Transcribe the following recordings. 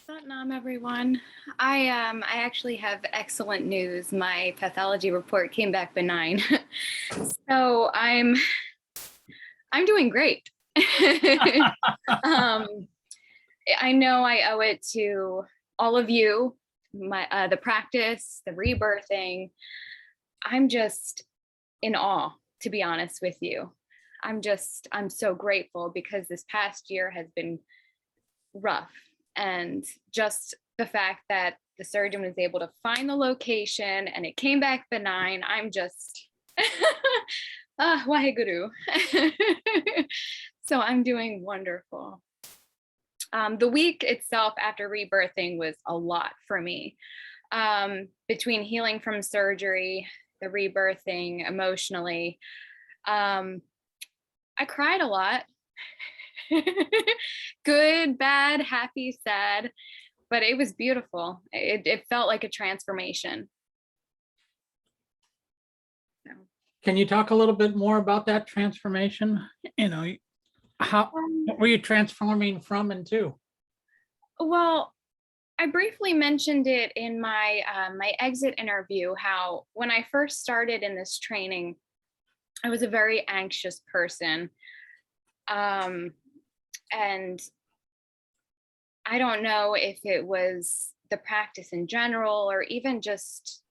Satnam, everyone. I actually have excellent news. My pathology report came back benign, so I'm doing great. um, I know I owe it to all of you, my the practice, the rebirthing. I'm just in awe, to be honest with you. I'm so grateful because this past year has been rough. And just the fact that the surgeon was able to find the location and it came back benign, I'm just, waheguru. So I'm doing wonderful. The week itself after rebirthing was a lot for me. Between healing from surgery, the rebirthing emotionally, I cried a lot. Good, bad, happy, sad, but it was beautiful. It felt like a transformation. So, Can you talk a little bit more about that transformation? What were you transforming from and to? well, I briefly mentioned it in my exit interview, how when I first started in this training, I was a very anxious person. And I don't know if it was the practice in general or even just,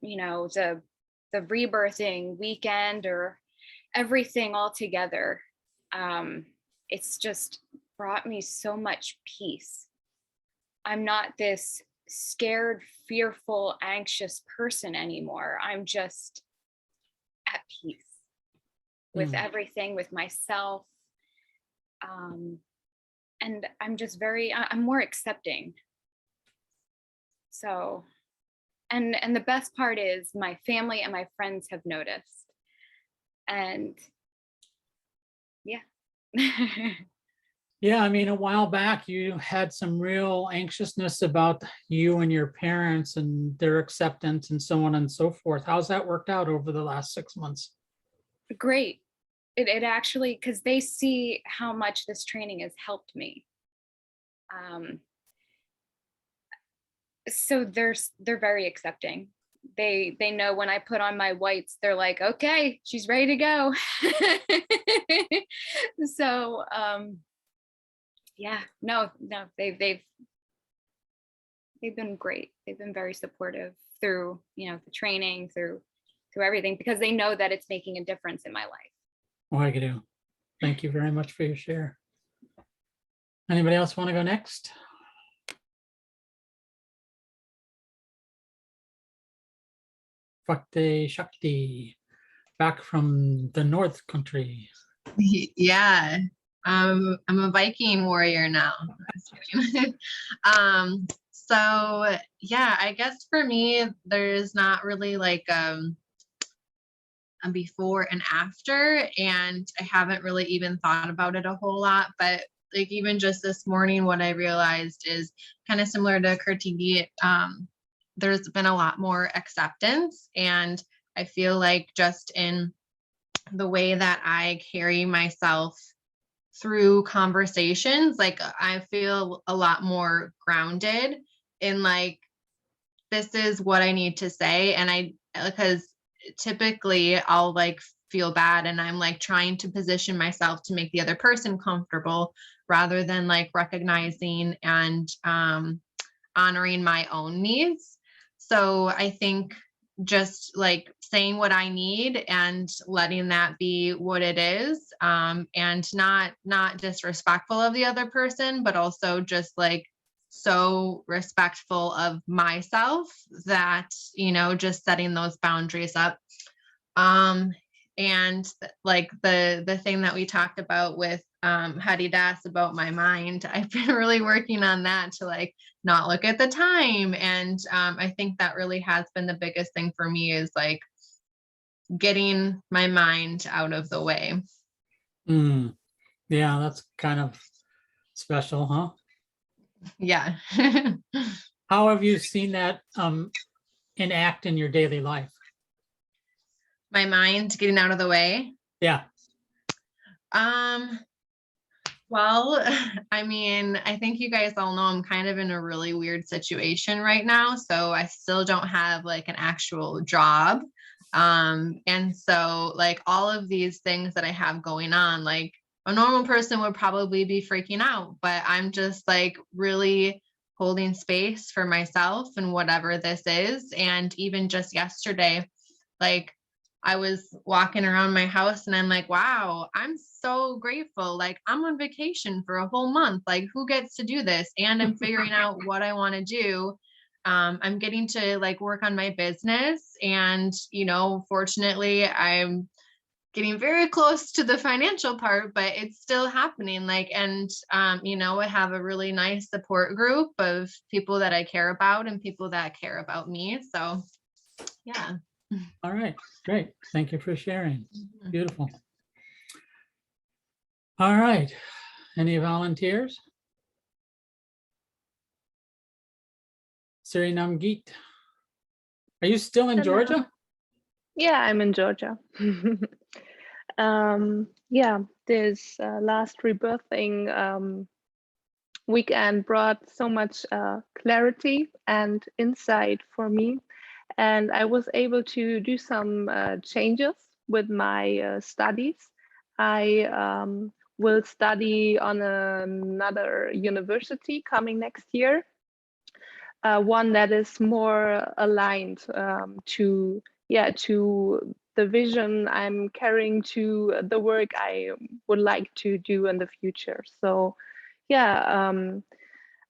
the rebirthing weekend or everything all together. It's just brought me so much peace. I'm not this scared, fearful, anxious person anymore. I'm just at peace with everything, with myself. And I'm more accepting. So, and the best part is my family and my friends have noticed. And yeah. Yeah, I mean, a while back, you had some real anxiousness about you and your parents and their acceptance and so on and so forth. How's that worked out over the last 6 months? Great. It actually, because they see how much this training has helped me. So they're very accepting. They know when I put on my whites, they're like, okay, she's ready to go. So yeah, no, they've been great. They've been very supportive through, the training, through everything, because they know that it's making a difference in my life. Wagyu. Thank you very much for your share. Anybody else want to go next? Bhakti Shakti, back from the North Country. Yeah, I'm a Viking warrior now. So yeah, I guess for me, there's not really like a before and after, and I haven't really even thought about it a whole lot. But like even just this morning, what I realized is kind of similar to Kartigi. There's been a lot more acceptance, and I feel like just in the way that I carry myself through conversations, like I feel a lot more grounded in like, this is what I need to say. And because typically I'll like feel bad and I'm like trying to position myself to make the other person comfortable rather than like recognizing and honoring my own needs. So I think just like saying what I need and letting that be what it is, and not disrespectful of the other person, but also just like so respectful of myself that, just setting those boundaries up. And like the thing that we talked about with Haridas about my mind, I've been really working on that to like not look at the time. And I think that really has been the biggest thing for me, is like getting my mind out of the way. Yeah, that's kind of special, huh? Yeah. How have you seen that enact in your daily life? My mind getting out of the way. Yeah. Well, I mean, I think you guys all know I'm kind of in a really weird situation right now. So I still don't have like an actual job. And so like all of these things that I have going on, like a normal person would probably be freaking out, but I'm just like really holding space for myself and whatever this is. And even just yesterday, like I was walking around my house and I'm like, wow, I'm so grateful. Like, I'm on vacation for a whole month. Like, who gets to do this? And I'm figuring out what I want to do. I'm getting to like work on my business. And, you know, fortunately, I'm getting very close to the financial part, but it's still happening. Like, and, you know, I have a really nice support group of people that I care about and people that care about me. So, yeah. All right, great. Thank you for sharing. Mhm. Beautiful. All right. Any volunteers? Suriname Geet. Are you still in Hello. Georgia? Yeah, I'm in Georgia. Yeah, this last rebirthing weekend brought so much clarity and insight for me. And I was able to do some changes with my studies. I will study on another university coming next year, one that is more aligned to the vision I'm carrying, to the work I would like to do in the future. So I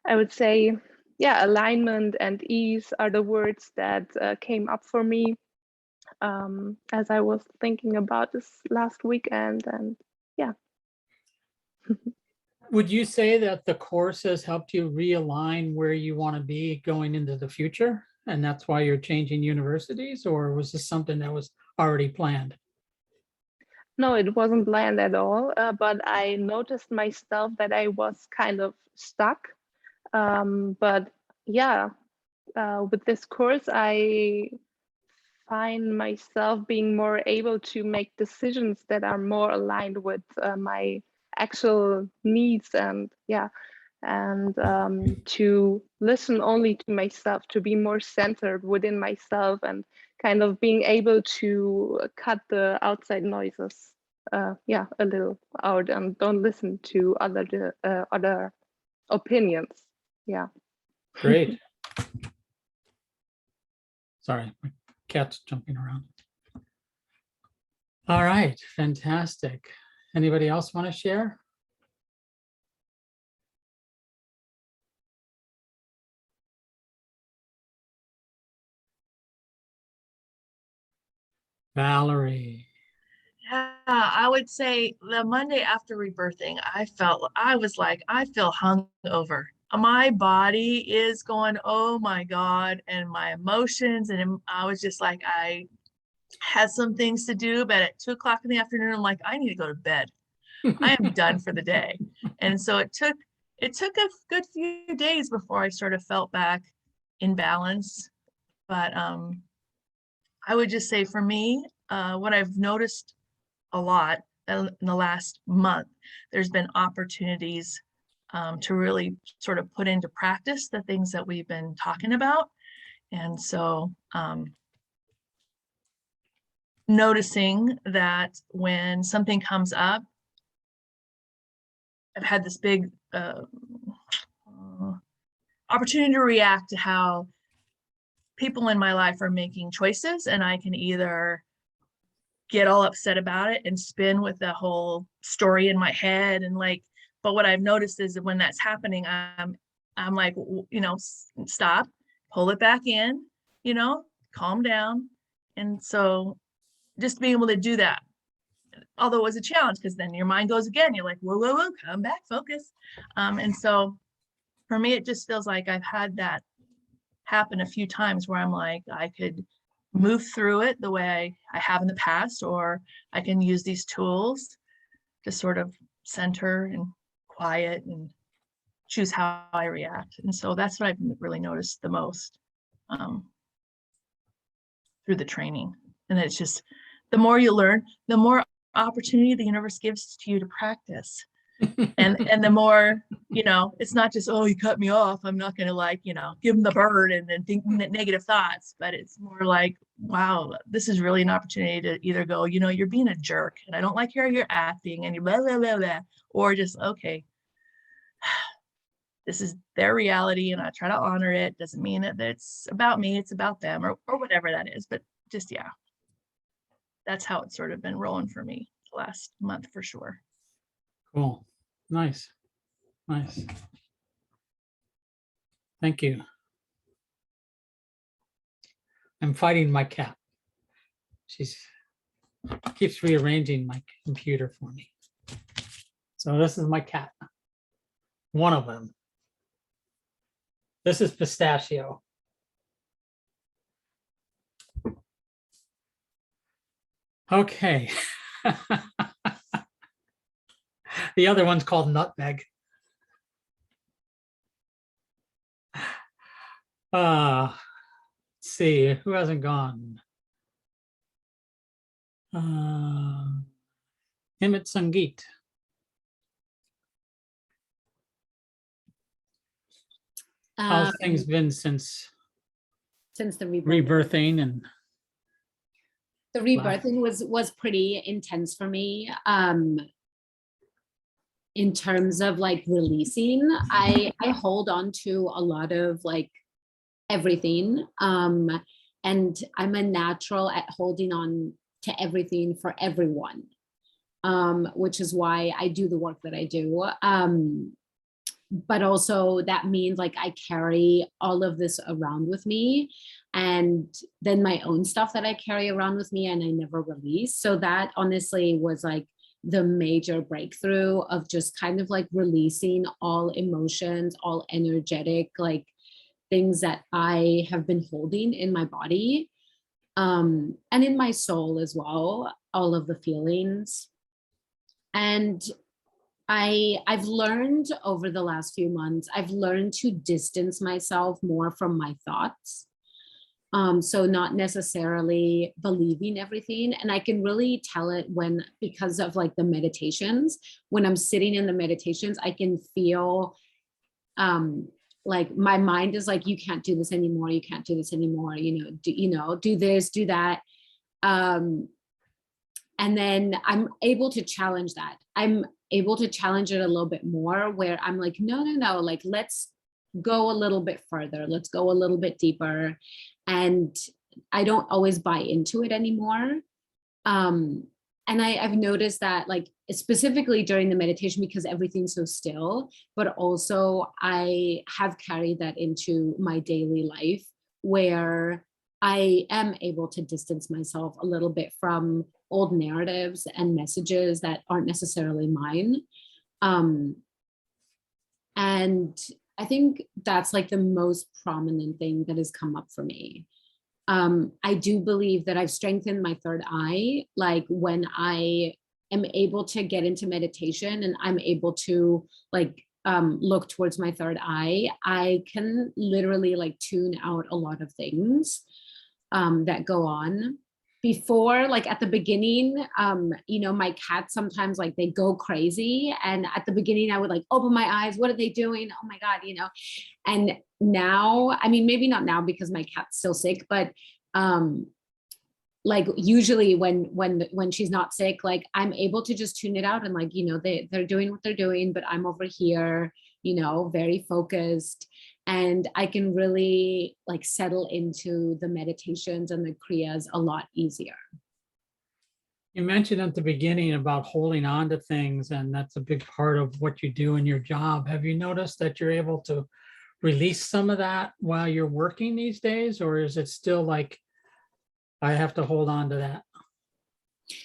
would say alignment and ease are the words that came up for me as I was thinking about this last weekend. And yeah. Would you say that the course has helped you realign where you want to be going into the future? And that's why you're changing universities, or was this something that was already planned? No, it wasn't planned at all, but I noticed myself that I was kind of stuck. But yeah, with this course, I find myself being more able to make decisions that are more aligned with my actual needs, and to listen only to myself, to be more centered within myself, and kind of being able to cut the outside noises a little out and don't listen to other opinions. Yeah. Great. Sorry, my cat's jumping around. All right, fantastic. Anybody else want to share? Valerie. Yeah, I would say the Monday after rebirthing, I was like, I feel hungover. My body is going, oh my God, and my emotions. And I was just like, I had some things to do, but at 2 o'clock in the afternoon, I'm like, I need to go to bed. I am done for the day. And so it took a good few days before I sort of felt back in balance. But I would just say for me, what I've noticed a lot in the last month, there's been opportunities to really sort of put into practice the things that we've been talking about. And so noticing that when something comes up, I've had this big opportunity to react to how people in my life are making choices, and I can either get all upset about it and spin with the whole story in my head, and like, but what I've noticed is that when that's happening, I'm like, you know, stop, pull it back in, you know, calm down. And so just being able to do that, although it was a challenge, because then your mind goes again, you're like, whoa, come back, focus. And so for me, it just feels like I've had that happen a few times where I'm like, I could move through it the way I have in the past, or I can use these tools to sort of center and quiet and choose how I react. And so that's what I've really noticed the most through the training. And it's just, the more you learn, the more opportunity the universe gives to you to practice. And the more, it's not just, oh, you cut me off, I'm not gonna like, give them the bird and then think negative thoughts, but it's more like, wow, this is really an opportunity to either go, you're being a jerk and I don't like how you're acting and you're blah, blah, blah, blah, or just, okay, this is their reality and I try to honor it. Doesn't mean that it's about me, it's about them, or whatever that is. But just, yeah, that's how it's sort of been rolling for me the last month for sure. Cool. Nice. Nice. Thank you. I'm fighting my cat. She's keeps rearranging my computer for me. So this is my cat. One of them. This is Pistachio. Okay. The other one's called Nutmeg. Let's see, who hasn't gone? Himit Sangeet. How's things been since Since the rebirthing and the rebirthing was pretty intense for me. In terms of like releasing, I hold on to a lot of like everything. And I'm a natural at holding on to everything for everyone, which is why I do the work that I do. But also that means like I carry all of this around with me, and then my own stuff that I carry around with me and I never release. So that honestly was like the major breakthrough of just kind of like releasing all emotions, all energetic like things that I have been holding in my body, and in my soul as well, all of the feelings. And I've learned over the last few months, I've learned to distance myself more from my thoughts. So not necessarily believing everything. And I can really tell it when, because of like the meditations, when I'm sitting in the meditations, I can feel like my mind is like, you can't do this anymore. You can't do this anymore. Do this, do that. And then I'm able to challenge that. I'm able to challenge it a little bit more where I'm like, no, like, let's go a little bit further. Let's go a little bit deeper. And I don't always buy into it anymore. And I've noticed that like specifically during the meditation, because everything's so still, but also I have carried that into my daily life where I am able to distance myself a little bit from old narratives and messages that aren't necessarily mine. And I think that's like the most prominent thing that has come up for me. I do believe that I've strengthened my third eye, like when I am able to get into meditation and I'm able to like look towards my third eye, I can literally like tune out a lot of things that go on. Before, like at the beginning, my cats sometimes like they go crazy. And at the beginning I would like open my eyes. What are they doing? Oh my God, And now, I mean, maybe not now because my cat's still sick, but like usually when she's not sick, like I'm able to just tune it out and like, they're doing what they're doing, but I'm over here, very focused. And I can really like settle into the meditations and the kriyas a lot easier. you mentioned at the beginning about holding on to things, and that's a big part of what you do in your job. Have you noticed that you're able to release some of that while you're working these days, or is it still like I have to hold on to that?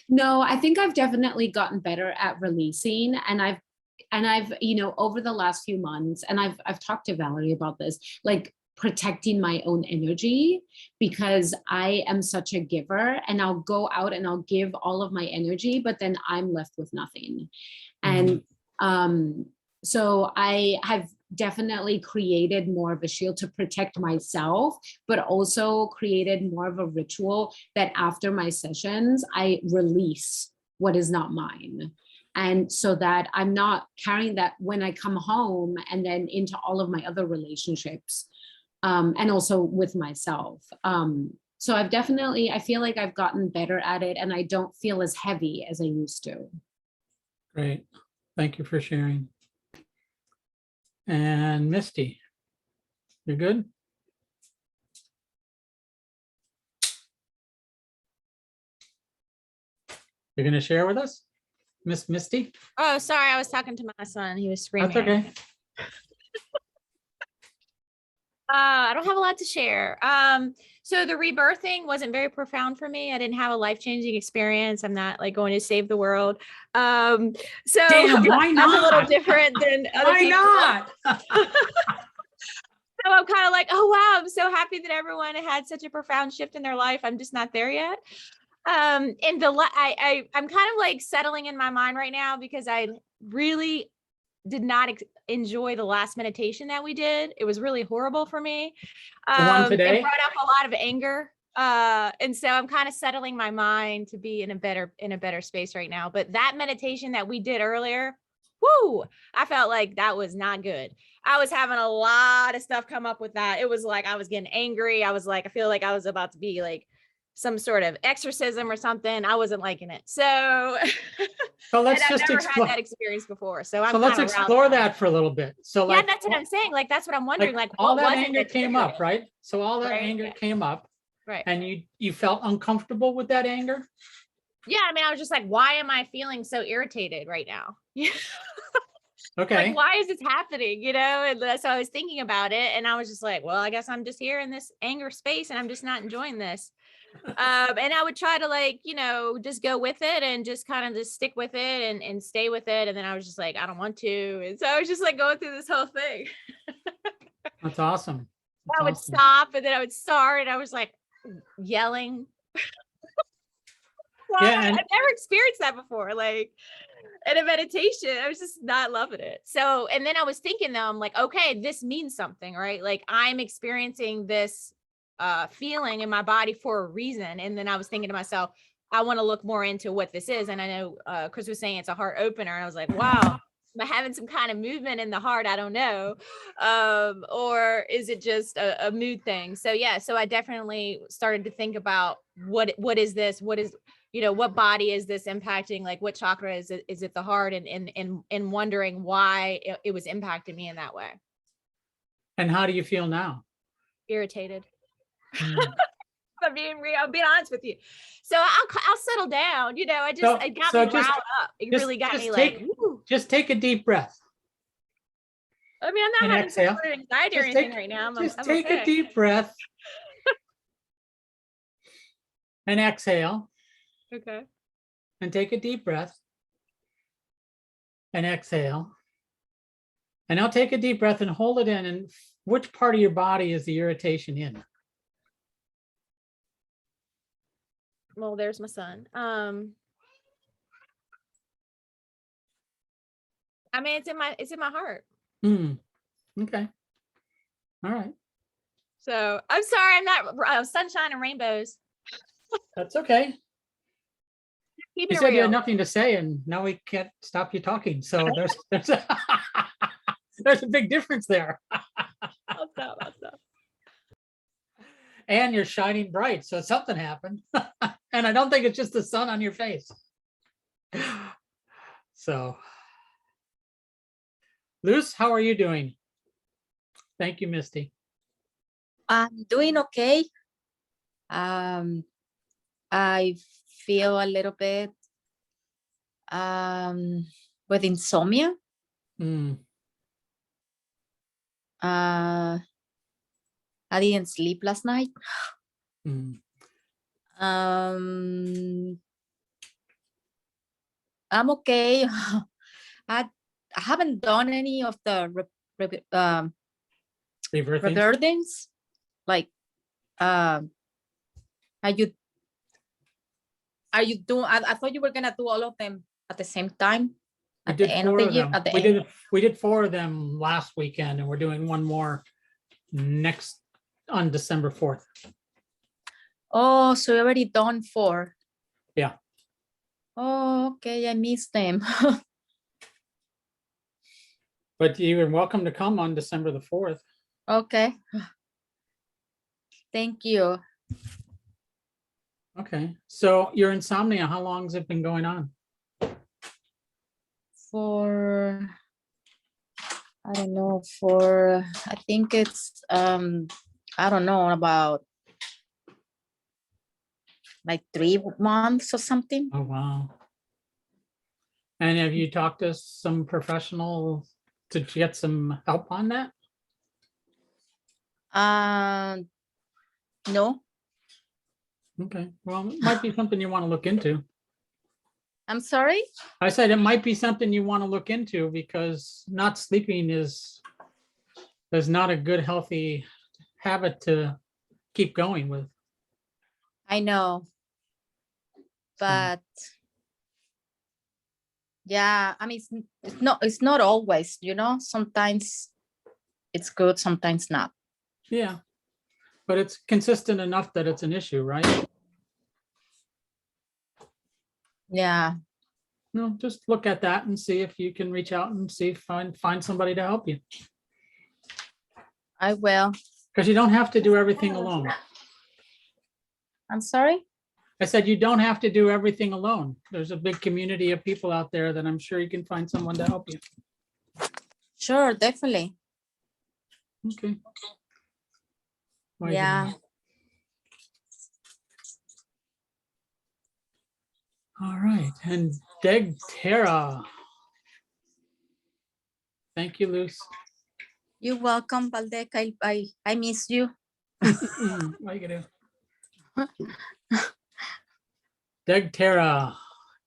No, I think I've definitely gotten better at releasing, and I've over the last few months, and I've talked to Valerie about this, like protecting my own energy, because I am such a giver and I'll go out and I'll give all of my energy, but then I'm left with nothing. And so I have definitely created more of a shield to protect myself, but also created more of a ritual that after my sessions, I release what is not mine. And so that I'm not carrying that when I come home and then into all of my other relationships, and also with myself. So I feel like I've gotten better at it, and I don't feel as heavy as I used to. Great. Thank you for sharing. And Misty, you're good? You're going to share with us, Miss Misty? Oh, sorry, I was talking to my son. He was screaming. That's okay. I don't have a lot to share. So the rebirthing wasn't very profound for me. I didn't have a life-changing experience. I'm not like going to save the world. So Damn, why I'm a little not? different than other Why people. not? So I'm kind of like, oh wow, I'm so happy that everyone had such a profound shift in their life. I'm just not there yet. And I'm kind of like settling in my mind right now because I really did not enjoy the last meditation that we did. It was really horrible for me. one today? It brought up a lot of anger. And so I'm kind of settling my mind to be in a better space right now. But that meditation that we did earlier, whoo, I felt like that was not good. I was having a lot of stuff come up with that. It was like I was getting angry. I was like, I feel like I was about to be like some sort of exorcism or something. I wasn't liking it. So, So let's and I've just never explore. had that experience before. So I'm So let's kinda riled explore up. that for a little bit. So Yeah, like, that's what I'm saying. Like, that's what I'm wondering. Like, all what that was it anger that came triggered up, it? right? So all that Right, anger yeah. came up, Right. and you felt uncomfortable with that anger? Yeah. I mean, I was just like, why am I feeling so irritated right now? Okay. Like, why is this happening? You know? And so I was thinking about it and I was just like, well, I guess I'm just here in this anger space and I'm just not enjoying this. And I would try to like, just go with it and just kind of just stick with it and stay with it. And then I was just like, I don't want to. And so I was just like going through this whole thing. That's awesome. That's I would awesome. stop and then I would start and I was like yelling. Yeah, I've and- never experienced that before. Like in a meditation, I was just not loving it. So, and then I was thinking though, I'm like, okay, this means something, right? Like I'm experiencing this feeling in my body for a reason. And then I was thinking to myself, I want to look more into what this is. And I know Chris was saying it's a heart opener. And I was like, wow, am I having some kind of movement in the heart? I don't know. Or is it just a mood thing? So yeah, so I definitely started to think about what is this? What is, what body is this impacting? Like what chakra is it? Is it the heart? And wondering why it was impacting me in that way. And how do you feel now? Irritated. Mm. I'm being real. I'm being honest with you. So I'll settle down. It got me riled up. It really got me like, ooh. Just take a deep breath. I mean, I'm And not having some exhale. sort of anxiety or Just anything take- right now. Just I'm take okay. a deep breath. And exhale. Okay. And take a deep breath. And exhale. And now take a deep breath and hold it in. And which part of your body is the irritation in? Well, there's my son. I mean, it's in my heart. Okay. All right. So I'm sorry, I'm not sunshine and rainbows. That's okay. Keep You it said you real. had nothing to say, and now we can't stop you talking. So there's there's a big difference there. I'll stop. And you're shining bright, so something happened. And I don't think it's just the sun on your face. So, Luz, how are you doing? Thank you, Misty. I'm doing okay. I feel a little bit with insomnia. Mm, I didn't sleep last night. mm. I'm okay. I haven't done any of the Rebirthing. rebirthings. Like, are you doing? I thought you were gonna do all of them at the same time. We At the did end of 4 the of year. them. At the We end. did 4 of them last weekend, and we're doing one more next on December 4th. Oh, so you already done 4. Yeah. Oh, okay. I missed them. But you're welcome to come on December the 4th. Okay. Thank you. Okay, so your insomnia, how long has it been going on? For, I don't know, for, I think it's, I don't know, about like 3 months or something. Oh, wow. And have you talked to some professional to get some help on that? No, Okay, well, it might be something you want to look into. I'm sorry. I said it might be something you want to look into because not sleeping is not a good, healthy habit to keep going with. I know, but yeah, I mean, it's not always, sometimes it's good, sometimes not. Yeah, but it's consistent enough that it's an issue, right? Yeah, No, just look at that and see if you can reach out and see if find somebody to help you. I will. Because you don't have to do everything alone. I'm sorry. I said you don't have to do everything alone. There's a big community of people out there that I'm sure you can find someone to help you. Sure, definitely. Okay. Why is it Yeah. not? All right, and Deg Terra. Thank you, Luce. You're welcome, Valdec. I miss you. What are you gonna do? Deg Terra,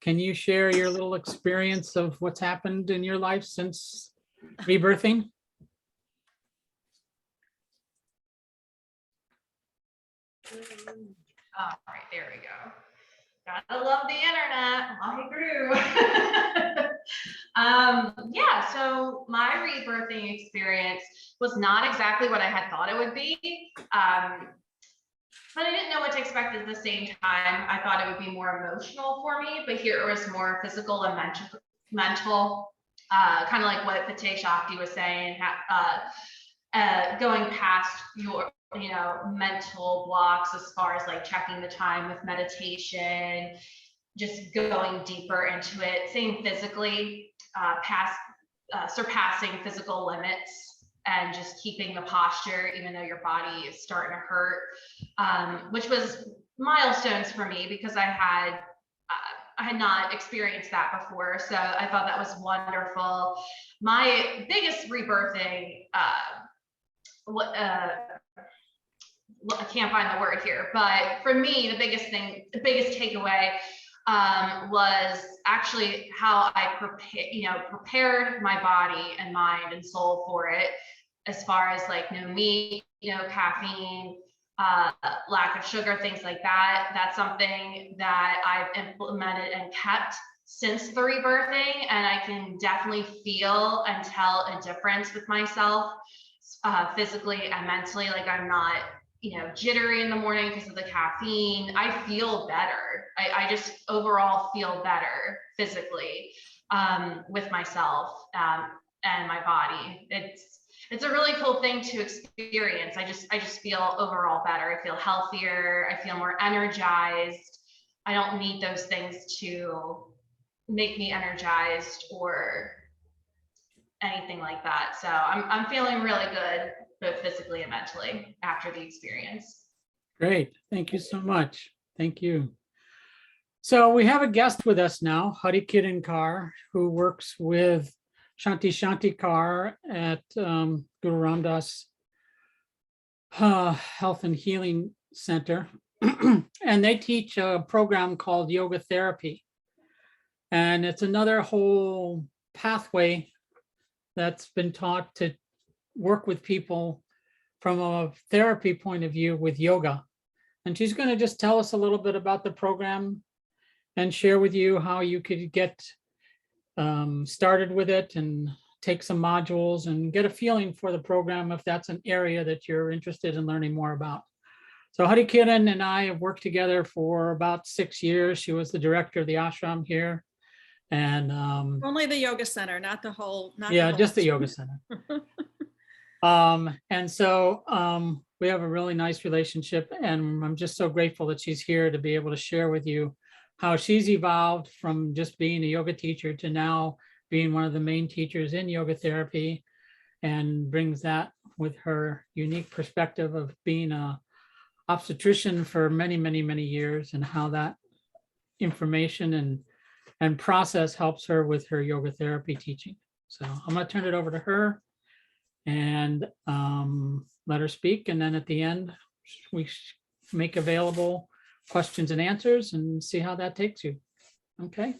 can you share your little experience of what's happened in your life since rebirthing? All right, there we go. Gotta love the internet. I grew. Yeah, so my rebirthing experience was not exactly what I had thought it would be. But I didn't know what to expect at the same time. I thought it would be more emotional for me, but here it was more physical and mental, kind of like what Pate Shakti was saying, going past your mental blocks as far as like checking the time with meditation, just going deeper into it, same physically, surpassing physical limits and just keeping the posture even though your body is starting to hurt, which was milestones for me because I had not experienced that before, so I thought that was wonderful. My biggest rebirthing, I can't find the word here, but for me, the biggest takeaway was actually how I prepared my body and mind and soul for it, as far as like no meat, no caffeine, lack of sugar, things like that. That's something that I've implemented and kept since the rebirthing, and I can definitely feel and tell a difference with myself, physically and mentally. Like I'm not jittery in the morning because of the caffeine. I feel better. I just overall feel better physically, with myself, and my body. It's a really cool thing to experience. I just feel overall better. I feel healthier. I feel more energized. I don't need those things to make me energized or anything like that. So I'm feeling really good, both physically and mentally, after the experience. Great, thank you so much. Thank you. So we have a guest with us now, Hari Kiran Kaur, who works with Shanti Kaur at Guru Ram Das Health and Healing Center. And they teach a program called Yoga Therapy. And it's another whole pathway that's been taught to work with people from a therapy point of view with yoga. And she's going to just tell us a little bit about the program and share with you how you could get started with it and take some modules and get a feeling for the program if that's an area that you're interested in learning more about. So Hari Kiran and I have worked together for about 6 years. She was the director of the ashram here. And Only the yoga center, not the whole, not the yeah, whole just the yoga center. And so we have a really nice relationship, and I'm just so grateful that she's here to be able to share with you how she's evolved from just being a yoga teacher to now being one of the main teachers in yoga therapy, and brings that with her unique perspective of being a obstetrician for many, many, many years, and how that information and process helps her with her yoga therapy teaching. So I'm going to turn it over to her and let her speak. And then at the end, we make available questions and answers and see how that takes you. Okay.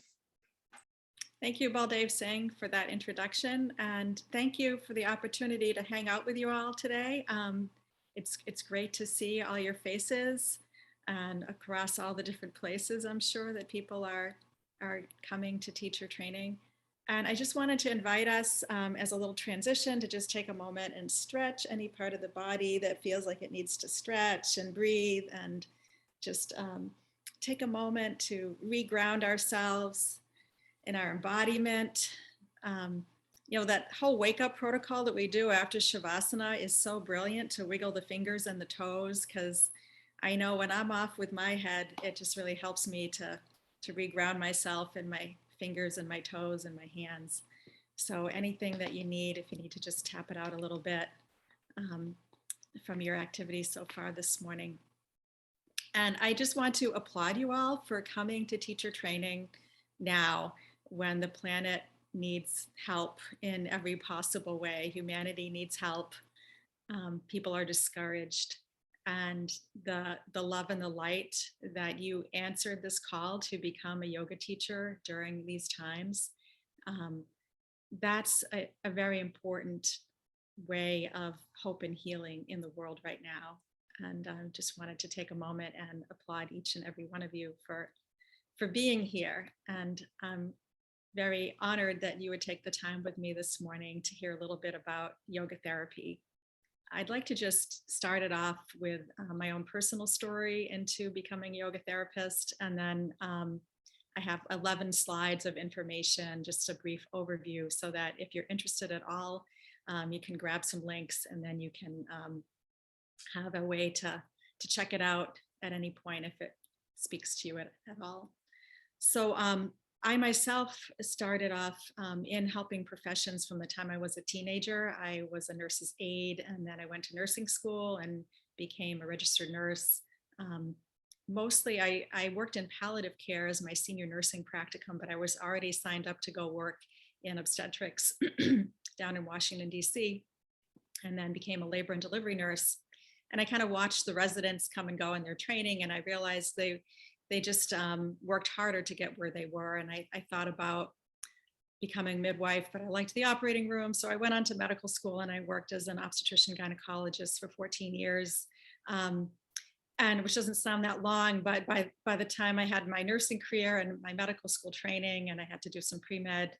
Thank you, Baldev Singh, for that introduction. And thank you for the opportunity to hang out with you all today. It's great to see all your faces and across all the different places, I'm sure, that people are coming to teacher training. And I just wanted to invite us as a little transition to just take a moment and stretch any part of the body that feels like it needs to stretch, and breathe, and just take a moment to reground ourselves in our embodiment. You know, that whole wake up protocol that we do after Shavasana is so brilliant, to wiggle the fingers and the toes, because I know when I'm off with my head, it just really helps me to reground myself in my fingers and my toes and my hands. So anything that you need, if you need to just tap it out a little bit from your activities so far this morning. And I just want to applaud you all for coming to teacher training now, when the planet needs help in every possible way. Humanity needs help. People are discouraged. And the love and the light that you answered this call to become a yoga teacher during these times, that's a very important way of hope and healing in the world right now. And I just wanted to take a moment and applaud each and every one of you for being here. And I'm very honored that you would take the time with me this morning to hear a little bit about yoga therapy. I'd like to just start it off with my own personal story into becoming a yoga therapist. And then I have 11 slides of information, just a brief overview, so that if you're interested at all, you can grab some links, and then you can have a way to check it out at any point if it speaks to you at all. So I myself started off in helping professions from the time I was a teenager. I was a nurse's aide, and then I went to nursing school and became a registered nurse. Mostly I worked in palliative care as my senior nursing practicum, but I was already signed up to go work in obstetrics down in Washington, DC, and then became a labor and delivery nurse. And I kind of watched the residents come and go in their training, and I realized they just worked harder to get where they were. And I thought about becoming midwife, but I liked the operating room. So I went on to medical school, and I worked as an obstetrician gynecologist for 14 years. And which doesn't sound that long, but by the time I had my nursing career and my medical school training, and I had to do some pre-med,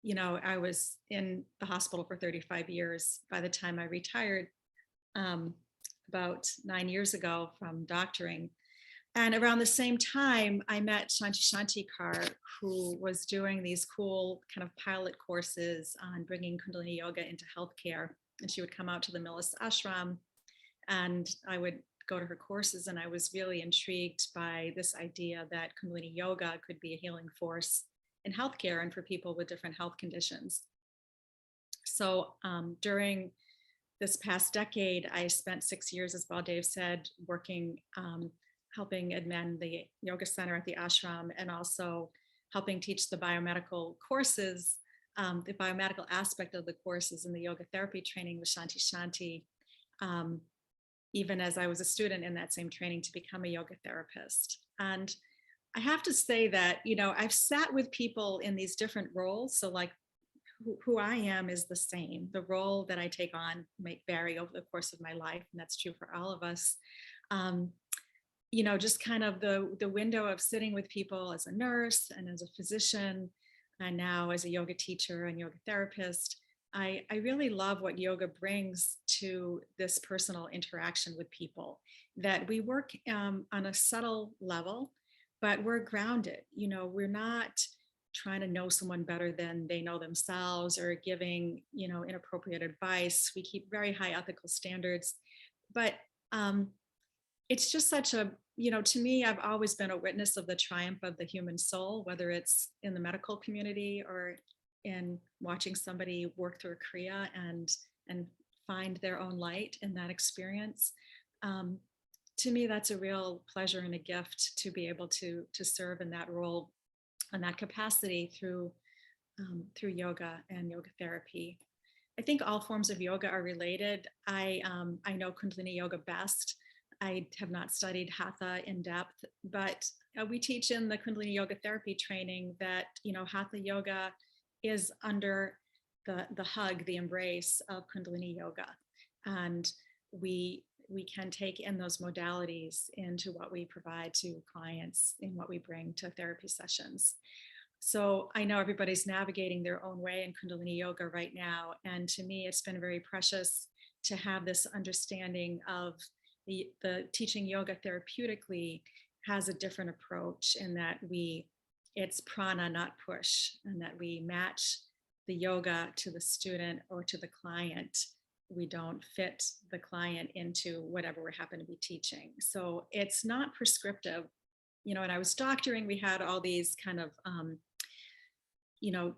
you know, I was in the hospital for 35 years by the time I retired about 9 years ago from doctoring. And around the same time, I met Shanti Shantikar, who was doing these cool kind of pilot courses on bringing Kundalini Yoga into healthcare. And she would come out to the Millis Ashram, and I would go to her courses. And I was really intrigued by this idea that Kundalini Yoga could be a healing force in healthcare and for people with different health conditions. So during this past decade, I spent 6 years, as Baldev said, working helping admin the yoga center at the ashram, and also helping teach the biomedical courses, the biomedical aspect of the courses in the yoga therapy training with Shanti Shanti, even as I was a student in that same training to become a yoga therapist. And I have to say that, you know, I've sat with people in these different roles. So like who I am is the same. The role that I take on may vary over the course of my life, and that's true for all of us. You know, just kind of the window of sitting with people as a nurse and as a physician, and now as a yoga teacher and yoga therapist, I really love what yoga brings to this personal interaction with people, that we work on a subtle level, but we're grounded. We're not trying to know someone better than they know themselves or giving, inappropriate advice. We keep very high ethical standards, but it's just such a, to me, I've always been a witness of the triumph of the human soul, whether it's in the medical community or in watching somebody work through a Kriya and find their own light in that experience. To me, that's a real pleasure and a gift to be able to serve in that role and that capacity through yoga and yoga therapy. I think all forms of yoga are related. I know Kundalini yoga best. I have not studied Hatha in depth, but we teach in the Kundalini yoga therapy training that, Hatha yoga is under the hug, the embrace of Kundalini yoga. And we can take in those modalities into what we provide to clients in what we bring to therapy sessions. So I know everybody's navigating their own way in Kundalini yoga right now. And to me, it's been very precious to have this understanding of the teaching yoga therapeutically has a different approach in that it's prana, not push, and that we match the yoga to the student or to the client. We don't fit the client into whatever we happen to be teaching. So it's not prescriptive. When I was doctoring, we had all these kind of,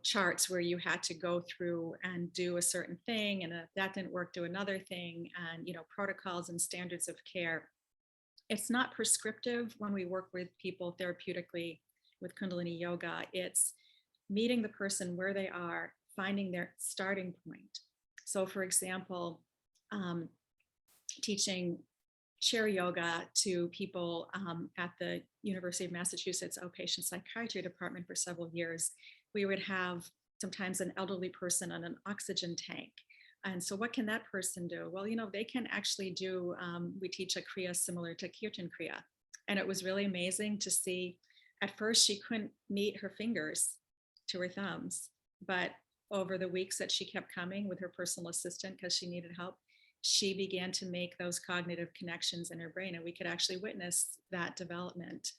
charts where you had to go through and do a certain thing. And if that didn't work, do another thing, and, protocols and standards of care. It's not prescriptive when we work with people therapeutically with Kundalini yoga. It's meeting the person where they are, finding their starting point. So for example, teaching chair yoga to people at the University of Massachusetts outpatient psychiatry department for several years, we would have sometimes an elderly person on an oxygen tank. And so what can that person do? Well, they can actually do, we teach a Kriya similar to Kirtan Kriya. And it was really amazing to see. At first, she couldn't meet her fingers to her thumbs, but over the weeks that she kept coming with her personal assistant because she needed help, she began to make those cognitive connections in her brain, and we could actually witness that development.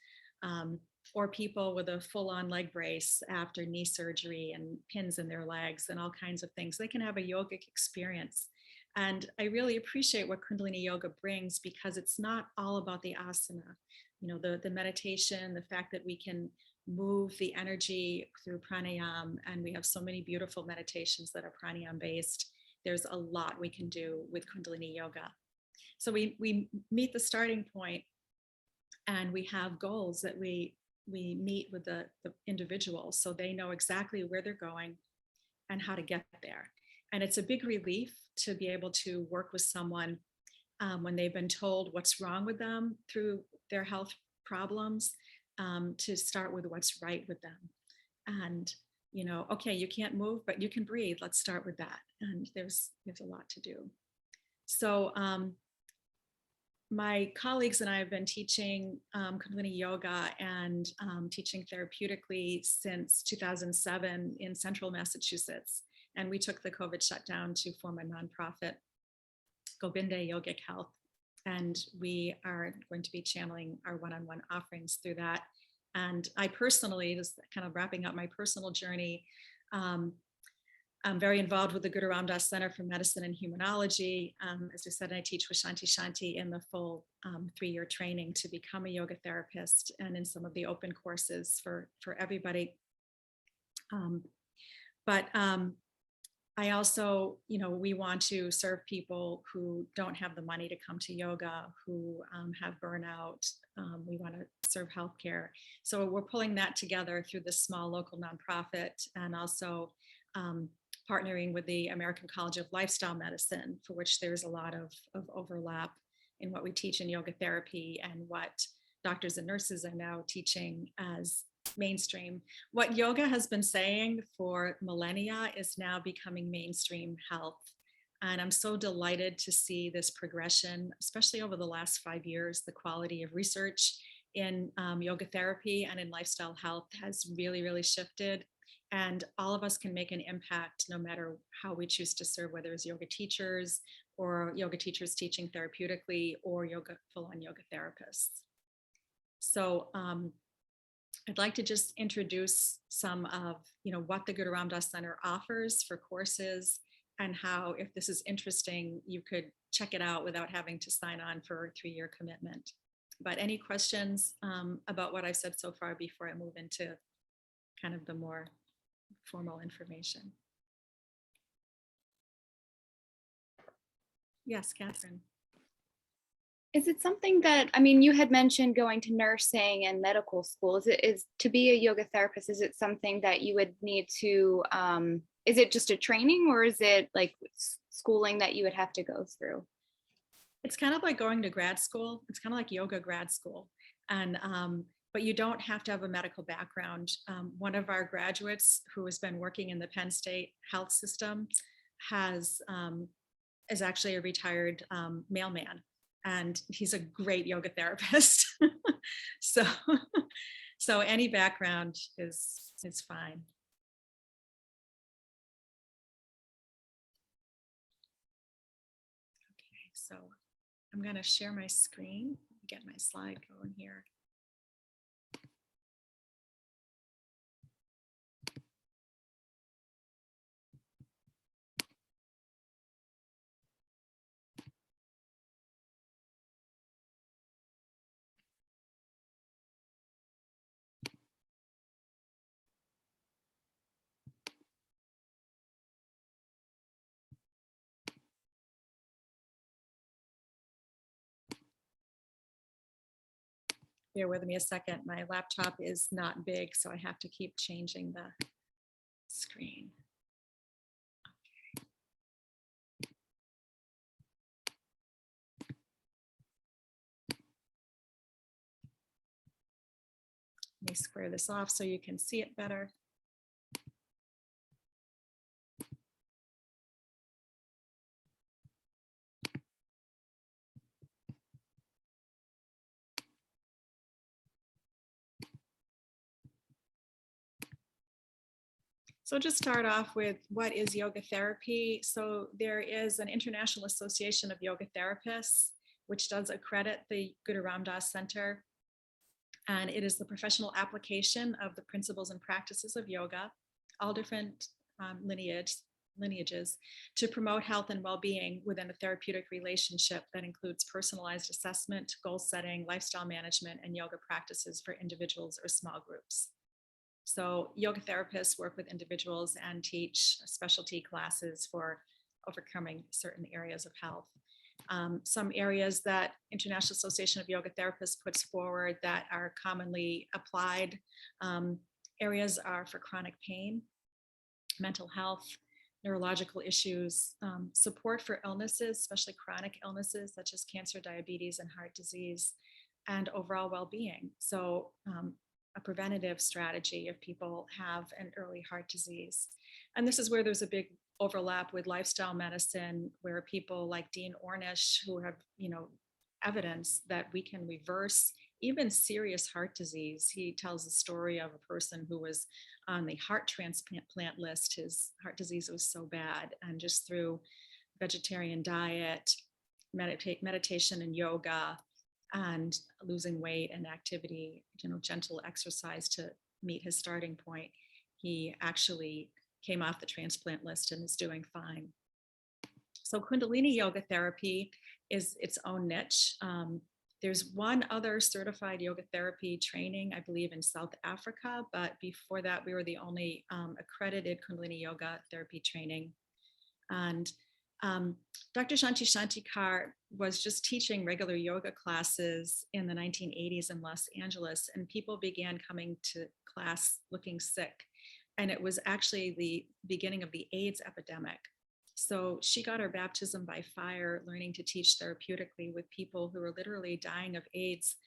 Or people with a full-on leg brace after knee surgery and pins in their legs and all kinds of things. They can have a yogic experience. And I really appreciate what Kundalini yoga brings, because it's not all about the asana. The meditation, the fact that we can move the energy through pranayama, and we have so many beautiful meditations that are pranayama based. There's a lot we can do with Kundalini yoga. So we meet the starting point, and we have goals that we meet with the individual so they know exactly where they're going and how to get there. And it's a big relief to be able to work with someone when they've been told what's wrong with them through their health problems, to start with what's right with them. And, okay, you can't move, but you can breathe. Let's start with that. And there's a lot to do. So my colleagues and I have been teaching Kundalini yoga and teaching therapeutically since 2007 in central Massachusetts. And we took the COVID shutdown to form a nonprofit, Govinda Yogic Health. And we are going to be channeling our one-on-one offerings through that. And I personally, just kind of wrapping up my personal journey, I'm very involved with the Guru Ram Dass Center for Medicine and Humanology. As I said, I teach with Shanti Shanti in the full 3-year training to become a yoga therapist, and in some of the open courses for everybody. But I also, we want to serve people who don't have the money to come to yoga, who have burnout. We want to serve healthcare. So we're pulling that together through this small local nonprofit, and also partnering with the American College of Lifestyle Medicine, for which there's a lot of overlap in what we teach in yoga therapy and what doctors and nurses are now teaching as mainstream. What yoga has been saying for millennia is now becoming mainstream health. And I'm so delighted to see this progression, especially over the last 5 years. The quality of research in yoga therapy and in lifestyle health has really, really shifted. And all of us can make an impact no matter how we choose to serve, whether it's yoga teachers or yoga teachers teaching therapeutically or full-on yoga therapists. So I'd like to just introduce some of, what the Guru Ram Das Center offers for courses, and how, if this is interesting, you could check it out without having to sign on for a 3-year commitment. But any questions about what I've said so far before I move into kind of the more formal information? Yes, Catherine. Is it something that, I mean, you had mentioned going to nursing and medical school. Is to be a yoga therapist, is it something that you would need to, is it just a training, or is it like schooling that you would have to go through? It's kind of like going to grad school. It's kind of like yoga grad school. And, but you don't have to have a medical background. One of our graduates who has been working in the Penn State health system is actually a retired mailman, and he's a great yoga therapist. so, so any background is fine. Okay, so I'm going to share my screen, get my slide going here. Bear with me a second. My laptop is not big, so I have to keep changing the screen. Let me square this off so you can see it better. So just start off with, what is yoga therapy? So there is an International Association of Yoga Therapists, which does accredit the Guru Ram Das Center. And it is the professional application of the principles and practices of yoga, all different lineages, to promote health and well-being within a therapeutic relationship that includes personalized assessment, goal setting, lifestyle management, and yoga practices for individuals or small groups. So yoga therapists work with individuals and teach specialty classes for overcoming certain areas of health. Some areas that International Association of Yoga Therapists puts forward that are commonly applied areas are for chronic pain, mental health, neurological issues, support for illnesses, especially chronic illnesses such as cancer, diabetes, and heart disease, and overall well-being. So a preventative strategy if people have an early heart disease. And this is where there's a big overlap with lifestyle medicine, where people like Dean Ornish, who have, evidence that we can reverse even serious heart disease. He tells the story of a person who was on the heart transplant list. His heart disease was so bad, and just through vegetarian diet, meditation and yoga, and losing weight and activity, gentle exercise to meet his starting point, he actually came off the transplant list and is doing fine. So Kundalini yoga therapy is its own niche. There's one other certified yoga therapy training, I believe, in South Africa, but before that, we were the only accredited Kundalini yoga therapy training. And Dr. Shanti Shantikar was just teaching regular yoga classes in the 1980s in Los Angeles, and people began coming to class looking sick. And it was actually the beginning of the AIDS epidemic. So she got her baptism by fire, learning to teach therapeutically with people who were literally dying of AIDS.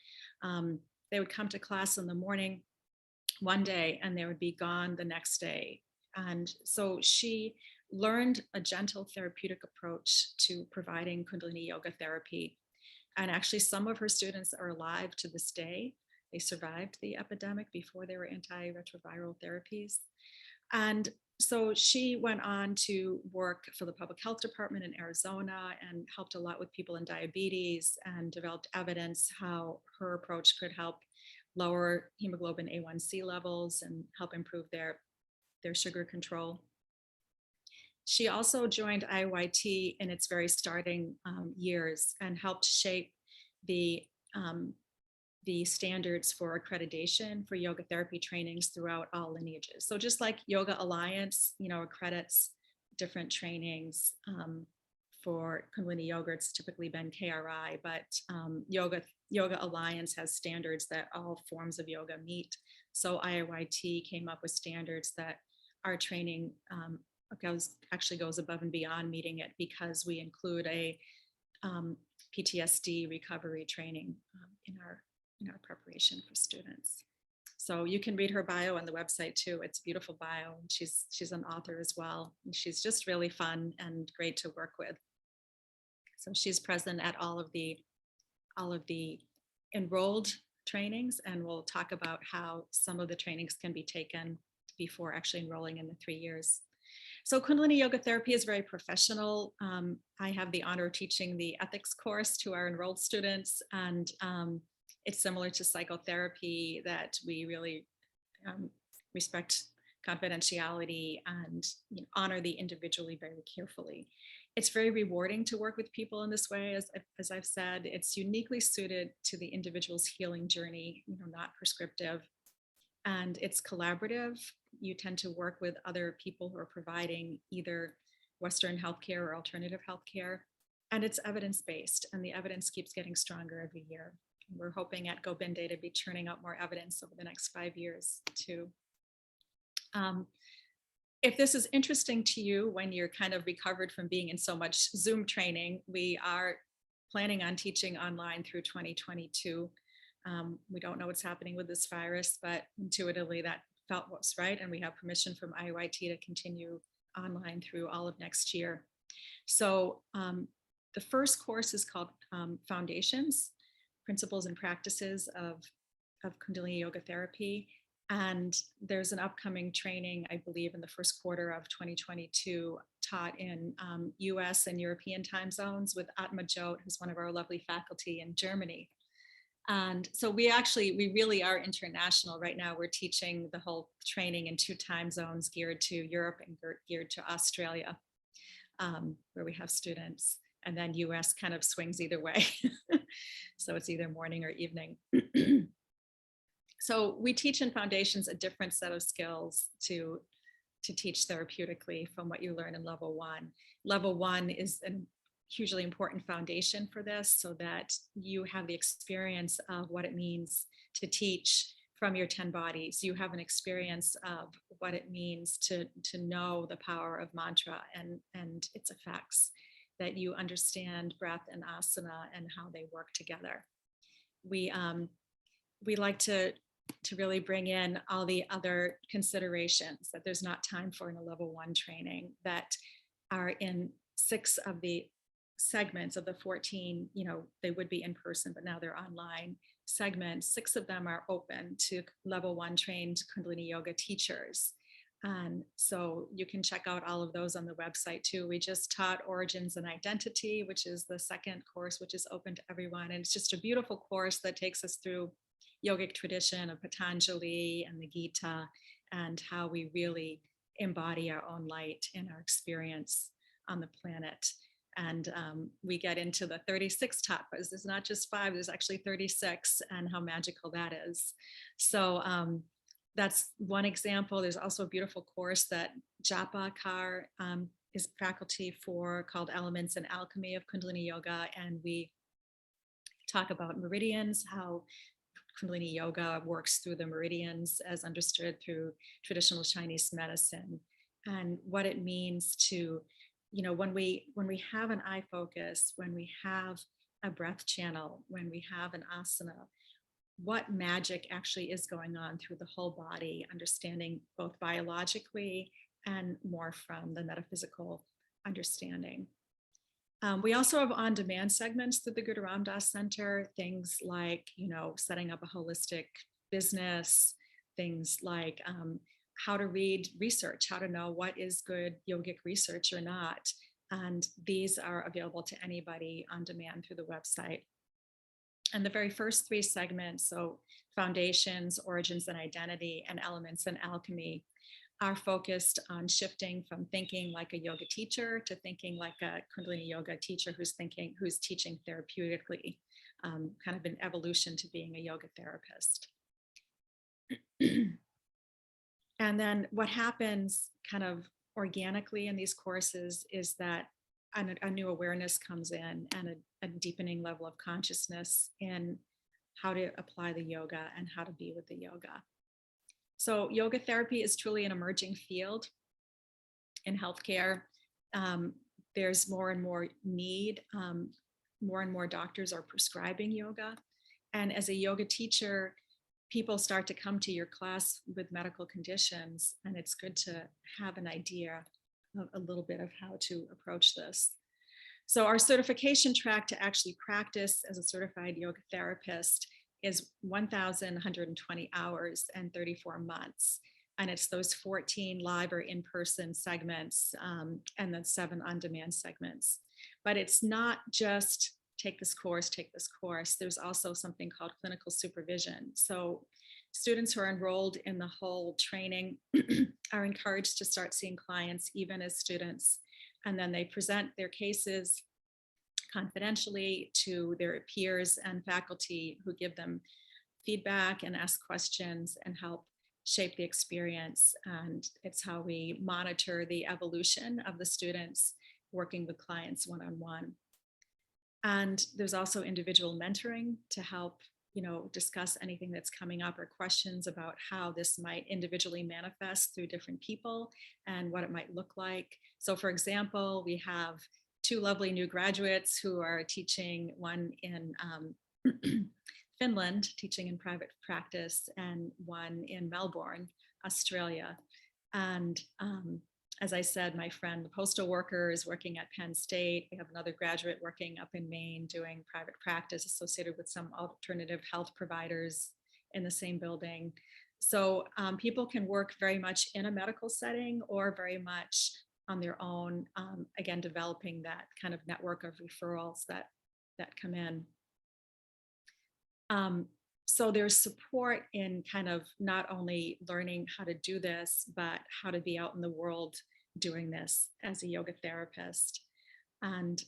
They would come to class in the morning one day and they would be gone the next day. And so she learned a gentle therapeutic approach to providing Kundalini yoga therapy. And actually, some of her students are alive to this day. They survived the epidemic before there were antiretroviral therapies. And so she went on to work for the public health department in Arizona and helped a lot with people in diabetes, and developed evidence how her approach could help lower hemoglobin A1C levels and help improve their sugar control. She also joined IYT in its very starting years and helped shape the standards for accreditation for yoga therapy trainings throughout all lineages. So just like Yoga Alliance, accredits different trainings for Kundalini Yoga, it's typically been KRI, but Yoga Alliance has standards that all forms of yoga meet. So IYT came up with standards that our training actually goes above and beyond meeting it, because we include a PTSD recovery training in our preparation for students. So you can read her bio on the website too. It's a beautiful bio, and she's an author as well. And she's just really fun and great to work with. So she's present at all of the enrolled trainings, and we'll talk about how some of the trainings can be taken before actually enrolling in the 3 years. So Kundalini Yoga Therapy is very professional. I have the honor of teaching the ethics course to our enrolled students, and it's similar to psychotherapy, that we really respect confidentiality and honor the individually very carefully. It's very rewarding to work with people in this way. As I've said, it's uniquely suited to the individual's healing journey, not prescriptive. And it's collaborative. You tend to work with other people who are providing either Western healthcare or alternative healthcare. And it's evidence-based, and the evidence keeps getting stronger every year. We're hoping at Gobinde to be churning out more evidence over the next 5 years too. If this is interesting to you when you're kind of recovered from being in so much Zoom training, we are planning on teaching online through 2022. We don't know what's happening with this virus, but intuitively that felt what's right. And we have permission from IYT to continue online through all of next year. So the first course is called Foundations, Principles and Practices of Kundalini Yoga Therapy. And there's an upcoming training, I believe, in the first quarter of 2022, taught in US and European time zones with Atma Jyot, who's one of our lovely faculty in Germany. And so we really are international right now. We're teaching the whole training in 2 time zones, geared to Europe and geared to Australia, where we have students. And then US kind of swings either way. So it's either morning or evening. So we teach in Foundations a different set of skills to teach therapeutically from what you learn in level 1. Level 1 is a hugely important foundation for this, so that you have the experience of what it means to teach from your 10 bodies. You have an experience of what it means to know the power of mantra and its effects, that you understand breath and asana and how they work together. We like to really bring in all the other considerations that there's not time for in a level 1 training, that are in 6 of the segments of the 14, they would be in person, but now they're online segments. 6 of them are open to level 1 trained Kundalini Yoga teachers. And so you can check out all of those on the website too. We just taught Origins and Identity, which is the second course, which is open to everyone. And it's just a beautiful course that takes us through yogic tradition of Patanjali and the Gita, and how we really embody our own light in our experience on the planet. And we get into the 36 tapas. There's not just 5, there's actually 36, and how magical that is. So that's one example. There's also a beautiful course that Japa Kar is faculty for, called Elements and Alchemy of Kundalini Yoga. And we talk about meridians, how Kundalini Yoga works through the meridians as understood through traditional Chinese medicine, and what it means to, when we have an eye focus, when we have a breath channel, when we have an asana, what magic actually is going on through the whole body, understanding both biologically and more from the metaphysical understanding. We also have on-demand segments through the Guru Ram Das Center, things like, setting up a holistic business, things like how to read research, how to know what is good yogic research or not. And these are available to anybody on demand through the website. And the very first three segments, so foundations, origins and identity, and elements and alchemy, are focused on shifting from thinking like a yoga teacher to thinking like a Kundalini yoga teacher who's teaching therapeutically, kind of an evolution to being a yoga therapist. And then what happens kind of organically in these courses is that a new awareness comes in, and a deepening level of consciousness in how to apply the yoga and how to be with the yoga. So yoga therapy is truly an emerging field in healthcare. There's more and more need. More and more doctors are prescribing yoga. And as a yoga teacher, people start to come to your class with medical conditions, and it's good to have an idea of a little bit of how to approach this. So our certification track to actually practice as a certified yoga therapist is 1,120 hours and 34 months. And it's those 14 live or in-person segments, and then 7 on-demand segments. But it's not just take this course, take this course. There's also something called clinical supervision. So students who are enrolled in the whole training are encouraged to start seeing clients even as students. And then they present their cases confidentially to their peers and faculty who give them feedback and ask questions and help shape the experience. And it's how we monitor the evolution of the students working with clients one-on-one. And there's also individual mentoring to help, discuss anything that's coming up or questions about how this might individually manifest through different people and what it might look like. So for example, we have 2 lovely new graduates who are teaching, one in Finland, teaching in private practice, and one in Melbourne, Australia. And as I said, my friend, the postal worker, is working at Penn State. We have another graduate working up in Maine doing private practice associated with some alternative health providers in the same building. So people can work very much in a medical setting or very much on their own, again, developing that kind of network of referrals that come in. So there's support in kind of not only learning how to do this, but how to be out in the world doing this as a yoga therapist. And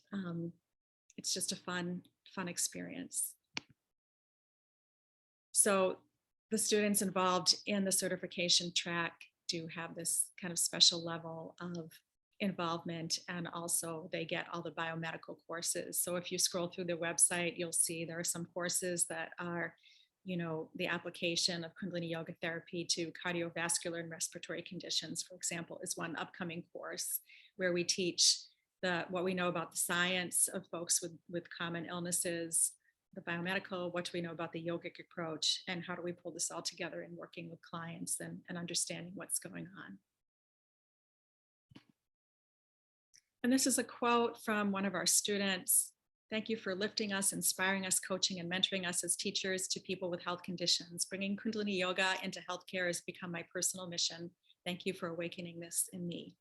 it's just a fun experience. So the students involved in the certification track do have this kind of special level of involvement, and also they get all the biomedical courses. So if you scroll through their website, you'll see there are some courses that are, the application of Kundalini yoga therapy to cardiovascular and respiratory conditions, for example, is one upcoming course where we teach what we know about the science of folks with common illnesses, the biomedical, what do we know about the yogic approach, and how do we pull this all together in working with clients and understanding what's going on. And this is a quote from one of our students. "Thank you for lifting us, inspiring us, coaching and mentoring us as teachers to people with health conditions. Bringing Kundalini yoga into healthcare has become my personal mission. Thank you for awakening this in me."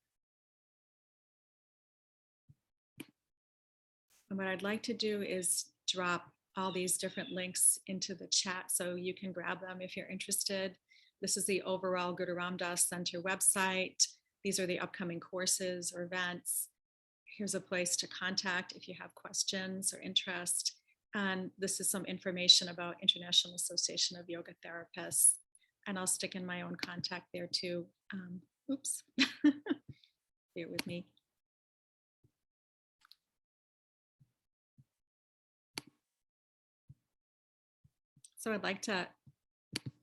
And what I'd like to do is drop all these different links into the chat so you can grab them if you're interested. This is the overall Guru Ram Das Center website. These are the upcoming courses or events. Here's a place to contact if you have questions or interest. And this is some information about International Association of Yoga Therapists. And I'll stick in my own contact there too. Oops, bear with me. So I'd like to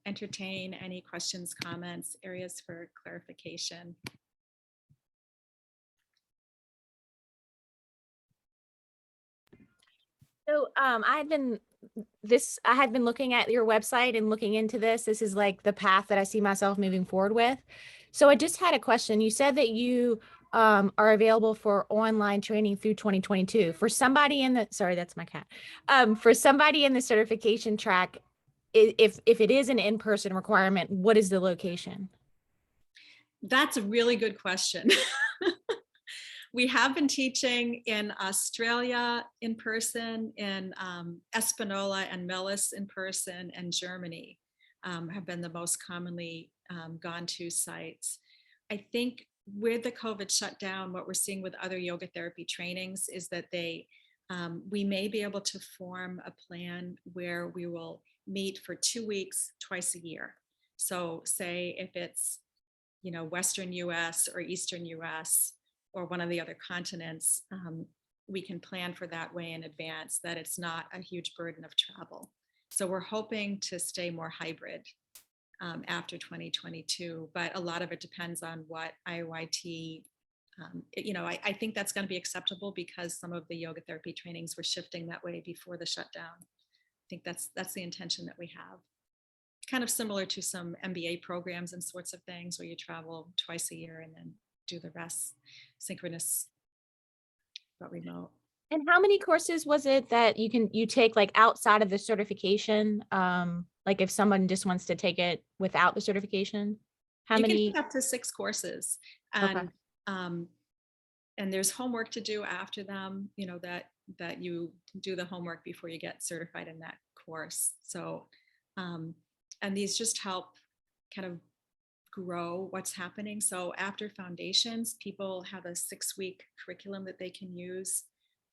entertain any questions, comments, areas for clarification. So I had been looking at your website and looking into this. This is like the path that I see myself moving forward with. So I just had a question. You said that you are available for online training through 2022. For somebody in the, sorry, that's my cat. For somebody in the certification track, if it is an in-person requirement, what is the location? That's a really good question. We have been teaching in Australia in person, in Espanola and Mellis in person, and Germany have been the most commonly gone to sites. I think with the COVID shutdown, what we're seeing with other yoga therapy trainings is that we may be able to form a plan where we will meet for 2 weeks, twice a year. So say if it's, Western US or Eastern US or one of the other continents, we can plan for that way in advance, that it's not a huge burden of travel. So we're hoping to stay more hybrid after 2022, but a lot of it depends on what IOIT, I think that's going to be acceptable because some of the yoga therapy trainings were shifting that way before the shutdown. I think that's the intention that we have. Kind of similar to some MBA programs and sorts of things where you travel twice a year and then do the rest synchronous but remote. And how many courses was it that you take like outside of the certification? Like if someone just wants to take it without the certification, how You many? can take up to 6 courses, Okay. and there's homework to do after them, that you do the homework before you get certified in that course. So, and these just help kind of grow what's happening. So after foundations, people have a 6-week curriculum that they can use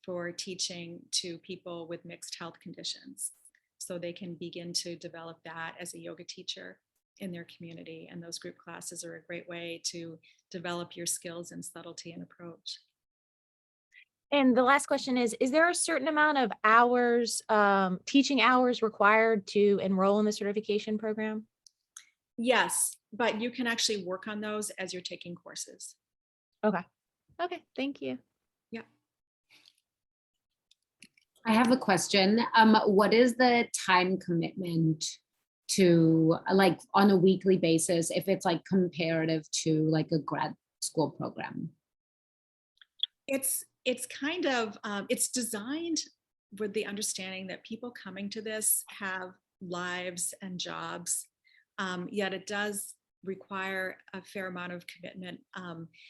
for teaching to people with mixed health conditions. So they can begin to develop that as a yoga teacher in their community. And those group classes are a great way to develop your skills in subtlety and approach. And the last question is there a certain amount of hours, teaching hours required to enroll in the certification program? Yes, but you can actually work on those as you're taking courses. Okay, thank you. I have a question. What is the time commitment to, like, on a weekly basis, if it's like comparative to like a grad school program? It's kind of, it's designed with the understanding that people coming to this have lives and jobs, yet it does require a fair amount of commitment.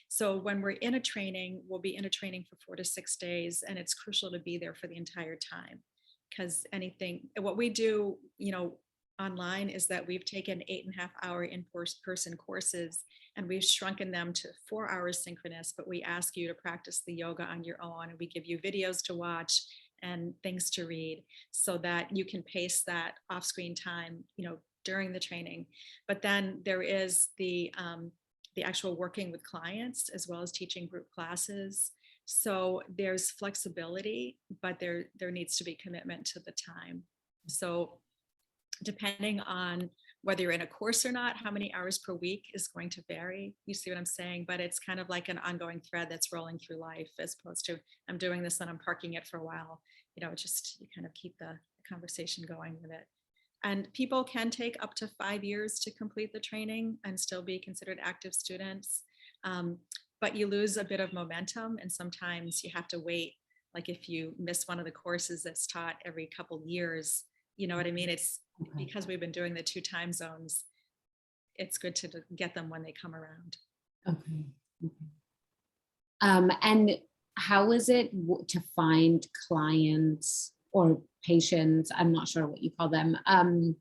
So when we're in a training, we'll be in a training for 4 to 6 days, and it's crucial to be there for the entire time, because what we do, online is that we've taken 8.5-hour in-person courses and we've shrunken them to 4 hours synchronous, but we ask you to practice the yoga on your own, and we give you videos to watch and things to read so that you can pace that off-screen time, during the training. But then there is the actual working with clients as well as teaching group classes. So there's flexibility, but there needs to be commitment to the time. So depending on whether you're in a course or not, how many hours per week is going to vary. You see what I'm saying? But it's kind of like an ongoing thread that's rolling through life, as opposed to I'm doing this and I'm parking it for a while. You kind of keep the conversation going with it. And people can take up to 5 years to complete the training and still be considered active students. But you lose a bit of momentum, and sometimes you have to wait. Like if you miss one of the courses that's taught every couple years, you know what I mean? It's because we've been doing the 2 time zones, it's good to get them when they come around. Okay. And how is it to find clients or patients? I'm not sure what you call them. How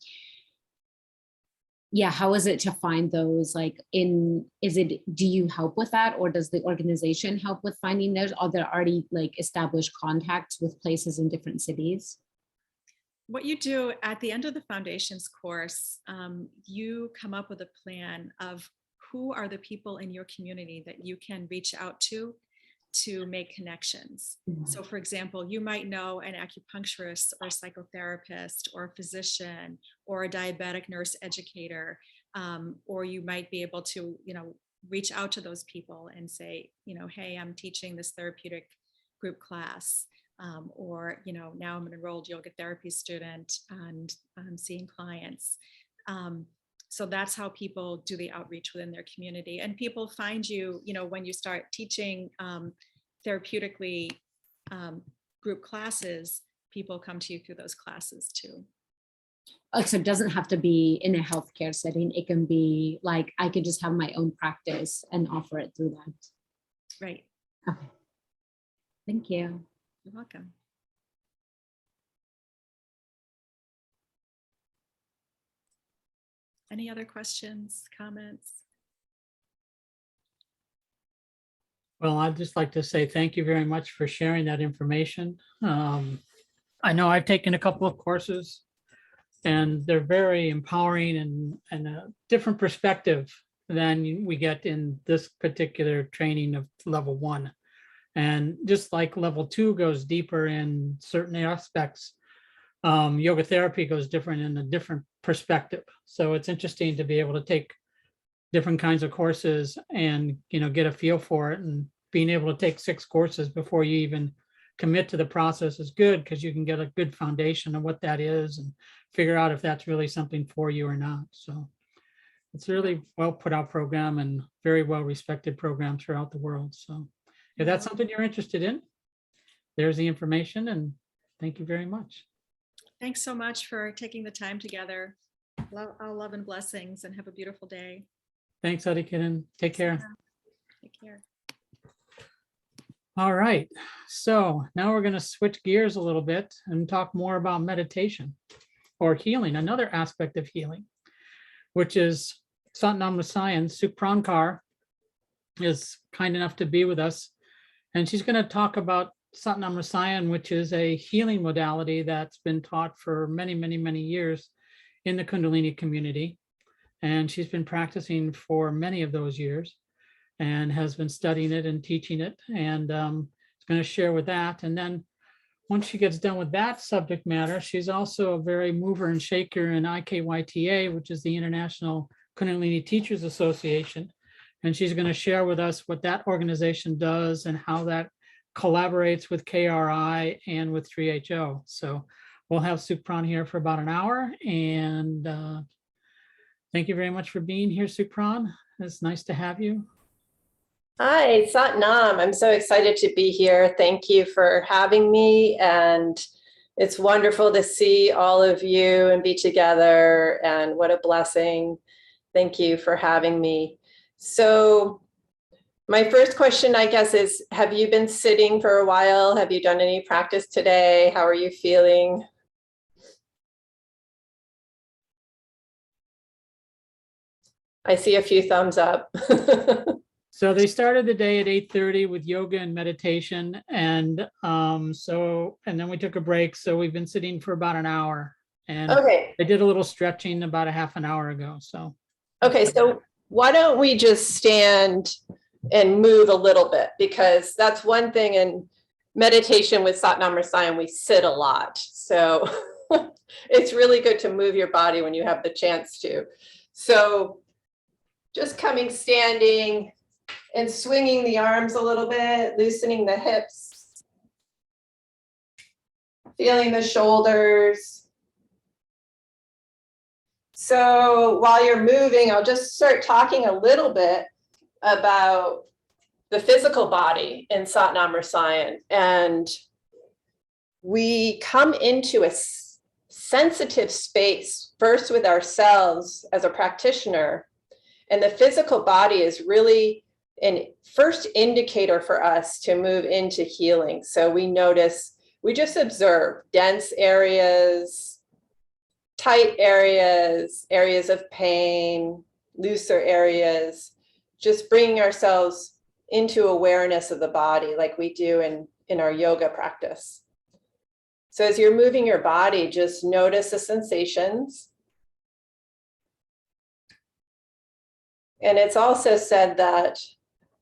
is it to find those? Do you help with that, or does the organization help with finding those? Are there already like established contacts with places in different cities? What you do at the end of the foundations course, you come up with a plan of who are the people in your community that you can reach out to make connections. So for example, you might know an acupuncturist or a psychotherapist or a physician or a diabetic nurse educator, or you might be able to, reach out to those people and say, hey, I'm teaching this therapeutic group class, or, now I'm an enrolled yoga therapy student and I'm seeing clients. So that's how people do the outreach within their community. And people find you, when you start teaching therapeutically group classes, people come to you through those classes too. So it doesn't have to be in a healthcare setting. It can be like, I could just have my own practice and offer it through that. Right. Okay. Thank you. You're welcome. Any other questions, comments? Well, I'd just like to say thank you very much for sharing that information. I know I've taken a couple of courses and they're very empowering and a different perspective than we get in this particular training of level 1. And just like level 2 goes deeper in certain aspects, yoga therapy goes different in a different perspective. So it's interesting to be able to take different kinds of courses and, get a feel for it, and being able to take 6 courses before you even commit to the process is good, because you can get a good foundation of what that is and figure out if that's really something for you or not. So it's a really well put out program and very well respected program throughout the world. So if that's something you're interested in, there's the information, and thank you very much. Thanks so much for taking the time together. All love and blessings, and have a beautiful day. Thanks, Adikitten. Take care. Take care. All right, so now we're going to switch gears a little bit and talk more about meditation or healing, another aspect of healing, which is Satnam Rasayan. Supran Kaur is kind enough to be with us, and she's going to talk about Satnam Rasayan, which is a healing modality that's been taught for many, many, many years in the Kundalini community. And she's been practicing for many of those years and has been studying it and teaching it, and is going to share with that. And then once she gets done with that subject matter, she's also a very mover and shaker in IKYTA, which is the International Kundalini Teachers Association. And she's going to share with us what that organization does and how that collaborates with KRI and with 3HO. So we'll have Supran here for about an hour, and thank you very much for being here, Supran. It's nice to have you. Hi, Satnam. I'm so excited to be here. Thank you for having me. And it's wonderful to see all of you and be together. And what a blessing. Thank you for having me. So my first question, I guess, is, have you been sitting for a while? Have you done any practice today? How are you feeling? I see a few thumbs up. So they started the day at 8:30 with yoga and meditation. And then we took a break. So we've been sitting for about an hour, and Okay. they did a little stretching about a half an hour ago. So. Okay, so why don't we just stand and move a little bit, because that's one thing in meditation with Satnam Rasayan, we sit a lot. So it's really good to move your body when you have the chance to. So just coming, standing, and swinging the arms a little bit, loosening the hips, feeling the shoulders. So while you're moving, I'll just start talking a little bit about the physical body in Satnam Rasayan. And we come into a sensitive space, first with ourselves as a practitioner. And the physical body is really a first indicator for us to move into healing. So we notice, we just observe dense areas, tight areas, areas of pain, looser areas, just bringing ourselves into awareness of the body like we do in our yoga practice. So as you're moving your body, just notice the sensations. And it's also said that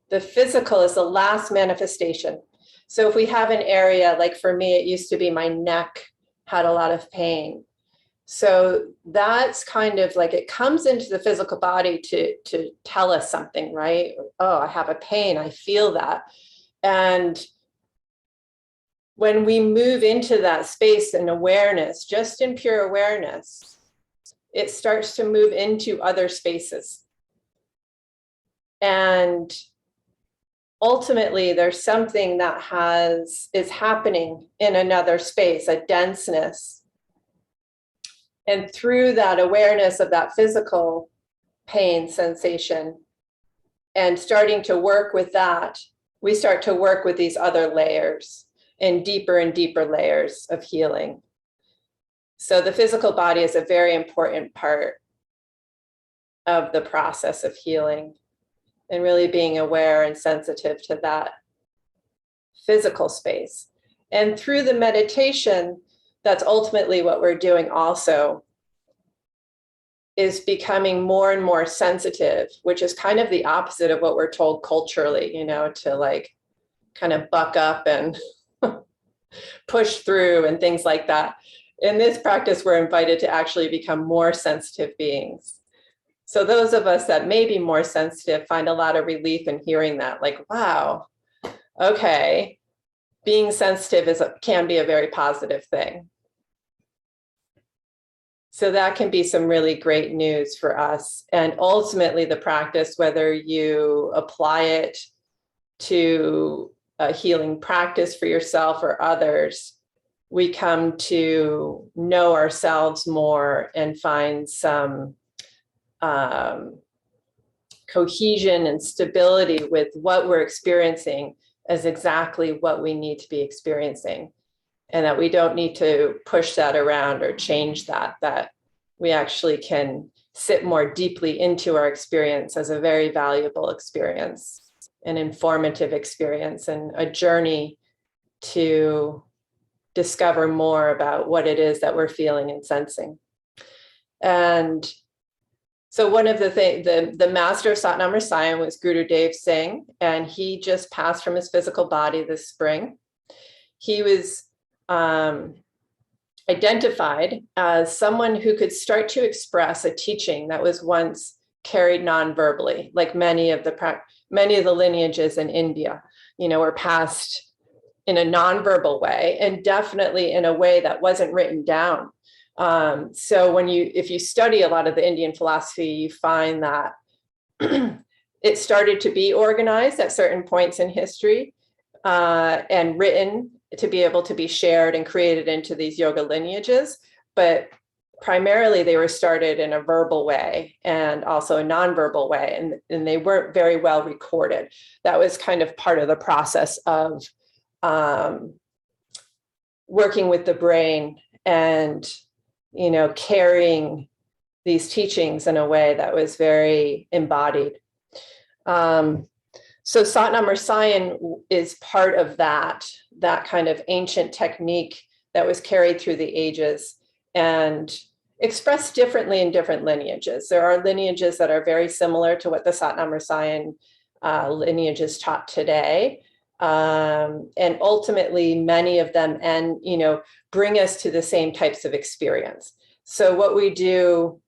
the physical is the last manifestation. So if we have an area, like for me, it used to be my neck had a lot of pain. So that's kind of like, it comes into the physical body to tell us something, right? Oh, I have a pain, I feel that. And when we move into that space and awareness, just in pure awareness, it starts to move into other spaces. And ultimately, there's something that is happening in another space, a denseness. And through that awareness of that physical pain sensation and starting to work with that, we start to work with these other layers and deeper layers of healing. So the physical body is a very important part of the process of healing, and really being aware and sensitive to that physical space. And through the meditation, that's ultimately what we're doing also, is becoming more and more sensitive, which is kind of the opposite of what we're told culturally, you know, to like kind of buck up and push through and things like that. In this practice, we're invited to actually become more sensitive beings. So those of us that may be more sensitive find a lot of relief in hearing that, like, wow, okay, being sensitive can be a very positive thing. So that can be some really great news for us. And ultimately the practice, whether you apply it to a healing practice for yourself or others, we come to know ourselves more and find some cohesion and stability with what we're experiencing as exactly what we need to be experiencing. And that we don't need to push that around or change that, that we actually can sit more deeply into our experience as a very valuable experience, an informative experience, and a journey to discover more about what it is that we're feeling and sensing. And so one of the things, the master of Satnam Rasayan was Guru Dev Singh, and he just passed from his physical body this spring. He was identified as someone who could start to express a teaching that was once carried non-verbally, like many of the lineages in India, you know, were passed in a non-verbal way, and definitely in a way that wasn't written down. So if you study a lot of the Indian philosophy, you find that it started to be organized at certain points in history and written to be able to be shared and created into these yoga lineages. But primarily they were started in a verbal way and also a nonverbal way, and they weren't very well recorded. That was kind of part of the process of working with the brain and, you know, carrying these teachings in a way that was very embodied. So Satnam Rasayan is part of that kind of ancient technique that was carried through the ages and expressed differently in different lineages. There are lineages that are very similar to what the Satnam Rasayan lineage is taught today. And ultimately many of them bring us to the same types of experience. So what we do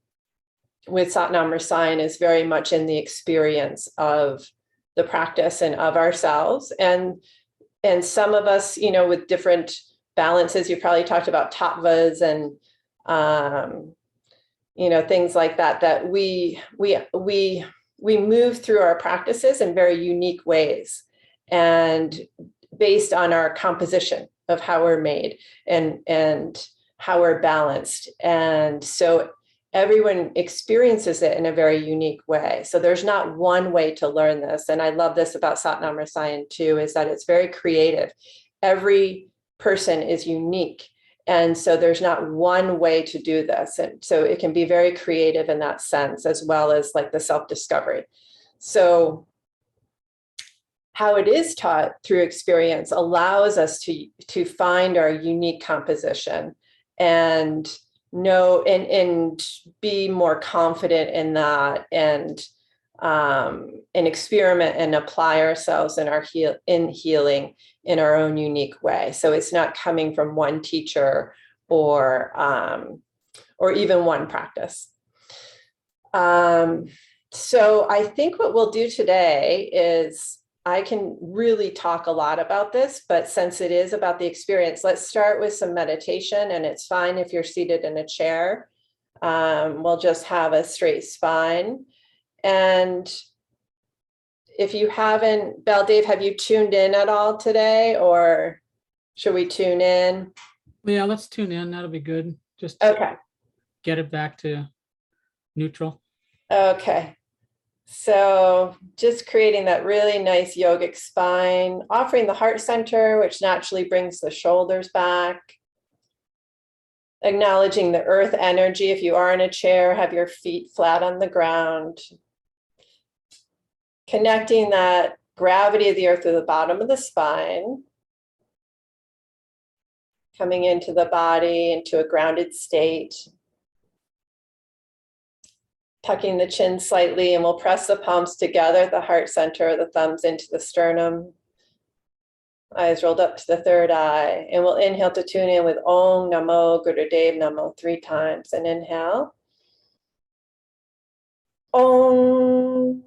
with Satnam Rasayan is very much in the experience of the practice and of ourselves. And some of us, you know, with different balances, you probably talked about tattvas and, you know, things like that, that we move through our practices in very unique ways and based on our composition of how we're made and how we're balanced. And so everyone experiences it in a very unique way. So there's not one way to learn this. And I love this about Satnam Rasayan too, is that it's very creative. Every person is unique. And so there's not one way to do this. And so it can be very creative in that sense, as well as like the self-discovery. So how it is taught through experience allows us to find our unique composition and know and be more confident in that and experiment and apply ourselves in healing in our own unique way. So it's not coming from one teacher or even one practice. So I think what we'll do today is I can really talk a lot about this, but since it is about the experience, let's start with some meditation, and it's fine if you're seated in a chair. We'll just have a straight spine. And if you haven't, Baldev, have you tuned in at all today, or should we tune in? Yeah, let's tune in. That'll be good. Just Okay. get it back to neutral. Okay. So just creating that really nice yogic spine, offering the heart center, which naturally brings the shoulders back. Acknowledging the earth energy. If you are in a chair, have your feet flat on the ground. Connecting that gravity of the earth to the bottom of the spine. Coming into the body, into a grounded state. Tucking the chin slightly, and we'll press the palms together at the heart center, the thumbs into the sternum. Eyes rolled up to the third eye. And we'll inhale to tune in with Om Namo Gurudev Namo 3 times. And inhale. Om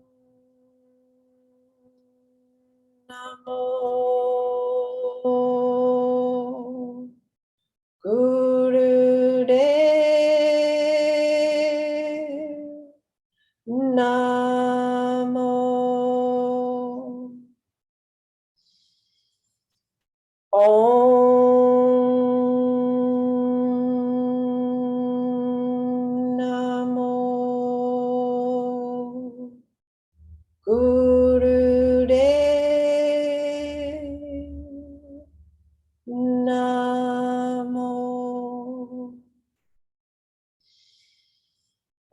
Namo Gurudev Namo. Om Namo Gurudev Namo.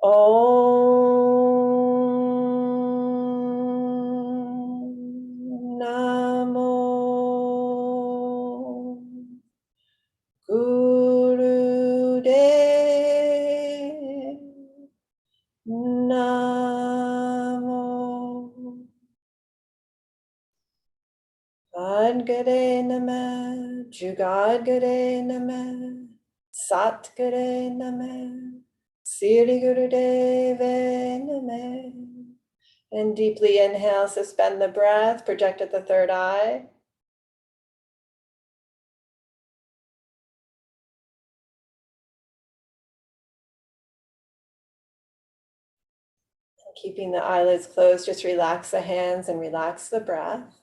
Om Namo Gurudev Namo. Adgare Namah, Jugadgare Namah, Satgare Namah, Siri Gurudeve Namah. And deeply inhale, suspend the breath, project at the third eye. Keeping the eyelids closed, just relax the hands and relax the breath.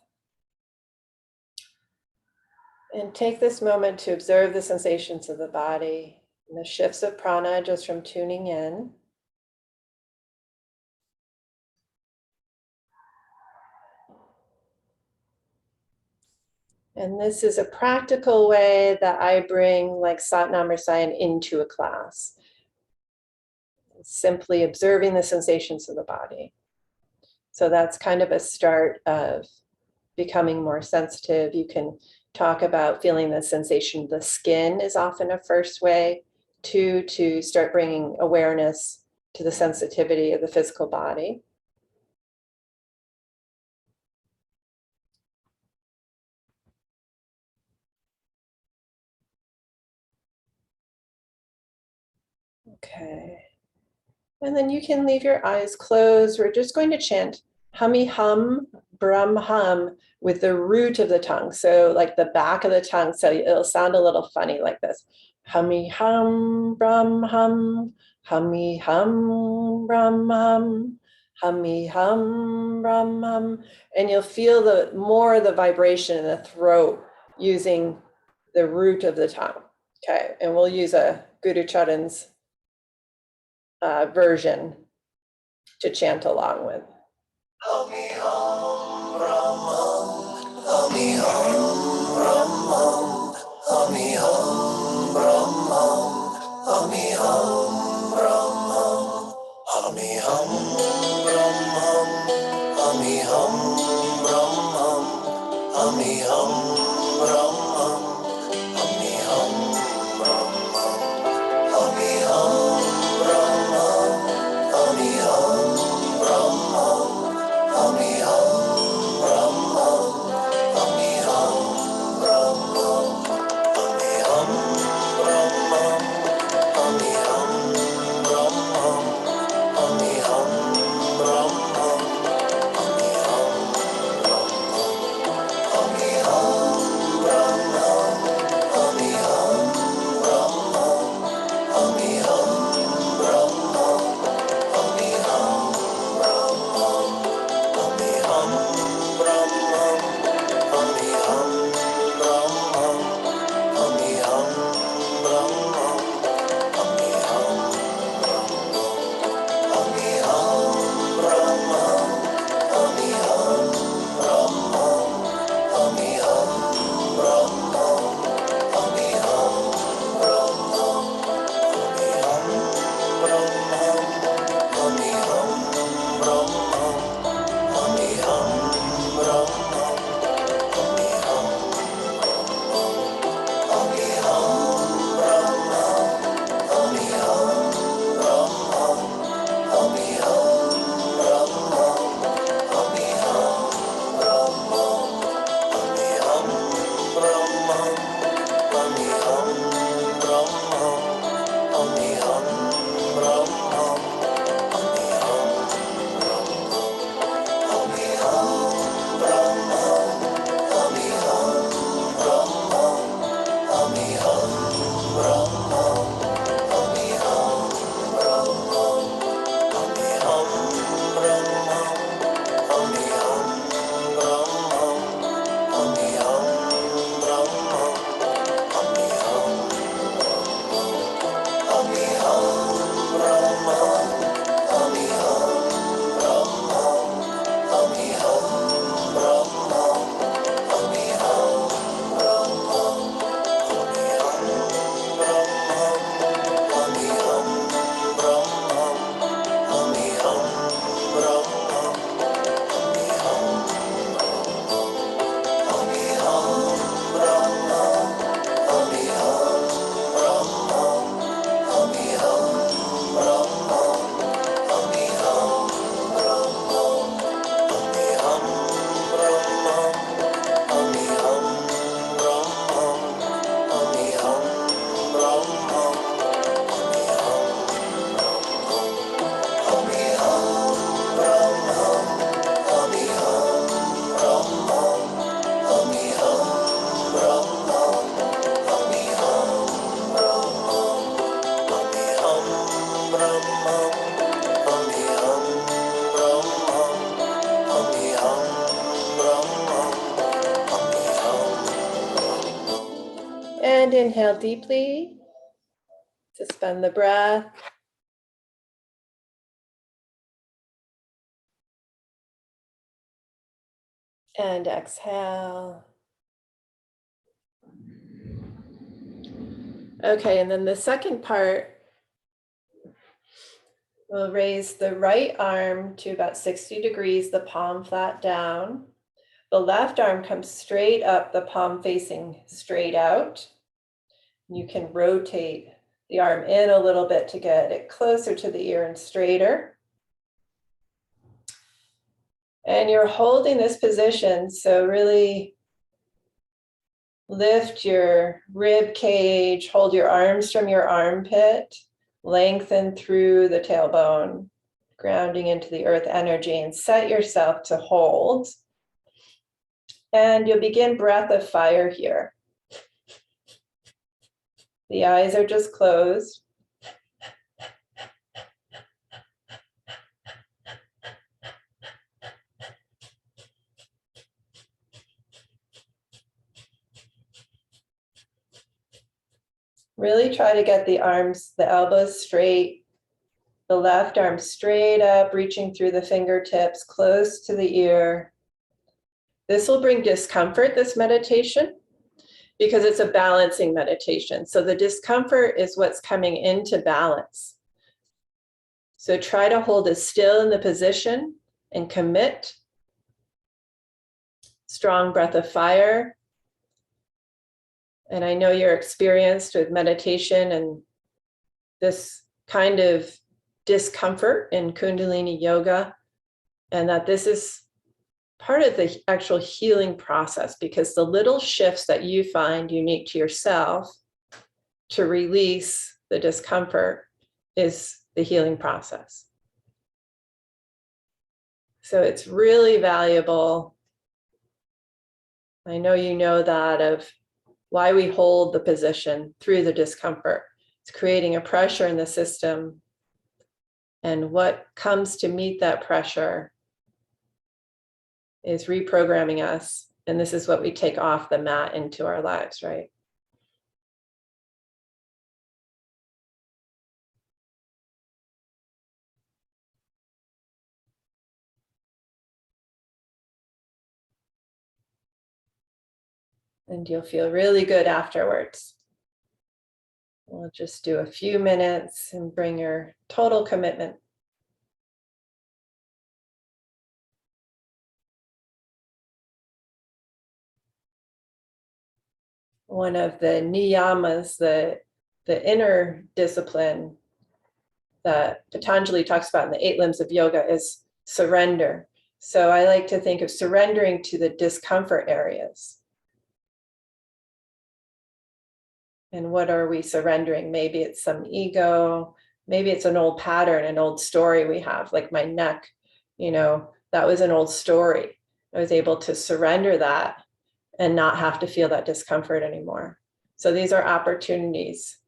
And take this moment to observe the sensations of the body and the shifts of prana just from tuning in. And this is a practical way that I bring like Satnam Rasayan into a class. Simply observing the sensations of the body. So that's kind of a start of becoming more sensitive. You can talk about feeling the sensation of the skin is often a first way to start bringing awareness to the sensitivity of the physical body. Okay. And then you can leave your eyes closed. We're just going to chant Hummy Hum Brahm Hum with the root of the tongue. So like the back of the tongue. So it'll sound a little funny like this. Hummy Hum Brahm Hum. Hummy Hum Brahm Hum. Hummy Hum Brahm Hum. And you'll feel the more the vibration in the throat using the root of the tongue. Okay. And we'll use a Guru Charan's version to chant along with. Hum Brahman, Hum Brahman, Hum Brahman, Hum Brahman, Hum Brahman, Hum Brahman, Hum Brahman, Hum And inhale deeply. Suspend the breath. And exhale. Okay, and then the second part, we'll raise the right arm to about 60 degrees, the palm flat down. The left arm comes straight up, the palm facing straight out. You can rotate the arm in a little bit to get it closer to the ear and straighter. And you're holding this position, so really lift your rib cage, hold your arms from your armpit, lengthen through the tailbone, grounding into the earth energy, and set yourself to hold. And you'll begin breath of fire here. The eyes are just closed. Really try to get the arms, the elbows straight, the left arm straight up, reaching through the fingertips, close to the ear. This will bring discomfort, this meditation, because it's a balancing meditation. So the discomfort is what's coming into balance. So try to hold as still in the position and commit. Strong breath of fire. And I know you're experienced with meditation and this kind of discomfort in Kundalini yoga, and that this is part of the actual healing process, because the little shifts that you find unique to yourself to release the discomfort is the healing process. So it's really valuable. I know you know that of why we hold the position through the discomfort. It's creating a pressure in the system. And what comes to meet that pressure is reprogramming us. And this is what we take off the mat into our lives, right? And you'll feel really good afterwards. We'll just do a few minutes and bring your total commitment. One of the niyamas, the inner discipline that Patanjali talks about in the 8 limbs of yoga is surrender. So I like to think of surrendering to the discomfort areas. And what are we surrendering? Maybe it's some ego, maybe it's an old pattern, an old story we have, like my neck, that was an old story. I was able to surrender that and not have to feel that discomfort anymore. So these are opportunities.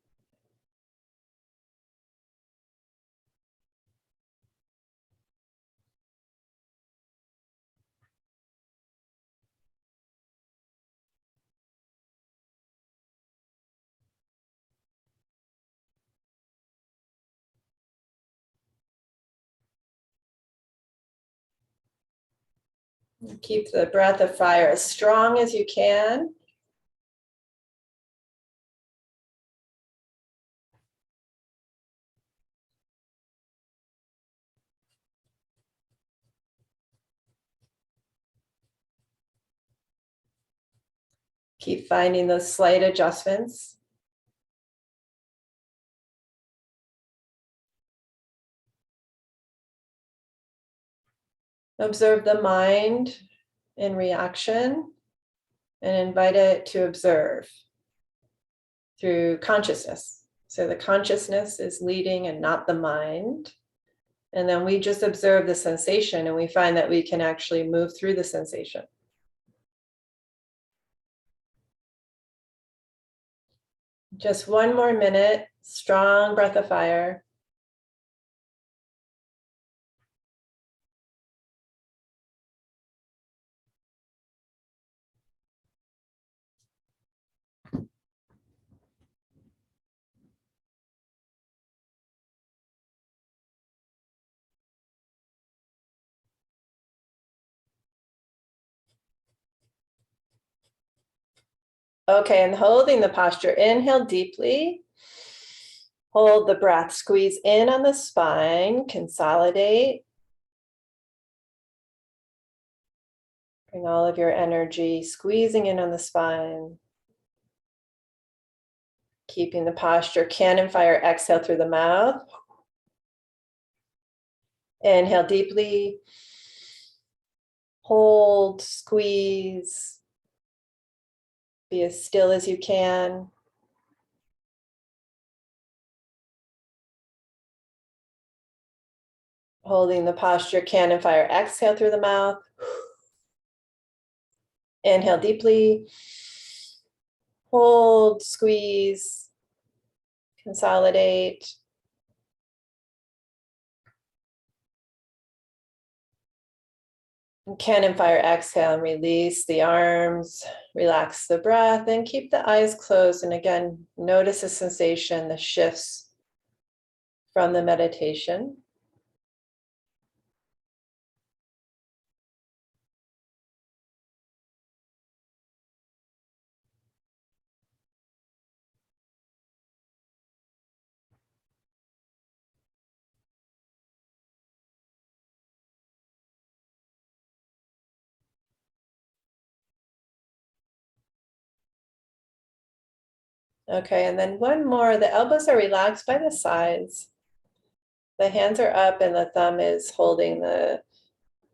Keep the breath of fire as strong as you can. Keep finding those slight adjustments. Observe the mind in reaction and invite it to observe through consciousness. So the consciousness is leading and not the mind. And then we just observe the sensation and we find that we can actually move through the sensation. Just one more minute, strong breath of fire. Okay, and holding the posture, inhale deeply. Hold the breath, squeeze in on the spine, consolidate. Bring all of your energy, squeezing in on the spine. Keeping the posture, cannon fire, exhale through the mouth. Inhale deeply. Hold, squeeze. Be as still as you can. Holding the posture, cannon fire, exhale through the mouth. Inhale deeply. Hold, squeeze, consolidate. And cannon fire, exhale and release the arms, relax the breath and keep the eyes closed. And again, notice the sensation, the shifts from the meditation. Okay, and then one more. The elbows are relaxed by the sides. The hands are up and the thumb is holding the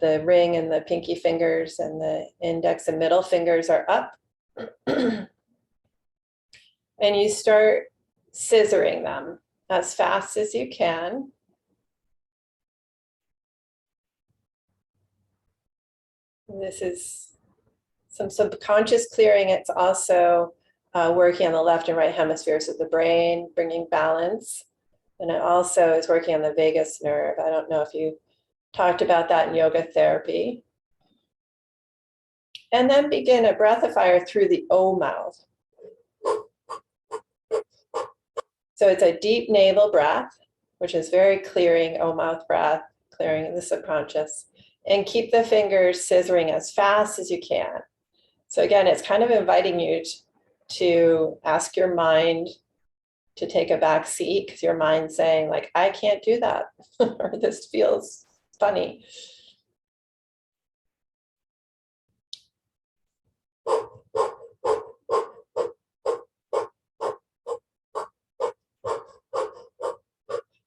ring, and the pinky fingers and the index and middle fingers are up. And you start scissoring them as fast as you can. This is some subconscious clearing. It's also working on the left and right hemispheres of the brain, bringing balance. And it also is working on the vagus nerve. I don't know if you talked about that in yoga therapy. And then begin a breath of fire through the O mouth. So it's a deep navel breath, which is very clearing, O mouth breath, clearing the subconscious. And keep the fingers scissoring as fast as you can. So again, it's kind of inviting you to ask your mind to take a back seat, because your mind's saying like, I can't do that, or this feels funny.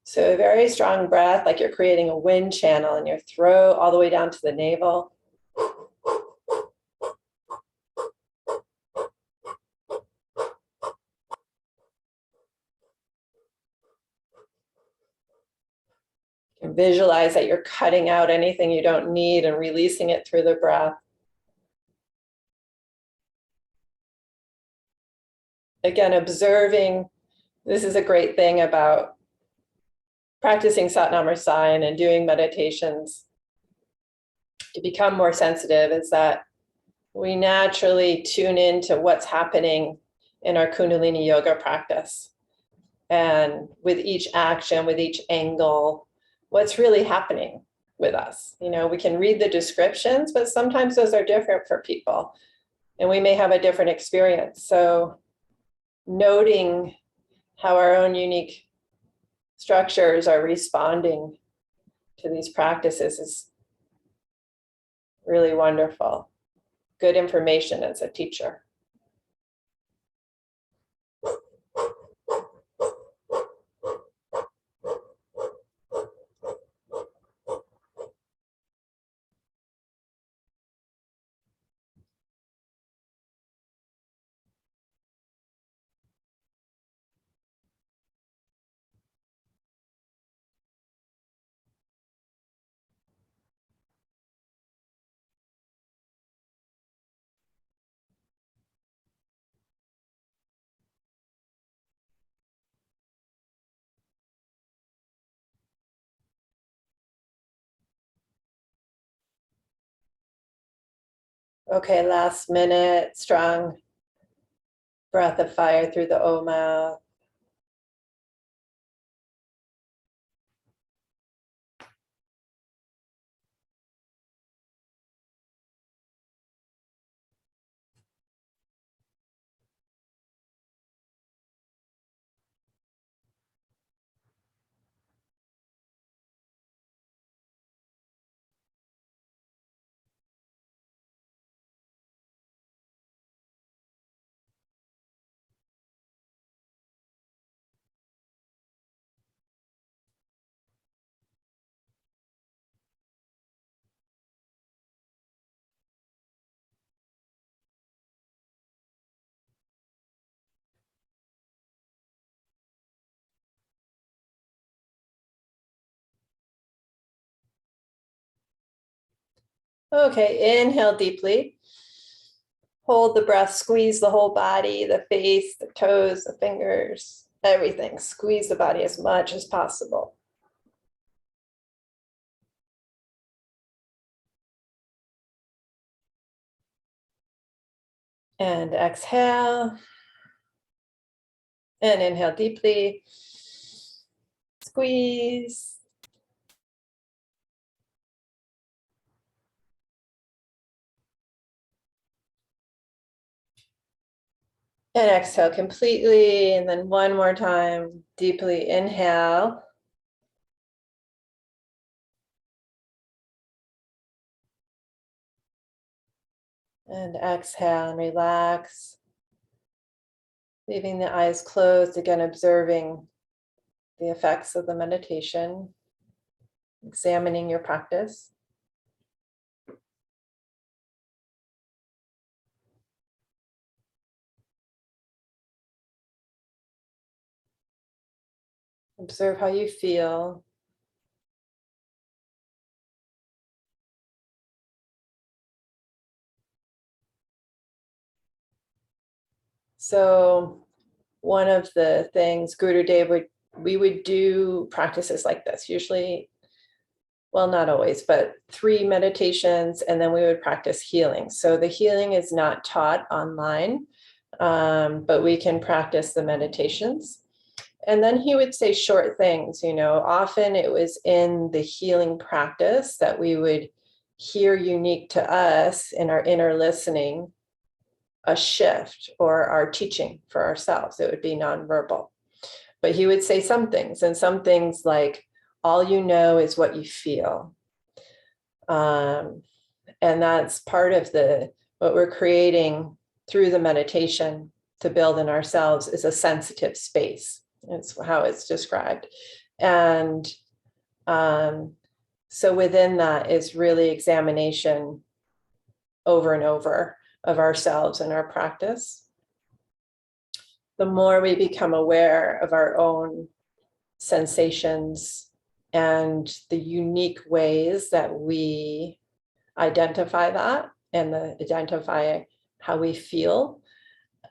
So a very strong breath, like you're creating a wind channel in your throat all the way down to the navel. And visualize that you're cutting out anything you don't need and releasing it through the breath. Again, observing. This is a great thing about practicing Satnam and doing meditations to become more sensitive, is that we naturally tune into what's happening in our Kundalini yoga practice. And with each action, with each angle, what's really happening with us. You know, we can read the descriptions, but sometimes those are different for people, and we may have a different experience. So noting how our own unique structures are responding to these practices is really wonderful. Good information as a teacher. Okay, last minute, strong breath of fire through the O mouth. Okay, inhale deeply. Hold the breath, squeeze the whole body, the face, the toes, the fingers, everything. Squeeze the body as much as possible. And exhale. And inhale deeply. Squeeze. And exhale completely. And then one more time, deeply inhale. And exhale and relax. Leaving the eyes closed, again, observing the effects of the meditation, examining your practice. Observe how you feel. So one of the things Gurudev we would do practices like this, usually, well, not always, but 3 meditations, and then we would practice healing. So the healing is not taught online, but we can practice the meditations. And then he would say short things, often it was in the healing practice that we would hear unique to us in our inner listening, a shift or our teaching for ourselves. It would be nonverbal. But he would say some things, and some things like, all you know is what you feel. And that's part of what we're creating through the meditation to build in ourselves is a sensitive space. It's how it's described. And so within that is really examination over and over of ourselves and our practice. The more we become aware of our own sensations and the unique ways that we identify that and identify how we feel,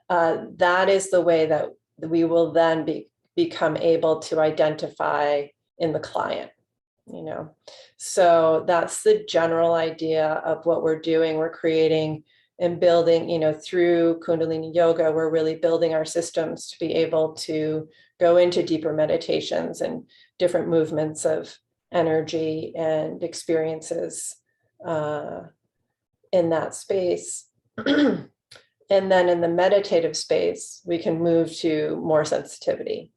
that is the way that we will then become able to identify in the client. So that's the general idea of what we're doing. We're creating and building, through Kundalini Yoga, we're really building our systems to be able to go into deeper meditations and different movements of energy and experiences in that space. And then in the meditative space, we can move to more sensitivity,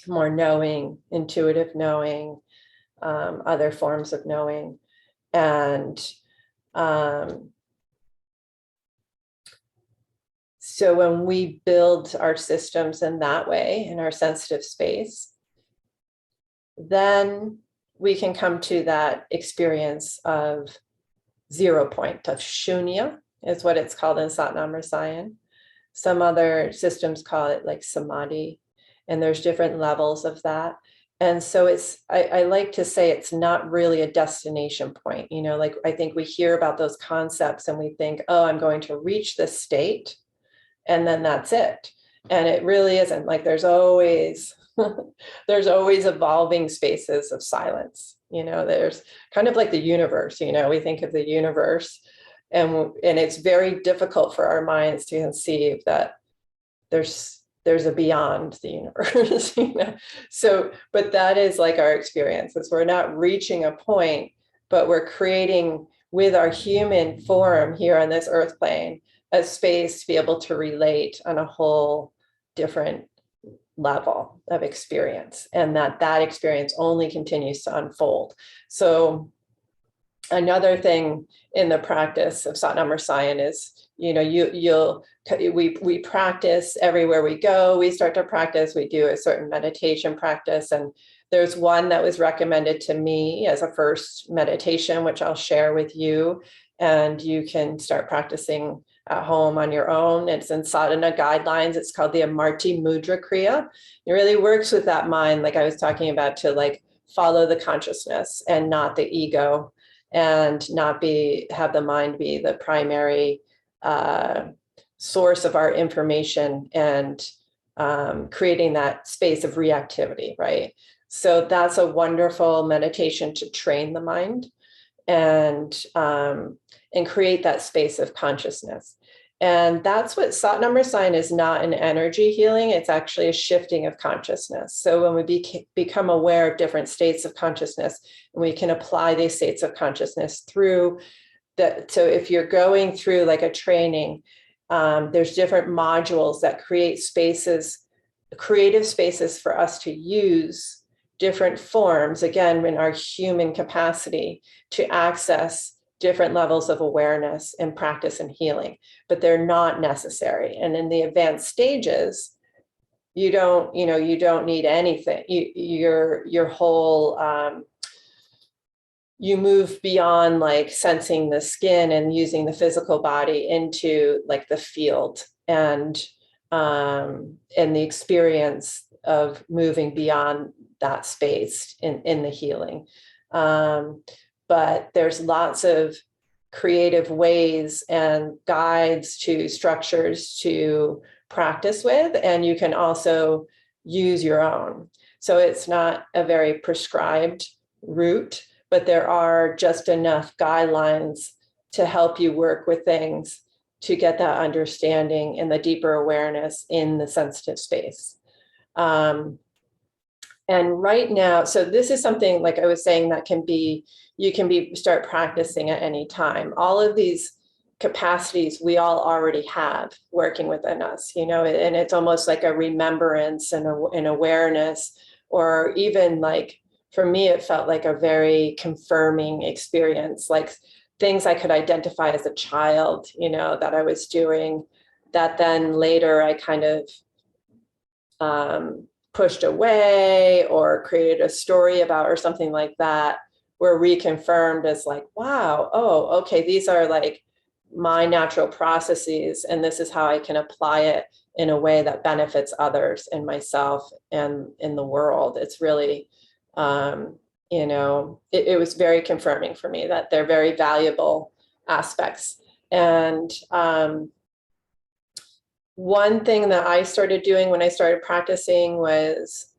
more knowing, intuitive knowing, other forms of knowing. And so when we build our systems in that way, in our sensitive space, then we can come to that experience of 0 point, of shunya, is what it's called in Satnam Rasayan. Some other systems call it like samadhi, and there's different levels of that. And so I like to say it's not really a destination point. Like I think we hear about those concepts and we think, oh, I'm going to reach this state and then that's it. And it really isn't. Like there's always evolving spaces of silence. There's kind of like the universe, we think of the universe and it's very difficult for our minds to conceive that there's a beyond the universe, So, but that is like our experience, is we're not reaching a point, but we're creating with our human form here on this earth plane, a space to be able to relate on a whole different level of experience, and that experience only continues to unfold. So another thing in the practice of Satnam Rasayan is, we practice everywhere we go. We start to practice, we do a certain meditation practice. And there's one that was recommended to me as a first meditation, which I'll share with you. And you can start practicing at home on your own. It's in sadhana guidelines. It's called the Amarti Mudra Kriya. It really works with that mind, like I was talking about, to like follow the consciousness and not the ego. and not have the mind be the primary source of our information, and creating that space of reactivity, right? So that's a wonderful meditation to train the mind and create that space of consciousness. And that's what Satnam Rasayan is, not an energy healing. It's actually a shifting of consciousness. So when we become aware of different states of consciousness, and we can apply these states of consciousness through that. So if you're going through like a training, there's different modules that create spaces, creative spaces for us to use different forms, again, in our human capacity to access different levels of awareness and practice and healing, but they're not necessary. And in the advanced stages, you don't need anything. Your whole, you move beyond like sensing the skin and using the physical body into like the field and the experience of moving beyond that space in the healing. But there's lots of creative ways and guides to structures to practice with, and you can also use your own. So it's not a very prescribed route, but there are just enough guidelines to help you work with things to get that understanding and the deeper awareness in the sensitive space. And right now, so this is something, like I was saying, that you can start practicing at any time. All of these capacities we all already have working within us, and it's almost like a remembrance and an awareness, or even like, for me, it felt like a very confirming experience, like things I could identify as a child, that I was doing, that then later I kind of pushed away or created a story about or something like that, were reconfirmed as like, wow, oh, okay, these are like my natural processes, and this is how I can apply it in a way that benefits others and myself and in the world. It's really, it was very confirming for me that they're very valuable aspects. And one thing that I started doing when I started practicing was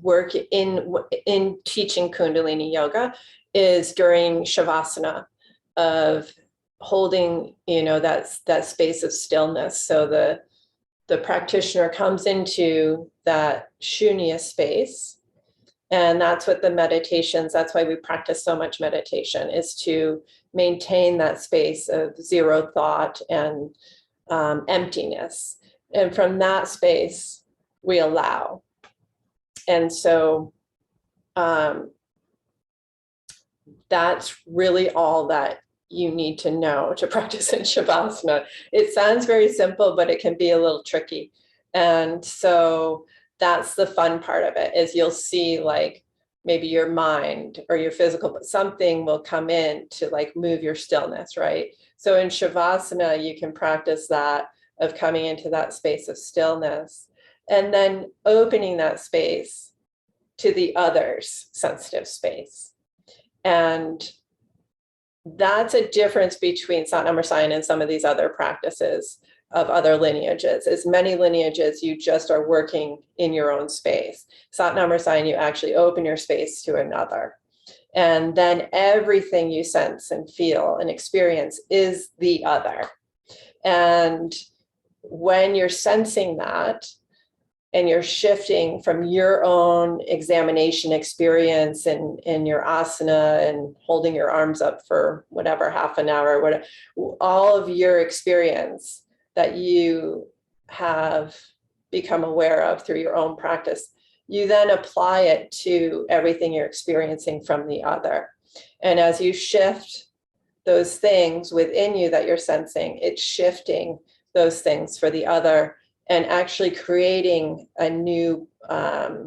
work in teaching Kundalini yoga, is during Shavasana, of holding, that space of stillness. So the practitioner comes into that shunya space, and that's what the meditations, that's why we practice so much meditation, is to maintain that space of zero thought and emptiness. And from that space, we allow. And so that's really all that you need to know to practice in Shavasana. It sounds very simple, but it can be a little tricky. And so that's the fun part of it, is you'll see like maybe your mind or your physical, but something will come in to like move your stillness, right? So in Shavasana, you can practice that, of coming into that space of stillness, and then opening that space to the other's sensitive space. And that's a difference between Satnam Rasayan and some of these other practices of other lineages. As many lineages, you just are working in your own space. Satnam Rasayan, you actually open your space to another. And then everything you sense and feel and experience is the other. And when you're sensing that, and you're shifting from your own examination experience and in your asana and holding your arms up for whatever, half an hour, whatever, all of your experience that you have become aware of through your own practice, you then apply it to everything you're experiencing from the other. And as you shift those things within you that you're sensing, it's shifting those things for the other, and actually creating a new, a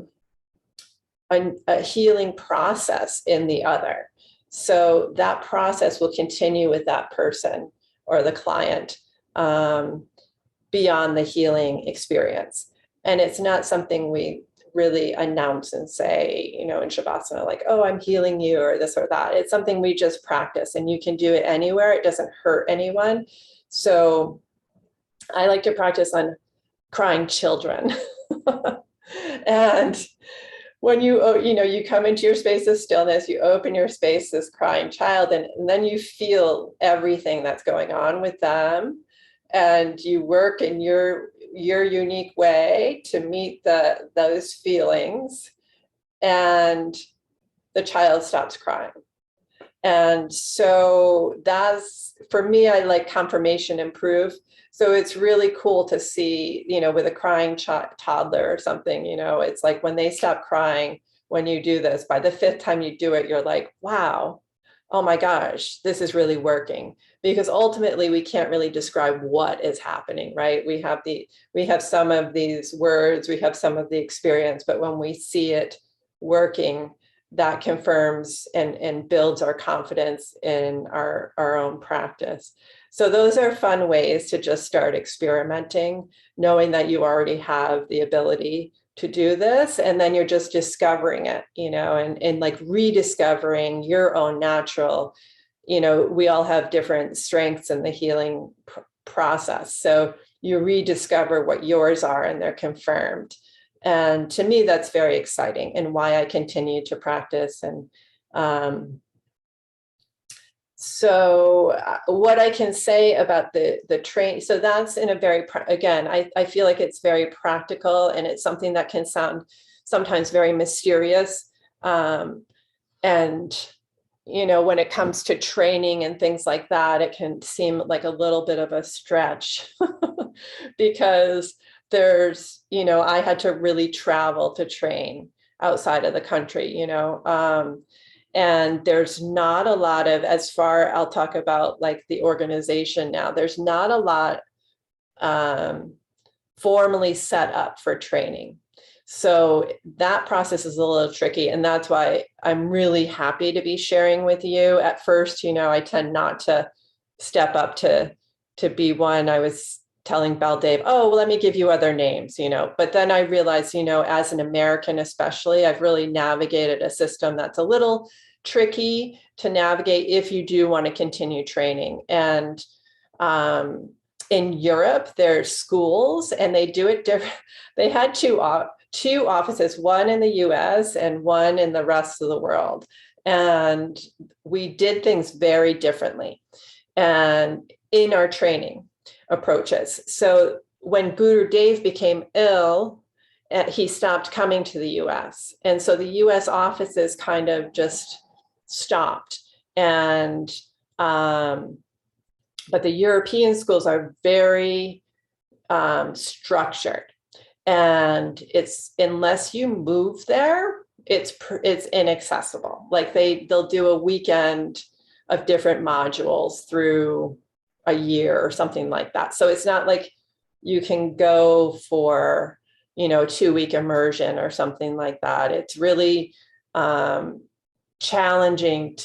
healing process in the other. So that process will continue with that person or the client beyond the healing experience. And it's not something we really announce and say, you know, in Shavasana, like, oh, I'm healing you, or this or that. It's something we just practice, and you can do it anywhere. It doesn't hurt anyone. So I like to practice on crying children. And when you come into your space of stillness, you open your space, this crying child, and then you feel everything that's going on with them. And you work in your unique way to meet those feelings, and the child stops crying. And so that's, for me, I like confirmation and proof. So it's really cool to see, you know, with a crying toddler or something, you know, it's like when they stop crying, when you do this, by the 5th time you do it, you're like, wow, oh my gosh, this is really working. Because ultimately we can't really describe what is happening, right? We have some of these words, we have some of the experience, but when we see it working, that confirms and builds our confidence in our own practice. So those are fun ways to just start experimenting, knowing that you already have the ability to do this, and then you're just discovering it, you know, and like rediscovering your own natural, you know, we all have different strengths in the healing process. So you rediscover what yours are, and they're confirmed. And to me, that's very exciting, and why I continue to practice. And so what I can say about the train, so that's in a very, again, I feel like it's very practical, and it's something that can sound sometimes very mysterious. And, you know, when it comes to training and things like that, it can seem like a little bit of a stretch because there's, you know, I had to really travel to train outside of the country, you know, and there's not a lot of, I'll talk about like the organization now, there's not a lot formally set up for training. So that process is a little tricky. And that's why I'm really happy to be sharing with you. At first, you know, I tend not to step up to be one. I was telling Baldev, oh, well, let me give you other names, you know, but then I realized, you know, as an American, especially, I've really navigated a system that's a little tricky to navigate if you do want to continue training. And in Europe, there's schools, and they do it different. They had two offices, one in the US and one in the rest of the world. And we did things very differently and in our training approaches. So when Gurudev became ill, he stopped coming to the US. And so the US offices kind of just stopped. And but the European schools are very structured. And it's, unless you move there, it's inaccessible. Like they'll do a weekend of different modules through a year or something like that. So it's not like you can go for, you know, 2-week immersion or something like that. It's really challenging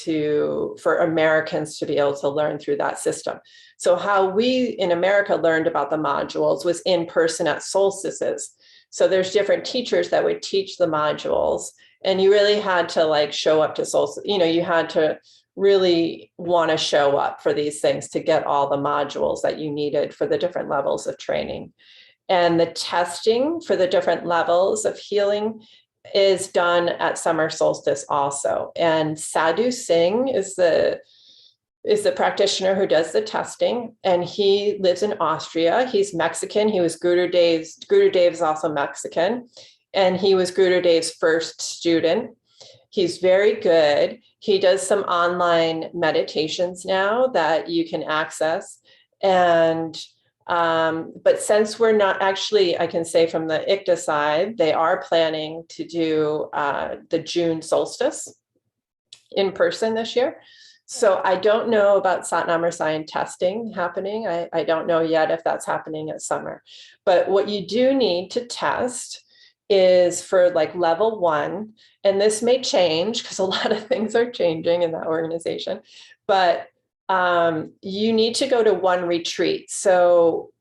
for Americans to be able to learn through that system. So how we in America learned about the modules was in person at solstices. So there's different teachers that would teach the modules, and you really had to like show up to solstice. You know, you had to really want to show up for these things to get all the modules that you needed for the different levels of training. And the testing for the different levels of healing is done at summer solstice also. And Sadhu Singh is the practitioner who does the testing, and he lives in Austria. He's Mexican. He was Gurudev is also Mexican, and he was Gurudev's first student. He's very good. He does some online meditations now that you can access. And but since we're not actually, I can say from the ICTA side, they are planning to do the June solstice in person this year. So I don't know about Satnam Rasayan testing happening. I don't know yet if that's happening at summer. But what you do need to test is for like level 1, and this may change because a lot of things are changing in that organization, but you need to go to one retreat. So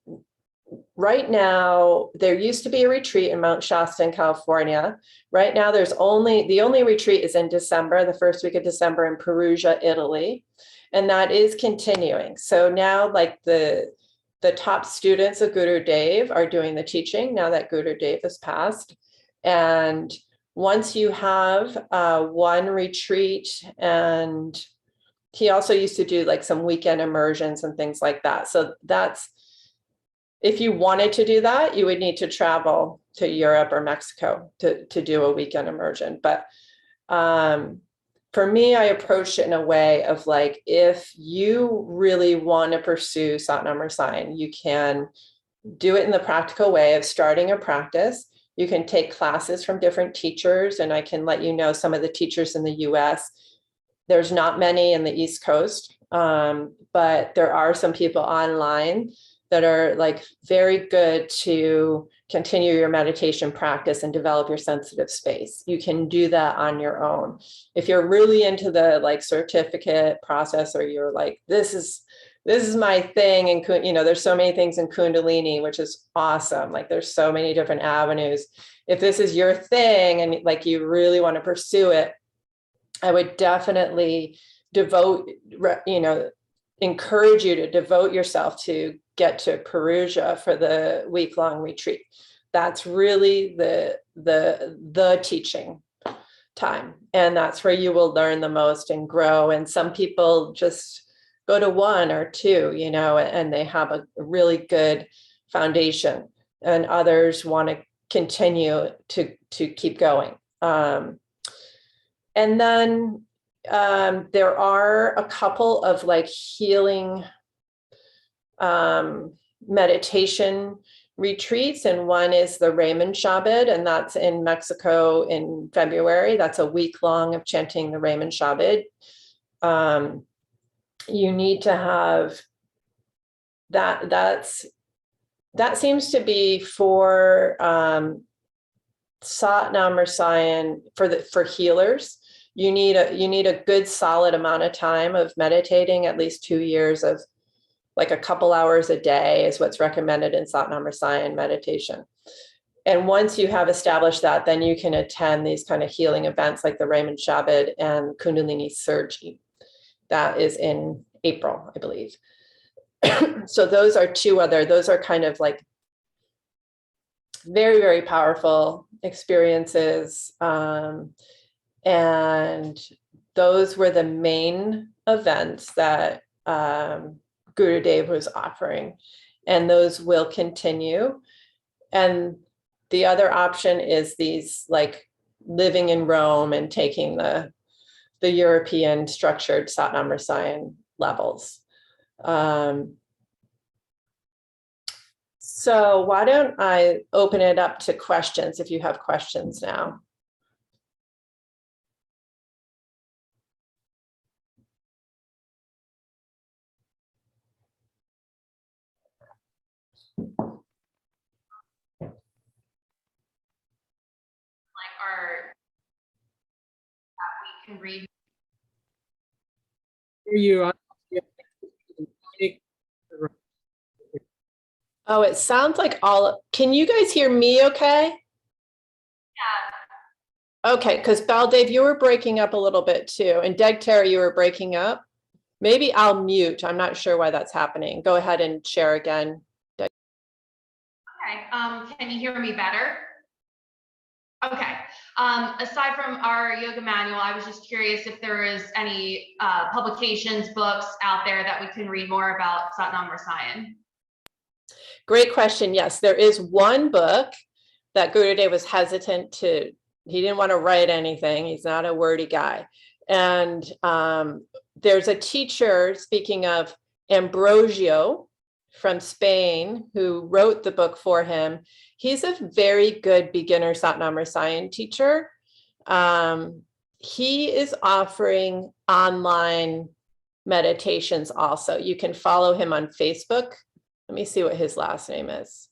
right now, there used to be a retreat in Mount Shasta in California. Right now, the only retreat is in December, the first week of December in Perugia, Italy. And that is continuing. So now like the top students of Guru Dev are doing the teaching now that Guru Dev has passed. And once you have one retreat, and he also used to do like some weekend immersions and things like that. So that's, if you wanted to do that, you would need to travel to Europe or Mexico to do a weekend immersion. But for me, I approached it in a way of like, if you really want to pursue Satnam Rasayan, you can do it in the practical way of starting a practice. You can take classes from different teachers, and I can let you know some of the teachers in the US. There's not many in the East Coast, but there are some people online that are like very good to continue your meditation practice and develop your sensitive space. You can do that on your own. If you're really into the like certificate process, or you're like, this is my thing, and you know, there's so many things in Kundalini, which is awesome. Like there's so many different avenues. If this is your thing and like you really want to pursue it, I would definitely encourage you to devote yourself to get to Perugia for the week-long retreat. That's really the teaching time. And that's where you will learn the most and grow. And some people just go to one or two, you know, and they have a really good foundation, and others want to continue to keep going. And then there are a couple of like healing meditation retreats, and one is the Raymond Shabbat, and that's in Mexico in February. That's a week long of chanting the Raymond Shabbat. You need to have that. That seems to be for Satnam Rasayan for healers. You need a good solid amount of time of meditating, at least 2 years of like a couple hours a day is what's recommended in Satnam Rasayan meditation. And once you have established that, then you can attend these kind of healing events like the Raymond Shabbat and Kundalini Surge. That is in April, I believe. So those are those are kind of like very, very powerful experiences. And those were the main events that Guru Dev was offering, and those will continue. And the other option is these like living in Rome and taking the European structured Satnam Rasayan levels. So why don't I open it up to questions if you have questions now? We can read. Hear you. Oh, it sounds like can you guys hear me okay? Yeah. Okay, because Baldev, you were breaking up a little bit too. And Degtara, you were breaking up. Maybe I'll mute. I'm not sure why that's happening. Go ahead and share again. Okay, can you hear me better? Okay. Aside from our yoga manual, I was just curious if there is any publications, books out there that we can read more about Satnam Rasayan. Great question. Yes, there is one book that Gurudev was hesitant to, he didn't want to write anything. He's not a wordy guy. And there's a teacher, speaking of Ambrosio from Spain, who wrote the book for him. He's a very good beginner Satnam Rasayan teacher. He is offering online meditations also. You can follow him on Facebook. Let me see what his last name is.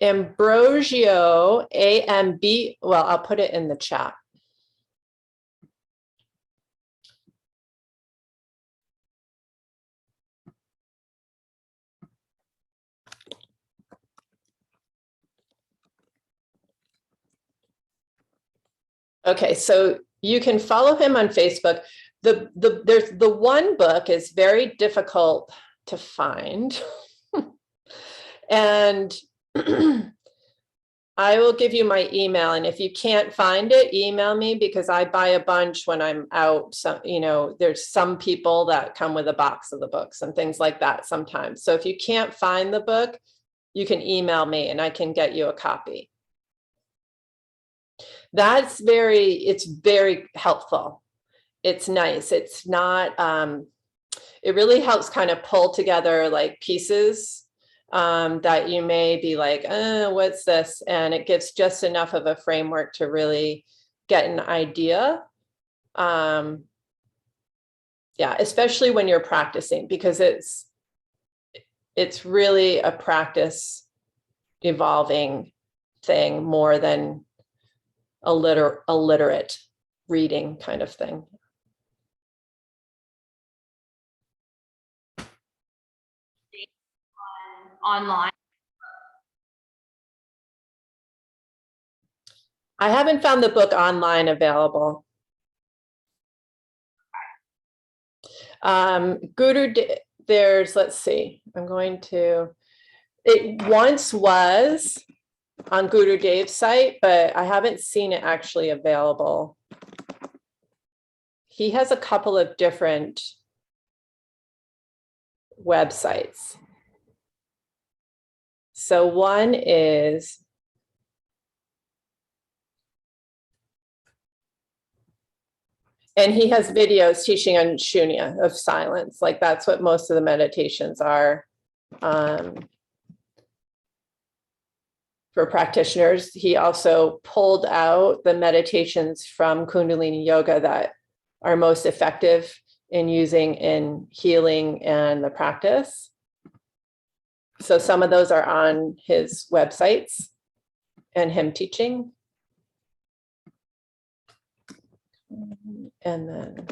Ambrosio, A-M-B, well, I'll put it in the chat. Okay, so you can follow him on Facebook. There's the one book is very difficult to find. And I will give you my email, and if you can't find it, email me, because I buy a bunch when I'm out. So, you know, there's some people that come with a box of the books and things like that sometimes. So if you can't find the book, you can email me and I can get you a copy. It's very helpful. It's nice. It's not, it really helps kind of pull together like pieces that you may be like, what's this? And it gives just enough of a framework to really get an idea. Yeah, especially when you're practicing, because it's really a practice evolving thing more than a literate reading kind of thing. Online. I haven't found the book online available. Let's see, it once was on Guru Dev's site, but I haven't seen it actually available. He has a couple of different websites. So one is and he has videos teaching on Shunya, of silence. Like that's what most of the meditations are for practitioners. He also pulled out the meditations from Kundalini Yoga that are most effective in using in healing and the practice. So some of those are on his websites and him teaching. And then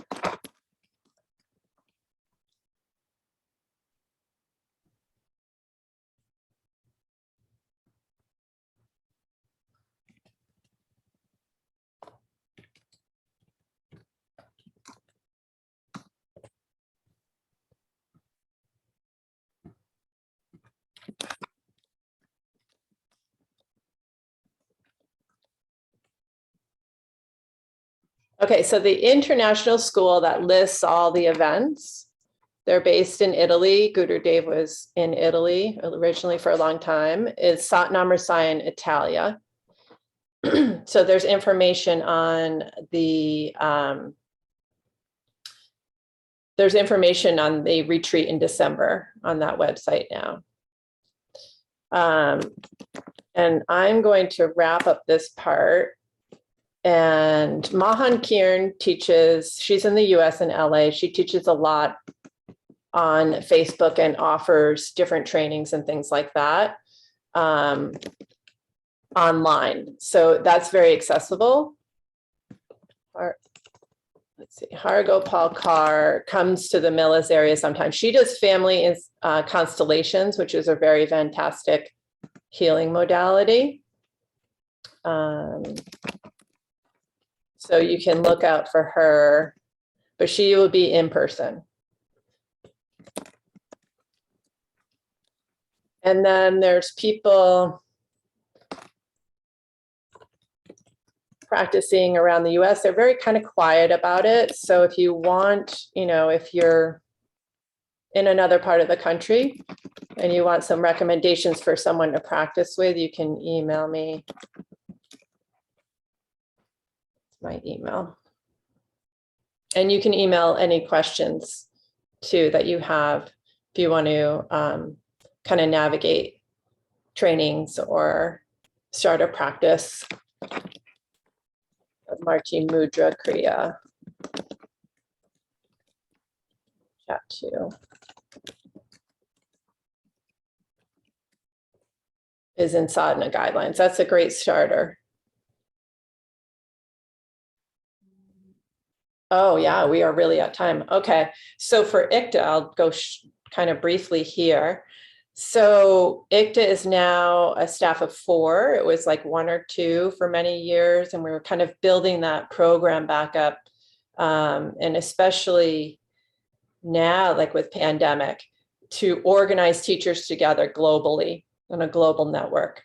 okay, so the international school that lists all the events, they're based in Italy. Guru Dev was in Italy originally for a long time, is Satnam Rasayan Italia. So there's information on the retreat in December on that website now. And I'm going to wrap up this part. And Mahan Kiran teaches, she's in the US and LA. She teaches a lot on Facebook and offers different trainings and things like that online. So that's very accessible. Let's see, Hargopal Kaur comes to the Millis area sometimes. She does family constellations, which is a very fantastic healing modality. So you can look out for her, but she will be in person. And then there's people practicing around the US. They're very kind of quiet about it. So if you want, if you're in another part of the country and you want some recommendations for someone to practice with, you can email me. My email. And you can email any questions too that you have if you want to kind of navigate trainings or start a practice. Marti Mudra Kriya. Chat to is in sadhana guidelines. That's a great starter. Oh yeah, we are really at time. Okay, so for ICTA, I'll go kind of briefly here. So ICTA is now a staff of 4. It was like 1 or 2 for many years, and we were kind of building that program back up. And especially now, like with pandemic, to organize teachers together globally on a global network.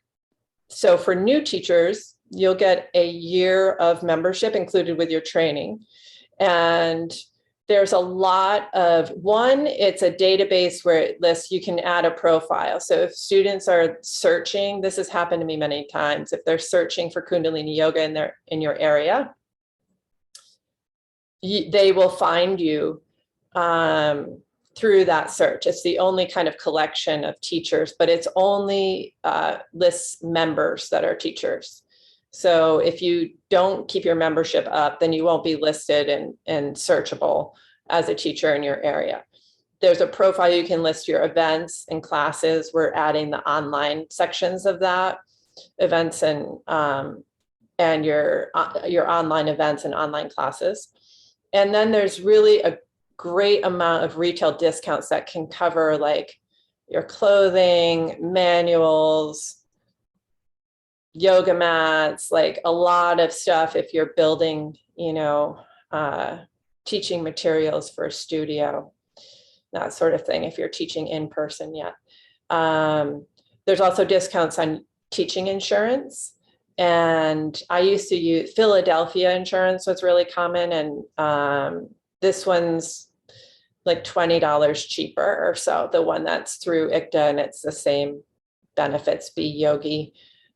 So for new teachers, you'll get a year of membership included with your training. And there's a lot of, one, it's a database where it lists, you can add a profile. So if students are searching, this has happened to me many times, if they're searching for Kundalini Yoga in your area, they will find you through that search. It's the only kind of collection of teachers, but it's only lists members that are teachers. So if you don't keep your membership up, then you won't be listed and searchable as a teacher in your area. There's a profile, you can list your events and classes. We're adding the online sections of that, events and your online events and online classes. And then there's really a great amount of retail discounts that can cover like your clothing, manuals, yoga mats, like a lot of stuff if you're building, teaching materials for a studio, that sort of thing, if you're teaching in person yet. There's also discounts on teaching insurance. And I used to use Philadelphia insurance was really common. And this one's like $20 cheaper or so, the one that's through ICTA, and it's the same benefits, Be Yogi.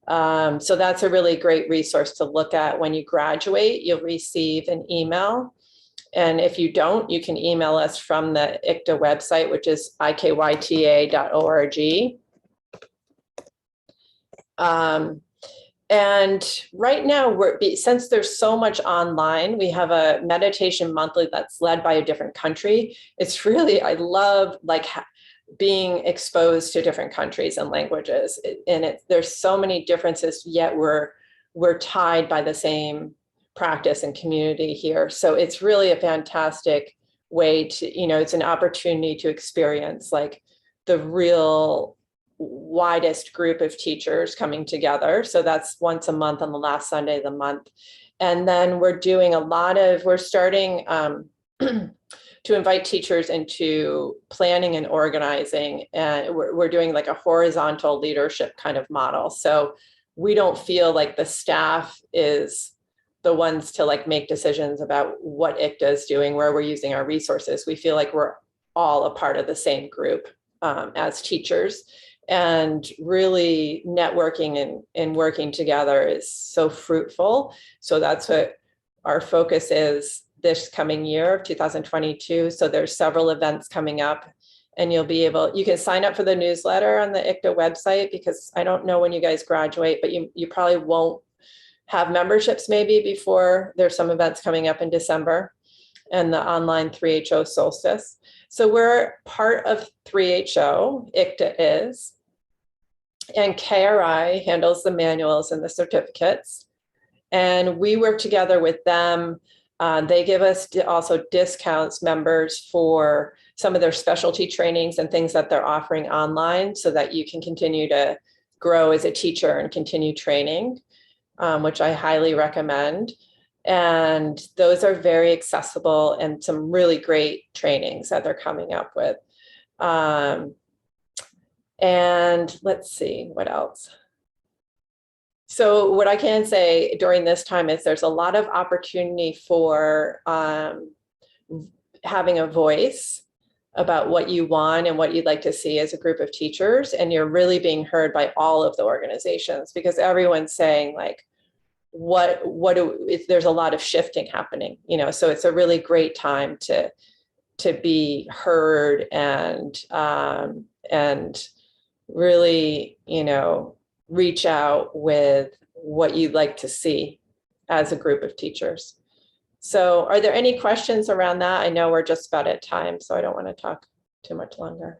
So that's a really great resource to look at. When you graduate, you'll receive an email. And if you don't, you can email us from the ICTA website, which is ikyta.org. And right now, since there's so much online, we have a meditation monthly that's led by a different country. It's really, I love like being exposed to different countries and languages. And there's so many differences, yet we're tied by the same practice and community here. So it's really a fantastic way to, it's an opportunity to experience like the real widest group of teachers coming together. So that's once a month on the last Sunday of the month. And then we're starting to invite teachers into planning and organizing. And we're doing like a horizontal leadership kind of model. So we don't feel like the staff is the ones to like make decisions about what ICTA is doing, where we're using our resources. We feel like we're all a part of the same group as teachers. And really networking and working together is so fruitful. So that's what our focus is this coming year of 2022. So there's several events coming up, and you can sign up for the newsletter on the ICTA website, because I don't know when you guys graduate, but you probably won't have memberships maybe before. There's some events coming up in December and the online 3HO solstice. So we're part of 3HO, ICTA is, and KRI handles the manuals and the certificates. And we work together with them. They give us also discounts, members, for some of their specialty trainings and things that they're offering online, so that you can continue to grow as a teacher and continue training, which I highly recommend. And those are very accessible and some really great trainings that they're coming up with. And let's see, what else? So what I can say during this time is there's a lot of opportunity for having a voice about what you want and what you'd like to see as a group of teachers. And you're really being heard by all of the organizations, because everyone's saying like, there's a lot of shifting happening, so it's a really great time to be heard and really, reach out with what you'd like to see as a group of teachers. So are there any questions around that? I know we're just about at time, so I don't want to talk too much longer.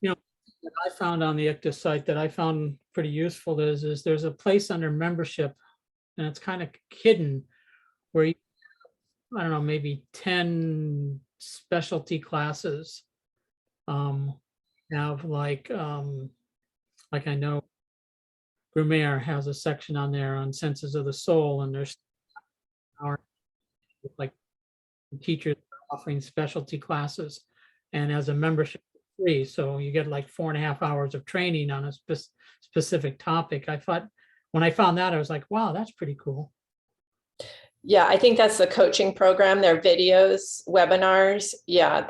What I found on the ICTA site that I found pretty useful is there's a place under membership, and it's kind of hidden, where you I don't know, maybe 10 specialty classes. Have like I know Brumaire has a section on there on senses of the soul, and there's our like teachers offering specialty classes, and as a membership it's free, so you get like 4.5 hours of training on a specific topic. I thought when I found that, I was like, wow, that's pretty cool. Yeah, I think that's the coaching program. Their videos, webinars. Yeah,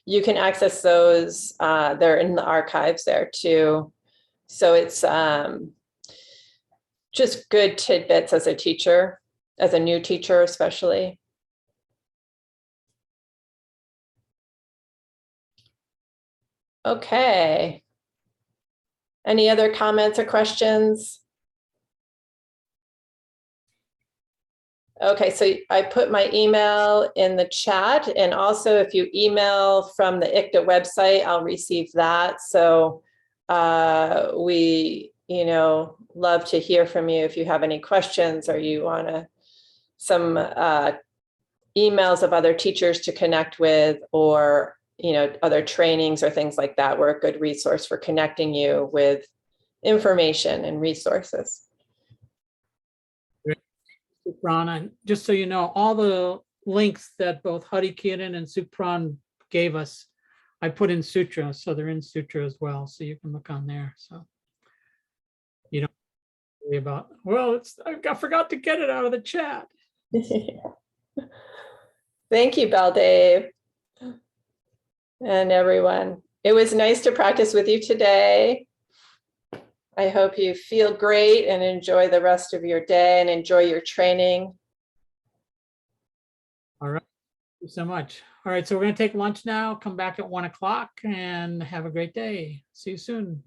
you can access those. They're in the archives there too. So it's just good tidbits as a teacher, as a new teacher, especially. Okay. Any other comments or questions? Okay, so I put my email in the chat, and also if you email from the ICTA website, I'll receive that. So we, love to hear from you if you have any questions or you want some emails of other teachers to connect with, or other trainings or things like that. We're a good resource for connecting you with information and resources. Supran, and just so you know, all the links that both Hadi Kiran and Supran gave us, I put in Sutra, so they're in Sutra as well, so you can look on there. So you don't worry about, well, I forgot to get it out of the chat. Thank you, Baldev, and everyone. It was nice to practice with you today. I hope you feel great and enjoy the rest of your day and enjoy your training. All right, thank you so much. All right, so we're going to take lunch now, come back at 1 o'clock, and have a great day. See you soon.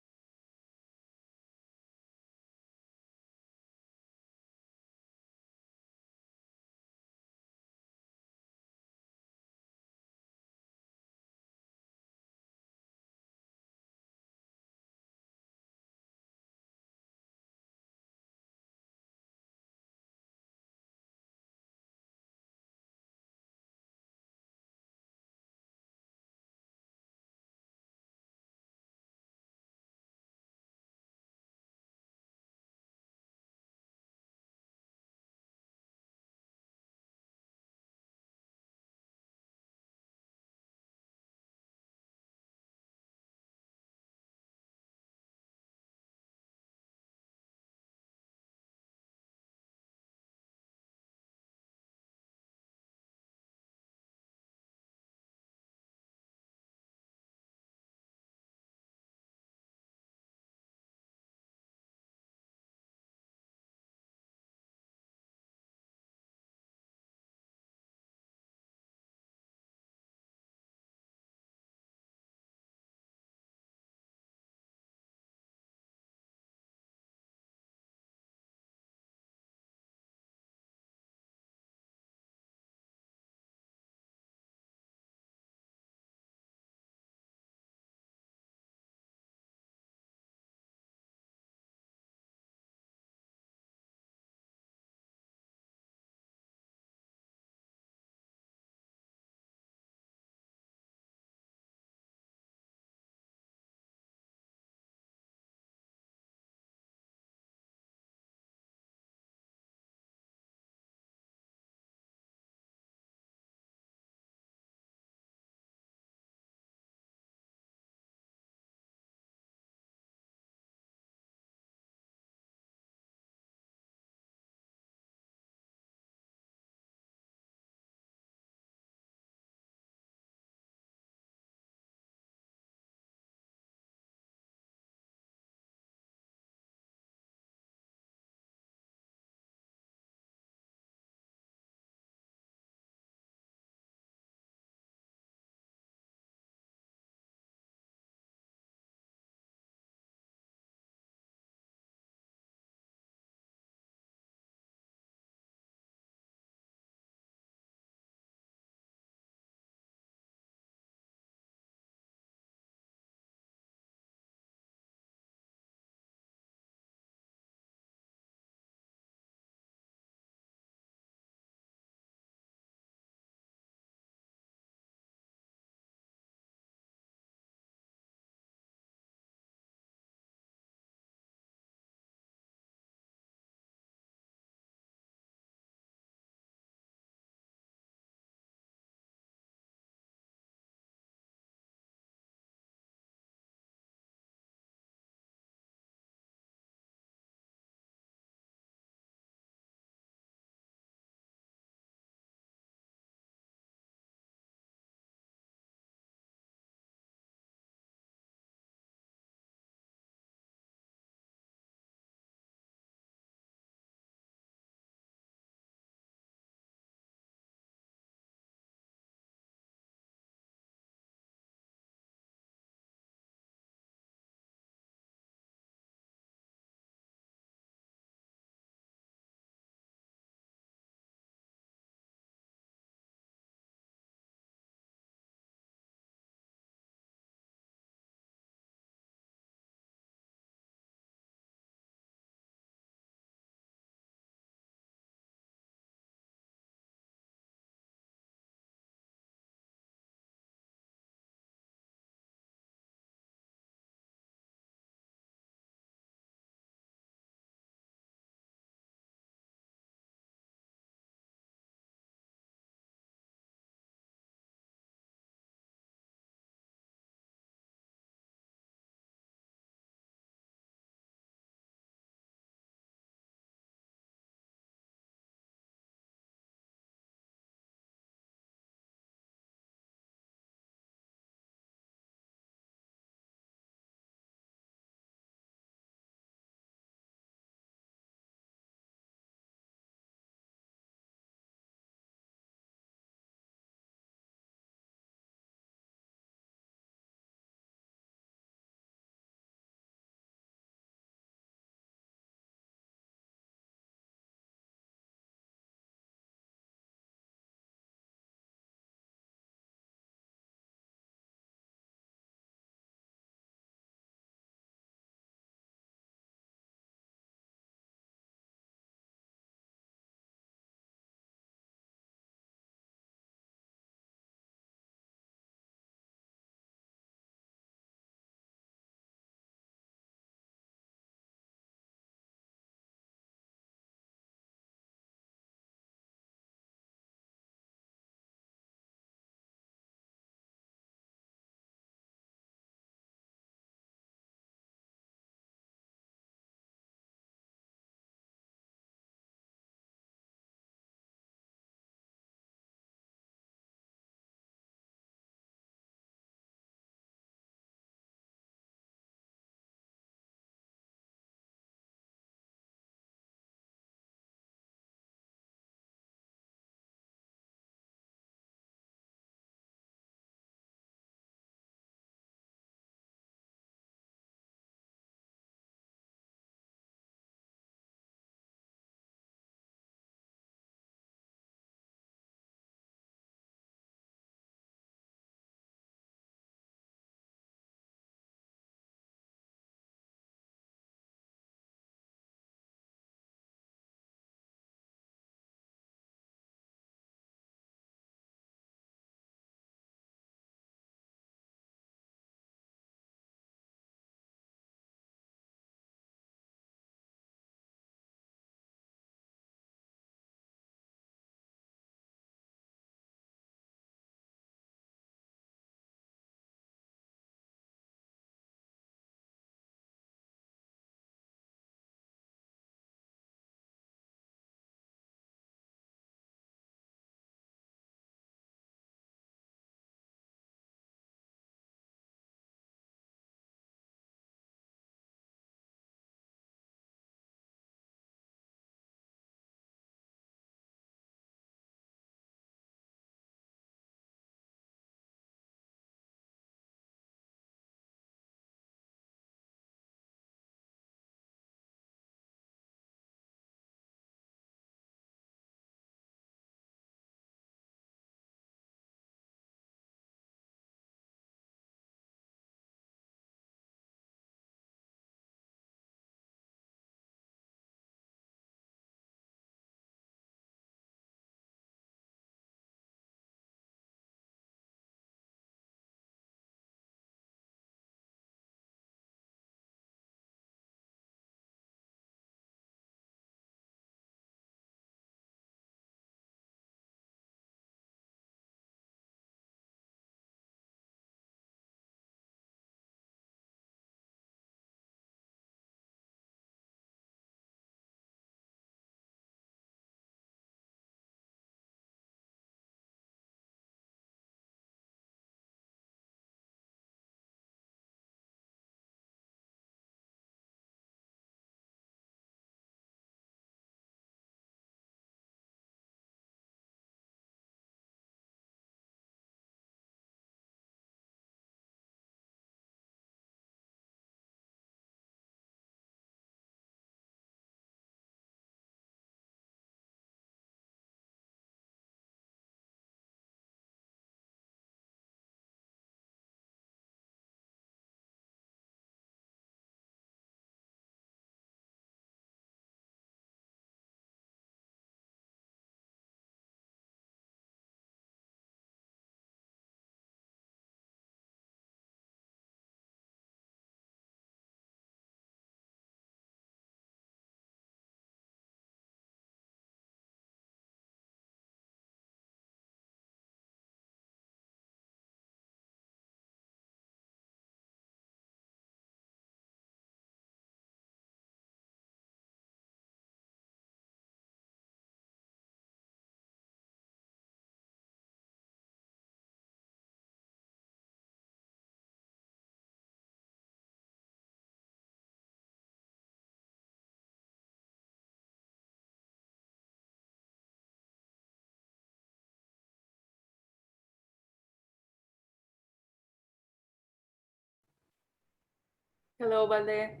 Hello, Balde.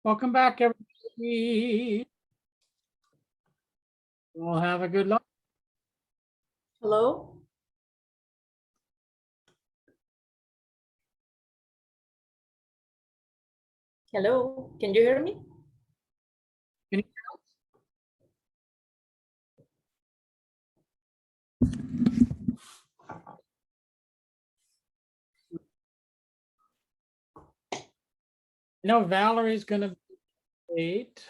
Welcome back, everybody. We'll have a good luck. Hello? Hello, can you hear me? Can you- I know Valerie's gonna be late.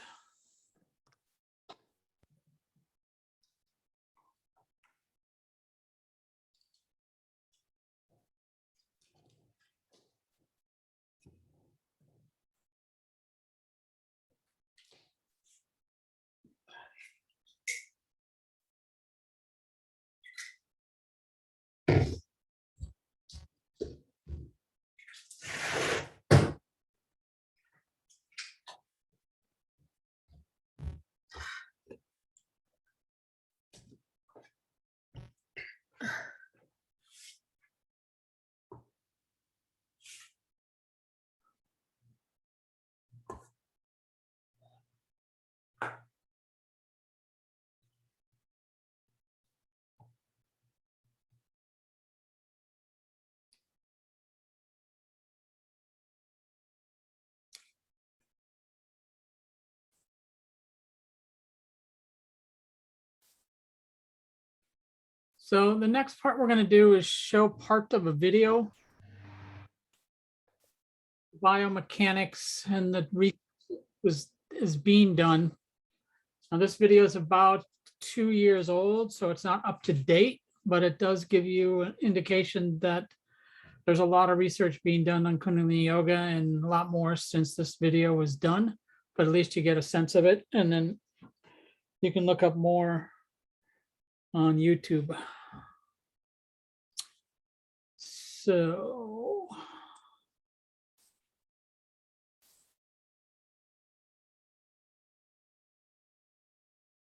So the next part we're going to do is show part of a video. Biomechanics and the is being done. Now this video is about 2 years old, so it's not up to date, but it does give you an indication that there's a lot of research being done on Kundalini Yoga and a lot more since this video was done, but at least you get a sense of it. And then you can look up more on YouTube. So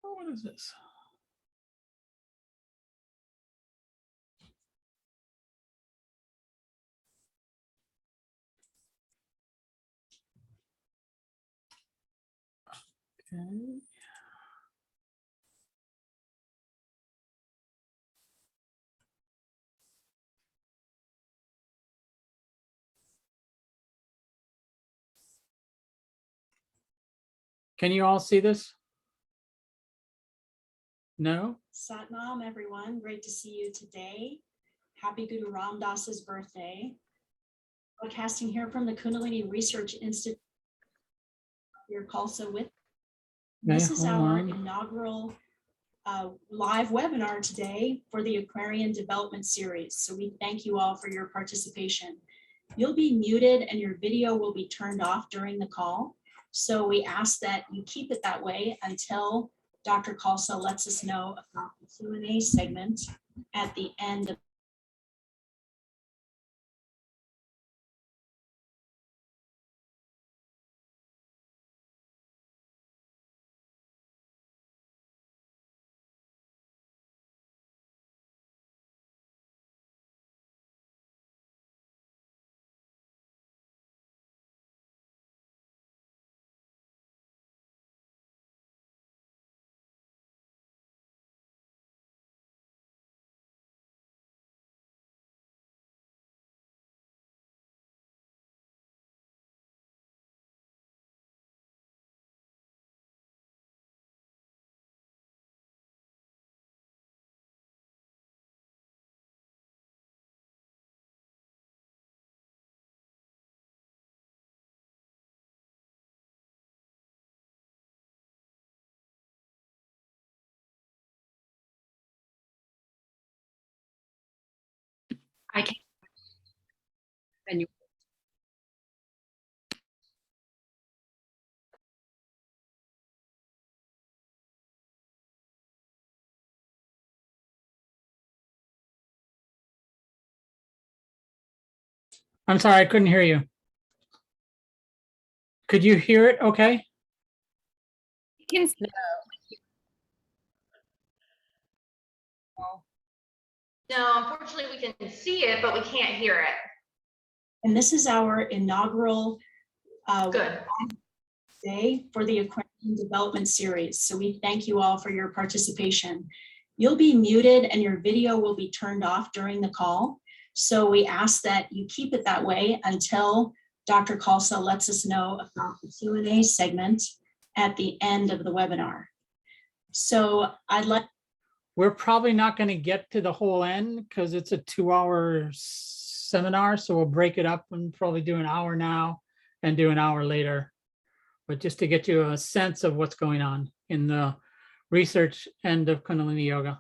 what is this? Okay. Can you all see this? No? Satnam, everyone. Great to see you today. Happy Guru Ram Das's birthday. Broadcasting here from the Kundalini Research Institute. You're also with. This is hold our on. inaugural live webinar today for the Aquarian Development Series. So we thank you all for your participation. You'll be muted and your video will be turned off during the call. So we ask that you keep it that way until Dr. Khalsa lets us know about the Q&A segment at the end of I can. And you I'm sorry, I couldn't hear you. Could you hear it okay? You can see No, unfortunately, we can see it, but we can't hear it. And this is our inaugural Good. day for the Aquarian Development Series. So we thank you all for your participation. You'll be muted and your video will be turned off during the call. So we ask that you keep it that way until Dr. Khalsa lets us know about the Q&A segment at the end of the webinar. So I'd like We're probably not going to get to the whole end because it's a 2-hour seminar. So we'll break it up and probably do an hour now and do an hour later. But just to get you a sense of what's going on in the research end of Kundalini Yoga.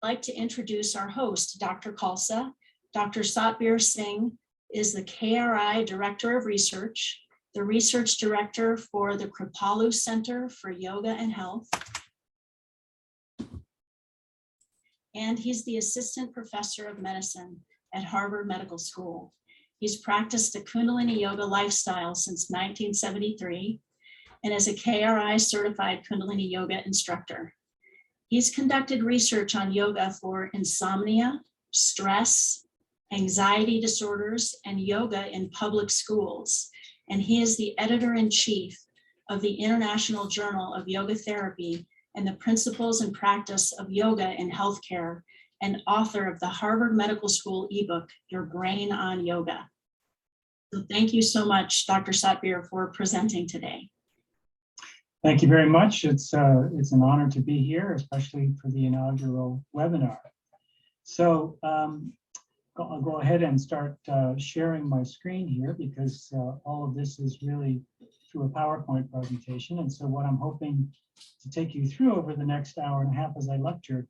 I'd like to introduce our host, Dr. Khalsa. Dr. Satbir Singh is the KRI Director of Research, the Research Director for the Kripalu Center for Yoga and Health, and he's the Assistant Professor of Medicine at Harvard Medical School. He's practiced the Kundalini Yoga lifestyle since 1973 and is a KRI certified Kundalini Yoga instructor. He's conducted research on yoga for insomnia, stress, anxiety disorders, and yoga in public schools. And he is the editor-in-chief of the International Journal of Yoga Therapy and the Principles and Practice of Yoga in Healthcare, and author of the Harvard Medical School ebook, Your Brain on Yoga. So thank you so much, Dr. Satbir, for presenting today. Thank you very much. It's an honor to be here, especially for the inaugural webinar. So I'll go ahead and start sharing my screen here because all of this is really through a PowerPoint presentation. And so what I'm hoping to take you through over the next hour and a half as I lecture,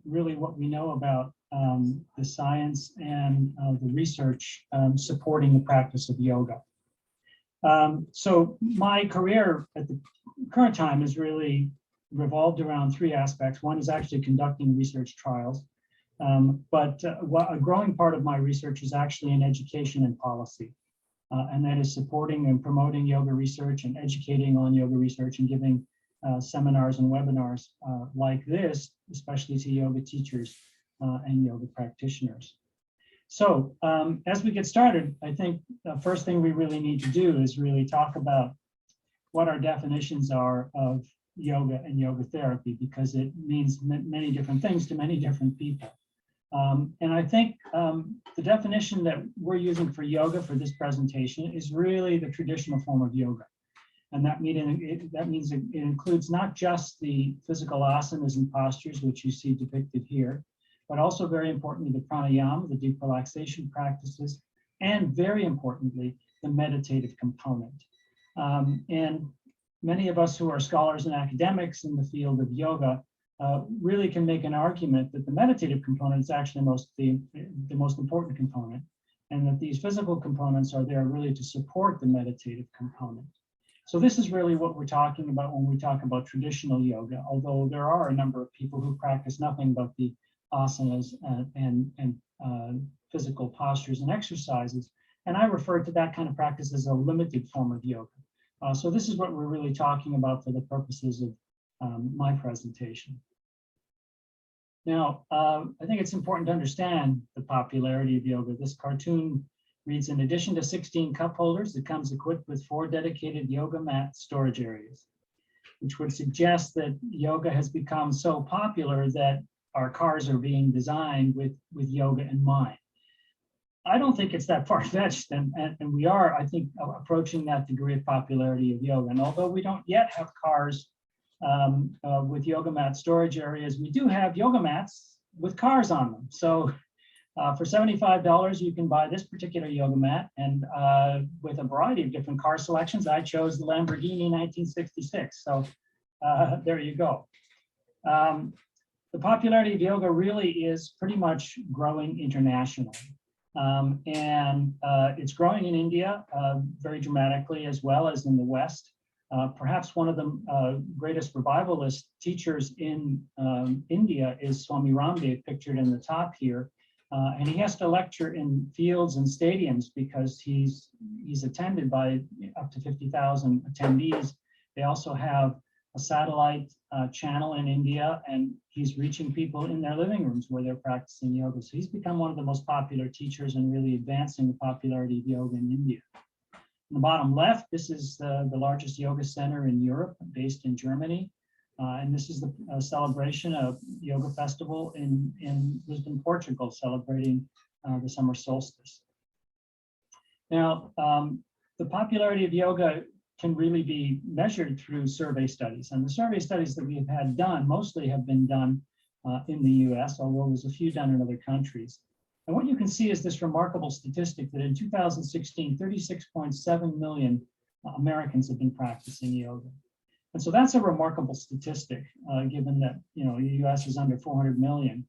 really what we know about the science and the research supporting the practice of yoga. So my career at the current time is really revolved around 3 aspects. One is actually conducting research trials, but a growing part of my research is actually in education and policy. And that is supporting and promoting yoga research and educating on yoga research and giving seminars and webinars like this, especially to yoga teachers and yoga practitioners. So as we get started, I think the first thing we really need to do is really talk about what our definitions are of yoga and yoga therapy, because it means many different things to many different people. And I think the definition that we're using for yoga for this presentation is really the traditional form of yoga. And that means it includes not just the physical asanas and postures, which you see depicted here, but also very importantly, the pranayama, the deep relaxation practices, and very importantly, the meditative component. And many of us who are scholars and academics in the field of yoga really can make an argument that the meditative component is actually the most important component, and that these physical components are there really to support the meditative component. So this is really what we're talking about when we talk about traditional yoga, although there are a number of people who practice nothing but the asanas and physical postures and exercises. And I refer to that kind of practice as a limited form of yoga. So this is what we're really talking about for the purposes of my presentation. Now, I think it's important to understand the popularity of yoga. This cartoon reads, in addition to 16 cup holders, it comes equipped with 4 dedicated yoga mat storage areas, which would suggest that yoga has become so popular that our cars are being designed with yoga in mind. I don't think it's that far-fetched, and we are, I think, approaching that degree of popularity of yoga. And although we don't yet have cars with yoga mat storage areas, we do have yoga mats with cars on them. So for $75, you can buy this particular yoga mat, and with a variety of different car selections. I chose the Lamborghini 1966, so there you go. The popularity of yoga really is pretty much growing internationally. And it's growing in India very dramatically, as well as in the West. Perhaps one of the greatest revivalist teachers in India is Swami Ramdev, pictured in the top here. And he has to lecture in fields and stadiums because he's attended by up to 50,000 attendees. They also have a satellite channel in India, and he's reaching people in their living rooms where they're practicing yoga. So he's become one of the most popular teachers and really advancing the popularity of yoga in India. In the bottom left, this is the largest yoga center in Europe, based in Germany. And this is the celebration of yoga festival in Lisbon, Portugal, celebrating the summer solstice. Now, the popularity of yoga can really be measured through survey studies. And the survey studies that we have had done mostly have been done in the US, although there's a few done in other countries. And what you can see is this remarkable statistic that in 2016, 36.7 million Americans have been practicing yoga. And so that's a remarkable statistic, given that the US is under 400 million.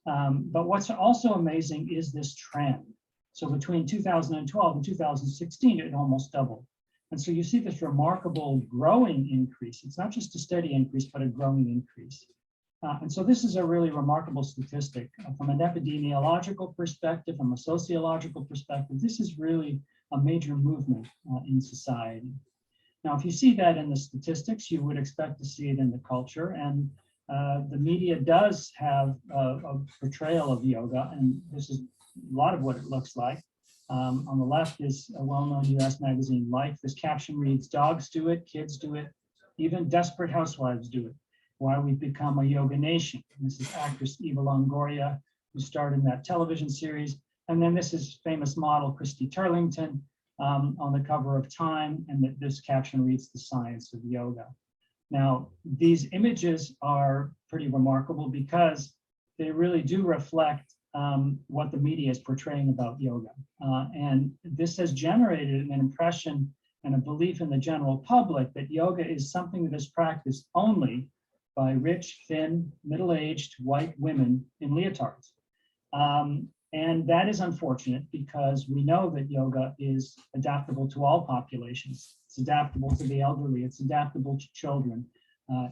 But what's also amazing is this trend. So between 2012 and 2016, it almost doubled. And so you see this remarkable growing increase. It's not just a steady increase, but a growing increase. And so this is a really remarkable statistic. From an epidemiological perspective, from a sociological perspective, this is really a major movement in society. Now, if you see that in the statistics, you would expect to see it in the culture. And the media does have a portrayal of yoga, and this is a lot of what it looks like. On the left is a well-known US magazine, Life. This caption reads, "Dogs do it, kids do it, even desperate housewives do it. Why we've become a yoga nation." And this is actress Eva Longoria, who starred in that television series. And then this is famous model Christy Turlington on the cover of Time, and this caption reads, "The Science of Yoga." Now, these images are pretty remarkable because they really do reflect what the media is portraying about yoga. And this has generated an impression and a belief in the general public that yoga is something that is practiced only by rich, thin, middle-aged white women in leotards. And that is unfortunate because we know that yoga is adaptable to all populations. It's adaptable to the elderly, it's adaptable to children.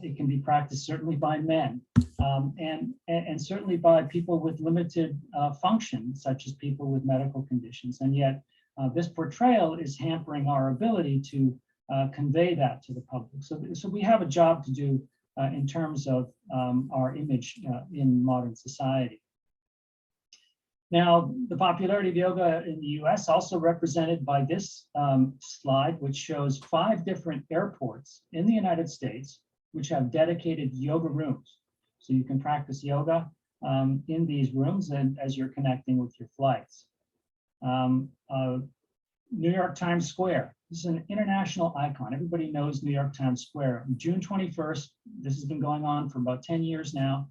It can be practiced certainly by men and certainly by people with limited function, such as people with medical conditions. And yet this portrayal is hampering our ability to convey that to the public. So we have a job to do in terms of our image in modern society. Now, the popularity of yoga in the US also represented by this slide, which shows 5 different airports in the United States which have dedicated yoga rooms. So you can practice yoga in these rooms and as you're connecting with your flights. New York Times Square. This is an international icon. Everybody knows New York Times Square. June 21st, this has been going on for about 10 years now.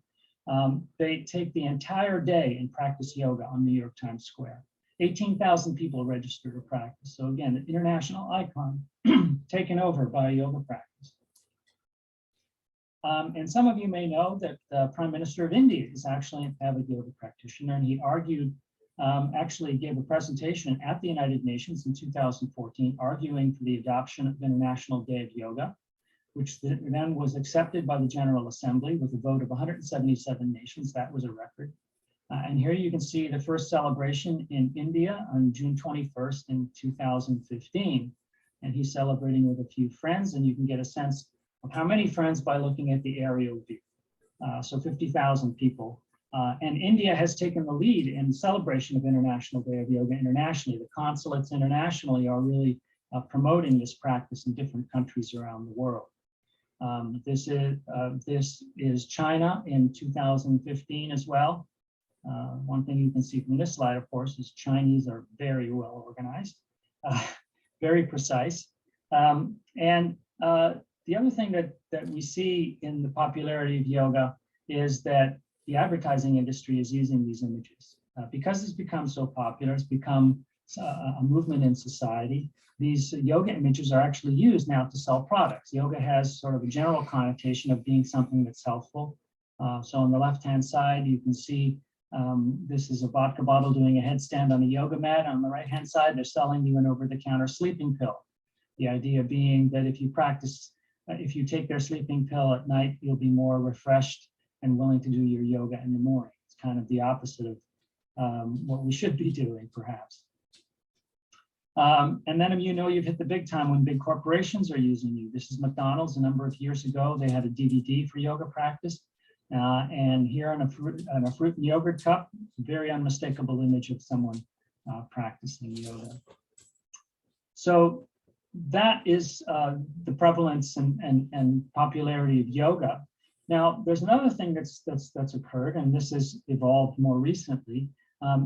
They take the entire day and practice yoga on New York Times Square. 18,000 people register to practice. So again, an international icon taken over by a yoga practice. And some of you may know that the Prime Minister of India is actually an avid yoga practitioner, and he actually gave a presentation at the United Nations in 2014, arguing for the adoption of International Day of Yoga, which then was accepted by the General Assembly with a vote of 177 nations. That was a record. And here you can see the first celebration in India on June 21st in 2015. And he's celebrating with a few friends, and you can get a sense of how many friends by looking at the aerial view. So 50,000 people. And India has taken the lead in celebration of International Day of Yoga internationally. The consulates internationally are really promoting this practice in different countries around the world. This is China in 2015 as well. One thing you can see from this slide, of course, is Chinese are very well organized, very precise. The other thing that we see in the popularity of yoga is that the advertising industry is using these images. Because it's become so popular, it's become a movement in society. These yoga images are actually used now to sell products. Yoga has sort of a general connotation of being something that's helpful. So on the left-hand side, you can see this is a vodka bottle doing a headstand on a yoga mat. On the right-hand side, they're selling you an over-the-counter sleeping pill. The idea being that if you take their sleeping pill at night, you'll be more refreshed and willing to do your yoga in the morning. It's kind of the opposite what we should be doing, perhaps. And then you've hit the big time when big corporations are using you. This is McDonald's. A number of years ago, they had a DVD for yoga practice. And here on a fruit and yogurt cup, very unmistakable image of someone practicing yoga. So that is the prevalence and popularity of yoga. Now, there's another thing that's occurred, and this has evolved more recently.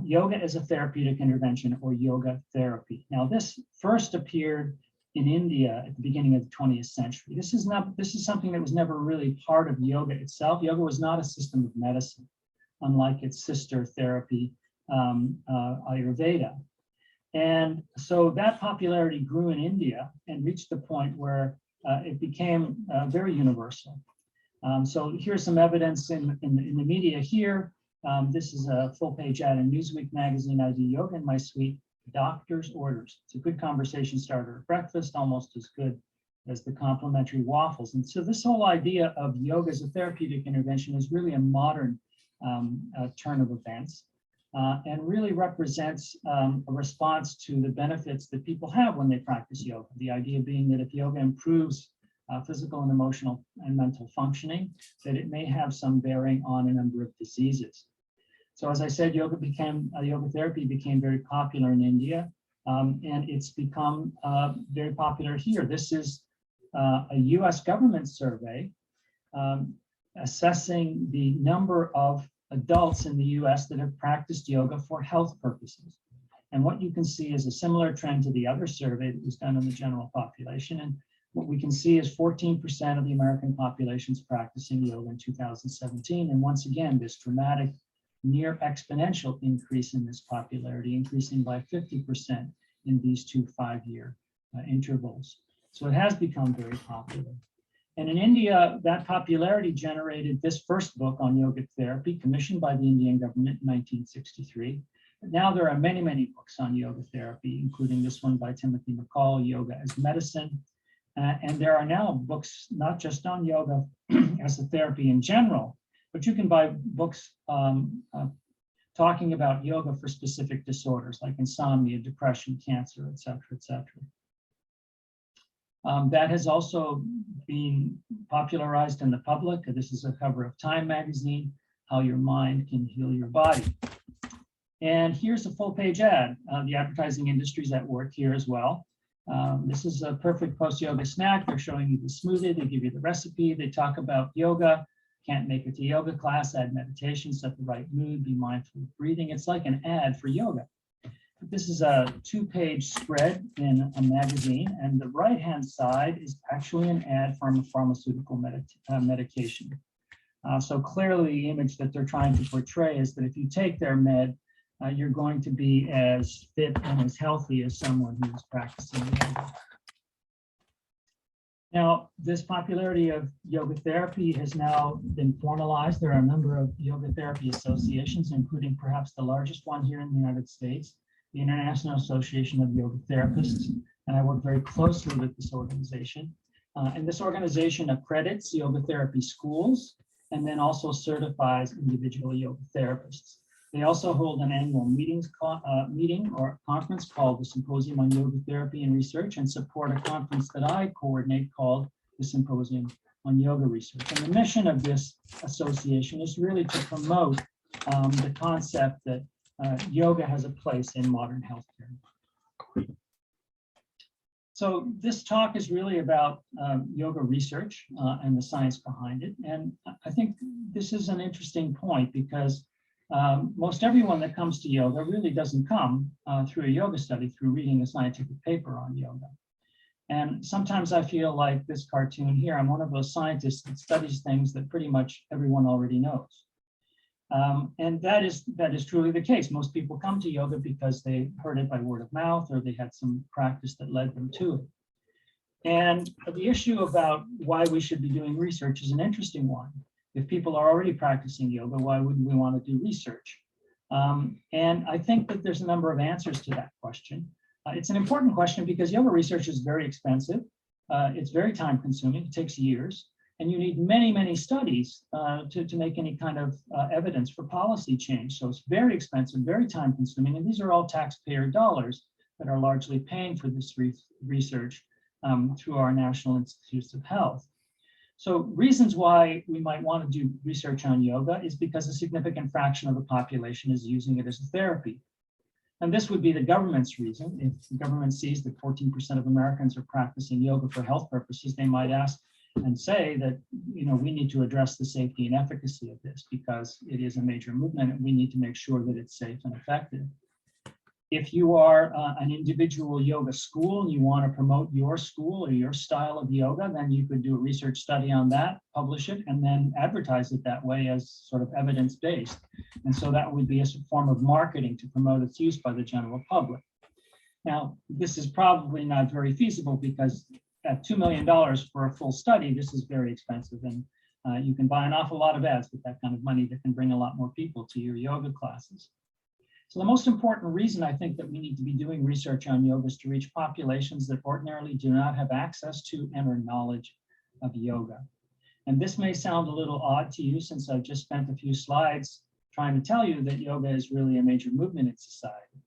Yoga as a therapeutic intervention, or yoga therapy. Now, this first appeared in India at the beginning of the 20th century. This is something that was never really part of yoga itself. Yoga was not a system of medicine, unlike its sister therapy, Ayurveda. And so that popularity grew in India and reached the point where it became very universal. So here's some evidence in the media here. This is a full-page ad in Newsweek magazine. I do yoga in my suite, doctor's orders. It's a good conversation starter at breakfast, almost as good as the complimentary waffles. And so this whole idea of yoga as a therapeutic intervention is really a modern turn of events, and really represents a response to the benefits that people have when they practice yoga. The idea being that if yoga improves physical and emotional and mental functioning, that it may have some bearing on a number of diseases. So as I said, yoga therapy became very popular in India, and it's become very popular here. This is a US government survey assessing the number of adults in the US that have practiced yoga for health purposes. And what you can see is a similar trend to the other survey that was done in the general population. And what we can see is 14% of the American population is practicing yoga in 2017. And once again, this dramatic, near exponential increase in this popularity, increasing by 50% in these 2 5-year intervals. So it has become very popular. And in India, that popularity generated this first book on yogic therapy, commissioned by the Indian government in 1963. But now there are many, many books on yoga therapy, including this one by Timothy McCall, Yoga as Medicine. And there are now books not just on yoga as a therapy in general, but you can buy books talking about yoga for specific disorders like insomnia, depression, cancer, et cetera, et cetera. That has also been popularized in the public. This is a cover of Time magazine, How Your Mind Can Heal Your Body. And here's a full-page ad. The advertising industry is at work here as well. This is a perfect post-yoga snack. They're showing you the smoothie. They give you the recipe. They talk about yoga. Can't make it to yoga class, add meditation, set the right mood, be mindful of breathing. It's like an ad for yoga. This is a 2-page spread in a magazine, and the right-hand side is actually an ad for a pharmaceutical medication. So clearly the image that they're trying to portray is that if you take their med, you're going to be as fit and as healthy as someone who is practicing yoga. Now, this popularity of yoga therapy has now been formalized. There are a number of yoga therapy associations, including perhaps the largest one here in the United States, the International Association of Yoga Therapists, and I work very closely with this organization. And this organization accredits yoga therapy schools and then also certifies individual yoga therapists. They also hold an annual meeting or conference called the Symposium on Yoga Therapy and Research, and support a conference that I coordinate called the Symposium on Yoga Research. And the mission of this association is really to promote the concept that yoga has a place in modern healthcare. So this talk is really about yoga research and the science behind it. And I think this is an interesting point because most everyone that comes to yoga really doesn't come through a yoga study, through reading a scientific paper on yoga. And sometimes I feel like this cartoon here, I'm one of those scientists that studies things that pretty much everyone already knows. And that is truly the case. Most people come to yoga because they heard it by word of mouth, or they had some practice that led them to it. And the issue about why we should be doing research is an interesting one. If people are already practicing yoga, why wouldn't we want to do research? And I think that there's a number of answers to that question. It's an important question because yoga research is very expensive. It's very time consuming. It takes years. And you need many, many studies to make any kind of evidence for policy change. So it's very expensive, very time consuming, and these are all taxpayer dollars that are largely paying for this research through our National Institutes of Health. So reasons why we might want to do research on yoga is because a significant fraction of the population is using it as a therapy. And this would be the government's reason. If the government sees that 14% of Americans are practicing yoga for health purposes, they might ask and say that, you know, we need to address the safety and efficacy of this because it is a major movement and we need to make sure that it's safe and effective. If you are an individual yoga school and you want to promote your school or your style of yoga, then you could do a research study on that, publish it, and then advertise it that way as sort of evidence-based. And so that would be a form of marketing to promote its use by the general public. Now, this is probably not very feasible because at $2 million for a full study, this is very expensive. And you can buy an awful lot of ads with that kind of money that can bring a lot more people to your yoga classes. So the most important reason I think that we need to be doing research on yoga is to reach populations that ordinarily do not have access to and or knowledge of yoga. And this may sound a little odd to you since I've just spent a few slides trying to tell you that yoga is really a major movement in society.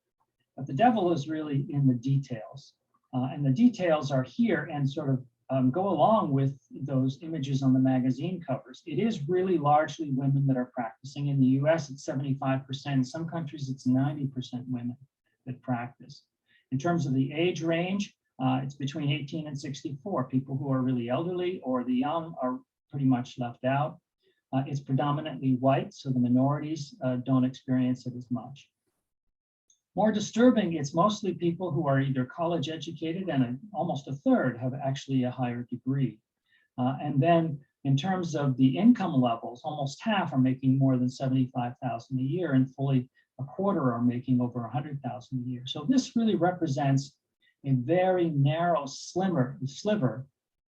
But the devil is really in the details. And the details are here and sort of go along with those images on the magazine covers. It is really largely women that are practicing. In the US, it's 75%. In some countries, it's 90% women that practice. In terms of the age range, it's between 18 and 64. People who are really elderly or the young are pretty much left out. It's predominantly white, so the minorities don't experience it as much. More disturbing, it's mostly people who are either college educated and almost a third have actually a higher degree. And then in terms of the income levels, almost half are making more than $75,000 a year and fully a quarter are making over $100,000 a year. So this really represents a very narrow sliver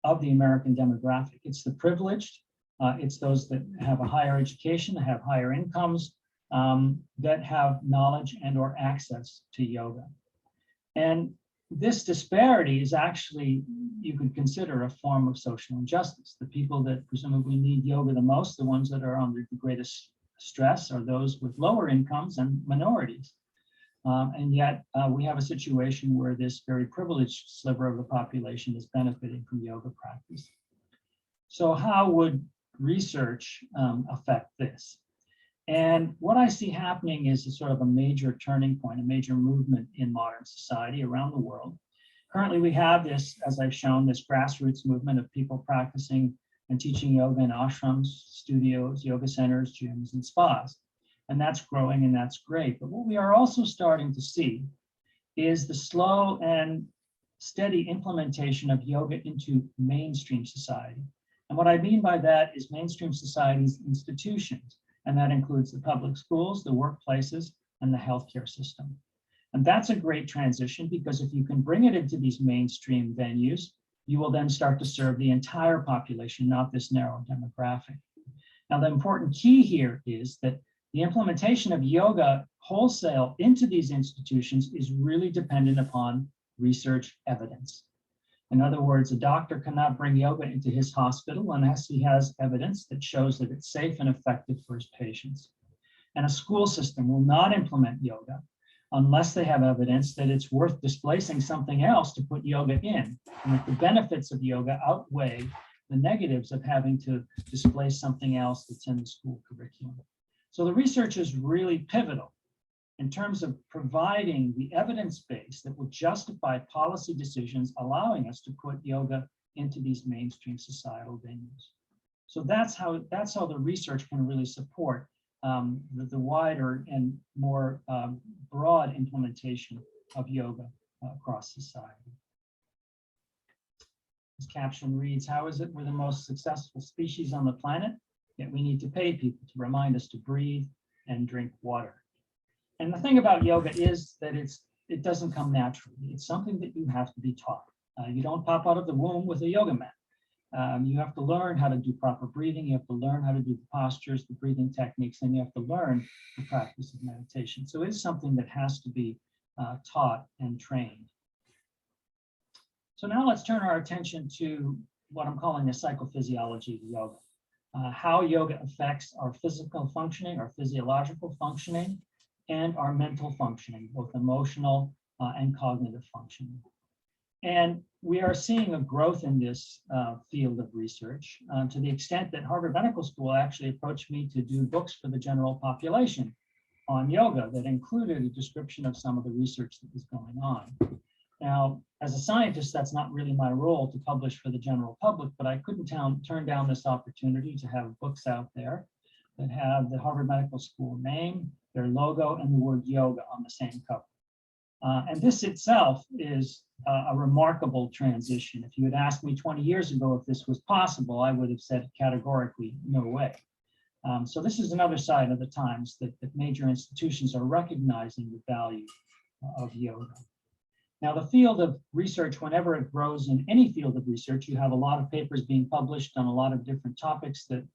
of the American demographic. It's the privileged, it's those that have a higher education, that have higher incomes, that have knowledge and or access to yoga. And this disparity is actually, you could consider a form of social injustice. The people that presumably need yoga the most, the ones that are under the greatest stress are those with lower incomes and minorities. And yet we have a situation where this very privileged sliver of the population is benefiting from yoga practice. So how would research affect this? And what I see happening is a sort of a major turning point, a major movement in modern society around the world. Currently, we have this, as I've shown, this grassroots movement of people practicing and teaching yoga in ashrams, studios, yoga centers, gyms, and spas. And that's growing and that's great. But what we are also starting to see is the slow and steady implementation of yoga into mainstream society. And what I mean by that is mainstream society's institutions. And that includes the public schools, the workplaces, and the healthcare system. And that's a great transition because if you can bring it into these mainstream venues, you will then start to serve the entire population, not this narrow demographic. Now, the important key here is that the implementation of yoga wholesale into these institutions is really dependent upon research evidence. In other words, a doctor cannot bring yoga into his hospital unless he has evidence that shows that it's safe and effective for his patients. And a school system will not implement yoga unless they have evidence that it's worth displacing something else to put yoga in, and that the benefits of yoga outweigh the negatives of having to displace something else that's in the school curriculum. So the research is really pivotal in terms of providing the evidence base that will justify policy decisions, allowing us to put yoga into these mainstream societal venues. So that's how the research can really support the wider and more broad implementation of yoga across society. This caption reads, "How is it we're the most successful species on the planet, yet we need to pay people to remind us to breathe and drink water?" And the thing about yoga is that it doesn't come naturally. It's something that you have to be taught. You don't pop out of the womb with a yoga mat. You have to learn how to do proper breathing. You have to learn how to do the postures, the breathing techniques, and you have to learn the practice of meditation. So it's something that has to be taught and trained. So now let's turn our attention to what I'm calling the psychophysiology of yoga. How yoga affects our physical functioning, our physiological functioning, and our mental functioning, both emotional and cognitive functioning. And we are seeing a growth in this field of research to the extent that Harvard Medical School actually approached me to do books for the general population on yoga that included a description of some of the research that was going on. Now, as a scientist, that's not really my role to publish for the general public, but I couldn't turn down this opportunity to have books out there that have the Harvard Medical School name, their logo, and the word yoga on the same cover. And this itself is a remarkable transition. If you had asked me 20 years ago if this was possible, I would have said categorically, no way. So this is another side of the times that major institutions are recognizing the value of yoga. Now, the field of research, whenever it grows in any field of research, you have a lot of papers being published on a lot of different topics that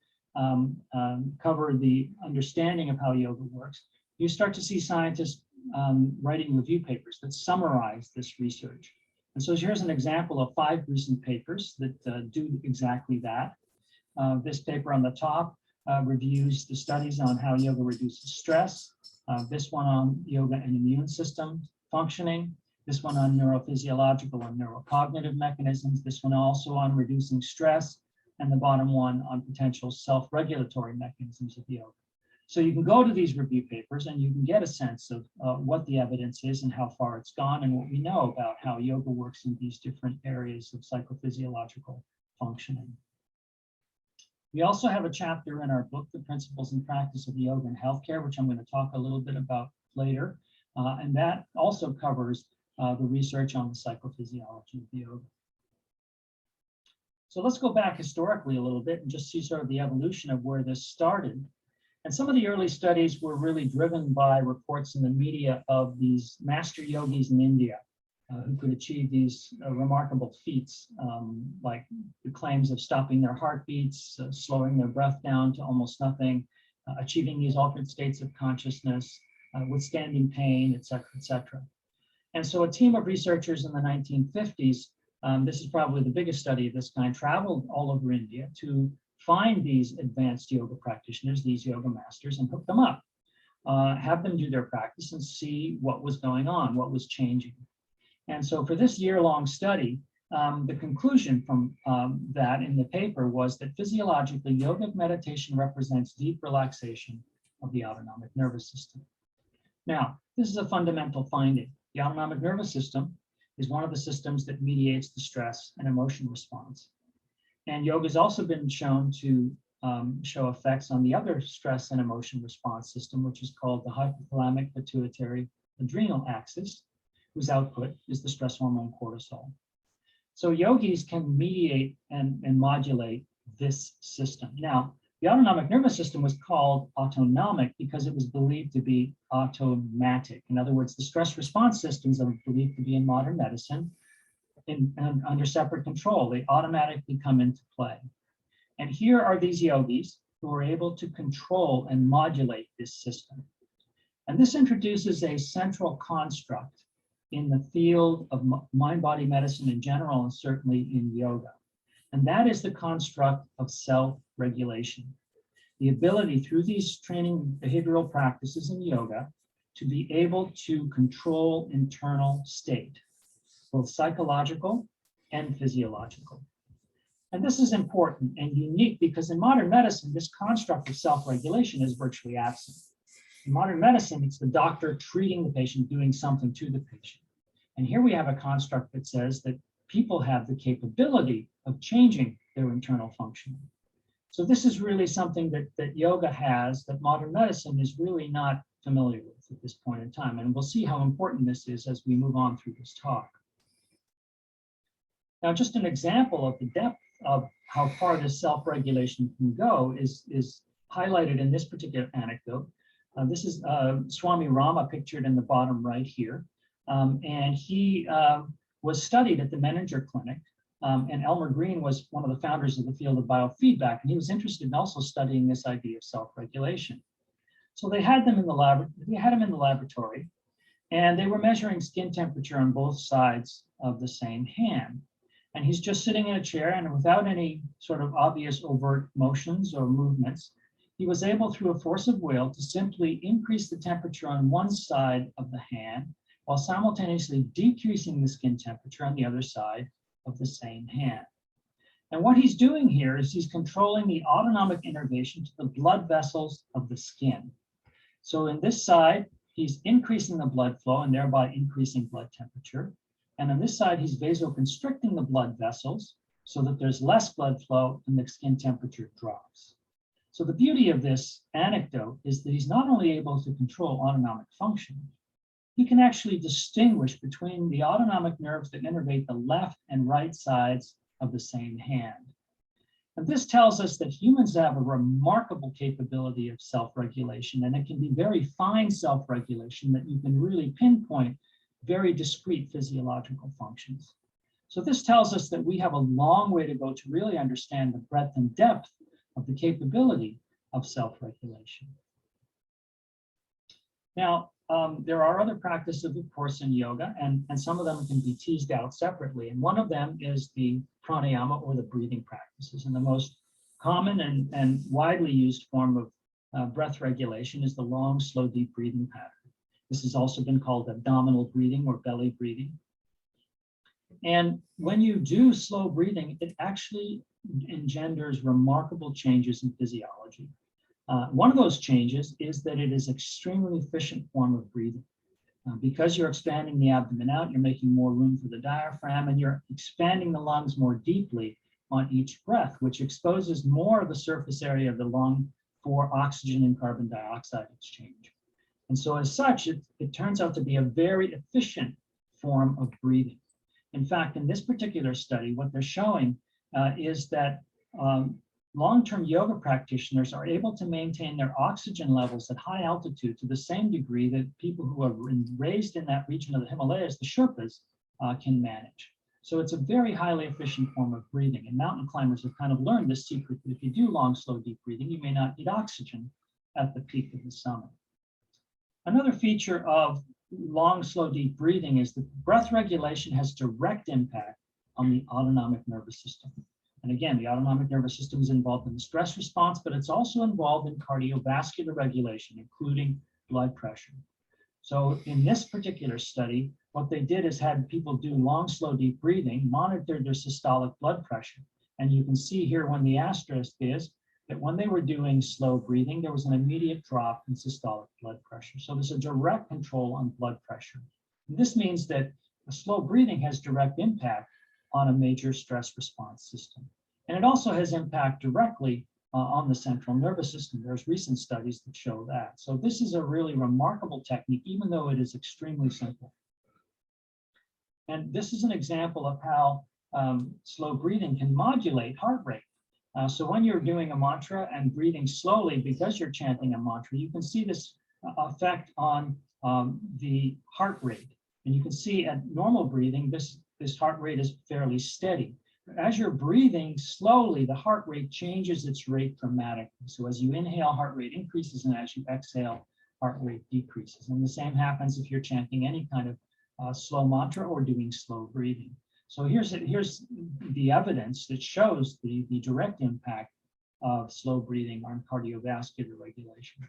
cover the understanding of how yoga works. You start to see scientists writing review papers that summarize this research. And so here's an example of 5 recent papers that do exactly that. This paper on the top reviews the studies on how yoga reduces stress. This one on yoga and immune system functioning. This one on neurophysiological and neurocognitive mechanisms. This one also on reducing stress. And the bottom one on potential self-regulatory mechanisms of yoga. So you can go to these review papers and you can get a sense of what the evidence is and how far it's gone and what we know about how yoga works in these different areas of psychophysiological functioning. We also have a chapter in our book, The Principles and Practice of Yoga in Healthcare, which I'm going to talk a little bit about later. And that also covers the research on the psychophysiology of yoga. So let's go back historically a little bit and just see sort of the evolution of where this started. And some of the early studies were really driven by reports in the media of these master yogis in India who could achieve these remarkable feats, like the claims of stopping their heartbeats, slowing their breath down to almost nothing, achieving these altered states of consciousness, withstanding pain, et cetera, et cetera. And so a team of researchers in the 1950s, this is probably the biggest study of this kind, traveled all over India to find these advanced yoga practitioners, these yoga masters, and hook them up, have them do their practice and see what was going on, what was changing. And so for this year-long study, the conclusion from that in the paper was that physiologically, yogic meditation represents deep relaxation of the autonomic nervous system. Now, this is a fundamental finding. The autonomic nervous system is one of the systems that mediates the stress and emotion response. And yoga has also been shown to show effects on the other stress and emotion response system, which is called the hypothalamic pituitary adrenal axis, whose output is the stress hormone cortisol. So yogis can mediate and modulate this system. Now, the autonomic nervous system was called autonomic because it was believed to be automatic. In other words, the stress response systems are believed to be in modern medicine under separate control. They automatically come into play. And here are these yogis who are able to control and modulate this system. And this introduces a central construct in the field of mind-body medicine in general, and certainly in yoga. And that is the construct of self-regulation. The ability through these training behavioral practices in yoga to be able to control internal state, both psychological and physiological. And this is important and unique because in modern medicine, this construct of self-regulation is virtually absent. In modern medicine, it's the doctor treating the patient, doing something to the patient. And here we have a construct that says that people have the capability of changing their internal functioning. So this is really something that yoga has that modern medicine is really not familiar with at this point in time. And we'll see how important this is as we move on through this talk. Now, just an example of the depth of how far this self-regulation can go is highlighted in this particular anecdote. This is Swami Rama pictured in the bottom right here. And he was studied at the Menninger Clinic. And Elmer Green was one of the founders of the field of biofeedback. And he was interested in also studying this idea of self-regulation. So they had him in the laboratory, and they were measuring skin temperature on both sides of the same hand. And he's just sitting in a chair, and without any sort of obvious overt motions or movements, he was able, through a force of will, to simply increase the temperature on one side of the hand while simultaneously decreasing the skin temperature on the other side of the same hand. And what he's doing here is he's controlling the autonomic innervation to the blood vessels of the skin. So in this side, he's increasing the blood flow and thereby increasing blood temperature. And on this side, he's vasoconstricting the blood vessels so that there's less blood flow and the skin temperature drops. So the beauty of this anecdote is that he's not only able to control autonomic function, he can actually distinguish between the autonomic nerves that innervate the left and right sides of the same hand. And this tells us that humans have a remarkable capability of self-regulation, and it can be very fine self-regulation that you can really pinpoint very discrete physiological functions. So this tells us that we have a long way to go to really understand the breadth and depth of the capability of self-regulation. Now, there are other practices, of course, in yoga, and some of them can be teased out separately. And one of them is the pranayama, or the breathing practices. And the most common and widely used form of breath regulation is the long, slow, deep breathing pattern. This has also been called abdominal breathing or belly breathing. And when you do slow breathing, it actually engenders remarkable changes in physiology. One of those changes is that it is an extremely efficient form of breathing. Because you're expanding the abdomen out, you're making more room for the diaphragm, and you're expanding the lungs more deeply on each breath, which exposes more of the surface area of the lung for oxygen and carbon dioxide exchange. And so as such, it turns out to be a very efficient form of breathing. In fact, in this particular study, what they're showing is that long-term yoga practitioners are able to maintain their oxygen levels at high altitude to the same degree that people who are raised in that region of the Himalayas, the Sherpas, can manage. So it's a very highly efficient form of breathing. And mountain climbers have kind of learned this secret that if you do long, slow, deep breathing, you may not need oxygen at the peak of the summit. Another feature of long, slow, deep breathing is that breath regulation has direct impact on the autonomic nervous system. And again, the autonomic nervous system is involved in the stress response, but it's also involved in cardiovascular regulation, including blood pressure. So in this particular study, what they did is had people do long, slow, deep breathing, monitored their systolic blood pressure. And you can see here when the asterisk is that when they were doing slow breathing, there was an immediate drop in systolic blood pressure. So there's a direct control on blood pressure. And this means that slow breathing has direct impact on a major stress response system. And it also has impact directly on the central nervous system. There's recent studies that show that. So this is a really remarkable technique, even though it is extremely simple. And this is an example of how slow breathing can modulate heart rate. So when you're doing a mantra and breathing slowly because you're chanting a mantra, you can see this effect on the heart rate. And you can see at normal breathing, this heart rate is fairly steady. As you're breathing slowly, the heart rate changes its rate dramatically. So as you inhale, heart rate increases, and as you exhale, heart rate decreases. And the same happens if you're chanting any kind of slow mantra or doing slow breathing. So here's the evidence that shows the direct impact of slow breathing on cardiovascular regulation.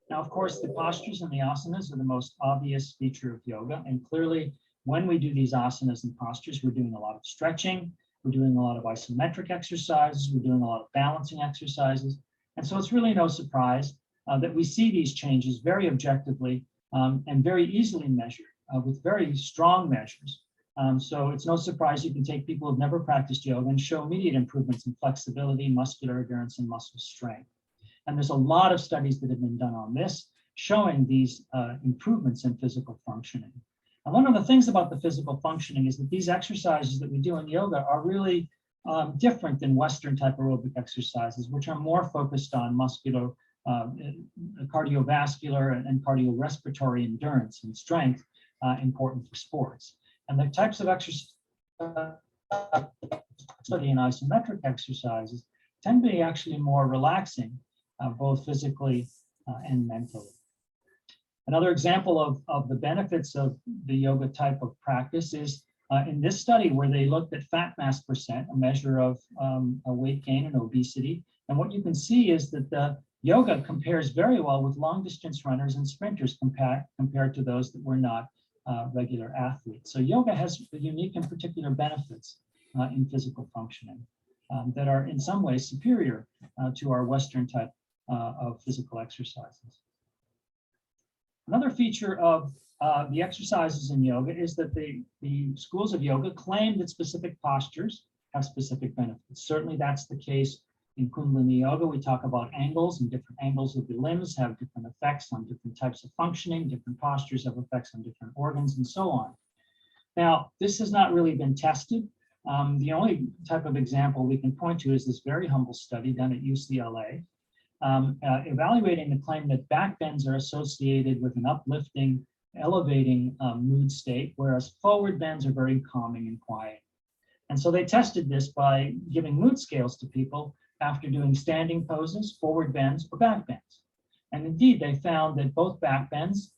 Now, of course, the postures and the asanas are the most obvious feature of yoga. And clearly, when we do these asanas and postures, we're doing a lot of stretching, we're doing a lot of isometric exercises, we're doing a lot of balancing exercises. And so it's really no surprise that we see these changes very objectively and very easily measured with very strong measures. So it's no surprise you can take people who've never practiced yoga and show immediate improvements in flexibility, muscular endurance, and muscle strength. And there's a lot of studies that have been done on this, showing these improvements in physical functioning. And one of the things about the physical functioning is that these exercises that we do in yoga are really different than Western type aerobic exercises, which are more focused on muscular, cardiovascular, and cardiorespiratory endurance and strength important for sports. And the types of exercises, study and isometric exercises, tend to be actually more relaxing, both physically and mentally. Another example of the benefits of the yoga type of practice is In this study where they looked at fat mass percent, a measure of a weight gain and obesity, and what you can see is that the yoga compares very well with long distance runners and sprinters compared to those that were not regular athletes. So yoga has unique and particular benefits in physical functioning that are in some ways superior to our Western type of physical exercises. Another feature of the exercises in yoga is that the schools of yoga claim that specific postures have specific benefits. Certainly that's the case in Kundalini Yoga. We talk about angles, and different angles of the limbs have different effects on different types of functioning, different postures have effects on different organs, and so on. Now, this has not really been tested. The only type of example we can point to is this very humble study done at UCLA, evaluating the claim that back bends are associated with an uplifting, elevating mood state, whereas forward bends are very calming and quiet. And so they tested this by giving mood scales to people after doing standing poses, forward bends, or back bends. And indeed, they found that both back bends,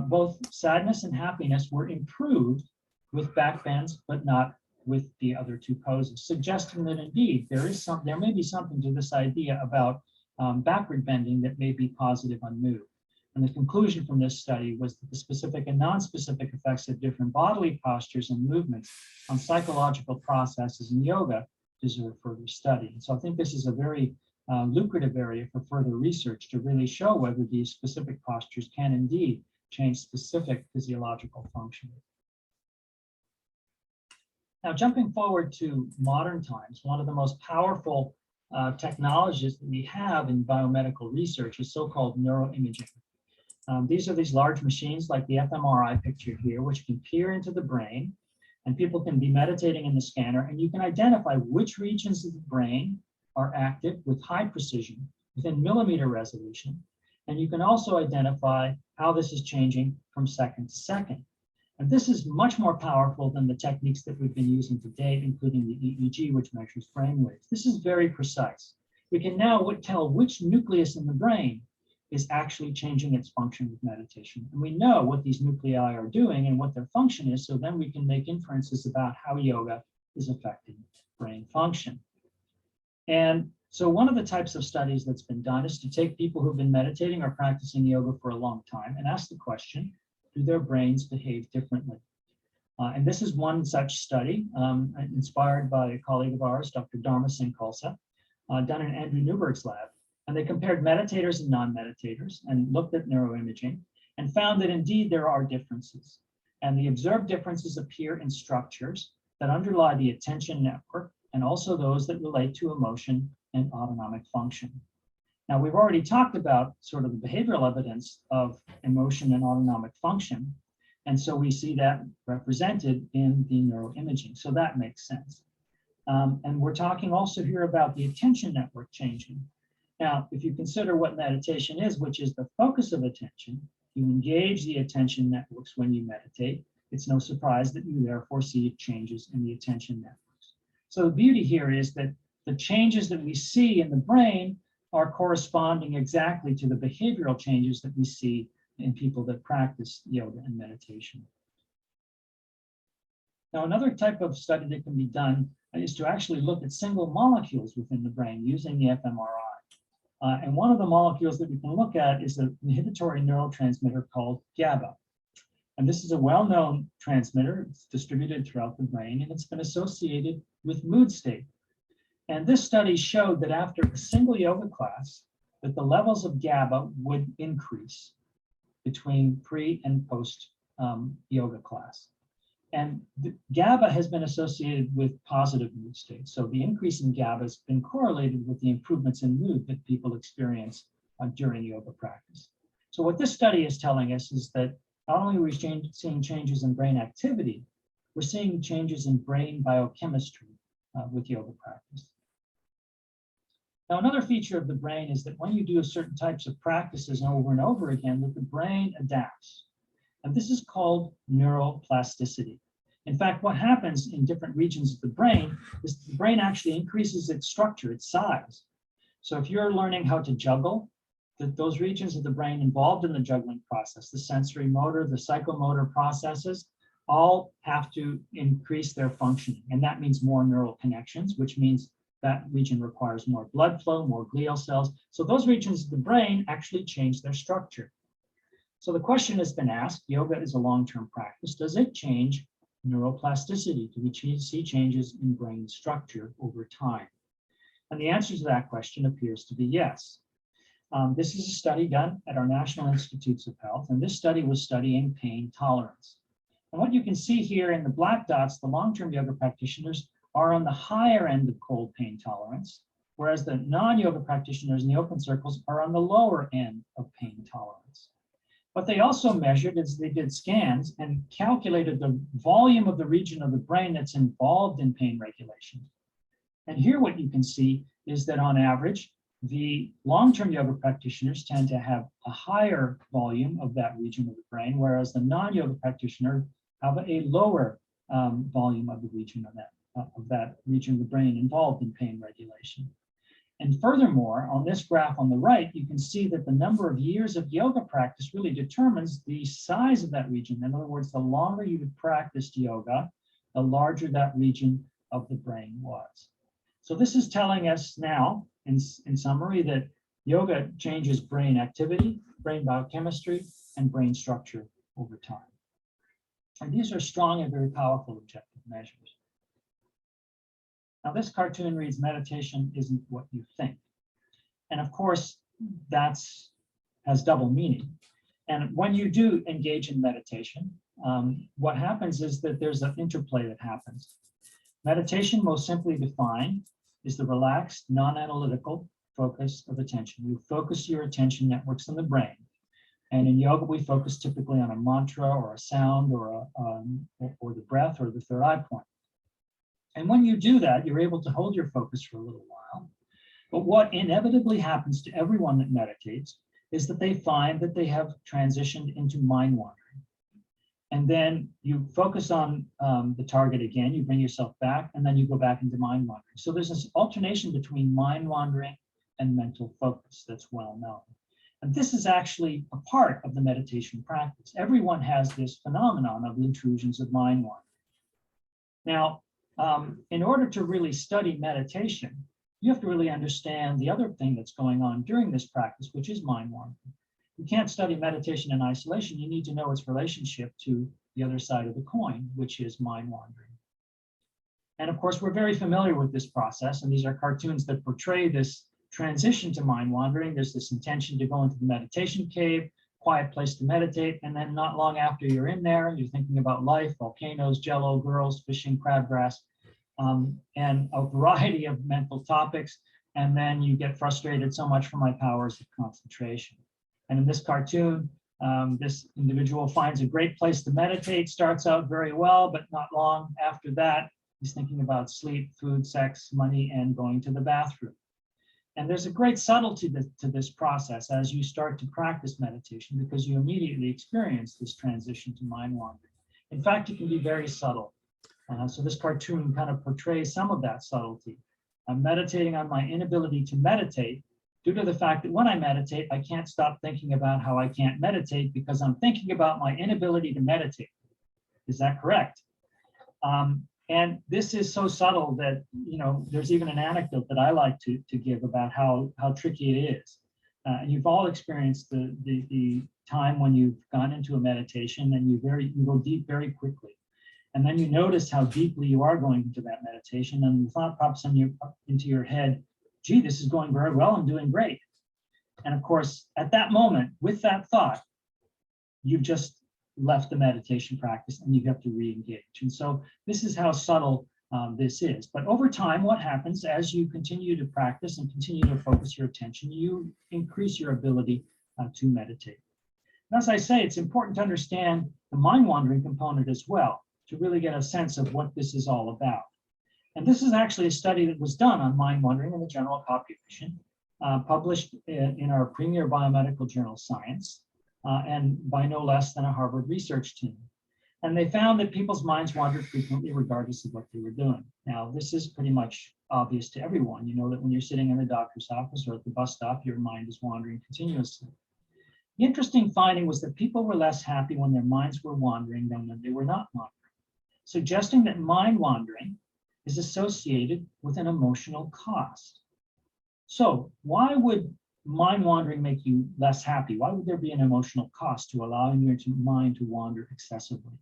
both sadness and happiness, were improved with back bends, but not with the other two poses, suggesting that indeed there may be something to this idea about backward bending that may be positive on mood. And the conclusion from this study was that the specific and non-specific effects of different bodily postures and movements on psychological processes in yoga deserve further study. And so I think this is a very lucrative area for further research to really show whether these specific postures can indeed change specific physiological function. Now, jumping forward to modern times, one of the most powerful technologies that we have in biomedical research is so-called neuroimaging. These are these large machines like the fMRI pictured here, which can peer into the brain, and people can be meditating in the scanner, and you can identify which regions of the brain are active with high precision within millimeter resolution. And you can also identify how this is changing from second to second. And this is much more powerful than the techniques that we've been using to date, including the EEG, which measures brain waves. This is very precise. We can now tell which nucleus in the brain is actually changing its function with meditation. And we know what these nuclei are doing and what their function is, so then we can make inferences about how yoga is affecting brain function. And so one of the types of studies that's been done is to take people who've been meditating or practicing yoga for a long time and ask the question, do their brains behave differently? And this is one such study inspired by a colleague of ours, Dr. Dharma Singh Khalsa, done in Andrew Newberg's lab. And they compared meditators and non-meditators and looked at neuroimaging and found that indeed there are differences. And the observed differences appear in structures that underlie the attention network and also those that relate to emotion and autonomic function. Now, we've already talked about sort of the behavioral evidence of emotion and autonomic function. And so we see that represented in the neuroimaging. So that makes sense. And we're talking also here about the attention network changing. Now, if you consider what meditation is, which is the focus of attention, you engage the attention networks when you meditate. It's no surprise that you therefore see changes in the attention networks. So the beauty here is that the changes that we see in the brain are corresponding exactly to the behavioral changes that we see in people that practice yoga and meditation. Now, another type of study that can be done is to actually look at single molecules within the brain using the fMRI. And one of the molecules that we can look at is an inhibitory neurotransmitter called GABA. And this is a well-known transmitter. It's distributed throughout the brain, and it's been associated with mood state. And this study showed that after a single yoga class, that the levels of GABA would increase between pre and post yoga class. And GABA has been associated with positive mood states. So the increase in GABA has been correlated with the improvements in mood that people experience during yoga practice. So what this study is telling us is that not only are we seeing changes in brain activity, we're seeing changes in brain biochemistry with yoga practice. Now, another feature of the brain is that when you do certain types of practices over and over again, that the brain adapts. And this is called neuroplasticity. In fact, what happens in different regions of the brain is the brain actually increases its structure, its size. So if you're learning how to juggle, those regions of the brain involved in the juggling process, the sensory motor, the psychomotor processes, all have to increase their functioning. And that means more neural connections, which means that region requires more blood flow, more glial cells. So those regions of the brain actually change their structure. So the question has been asked, yoga is a long-term practice. Does it change neuroplasticity? Do we see changes in brain structure over time? And the answer to that question appears to be yes. This is a study done at our National Institutes of Health, and this study was studying pain tolerance. And what you can see here in the black dots, the long-term yoga practitioners are on the higher end of cold pain tolerance, whereas the non-yoga practitioners in the open circles are on the lower end of pain tolerance. What they also measured is they did scans and calculated the volume of the region of the brain that's involved in pain regulation. And here what you can see is that on average, the long-term yoga practitioners tend to have a higher volume of that region of the brain, whereas the non-yoga practitioner have a lower volume of the region of that region of the brain involved in pain regulation. And furthermore, on this graph on the right, you can see that the number of years of yoga practice really determines the size of that region. In other words, the longer you've practiced yoga, the larger that region of the brain was. So this is telling us now, in summary, that yoga changes brain activity, brain biochemistry, and brain structure over time. And these are strong and very powerful objective measures. Now, this cartoon reads, meditation isn't what you think. And of course, has double meaning. And when you do engage in meditation, what happens is that there's an interplay that happens. Meditation, most simply defined, is the relaxed, non-analytical focus of attention. You focus your attention networks in the brain. And in yoga, we focus typically on a mantra or a sound or the breath or the third eye point. And when you do that, you're able to hold your focus for a little while. But what inevitably happens to everyone that meditates is that they find that they have transitioned into mind wandering. And then you focus on the target again, you bring yourself back, and then you go back into mind wandering. So there's this alternation between mind wandering and mental focus that's well known. And this is actually a part of the meditation practice. Everyone has this phenomenon of intrusions of mind wandering. Now, in order to really study meditation, you have to really understand the other thing that's going on during this practice, which is mind wandering. You can't study meditation in isolation. You need to know its relationship to the other side of the coin, which is mind wandering. And of course, we're very familiar with this process, and these are cartoons that portray this transition to mind wandering. There's this intention to go into the meditation cave, quiet place to meditate, and then not long after you're in there, you're thinking about life, volcanoes, jello, girls, fishing, crabgrass, and a variety of mental topics, and then you get frustrated so much from my powers of concentration. And in this cartoon, this individual finds a great place to meditate, starts out very well, but not long after that, he's thinking about sleep, food, sex, money, and going to the bathroom. And there's a great subtlety to this process as you start to practice meditation, because you immediately experience this transition to mind wandering. In fact, it can be very subtle. So this cartoon kind of portrays some of that subtlety. I'm meditating on my inability to meditate due to the fact that when I meditate, I can't stop thinking about how I can't meditate because I'm thinking about my inability to meditate. Is that correct? And this is so subtle that, you know, there's even an anecdote that I like to give about how tricky it is. And you've all experienced the time when you've gone into a meditation and you go deep very quickly. And then you notice how deeply you are going into that meditation, and the thought pops into your head, gee, this is going very well, I'm doing great. And of course, at that moment, with that thought, you've just left the meditation practice and you have to re-engage. And so this is how subtle this is. But over time, what happens as you continue to practice and continue to focus your attention, you increase your ability to meditate. And as I say, it's important to understand the mind wandering component as well, to really get a sense of what this is all about. And this is actually a study that was done on mind wandering in the general population, published in our premier biomedical journal, Science, and by no less than a Harvard research team. And they found that people's minds wandered frequently regardless of what they were doing. Now, this is pretty much obvious to everyone. You know that when you're sitting in the doctor's office or at the bus stop, your mind is wandering continuously. The interesting finding was that people were less happy when their minds were wandering than when they were not wandering, suggesting that mind wandering is associated with an emotional cost. So why would mind wandering make you less happy? Why would there be an emotional cost to allowing your mind to wander excessively?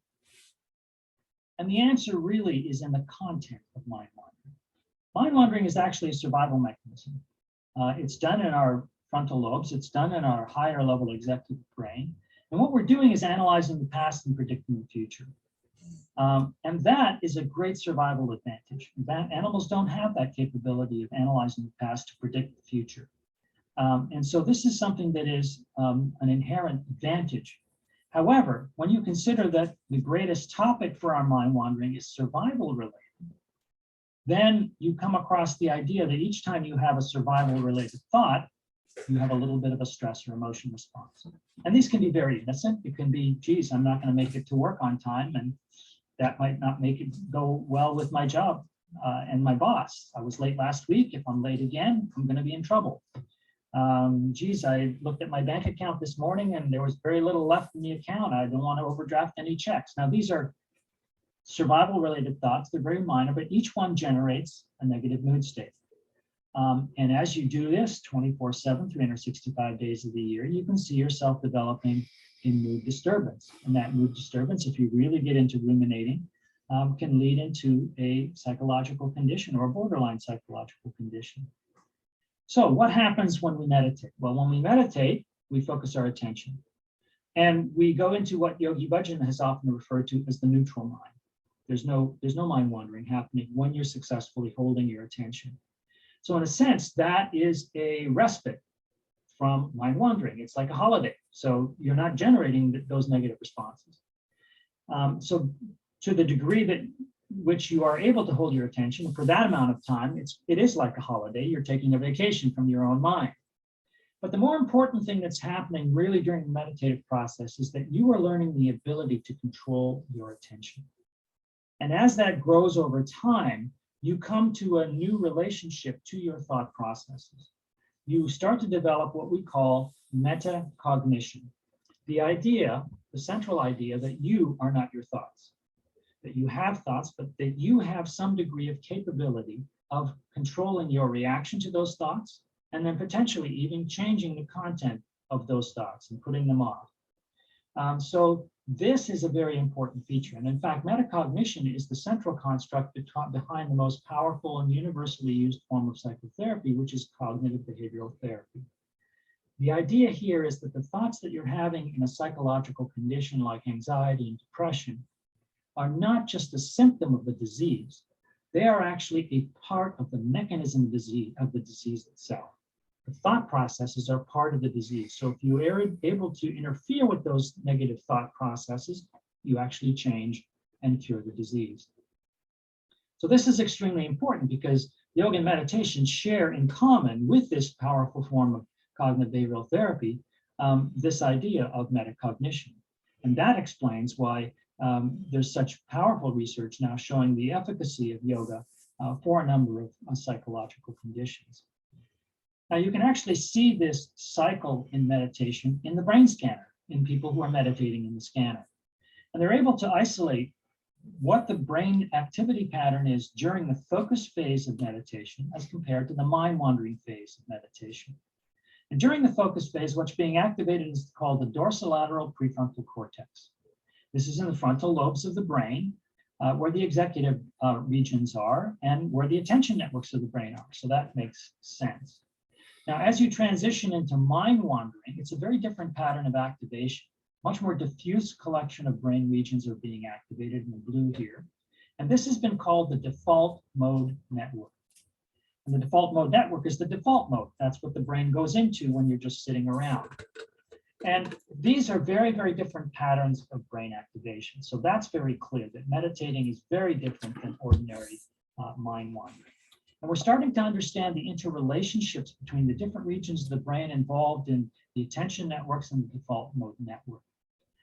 And the answer really is in the content of mind wandering. Mind wandering is actually a survival mechanism. It's done in our frontal lobes. It's done in our higher level executive brain. And what we're doing is analyzing the past and predicting the future. And that is a great survival advantage. Animals don't have that capability of analyzing the past to predict the future. And so this is something that is an inherent advantage. However, when you consider that the greatest topic for our mind wandering is survival related, then you come across the idea that each time you have a survival related thought, you have a little bit of a stress or emotion response. And these can be very innocent. It can be, geez, I'm not going to make it to work on time, and that might not make it go well with my job and my boss. I was late last week. If I'm late again, I'm going to be in trouble. Geez, I looked at my bank account this morning and there was very little left in the account. I don't want to overdraft any checks. Now, these are survival related thoughts. They're very minor, but each one generates a negative mood state. And as you do this 24/7, 365 days of the year, you can see yourself developing a mood disturbance. And that mood disturbance, if you really get into ruminating, can lead into a psychological condition or a borderline psychological condition. So what happens when we meditate? Well, when we meditate, we focus our attention. And we go into what Yogi Bhajan has often referred to as the neutral mind. There's no mind wandering happening when you're successfully holding your attention. So in a sense, that is a respite from mind wandering. It's like a holiday. So you're not generating those negative responses. So to the degree that which you are able to hold your attention for that amount of time, it is like a holiday. You're taking a vacation from your own mind. But the more important thing that's happening really during the meditative process is that you are learning the ability to control your attention. And as that grows over time, you come to a new relationship to your thought processes. You start to develop what we call metacognition. The idea, the central idea that you are not your thoughts, that you have thoughts, but that you have some degree of capability of controlling your reaction to those thoughts, and then potentially even changing the content of those thoughts and putting them off. So this is a very important feature. And in fact, metacognition is the central construct behind the most powerful and universally used form of psychotherapy, which is cognitive behavioral therapy. The idea here is that the thoughts that you're having in a psychological condition like anxiety and depression are not just a symptom of the disease. They are actually a part of the mechanism of the disease itself. The thought processes are part of the disease. So if you are able to interfere with those negative thought processes, you actually change and cure the disease. So this is extremely important because yoga and meditation share in common with this powerful form of cognitive behavioral therapy, this idea of metacognition. And that explains why there's such powerful research now showing the efficacy of yoga for a number of psychological conditions. Now you can actually see this cycle in meditation in the brain scanner in people who are meditating in the scanner. And they're able to isolate what the brain activity pattern is during the focus phase of meditation as compared to the mind wandering phase of meditation. And during the focus phase, what's being activated is called the dorsolateral prefrontal cortex. This is in the frontal lobes of the brain, where the executive regions are and where the attention networks of the brain are. So that makes sense. Now, as you transition into mind wandering, it's a very different pattern of activation. Much more diffuse collection of brain regions are being activated in the blue here. And this has been called the default mode network. And the default mode network is the default mode. That's what the brain goes into when you're just sitting around. And these are very, very different patterns of brain activation. So that's very clear that meditating is very different than ordinary mind wandering. And we're starting to understand the interrelationships between the different regions of the brain involved in the attention networks and the default mode network.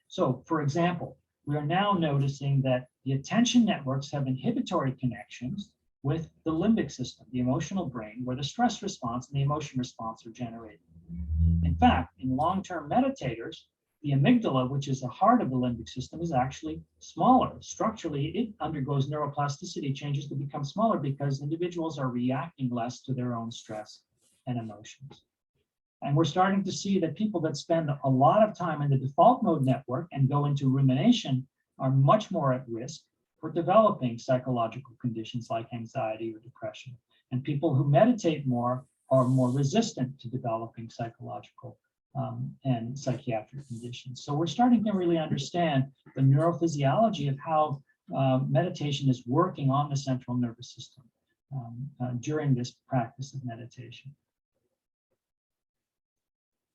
So, for example, we are now noticing that the attention networks have inhibitory connections with the limbic system, the emotional brain, where the stress response and the emotion response are generated. In fact, in long-term meditators, the amygdala, which is the heart of the limbic system, is actually smaller. Structurally, it undergoes neuroplasticity changes to become smaller because individuals are reacting less to their own stress and emotions. And we're starting to see that people that spend a lot of time in the default mode network and go into rumination are much more at risk for developing psychological conditions like anxiety or depression. And people who meditate more are more resistant to developing psychological and psychiatric conditions. So we're starting to really understand the neurophysiology of how meditation is working on the central nervous system during this practice of meditation.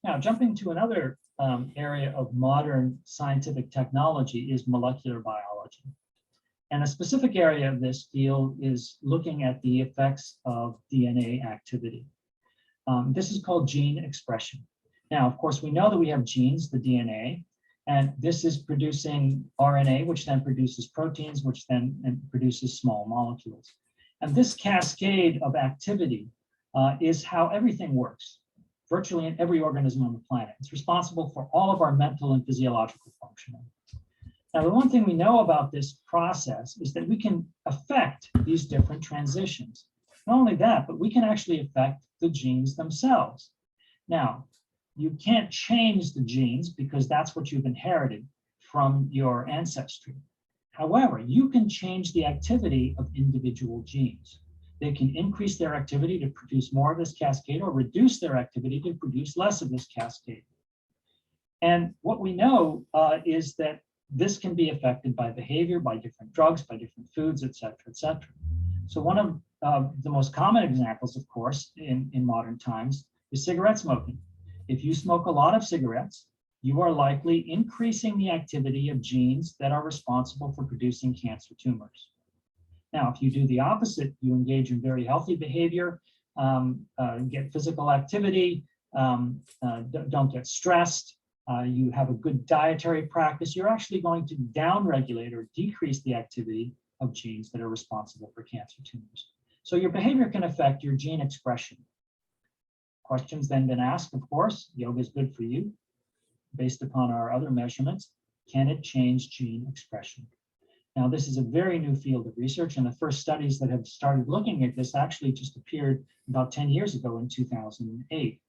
Now, jumping to another area of modern scientific technology is molecular biology. And a specific area of this field is looking at the effects of DNA activity. This is called gene expression. Now, of course, we know that we have genes, the DNA, and this is producing RNA, which then produces proteins, which then produces small molecules. And this cascade of activity is how everything works, virtually in every organism on the planet. It's responsible for all of our mental and physiological functioning. Now, the one thing we know about this process is that we can affect these different transitions. Not only that, but we can actually affect the genes themselves. Now, you can't change the genes because that's what you've inherited from your ancestry. However, you can change the activity of individual genes. They can increase their activity to produce more of this cascade or reduce their activity to produce less of this cascade. And what we know is that this can be affected by behavior, by different drugs, by different foods, et cetera, et cetera. So one of the most common examples, of course, in modern times is cigarette smoking. If you smoke a lot of cigarettes, you are likely increasing the activity of genes that are responsible for producing cancer tumors. Now, if you do the opposite, you engage in very healthy behavior, get physical activity, don't get stressed, you have a good dietary practice, you're actually going to downregulate or decrease the activity of genes that are responsible for cancer tumors. So your behavior can affect your gene expression. Questions then been asked, of course, yoga is good for you. Based upon our other measurements, can it change gene expression? Now, this is a very new field of research, and the first studies that have started looking at this actually just appeared about 10 years ago in 2008.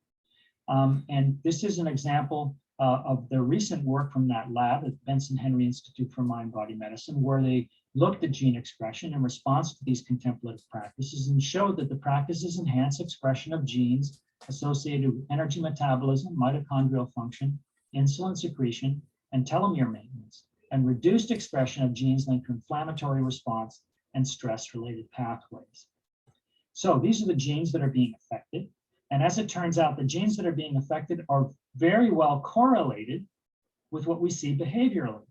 And this is an example of the recent work from that lab at Benson Henry Institute for Mind-Body Medicine, where they looked at gene expression in response to these contemplative practices and showed that the practices enhance expression of genes associated with energy metabolism, mitochondrial function, insulin secretion, and telomere maintenance, and reduced expression of genes linked to inflammatory response and stress-related pathways. So these are the genes that are being affected. And as it turns out, the genes that are being affected are very well correlated with what we see behaviorally.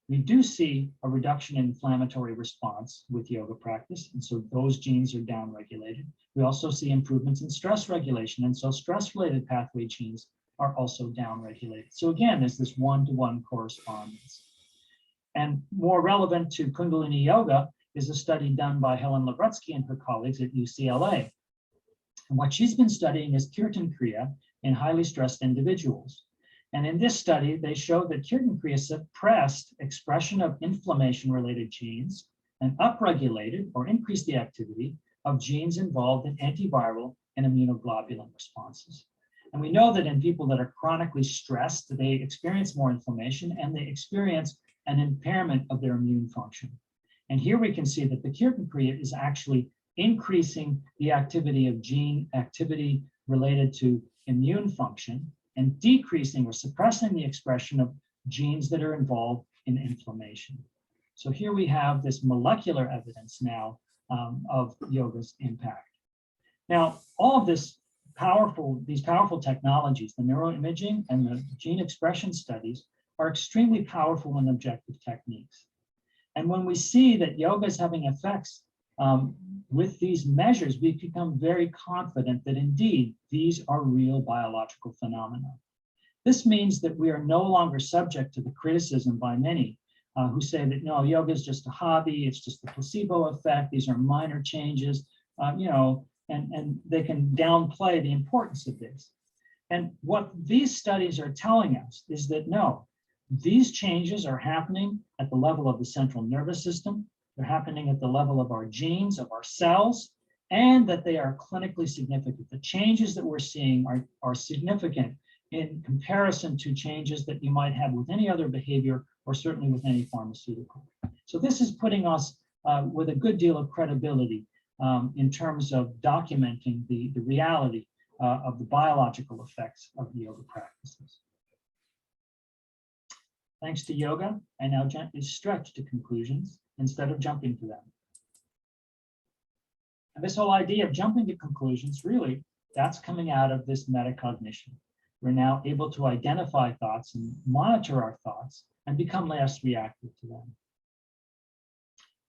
We do see a reduction in inflammatory response with yoga practice, and so those genes are downregulated. We also see improvements in stress regulation, and so stress-related pathway genes are also downregulated. So again, there's this one-to-one correspondence. And more relevant to Kundalini Yoga is a study done by Helen Lagrutsky and her colleagues at UCLA. And what she's been studying is Kirtan Kriya in highly stressed individuals. And in this study, they showed that Kirtan Kriya suppressed expression of inflammation-related genes and upregulated or increased the activity of genes involved in antiviral and immunoglobulin responses. And we know that in people that are chronically stressed, they experience more inflammation and they experience an impairment of their immune function. And here we can see that the Kirtan Kriya is actually increasing the activity of gene activity related to immune function and decreasing or suppressing the expression of genes that are involved in inflammation. So here we have this molecular evidence now of yoga's impact. Now, all of these powerful technologies, the neuroimaging and the gene expression studies, are extremely powerful and objective techniques. And when we see that yoga is having effects with these measures, we've become very confident that indeed these are real biological phenomena. This means that we are no longer subject to the criticism by many who say that no, yoga is just a hobby, it's just a placebo effect, these are minor changes, and they can downplay the importance of this. And what these studies are telling us is that no, these changes are happening at the level of the central nervous system. They're happening at the level of our genes, of our cells, and that they are clinically significant. The changes that we're seeing are significant in comparison to changes that you might have with any other behavior or certainly with any pharmaceutical. So this is putting us with a good deal of credibility in terms of documenting the reality of the biological effects of the yoga practices. Thanks to yoga, I now gently stretch to conclusions instead of jumping to them. And this whole idea of jumping to conclusions, really, that's coming out of this metacognition. We're now able to identify thoughts and monitor our thoughts and become less reactive to them.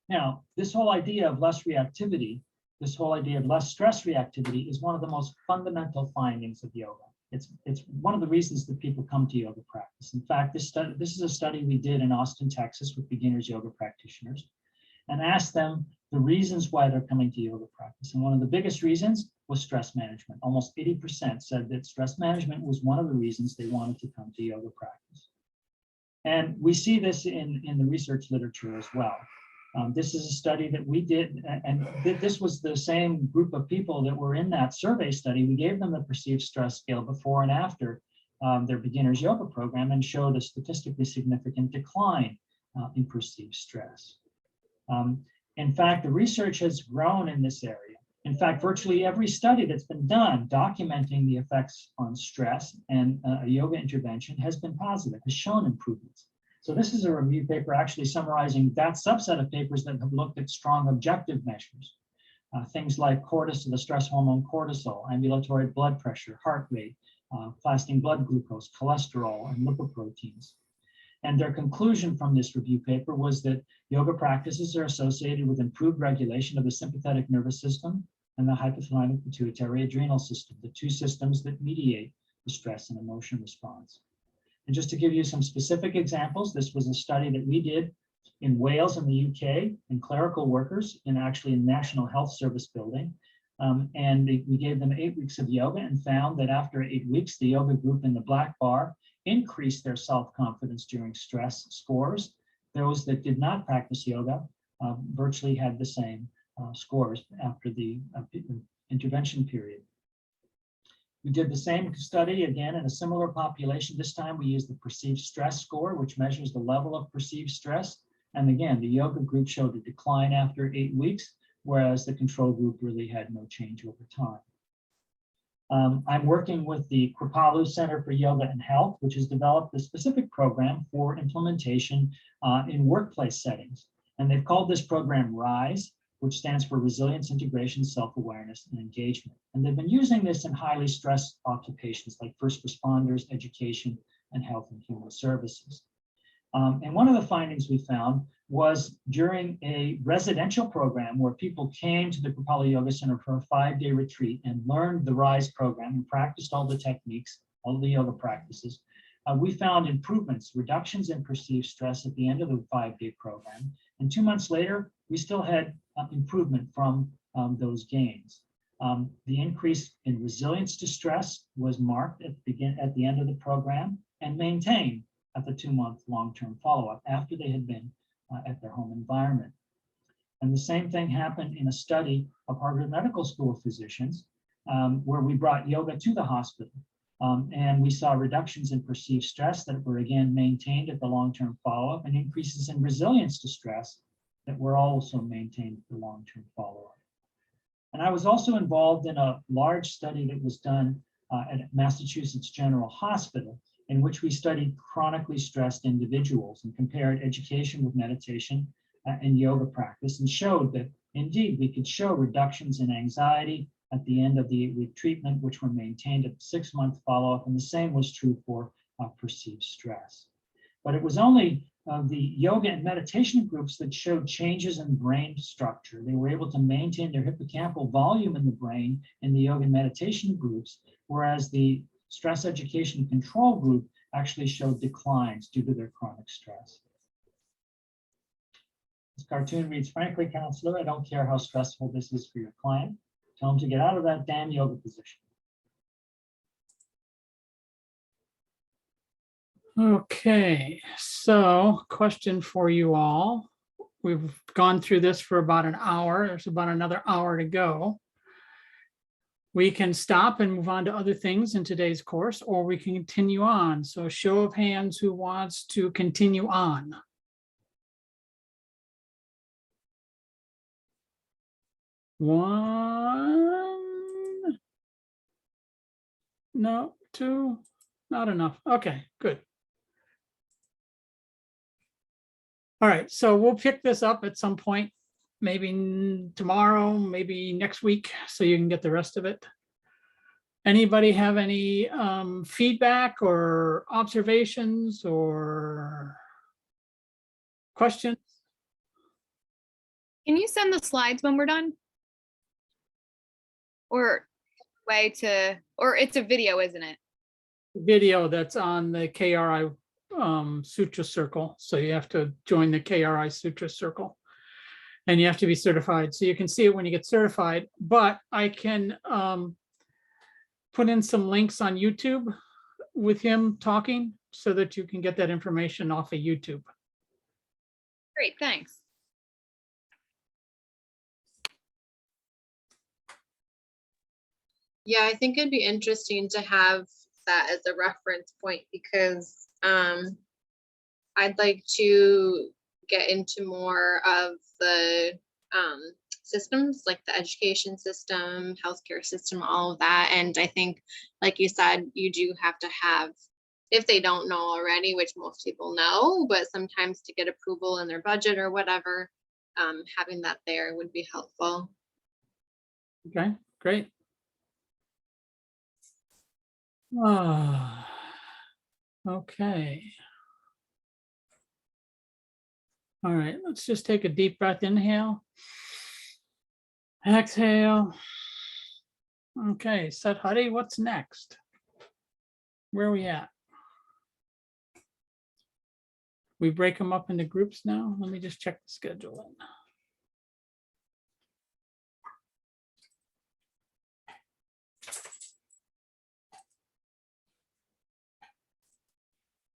Now, this whole idea of less reactivity, this whole idea of less stress reactivity is one of the most fundamental findings of yoga. It's one of the reasons that people come to yoga practice. In fact, this is a study we did in Austin, Texas with beginners yoga practitioners and asked them the reasons why they're coming to yoga practice. And one of the biggest reasons was stress management. Almost 80% said that stress management was one of the reasons they wanted to come to yoga practice. And we see this in the research literature as well. This is a study that we did, and this was the same group of people that were in that survey study. We gave them the perceived stress scale before and after their beginners yoga program and showed a statistically significant decline in perceived stress. In fact, the research has grown in this area. In fact, virtually every study that's been done documenting the effects on stress and a yoga intervention has been positive, has shown improvements. So this is a review paper actually summarizing that subset of papers that have looked at strong objective measures. Things like cortisol, the stress hormone cortisol, ambulatory blood pressure, heart rate, fasting blood glucose, cholesterol, and lipoproteins. And their conclusion from this review paper was that yoga practices are associated with improved regulation of the sympathetic nervous system and the hypothalamic pituitary adrenal system, the two systems that mediate the stress and emotion response. And just to give you some specific examples, this was a study that we did in Wales in the UK in clerical workers in actually a National Health Service building. We gave them 8 weeks of yoga and found that after 8 weeks, the yoga group in the black bar increased their self-confidence during stress scores. Those that did not practice yoga virtually had the same scores after the intervention period. We did the same study again in a similar population. This time we used the perceived stress score, which measures the level of perceived stress. And again, the yoga group showed a decline after 8 weeks, whereas the control group really had no change over time. I'm working with the Kripalu Center for Yoga and Health, which has developed a specific program for implementation in workplace settings. And they've called this program RISE, which stands for Resilience, Integration, Self-Awareness, and Engagement. And they've been using this in highly stressed occupations like first responders, education, and health and human services. And one of the findings we found was during a residential program where people came to the Kripalu Yoga Center for a 5-day retreat and learned the RISE program and practiced all the techniques, all the yoga practices, we found improvements, reductions in perceived stress at the end of the 5-day program. And 2 months later, we still had improvement from those gains. The increase in resilience to stress was marked at the end of the program and maintained at the 2-month long-term follow-up after they had been at their home environment. And the same thing happened in a study of Harvard Medical School physicians where we brought yoga to the hospital. And we saw reductions in perceived stress that were again maintained at the long-term follow-up and increases in resilience to stress that were also maintained at the long-term follow-up. And I was also involved in a large study that was done at Massachusetts General Hospital, in which we studied chronically stressed individuals and compared education with meditation and yoga practice, and showed that indeed we could show reductions in anxiety at the end of the 8-week treatment, which were maintained at the 6-month follow-up, and the same was true for perceived stress. But it was only the yoga and meditation groups that showed changes in brain structure. They were able to maintain their hippocampal volume in the brain in the yoga and meditation groups, whereas the stress education control group actually showed declines due to their chronic stress. This cartoon reads, "Frankly, counselor, I don't care how stressful this is for your client. Tell them to get out of that damn yoga position." Okay, so question for you all. We've gone through this for about an hour. There's about another hour to go. We can stop and move on to other things in today's course, or we can continue on. So show of hands, who wants to continue on? One. No, two, not enough. Okay, good. All right, so we'll pick this up at some point, maybe tomorrow, maybe next week, so you can get the rest of it. Anybody have any feedback or observations or questions? Can you send the slides when we're done? Or or it's a video, isn't it? Video that's on the KRI Sutra Circle. So you have to join the KRI Sutra Circle and you have to be certified. So you can see it when you get certified, but I can put in some links on YouTube with him talking so that you can get that information off of YouTube. Great, thanks. Yeah, I think it'd be interesting to have that as a reference point because I'd like to get into more of the systems, like the education system, healthcare system, all of that. And I think, like you said, you do have to have, if they don't know already, which most people know, but sometimes to get approval in their budget or whatever, having that there would be helpful. Okay, great. Okay. All right, let's just take a deep breath. Inhale. Exhale. Okay, Sat Hari, what's next? Where are we at? We break them up into groups now. Let me just check the schedule.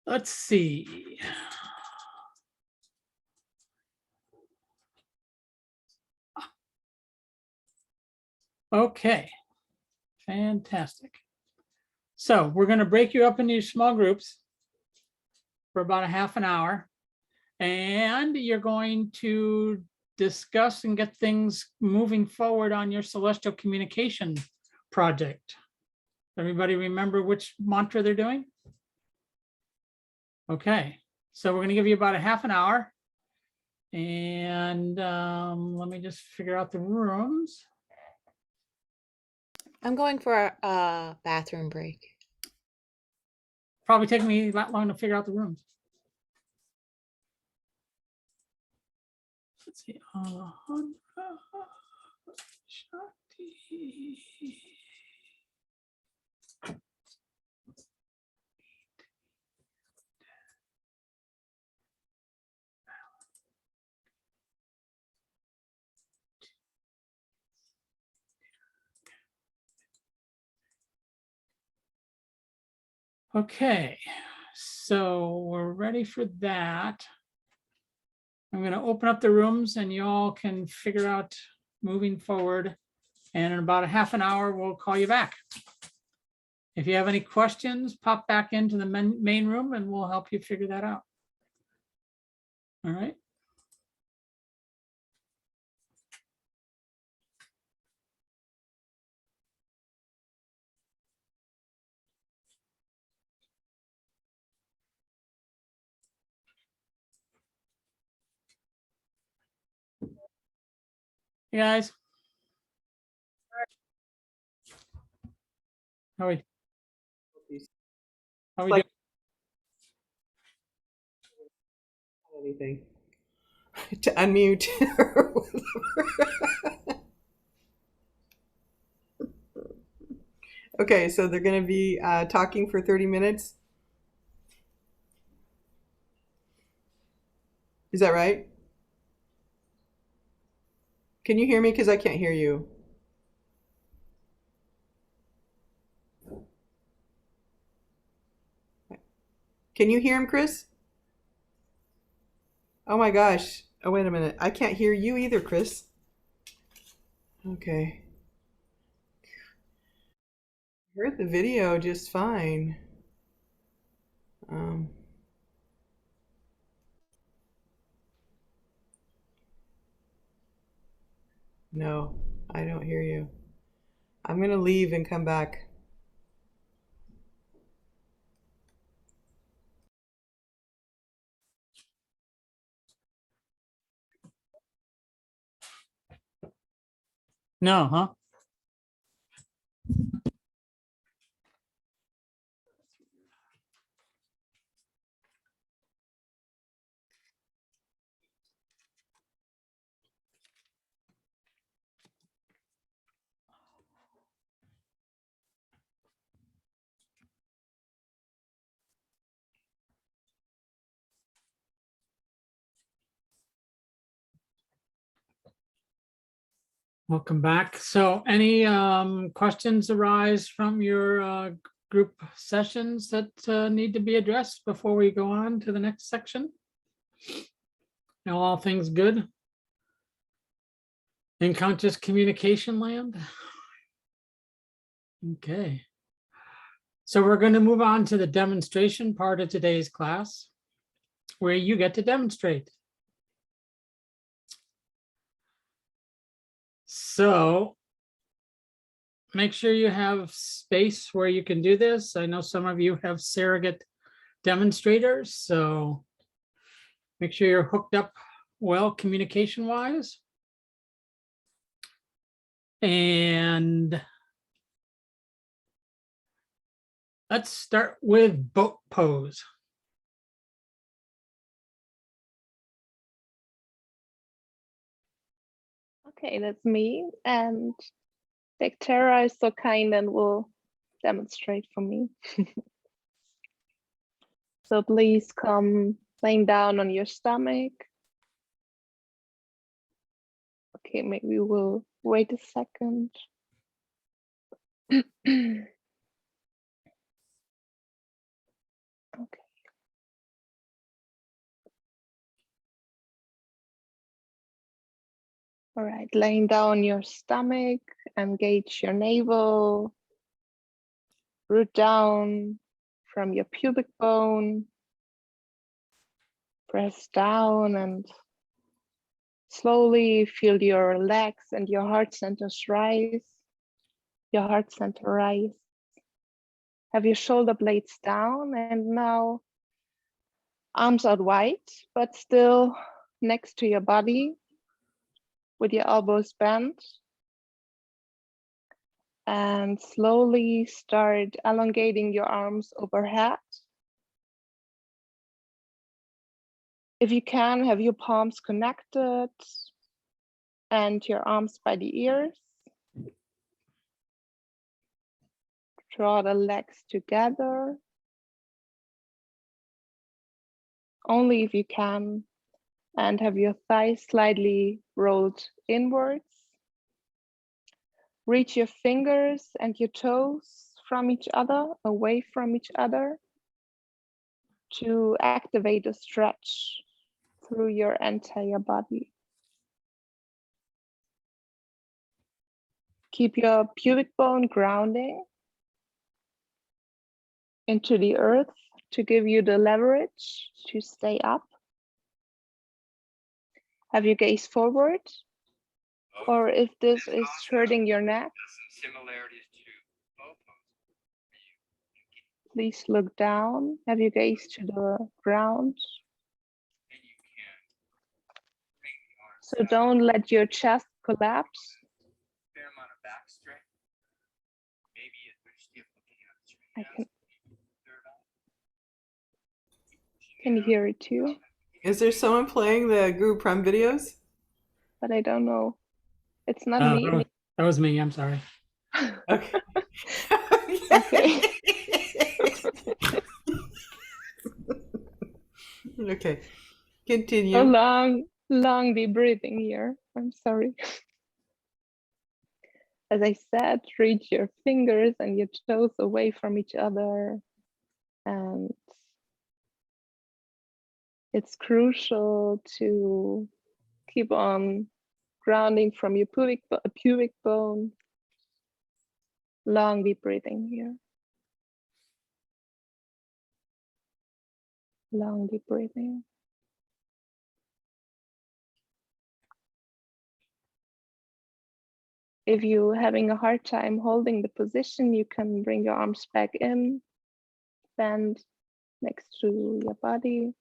Let's see. Okay, fantastic. So we're going to break you up into small groups for about a half an hour, and you're going to discuss and get things moving forward on your celestial communication project. Everybody remember which mantra they're doing? Okay, so we're going to give you about a half an hour, and let me just figure out the rooms. I'm going for a bathroom break. Probably taking me that long to figure out the rooms. Let's see. Shakti. Okay, so we're ready for that. I'm going to open up the rooms and y'all can figure out moving forward. And in about a half an hour, we'll call you back. If you have any questions, pop back into the main room and we'll help you figure that out. All right. Hey guys. How are we? How are we doing? Anything to unmute or whatever. Okay, so they're going to be talking for 30 minutes. Is that right? Can you hear me? Because I can't hear you. Can you hear him, Chris? Oh my gosh. Oh, wait a minute. I can't hear you either, Chris. Okay. Heard the video just fine. No, I don't hear you. I'm going to leave and come back. No, huh? Welcome back. So any questions arise from your group sessions that need to be addressed before we go on to the next section? Now, all things good? In conscious communication land? Okay. So we're going to move on to the demonstration part of today's class, where you get to demonstrate. So make sure you have space where you can do this. I know some of you have surrogate demonstrators, so make sure you're hooked up well communication wise. And let's start with boat pose. Okay, that's me. And Tara is so kind and will demonstrate for me. So please come laying down on your stomach. Okay, maybe we'll wait a second. Okay. All right, laying down your stomach, engage your navel, root down from your pubic bone, press down and slowly feel your legs and your heart centers rise. Your heart center rise. Have your shoulder blades down and now arms out wide, but still next to your body with your elbows bent. And slowly start elongating your arms overhead. If you can, have your palms connected and your arms by the ears. Draw the legs together. Only if you can. And have your thighs slightly rolled inwards. Reach your fingers and your toes from each other, away from each other, to activate a stretch through your entire body. Keep your pubic bone grounding into the earth to give you the leverage to stay up. Have your gaze forward, or if this is hurting your neck, please look down. Have your gaze to the ground. So don't let your chest collapse. Can you hear it too? Is there someone playing the group Prime videos? But I don't know. It's not me. That was me. I'm sorry. Okay. Okay. Okay. Continue. A long deep breathing here. I'm sorry. As I said, reach your fingers and your toes away from each other and It's crucial to keep on grounding from your pubic bone. Long deep breathing here. Long deep breathing. If you're having a hard time holding the position, you can bring your arms back in, bend next to your body.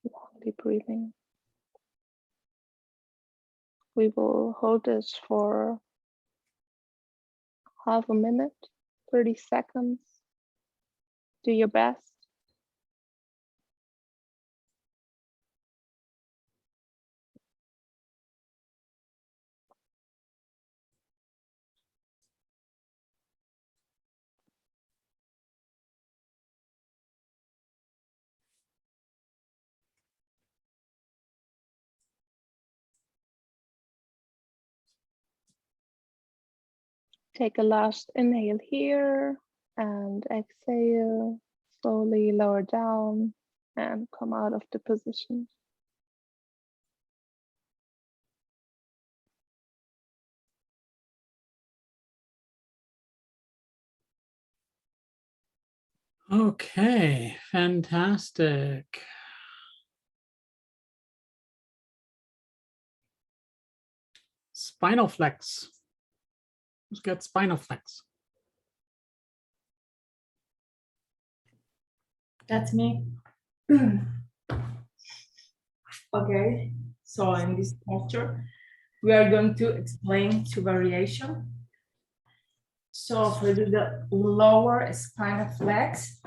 Long deep breathing. We will hold this for half a minute, 30 seconds. Do your best. Take a last inhale here and exhale. Slowly lower down and come out of the position. Okay, fantastic. Spinal flex. Who's got spinal flex? That's me. Okay, so in this posture, we are going to explain two variation. So for the lower spinal flex,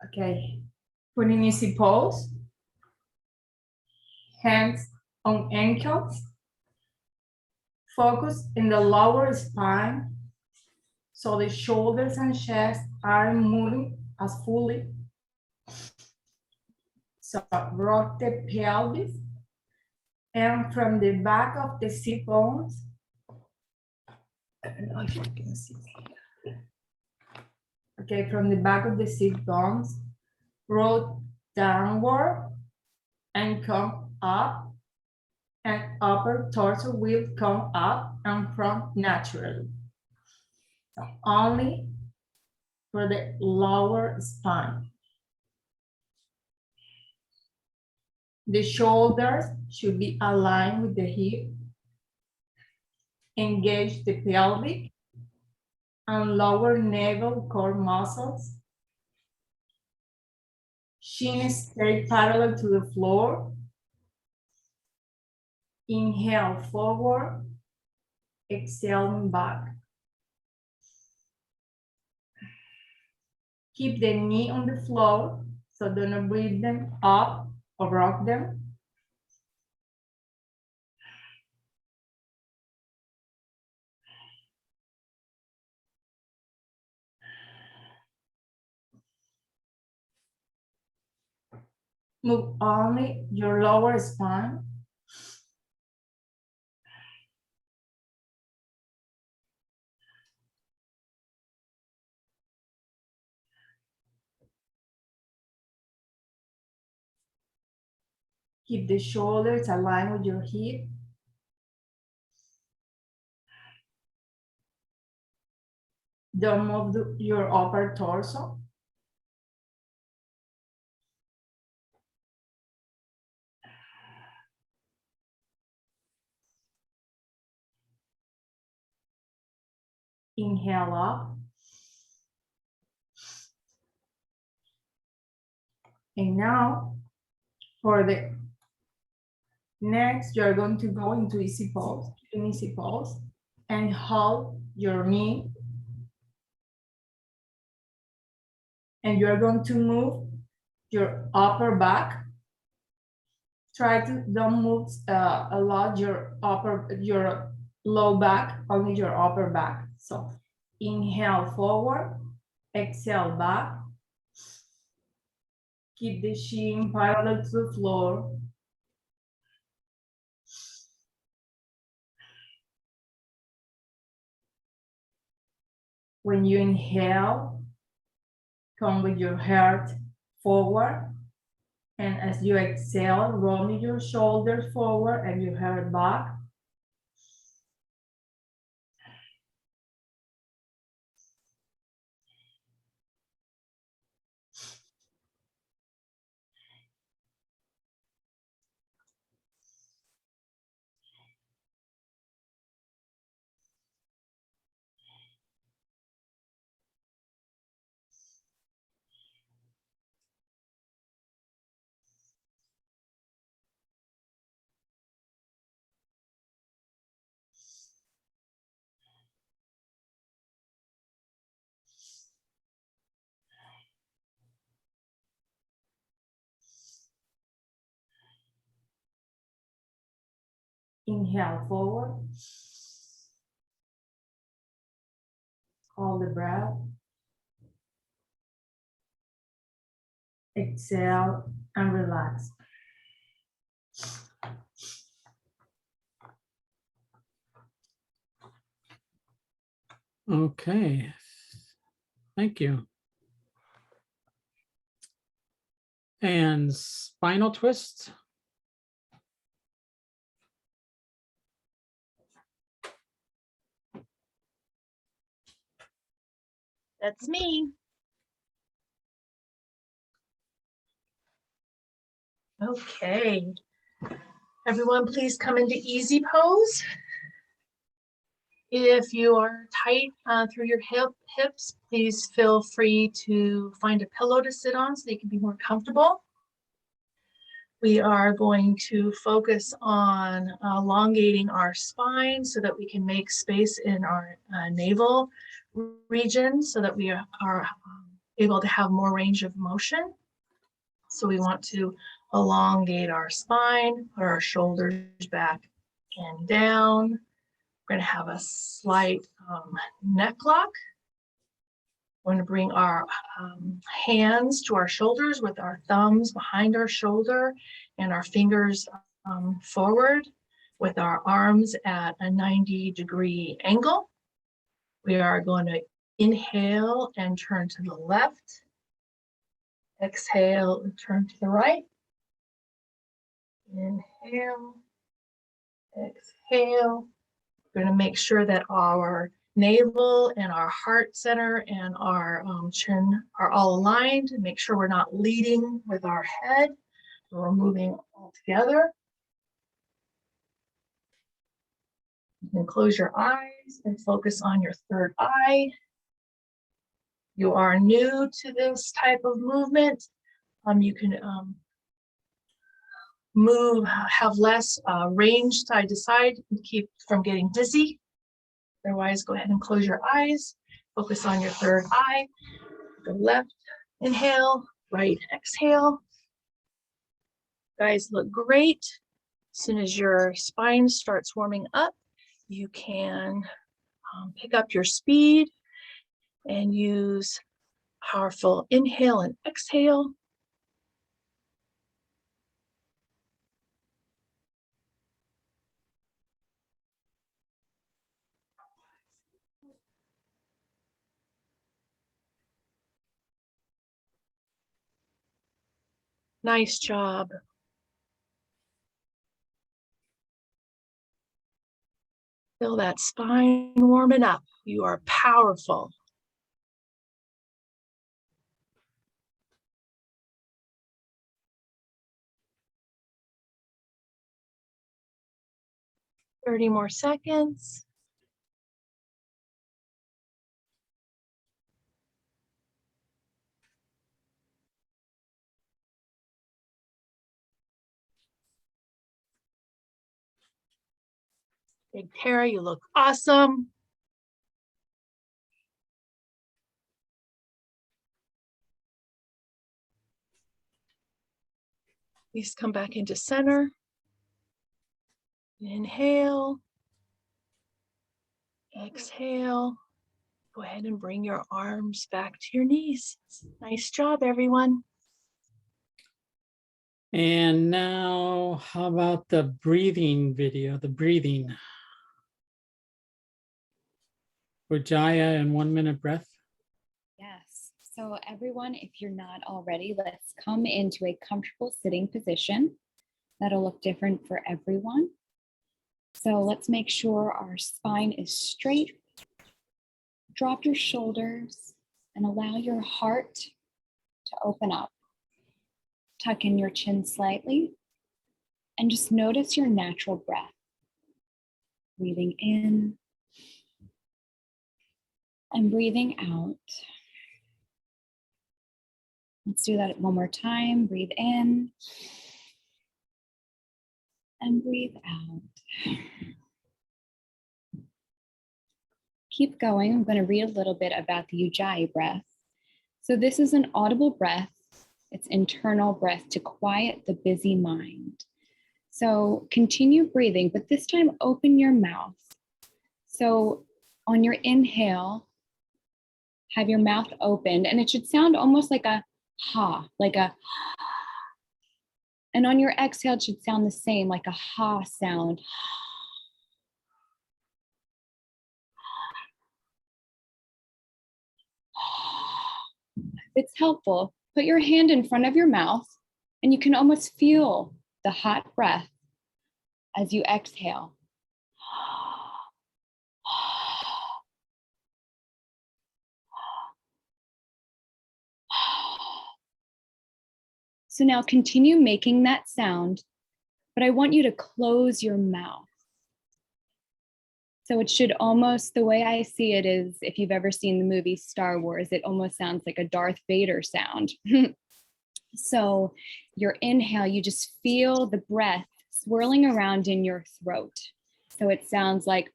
okay, put in easy pose, hands on ankles, focus in the lower spine, so the shoulders and chest aren't moving as fully. So rock the pelvis, and from the back of the sit bones, I don't know if you can see. Okay, from the back of the sit bones, roll downward and come up, and upper torso will come up and from naturally. So only for the lower spine. The shoulders should be aligned with the hip. Engage the pelvic and lower navel core muscles. Chin stay parallel to the floor. Inhale forward, exhaling back. Keep the knee on the floor, so do not breathe them up or rock them. Move only your lower spine. Keep the shoulders aligned with your hip. Don't move your upper torso. Inhale up. And now, for the next, you're going to go into easy pose, and hold your knee. And you're going to move your upper back. Try to don't move a lot your low back, only your upper back. So inhale forward, exhale back. Keep the chin parallel to the floor. When you inhale, come with your heart forward. And as you exhale, roll your shoulders forward and your head back. Inhale forward. Hold the breath. Exhale and relax. Okay. Thank you. And spinal twist. That's me. Okay. Everyone, please come into easy pose. If you are tight through your hips, please feel free to find a pillow to sit on so you can be more comfortable. We are going to focus on elongating our spine so that we can make space in our navel region so that we are able to have more range of motion. So we want to elongate our spine, put our shoulders back and down. We're going to have a slight neck lock. We're going to bring our hands to our shoulders with our thumbs behind our shoulder and our fingers forward with our arms at a 90-degree angle. We are going to inhale and turn to the left. Exhale and turn to the right. Inhale, exhale. We're going to make sure that our navel and our heart center and our chin are all aligned. Make sure we're not leading with our head. We're moving all together. You can close your eyes and focus on your third eye. You are new to this type of movement. You can have less range side to side and keep from getting dizzy. Otherwise, go ahead and close your eyes. Focus on your third eye. Go left, inhale, right, exhale. Guys, look great. As soon as your spine starts warming up, you can pick up your speed and use powerful inhale and exhale. Nice job. Feel that spine warming up. You are powerful. Thirty more seconds. Big Tara, you look awesome. Please come back into center. Inhale. Exhale. Go ahead and bring your arms back to your knees. Nice job, everyone. And now, how about the breathing video, the breathing? Ujjayi and 1 minute breath. Yes. So everyone, if you're not already, let's come into a comfortable sitting position. That'll look different for everyone. So let's make sure our spine is straight. Drop your shoulders and allow your heart to open up. Tuck in your chin slightly and just notice your natural breath. Breathing in and breathing out. Let's do that one more time. Breathe in and breathe out. Keep going. I'm going to read a little bit about the Ujjayi breath. So this is an audible breath. It's internal breath to quiet the busy mind. So continue breathing, but this time open your mouth. So on your inhale, have your mouth opened, and it should sound almost like a ha, like a, and on your exhale, it should sound the same, like a ha sound. If it's helpful, put your hand in front of your mouth, and you can almost feel the hot breath as you exhale. So now continue making that sound, but I want you to close your mouth. So it should almost, the way I see it is, if you've ever seen the movie Star Wars, it almost sounds like a Darth Vader sound. So your inhale, you just feel the breath swirling around in your throat. So it sounds like,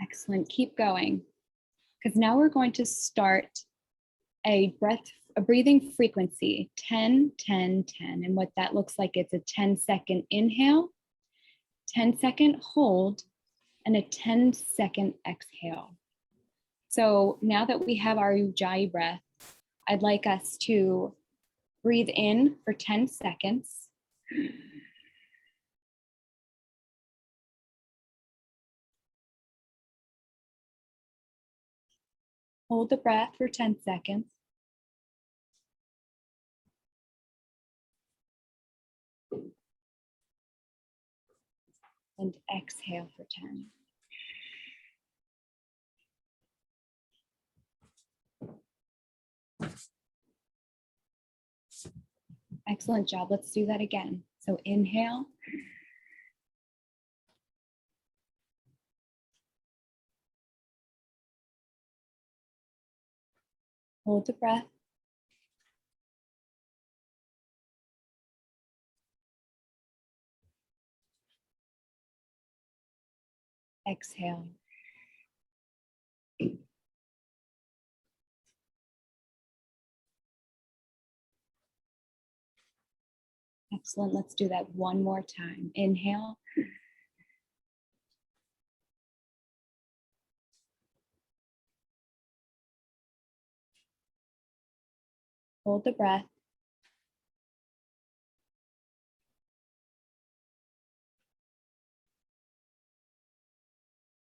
excellent, keep going. Because now we're going to start a breathing frequency, 10, 10, 10. And what that looks like, it's a 10-second inhale, 10-second hold, and a 10-second exhale. So now that we have our Ujjayi breath, I'd like us to breathe in for 10 seconds. Hold the breath for 10 seconds. And exhale for 10. Excellent job. Let's do that again. So inhale. Hold the breath. Exhale. Excellent. Let's do that one more time. Inhale. Hold the breath.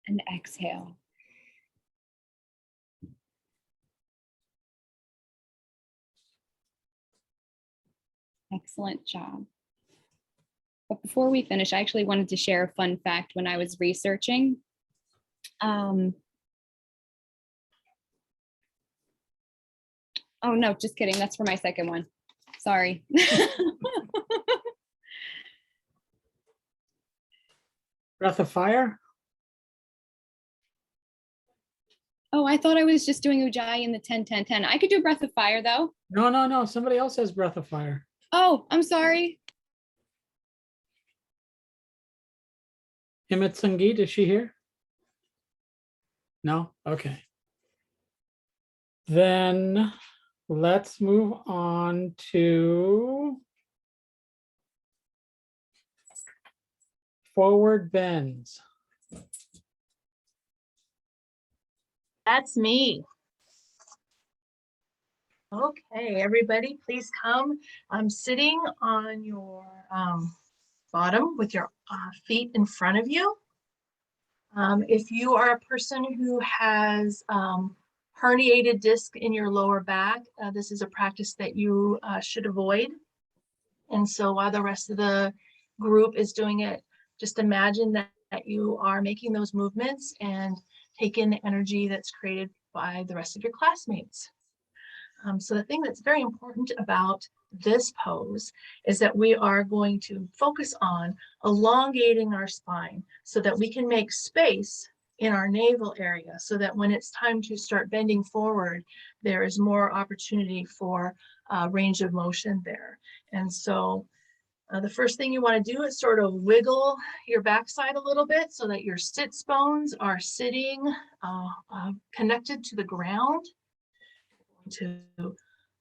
And exhale. Excellent job. But before we finish, I actually wanted to share a fun fact when I was researching. Oh no, just kidding. That's for my second one. Sorry. Breath of fire? Oh, I thought I was just doing Ujjayi in the 10, 10, 10. I could do breath of fire though. No, no, no. Somebody else has breath of fire. Oh, I'm sorry. Himit Sangeet, is she here? No? Okay. Then let's move on to forward bends. That's me. Okay, everybody, please come. I'm sitting on your bottom with your feet in front of you. If you are a person who has herniated disc in your lower back, this is a practice that you should avoid. And so while the rest of the group is doing it, just imagine that you are making those movements and take in the energy that's created by the rest of your classmates. So the thing that's very important about this pose is that we are going to focus on elongating our spine so that we can make space in our navel area, so that when it's time to start bending forward, there is more opportunity for range of motion there. And so the first thing you want to do is sort of wiggle your backside a little bit so that your sits bones are sitting connected to the ground. To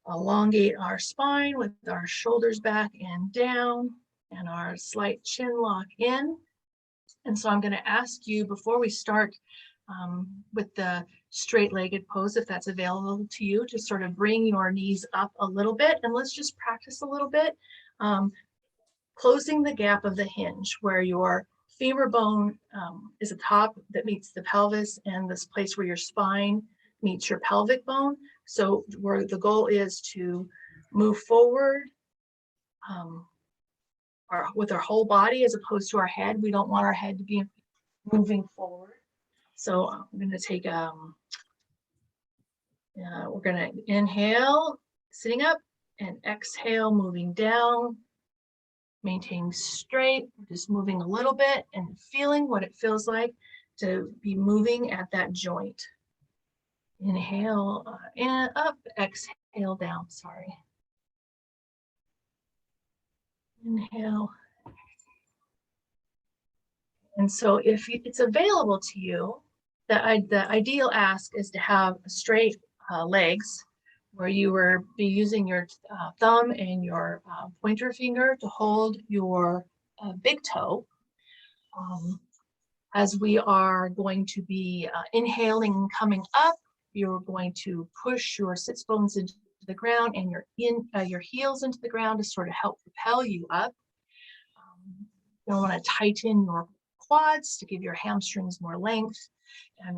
elongate our spine with our shoulders back and down and our slight chin lock in. And so I'm going to ask you before we start with the straight-legged pose, if that's available to you, to sort of bring your knees up a little bit, and let's just practice a little bit. Closing the gap of the hinge where your femur bone is a top that meets the pelvis, and this place where your spine meets your pelvic bone. So where the goal is to move forward with our whole body as opposed to our head. We don't want our head to be moving forward. So I'm going to take, we're going to inhale, sitting up, and exhale, moving down, maintaining straight, just moving a little bit and feeling what it feels like to be moving at that joint. Inhale and up, exhale down, sorry. Inhale. And so if it's available to you, the ideal ask is to have straight legs where you will be using your thumb and your pointer finger to hold your big toe. As we are going to be inhaling and coming up, you're going to push your sits bones into the ground and your heels into the ground to sort of help propel you up. You'll want to tighten your quads to give your hamstrings more length and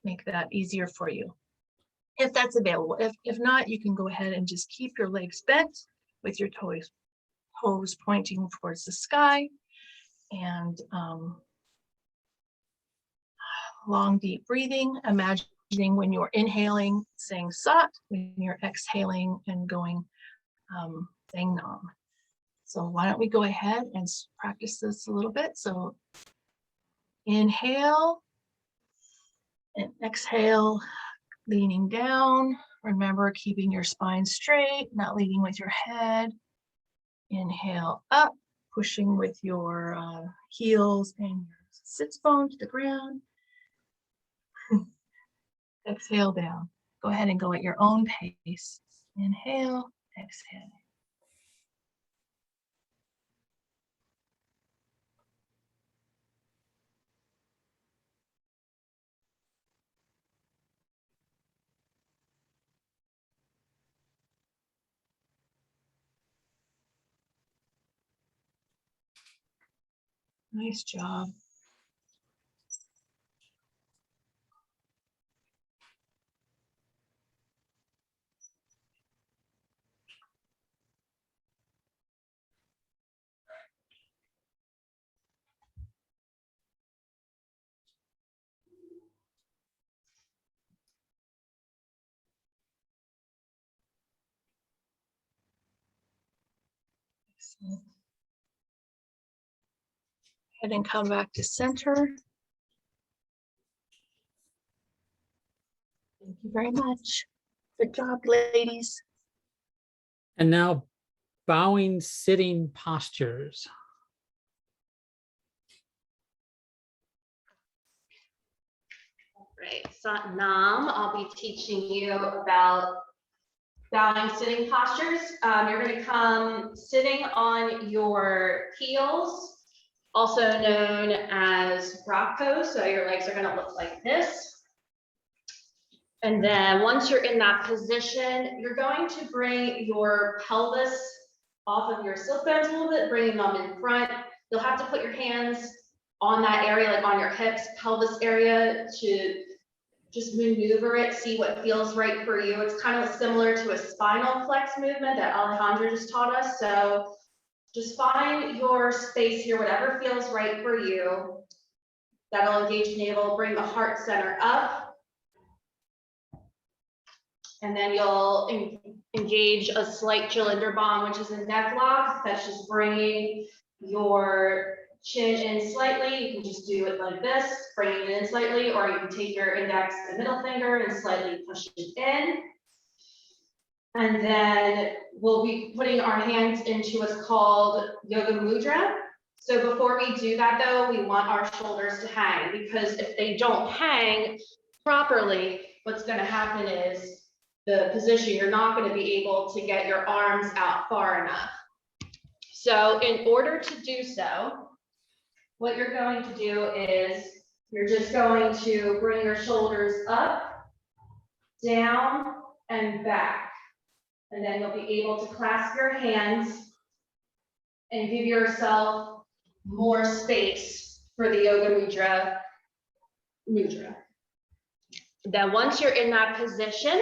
make that easier for you, if that's available. If not, you can go ahead and just keep your legs bent with your toes pointing towards the sky, and long, deep breathing. Imagining when you're inhaling, saying Sat, when you're exhaling and going, saying Nam. So why don't we go ahead and practice this a little bit. So inhale and exhale, leaning down. Remember, keeping your spine straight, not leading with your head. Inhale up, pushing with your heels and your sits bone to the ground. Exhale down. Go ahead and go at your own pace. Inhale, exhale. Nice job. Excellent. Head and come back to center. Thank you very much. Good job, ladies. And now bowing sitting postures. Great. Sat Nam, I'll be teaching you about bowing sitting postures. You're going to come sitting on your heels, also known as rock pose. So your legs are going to look like this. And then once you're in that position, you're going to bring your pelvis off of your silk bones a little bit, bringing them in front. You'll have to put your hands on that area, like on your hips, pelvis area, to just maneuver it, see what feels right for you. It's kind of similar to a spinal flex movement that Alejandra just taught us. So just find your space here, whatever feels right for you. That'll engage the navel, bring the heart center up. And then you'll engage a slight Jalandhar, which is a neck lock. That's just bringing your chin in slightly. You can just do it like this, bringing it in slightly, or you can take your index and middle finger and slightly push it in. And then we'll be putting our hands into what's called Yoga Mudra. So before we do that though, we want our shoulders to hang, because if they don't hang properly, what's going to happen is the position, you're not going to be able to get your arms out far enough. So in order to do so, what you're going to do is you're just going to bring your shoulders up, down, and back. And then you'll be able to clasp your hands and give yourself more space for the Yoga Mudra. Then once you're in that position,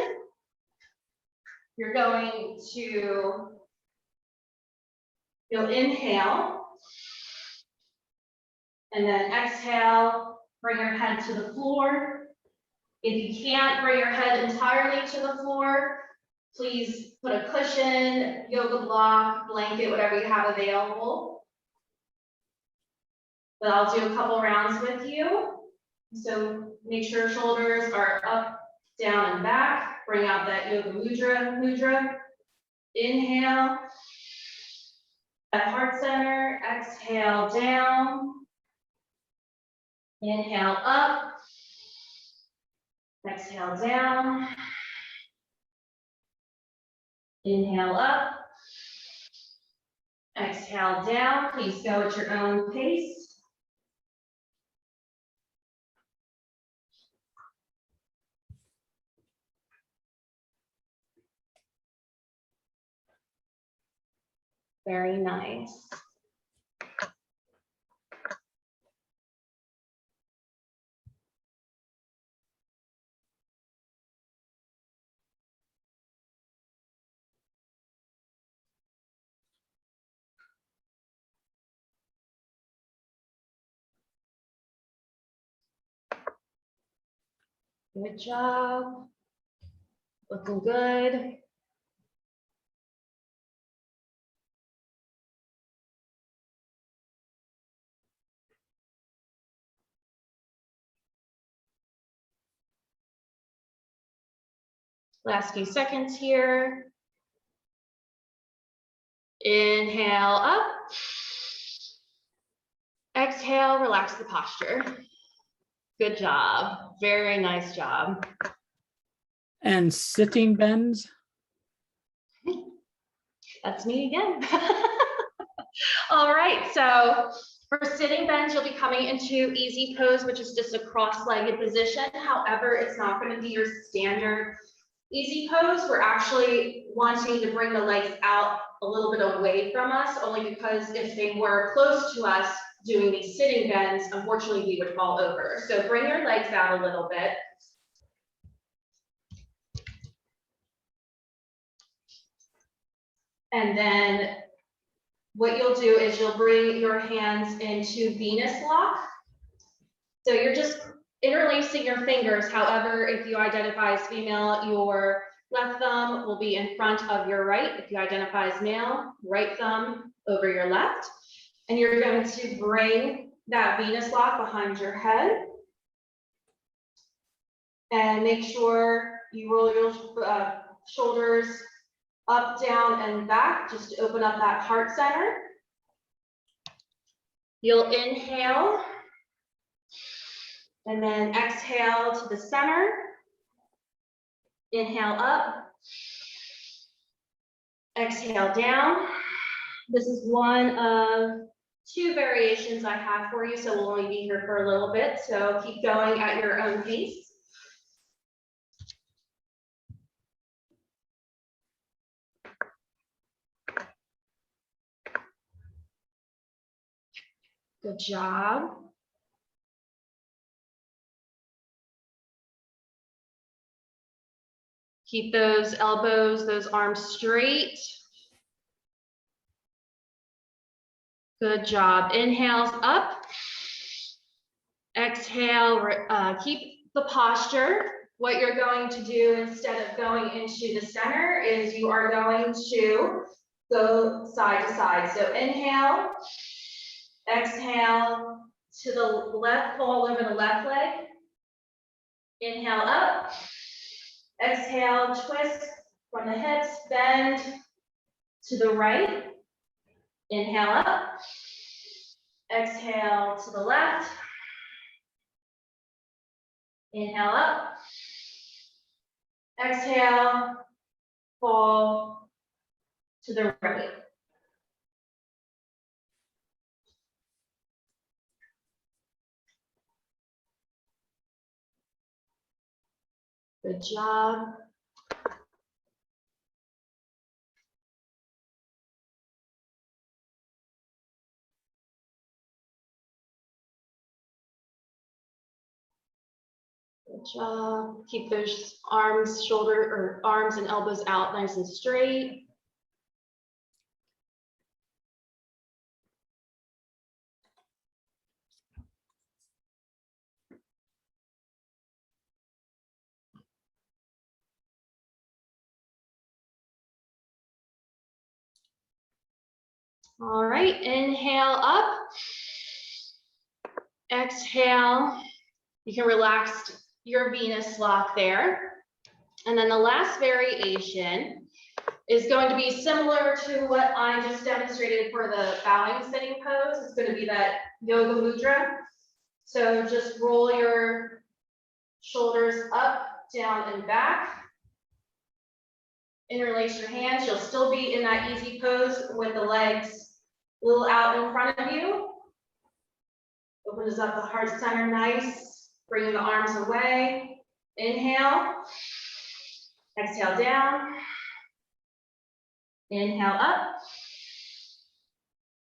you're going to, you'll inhale, and then exhale, bring your head to the floor. If you can't bring your head entirely to the floor, please put a cushion, yoga block, blanket, whatever you have available. But I'll do a couple rounds with you. So make sure shoulders are up, down, and back. Bring out that Yoga Mudra. Inhale, at heart center. Exhale, down. Inhale, up. Exhale, down. Inhale, up. Exhale, down. Please go at your own pace. Very nice. Good job. Looking good. Last few seconds here. Inhale up. Exhale, relax the posture. Good job. Very nice job. And sitting bends? That's me again. All right, so for sitting bends, you'll be coming into easy pose, which is just a cross-legged position. However, it's not going to be your standard easy pose. We're actually wanting to bring the legs out a little bit away from us, only because if they were close to us doing these sitting bends, unfortunately we would fall over. So bring your legs out a little bit. And then what you'll do is you'll bring your hands into Venus lock. So you're just interlacing your fingers. However, if you identify as female, your left thumb will be in front of your right. If you identify as male, right thumb over your left. And you're going to bring that Venus lock behind your head. And make sure you roll your shoulders up, down, and back, just to open up that heart center. You'll inhale, and then exhale to the center. Inhale up, exhale down. This is one of two variations I have for you, so we'll only be here for a little bit, so keep going at your own pace. Good job. Keep those elbows, those arms straight. Good job. Inhales up. Exhale, keep the posture. What you're going to do instead of going into the center is you are going to go side to side. So inhale, exhale to the left, fall over the left leg. Inhale up, exhale, twist from the hips, bend to the right. Inhale up, exhale to the left. Inhale up, exhale, fall to the right. Good job. Good job. Keep those arms, arms and elbows out nice and straight. All right, inhale up. Exhale. You can relax your Venus lock there. And then the last variation is going to be similar to what I just demonstrated for the bowing sitting pose. It's going to be that yoga mudra. So just roll your shoulders up, down, and back. Interlace your hands. You'll still be in that easy pose with the legs a little out in front of you. Opens up the heart center nice. Bring the arms away. Inhale. Exhale down. Inhale up.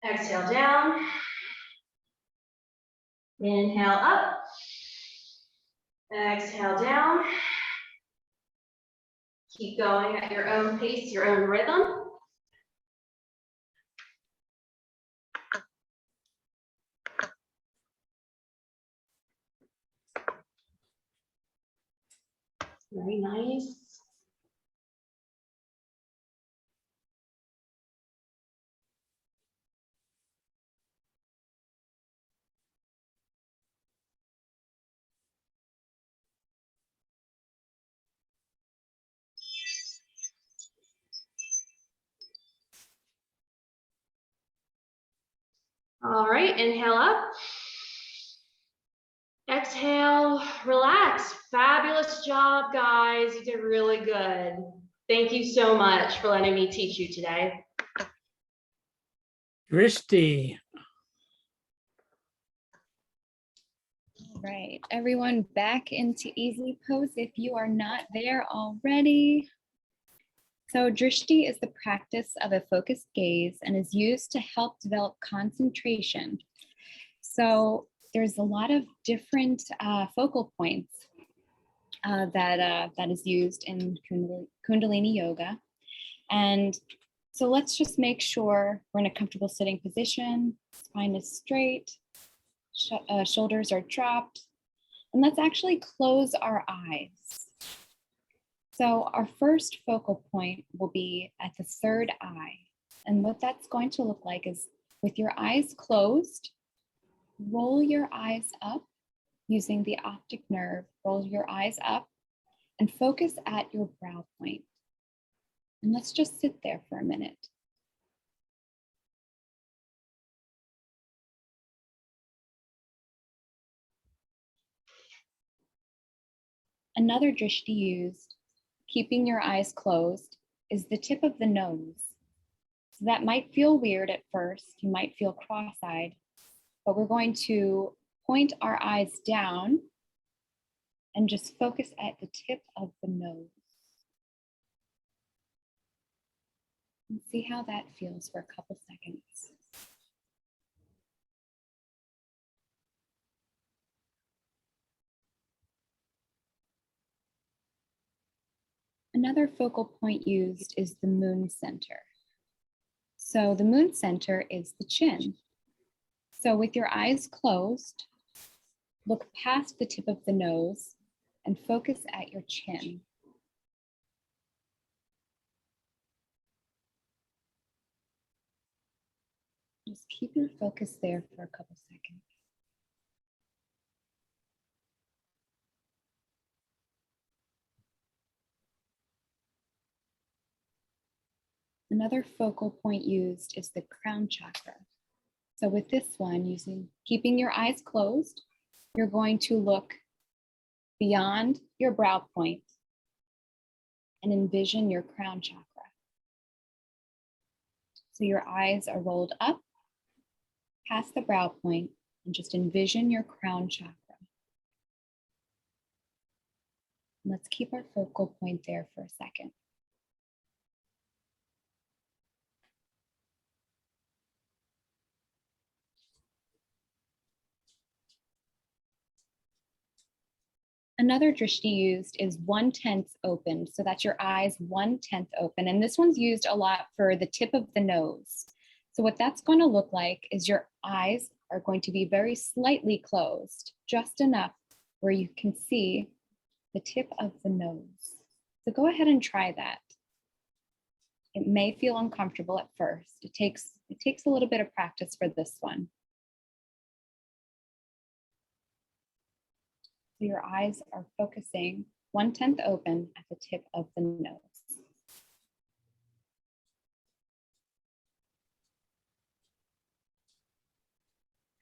Exhale down. Inhale up. Exhale down. Keep going at your own pace, your own rhythm. Very nice. All right, inhale up. Exhale, relax. Fabulous job, guys. You did really good. Thank you so much for letting me teach you today. Drishti. All right, everyone back into easy pose if you are not there already. So Drishti is the practice of a focused gaze and is used to help develop concentration. So there's a lot of different focal points that is used in Kundalini Yoga. And so let's just make sure we're in a comfortable sitting position, spine is straight, shoulders are dropped, and let's actually close our eyes. So our first focal point will be at the third eye. And what that's going to look like is with your eyes closed, roll your eyes up using the optic nerve, roll your eyes up and focus at your brow point. And let's just sit there for a minute. Another drishti used, keeping your eyes closed, is the tip of the nose. So that might feel weird at first. You might feel cross-eyed, but we're going to point our eyes down and just focus at the tip of the nose. And see how that feels for a couple seconds. Another focal point used is the moon center. So the moon center is the chin. So with your eyes closed, look past the tip of the nose and focus at your chin. Just keep your focus there for a couple seconds. Another focal point used is the crown chakra. So with this one, keeping your eyes closed, you're going to look beyond your brow point and envision your crown chakra. So your eyes are rolled up past the brow point and just envision your crown chakra. Let's keep our focal point there for a second. Another drishti used is 1/10 open. So that's your eyes 1/10 open. And this one's used a lot for the tip of the nose. So what that's going to look like is your eyes are going to be very slightly closed, just enough where you can see the tip of the nose. So go ahead and try that. It may feel uncomfortable at first. It takes a little bit of practice for this one. So your eyes are focusing 1/10 open at the tip of the nose.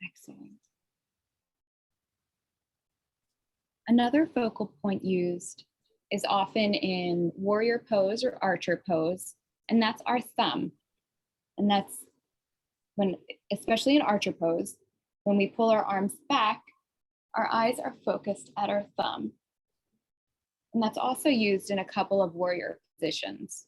Excellent. Another focal point used is often in warrior pose or archer pose, and that's our thumb. And that's when, especially in archer pose, when we pull our arms back, our eyes are focused at our thumb. And that's also used in a couple of warrior positions.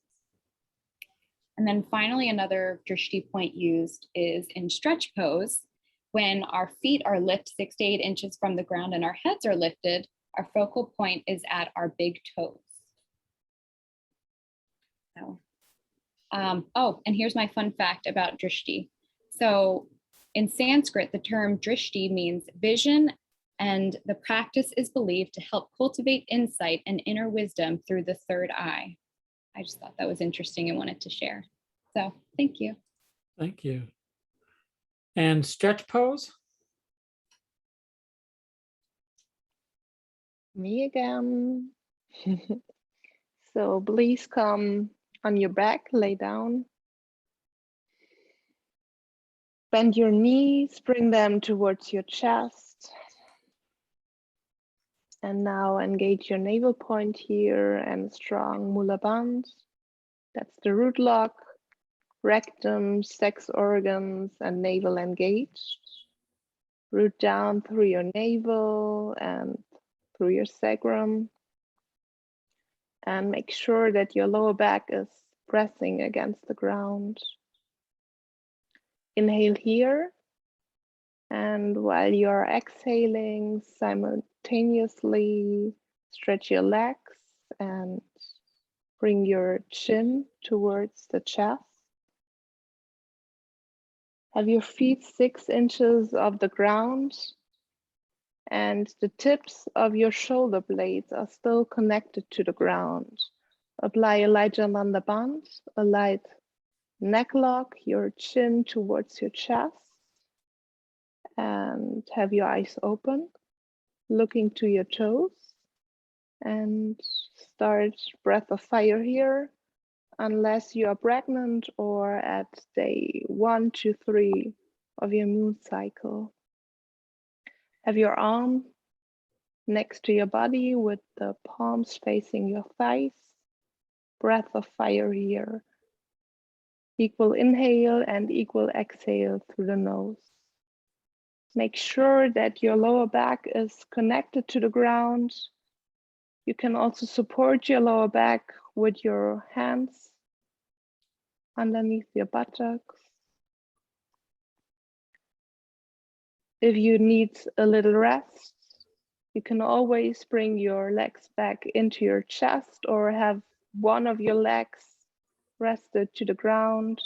And then finally, another drishti point used is in stretch pose. When our feet are lifted 6 to 8 inches from the ground and our heads are lifted, our focal point is at our big toes. So, oh, and here's my fun fact about drishti. So in Sanskrit, the term drishti means vision, and the practice is believed to help cultivate insight and inner wisdom through the third eye. I just thought that was interesting and wanted to share. So thank you. Thank you. And stretch pose? Me again. So please come on your back, lay down. Bend your knees, bring them towards your chest. And now engage your navel point here and strong Mula Bandha. That's the root lock, rectum, sex organs, and navel engaged. Root down through your navel and through your sacrum. And make sure that your lower back is pressing against the ground. Inhale here. And while you're exhaling, simultaneously stretch your legs and bring your chin towards the chest. Have your feet 6 inches off the ground, and the tips of your shoulder blades are still connected to the ground. Apply a light Jananda Bandha, a light neck lock, your chin towards your chest, and have your eyes open, looking to your toes, and start breath of fire here, unless you are pregnant or at day 1 to 3 of your moon cycle. Have your arm next to your body with the palms facing your thighs. Breath of fire here. Equal inhale and equal exhale through the nose. Make sure that your lower back is connected to the ground. You can also support your lower back with your hands underneath your buttocks. If you need a little rest, you can always bring your legs back into your chest or have one of your legs rested to the ground.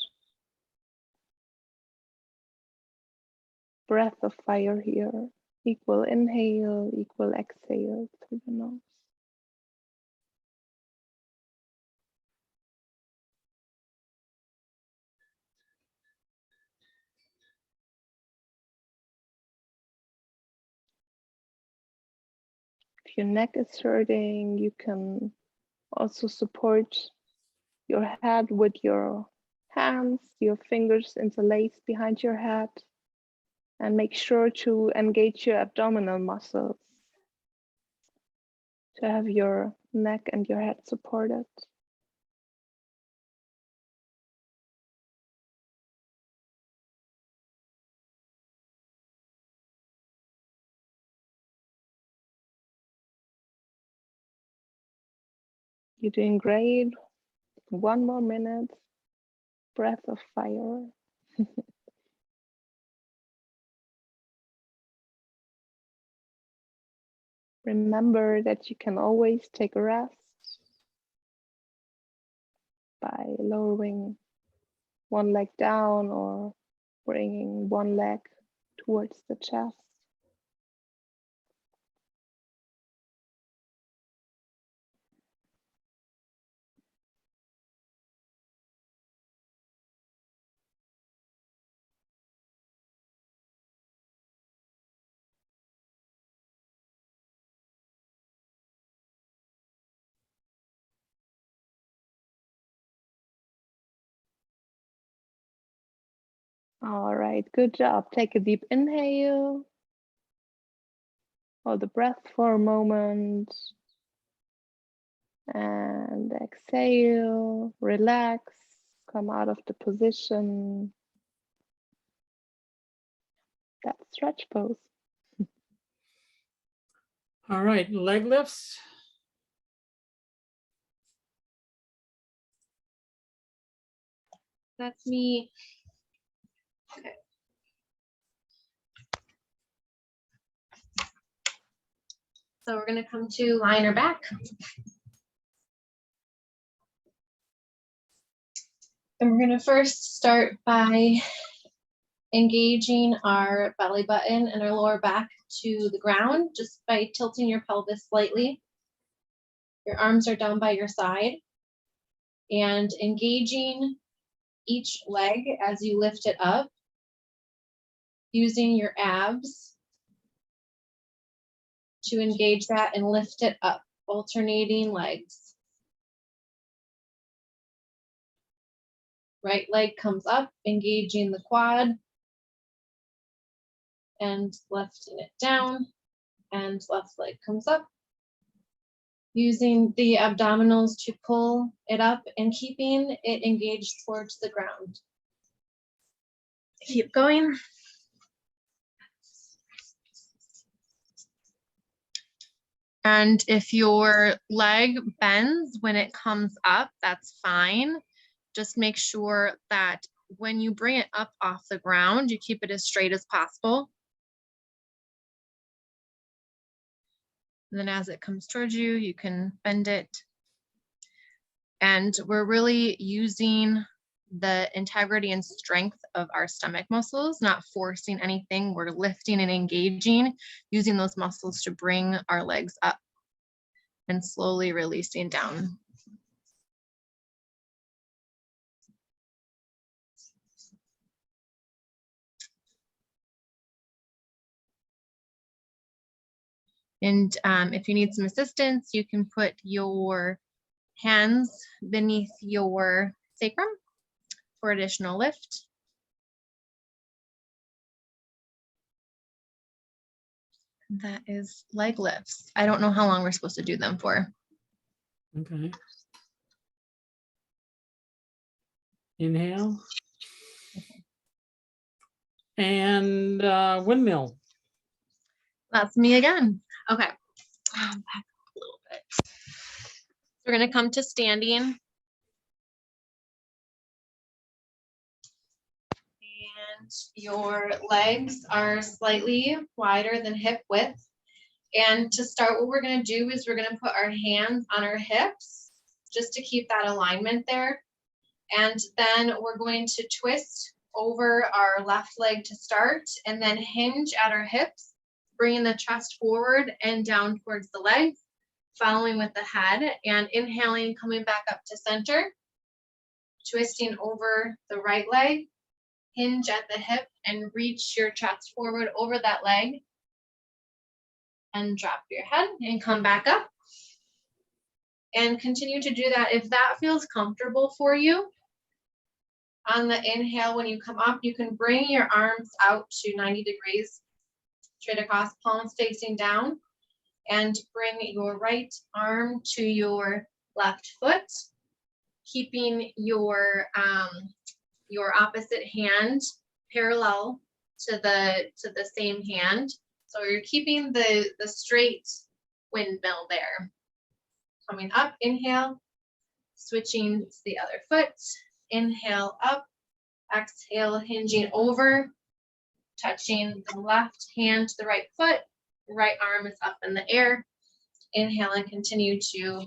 Breath of fire here. Equal inhale, equal exhale through the nose. If your neck is hurting, you can also support your head with your hands, your fingers interlaced behind your head, and make sure to engage your abdominal muscles to have your neck and your head supported. You're doing great. One more minute. Breath of fire. Remember that you can always take a rest by lowering one leg down or bringing one leg towards the chest. All right, good job. Take a deep inhale. Hold the breath for a moment. And exhale, relax, come out of the position. That stretch pose. All right, leg lifts. That's me. Okay. So we're going to come to line or back. And we're going to first start by engaging our belly button and our lower back to the ground just by tilting your pelvis slightly. Your arms are down by your side and engaging each leg as you lift it up, using your abs to engage that and lift it up, alternating legs. Right leg comes up, engaging the quad, and lifting it down, and left leg comes up. Using the abdominals to pull it up and keeping it engaged towards the ground. Keep going. And if your leg bends when it comes up, that's fine. Just make sure that when you bring it up off the ground, you keep it as straight as possible. And then as it comes towards you, you can bend it. And we're really using the integrity and strength of our stomach muscles, not forcing anything. We're lifting and engaging, using those muscles to bring our legs up and slowly releasing down. And if you need some assistance, you can put your hands beneath your sacrum for additional lift. That is leg lifts. I don't know how long we're supposed to do them for. Okay. Inhale. And windmill. That's me again. Okay. Back up a little bit. We're going to come to standing. And your legs are slightly wider than hip width. And to start, what we're going to do is we're going to put our hands on our hips just to keep that alignment there. And then we're going to twist over our left leg to start, and then hinge at our hips, bringing the chest forward and down towards the legs, following with the head, and inhaling, coming back up to center, twisting over the right leg, hinge at the hip, and reach your chest forward over that leg, and drop your head and come back up. And continue to do that. If that feels comfortable for you, on the inhale, when you come up, you can bring your arms out to 90 degrees, straight across, palms facing down, and bring your right arm to your left foot, keeping your opposite hand parallel to the same hand. So you're keeping the straight windmill there. Coming up, inhale, switching to the other foot, inhale up, exhale, hinging over, touching the left hand to the right foot, right arm is up in the air. Inhale and continue to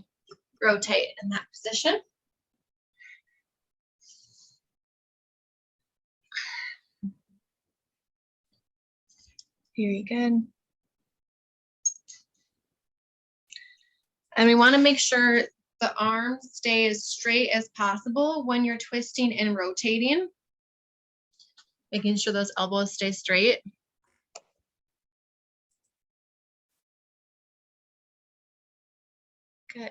rotate in that position. Very good. And we want to make sure the arms stay as straight as possible when you're twisting and rotating, making sure those elbows stay straight. Good.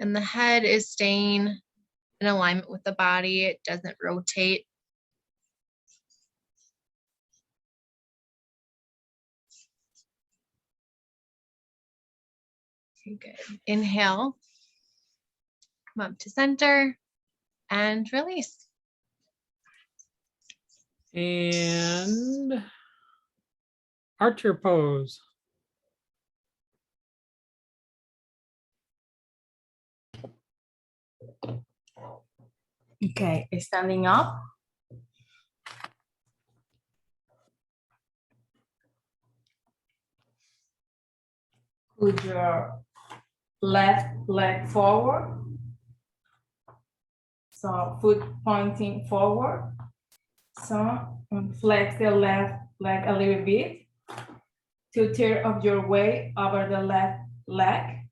And the head is staying in alignment with the body. It doesn't rotate. Okay, good. Inhale, come up to center and release. And archer pose. Okay, standing up. Put your left leg forward. So foot pointing forward. So flex the left leg a little bit to tear up your weight over the left leg.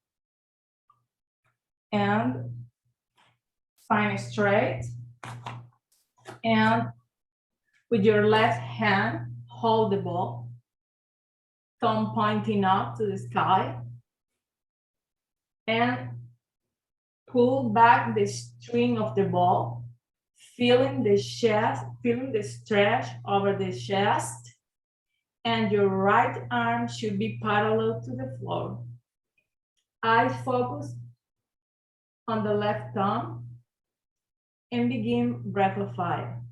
And spine straight. And with your left hand, hold the ball. Thumb pointing up to the sky. And pull back the string of the ball, feeling the chest, feeling the stretch over the chest. And your right arm should be parallel to the floor. Eyes focus on the left thumb and begin breath of fire.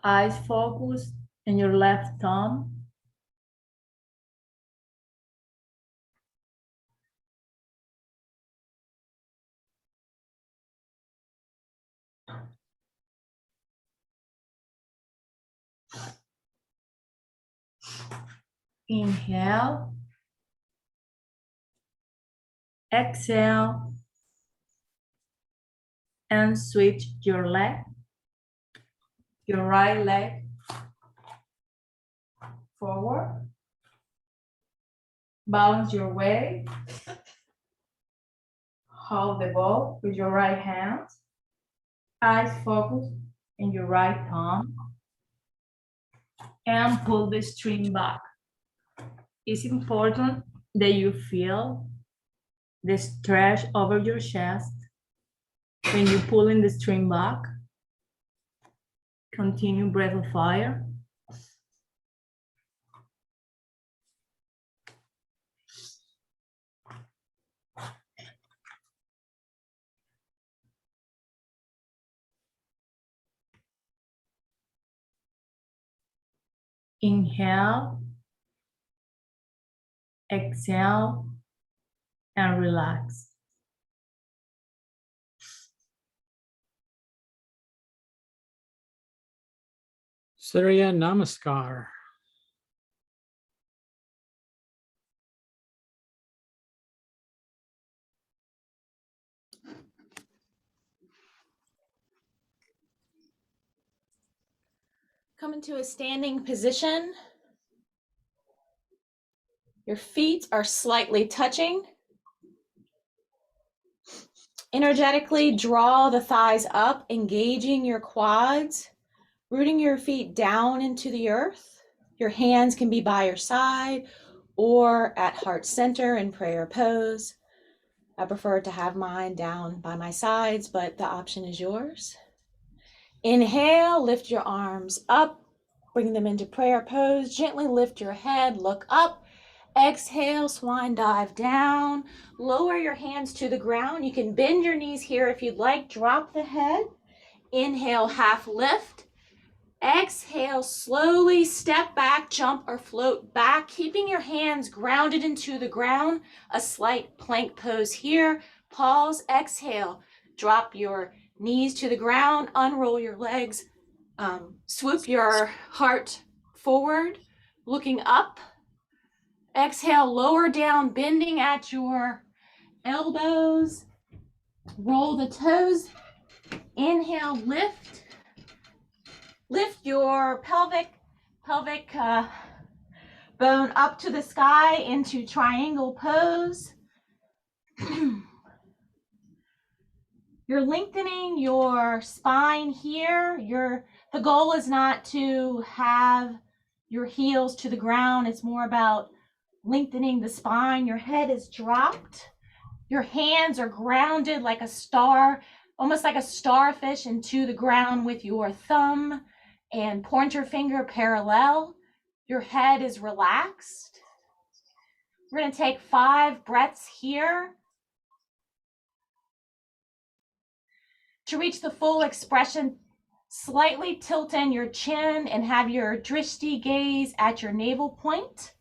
Eyes focus on your left thumb. Inhale. Exhale. And switch your leg. Your right leg forward. Balance your weight. Hold the ball with your right hand. Eyes focus in your right thumb. And pull the string back. It's important that you feel the stretch over your chest when you pull in the string back. Continue breath of fire. Inhale, exhale, and relax. Surya Namaskar. Come into a standing position. Your feet are slightly touching. Energetically draw the thighs up, engaging your quads, rooting your feet down into the earth. Your hands can be by your side or at heart center in prayer pose. I prefer to have mine down by my sides, but the option is yours. Inhale, lift your arms up, bring them into prayer pose. Gently lift your head, look up. Exhale, swan dive down. Lower your hands to the ground. You can bend your knees here if you'd like. Drop the head. Inhale, half lift. Exhale, slowly step back, jump or float back, keeping your hands grounded into the ground. A slight plank pose here. Pause, exhale. Drop your knees to the ground, unroll your legs. Swoop your heart forward, looking up. Exhale, lower down, bending at your elbows. Roll the toes. Inhale, lift. Lift your pelvic bone up to the sky into triangle pose. You're lengthening your spine here. The goal is not to have your heels to the ground. It's more about lengthening the spine. Your head is dropped. Your hands are grounded like a star, almost like a starfish into the ground with your thumb and pointer finger parallel. Your head is relaxed. We're going to take 5 breaths here to reach the full expression. Slightly tilt in your chin and have your drishti gaze at your navel point.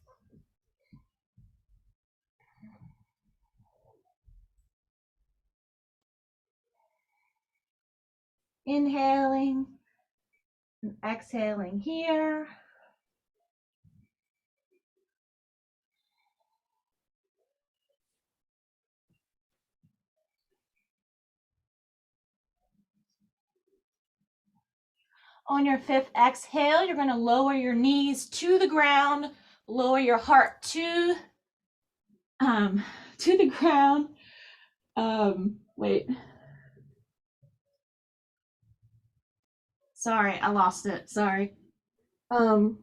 Inhaling and exhaling here. On your 5th exhale, you're going to lower your knees to the ground, lower your heart to the ground. Wait. Sorry, I lost it. Sorry. Can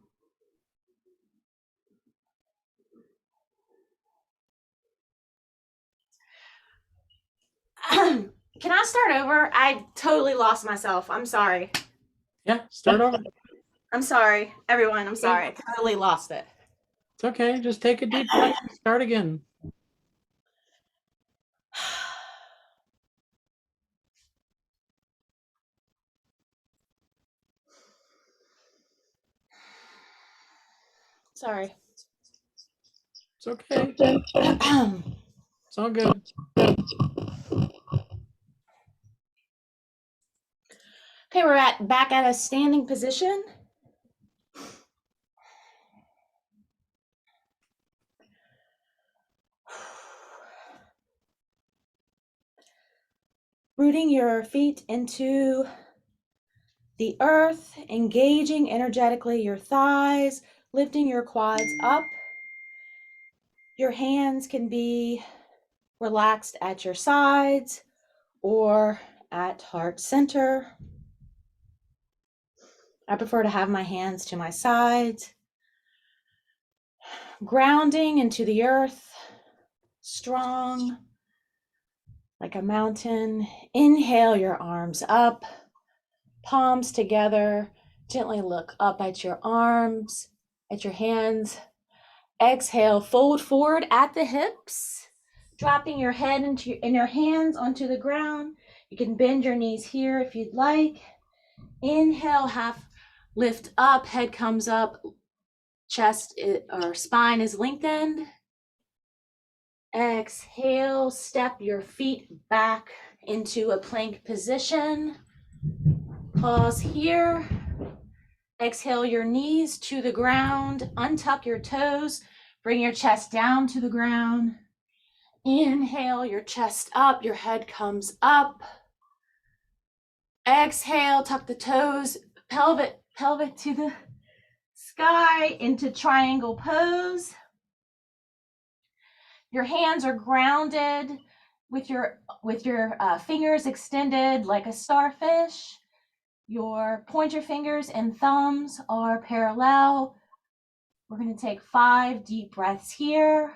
I start over? I totally lost myself. I'm sorry. Yeah, start over. I'm sorry, everyone. I'm sorry. I totally lost it. It's okay. Just take a deep breath and start again. Sorry. It's okay. It's all good. Okay, we're back at a standing position. Rooting your feet into the earth, engaging energetically your thighs, lifting your quads up. Your hands can be relaxed at your sides or at heart center. I prefer to have my hands to my sides. Grounding into the earth, strong like a mountain. Inhale your arms up, palms together. Gently look up at your arms, at your hands. Exhale, fold forward at the hips, dropping your head and your hands onto the ground. You can bend your knees here if you'd like. Inhale, half lift up, head comes up, or spine is lengthened. Exhale, step your feet back into a plank position. Pause here. Exhale your knees to the ground, untuck your toes, bring your chest down to the ground. Inhale your chest up, your head comes up. Exhale, tuck the toes, pelvic to the sky into triangle pose. Your hands are grounded with your fingers extended like a starfish. Your pointer fingers and thumbs are parallel. We're going to take 5 deep breaths here.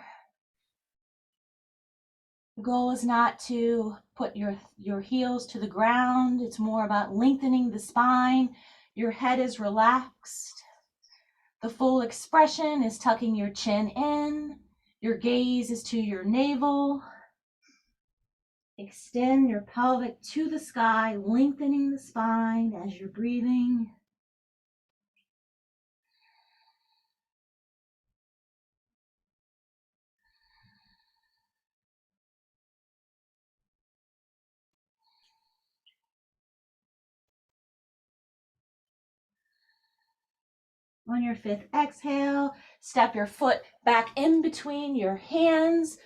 The goal is not to put your heels to the ground. It's more about lengthening the spine. Your head is relaxed. The full expression is tucking your chin in. Your gaze is to your navel. Extend your pelvic to the sky, lengthening the spine as you're breathing. On your 5th exhale, step your foot back in between your hands.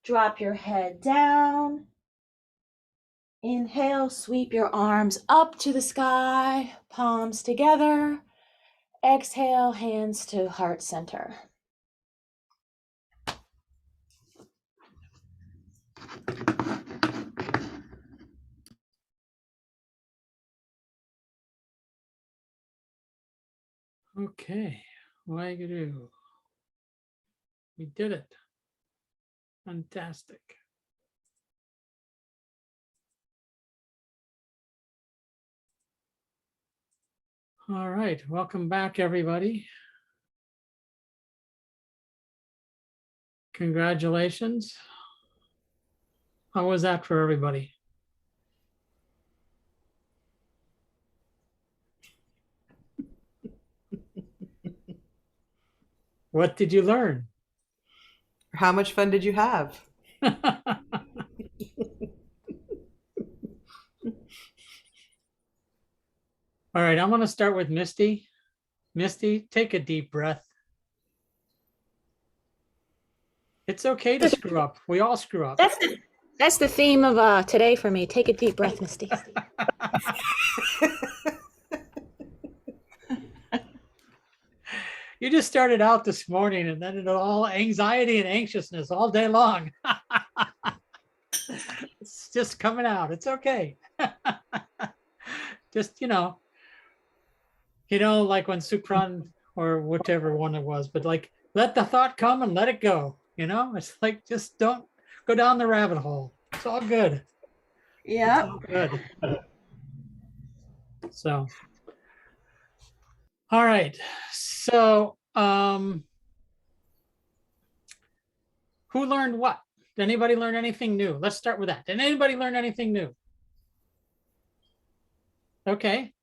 Drop your head down. Inhale, sweep your arms up to the sky, palms together. Exhale, hands to heart center. Okay, Wagyu. We did it. Fantastic. All right, welcome back, everybody. Congratulations. How was that for everybody? What did you learn? How much fun did you have? All right, I'm going to start with Misty. Misty, take a deep breath. It's okay to screw up. We all screw up. That's the theme of today for me. Take a deep breath, Misty. You just started out this morning and then it all anxiety and anxiousness all day long. It's just coming out. It's okay. Just, like when Supran or whichever one it was, but like, let the thought come and let it go. It's like, just don't go down the rabbit hole. It's all good. Yeah. Good. So, all right. So, who learned what? Did anybody learn anything new? Let's start with that. Did anybody learn anything new? Okay.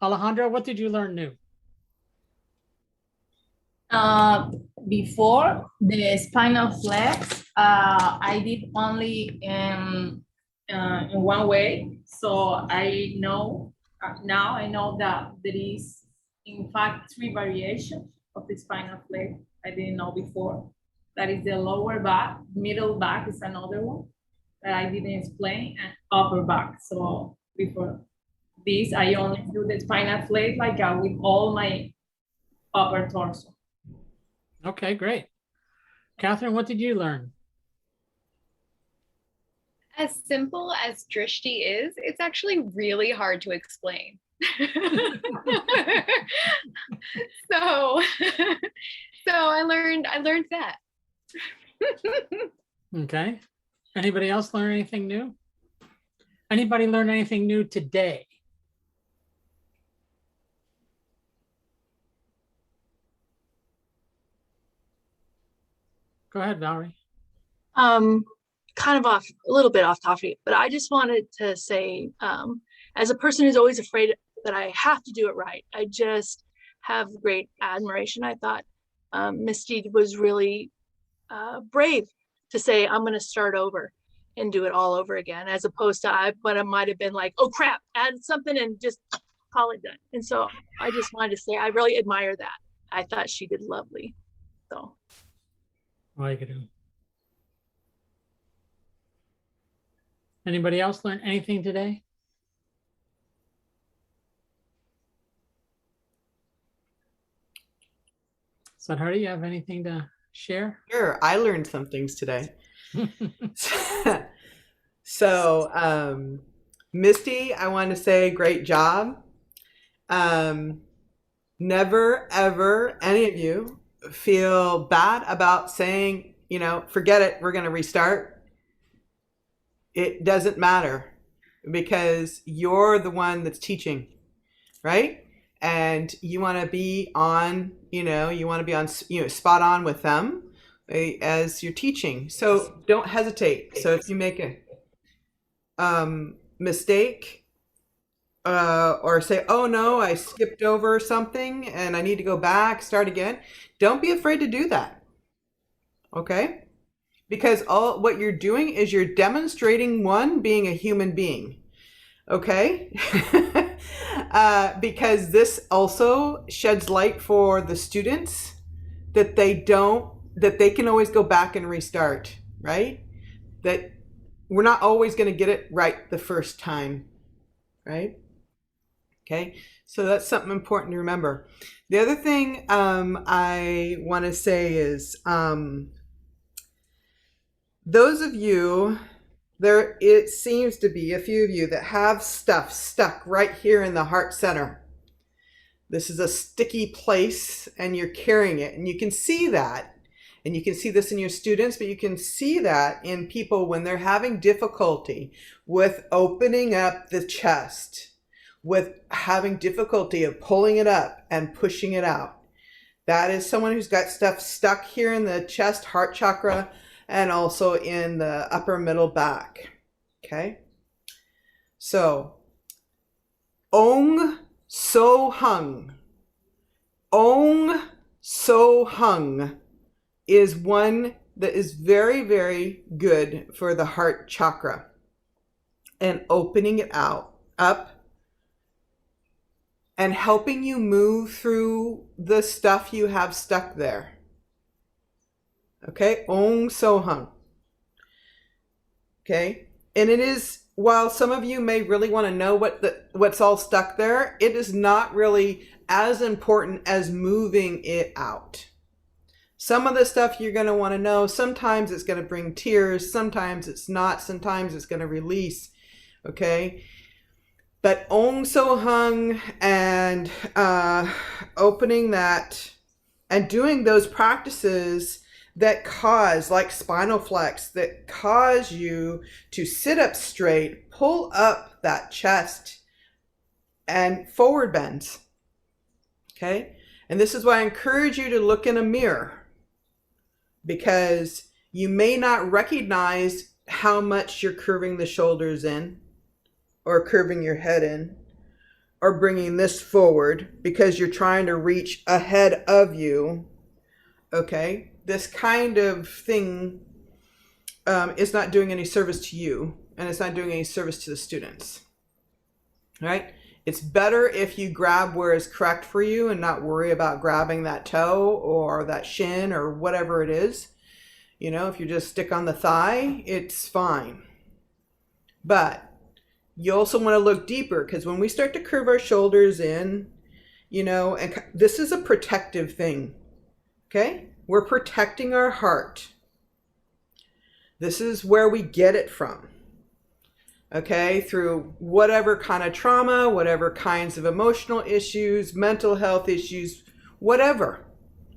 Alejandra, what did you learn new? Before the spinal flex, I did only in one way. So I know now I know that there is in fact 3 variations of the spinal flex. I didn't know before. That is the lower back, middle back is another one that I didn't explain, and upper back. So before this, I only do the spinal flex like with all my upper torso. Okay, great. Catherine, what did you learn? As simple as Drishti is, it's actually really hard to explain. So I learned that. Okay. Anybody else learn anything new? Anybody learn anything new today? Go ahead, Valerie. Kind of a little bit off topic, but I just wanted to say, as a person who's always afraid that I have to do it right, I just have great admiration. I thought Misty was really brave to say, I'm going to start over and do it all over again, as opposed to I might have been like, oh crap, add something and just call it done. And so I just wanted to say I really admire that. I thought she did lovely. So Like it. Anybody else learn anything today? Sadhari, you have anything to share? Sure, I learned some things today. So, Misty, I want to say great job. Never, ever, any of you feel bad about saying, you know, forget it, we're going to restart. It doesn't matter because you're the one that's teaching, right? And you want to be on, you want to be on, spot on with them as you're teaching. So don't hesitate. So if you make a mistake or say, oh no, I skipped over something and I need to go back, start again, don't be afraid to do that. Okay? Because all what you're doing is you're demonstrating being a human being. Okay? Because this also sheds light for the students that they can always go back and restart, right? That we're not always going to get it right the first time, right? Okay, so that's something important to remember. The other thing I want to say is those of you, it seems to be a few of you that have stuff stuck right here in the heart center. This is a sticky place and you're carrying it, and you can see that. And you can see this in your students, but you can see that in people when they're having difficulty with opening up the chest, with having difficulty of pulling it up and pushing it out. That is someone who's got stuff stuck here in the chest, heart chakra, and also in the upper middle back. Okay? So, Ong So Hung. Ong So Hung is one that is very, very good for the heart chakra and opening it up and helping you move through the stuff you have stuck there. Okay, Ong So Hung. Okay, and it is, while some of you may really want to know what's all stuck there, it is not really as important as moving it out. Some of the stuff you're going to want to know, sometimes it's going to bring tears, sometimes it's not, sometimes it's going to release, okay? But Ong So Hung and opening that and doing those practices that cause, like spinal flex, that cause you to sit up straight, pull up that chest, and forward bends, okay? And this is why I encourage you to look in a mirror, because you may not recognize how much you're curving the shoulders in or curving your head in or bringing this forward because you're trying to reach ahead of you. Okay, this kind of thing is not doing any service to you, and it's not doing any service to the students. All right, it's better if you grab where is correct for you and not worry about grabbing that toe or that shin or whatever it is. You know, if you just stick on the thigh, it's fine. But you also want to look deeper, because when we start to curve our shoulders in, and this is a protective thing. Okay? We're protecting our heart. This is where we get it from. Okay? Through whatever kind of trauma, whatever kinds of emotional issues, mental health issues, whatever.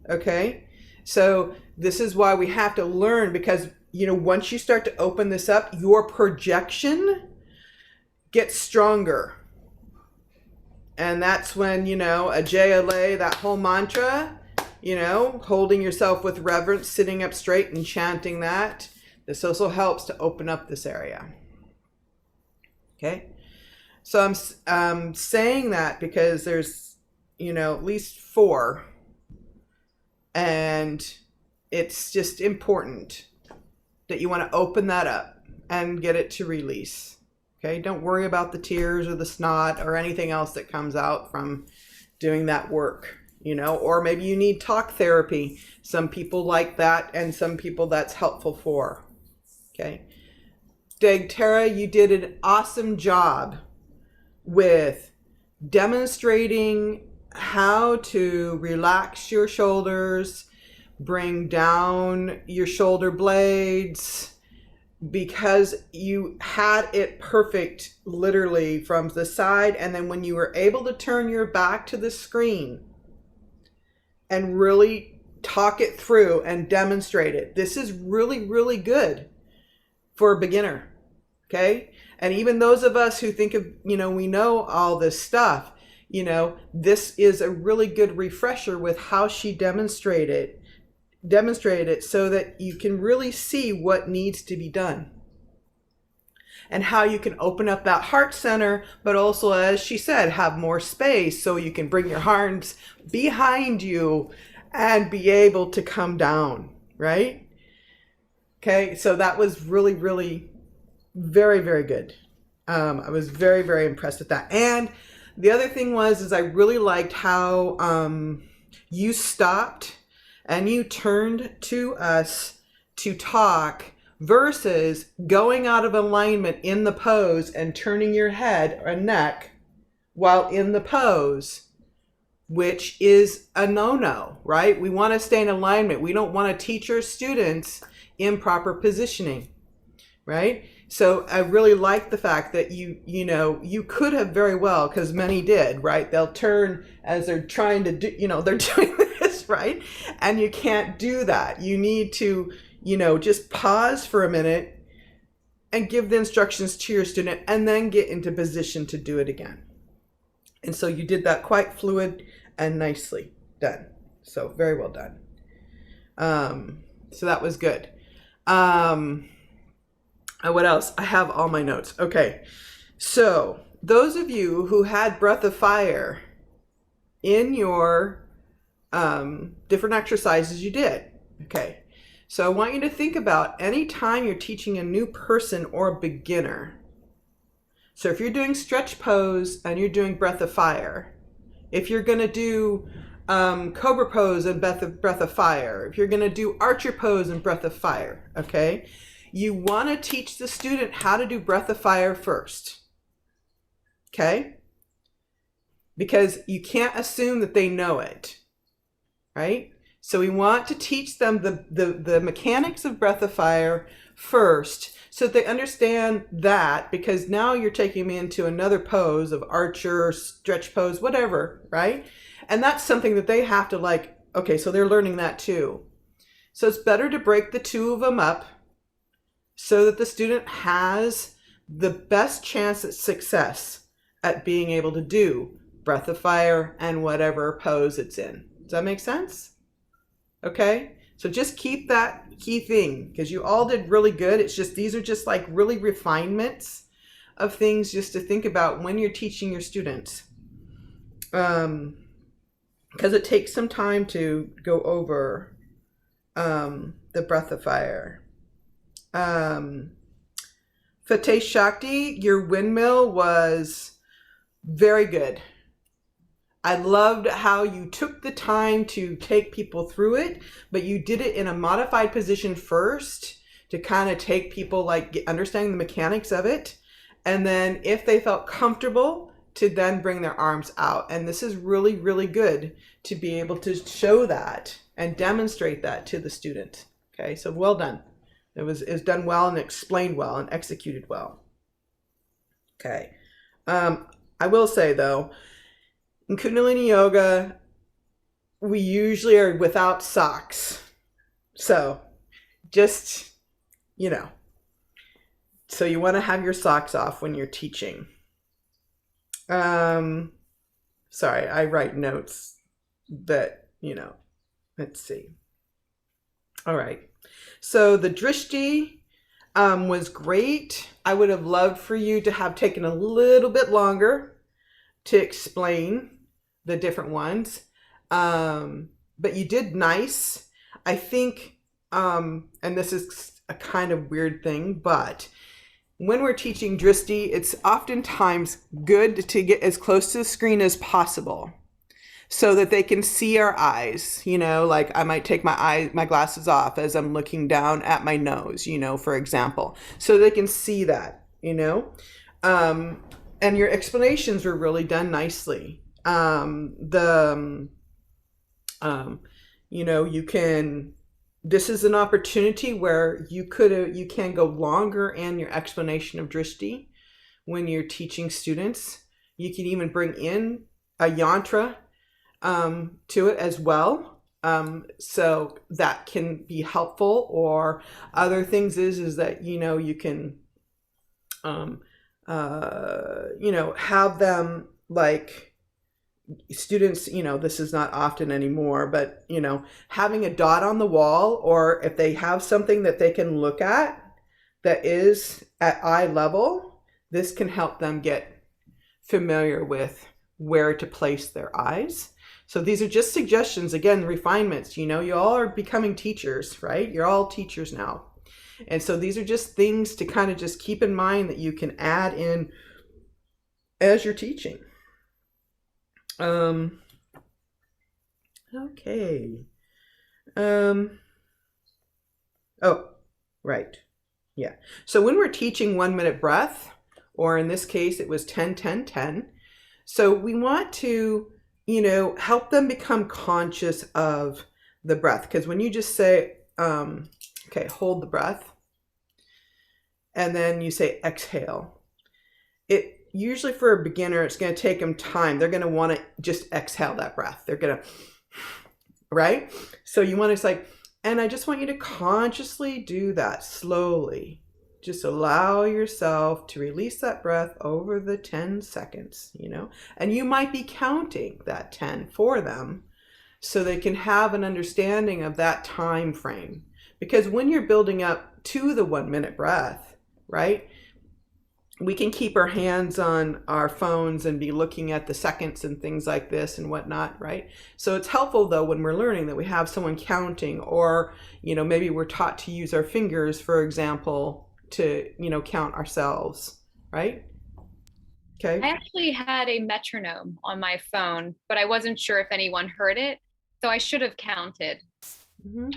Okay? So this is why we have to learn, because, once you start to open this up, your projection gets stronger. And that's when, Ajay, that whole mantra, holding yourself with reverence, sitting up straight and chanting that. This also helps to open up this area. Okay. So I'm saying that because there's, at least 4 And it's just important that you want to open that up and get it to release. Okay, don't worry about the tears or the snot or anything else that comes out from doing that work, you know, or maybe you need talk therapy. Some people like that, and some people that's helpful for. Okay. Dagtara, you did an awesome job with demonstrating how to relax your shoulders, bring down your shoulder blades, because you had it perfect literally from the side. And then when you were able to turn your back to the screen and really talk it through and demonstrate it, this is really, really good for a beginner. Okay. And even those of us who think of, you know, we know all this stuff, you know, this is a really good refresher with how she demonstrated it so that you can really see what needs to be done and how you can open up that heart center, but also, as she said, have more space so you can bring your arms behind you and be able to come down, right? Okay, so that was really, really very, very good. I was very, very impressed with that. And the other thing is I really liked how you stopped and you turned to us to talk versus going out of alignment in the pose and turning your head or neck while in the pose, which is a no-no, right? We want to stay in alignment. We don't want to teach our students improper positioning, right? So I really like the fact that you could have very well, because many did, right? They'll turn as they're trying to do, they're doing this, right? And you can't do that. You need to, just pause for a minute and give the instructions to your student and then get into position to do it again. And so you did that quite fluid and nicely done. So very well done. So that was good. What else? I have all my notes. Okay. So those of you who had Breath of Fire in your different exercises you did. Okay. So I want you to think about any time you're teaching a new person or a beginner. So if you're doing stretch pose and you're doing Breath of Fire, if you're going to do Cobra pose and Breath of Fire, if you're going to do Archer pose and Breath of Fire, okay, you want to teach the student how to do Breath of Fire first, okay? Because you can't assume that they know it, right? So we want to teach them the mechanics of Breath of Fire first so that they understand that, because now you're taking me into another pose of Archer, stretch pose, whatever, right? And that's something that they have to okay, so they're learning that too. So it's better to break the two of them up so that the student has the best chance at success at being able to do Breath of Fire and whatever pose it's in. Does that make sense? Okay, so just keep that key thing, because you all did really good. It's just, these are just really refinements of things just to think about when you're teaching your students. Because it takes some time to go over the Breath of Fire. Fateh Shakti, your windmill was very good. I loved how you took the time to take people through it, but you did it in a modified position first to kind of take people understanding the mechanics of it. And then if they felt comfortable, to then bring their arms out. And this is really, really good to be able to show that and demonstrate that to the student. Okay, so well done. It was done well and explained well and executed well. Okay. I will say though, in Kundalini Yoga, we usually are without socks. So just, so you want to have your socks off when you're teaching. Sorry, I write notes that, let's see. All right. So the Drishti was great. I would have loved for you to have taken a little bit longer to explain the different ones. but you did nice. I think, and this is a kind of weird thing, but when we're teaching Drishti, it's oftentimes good to get as close to the screen as possible so that they can see our eyes. You know, like I might take my glasses off as I'm looking down at my nose, you know, for example, so they can see that, you know. And your explanations were really done nicely. You know, this is an opportunity where you can go longer in your explanation of Drishti when you're teaching students. You can even bring in a yantra to it as well. So that can be helpful. Or other things is that, you know, you can, you know, have them like, students, you know, this is not often anymore, but, you know, having a dot on the wall, or if they have something that they can look at that is at eye level, this can help them get familiar with where to place their eyes. So these are just suggestions, again, refinements. You know, you all are becoming teachers, right? You're all teachers now. And so these are just things to kind of just keep in mind that you can add in as you're teaching. Okay. Oh, right. Yeah. So when we're teaching 1 minute breath, or in this case, it was 10, 10, 10. So we want to, you know, help them become conscious of the breath. Because when you just say, okay, hold the breath, and then you say exhale, it usually for a beginner, it's going to take them time. They're going to want to just exhale that breath. They're going to, right? So you want to say, and I just want you to consciously do that slowly. Just allow yourself to release that breath over the 10 seconds, you know, and you might be counting that 10 for them so they can have an understanding of that time frame. Because when you're building up to the 1 minute breath, right, we can keep our hands on our phones and be looking at the seconds and things like this and whatnot, right? So it's helpful though when we're learning that we have someone counting, or, you know, maybe we're taught to use our fingers, for example, to, you know, count ourselves, right? Okay. I actually had a metronome on my phone, but I wasn't sure if anyone heard it, so I should have counted. Mm-hmm.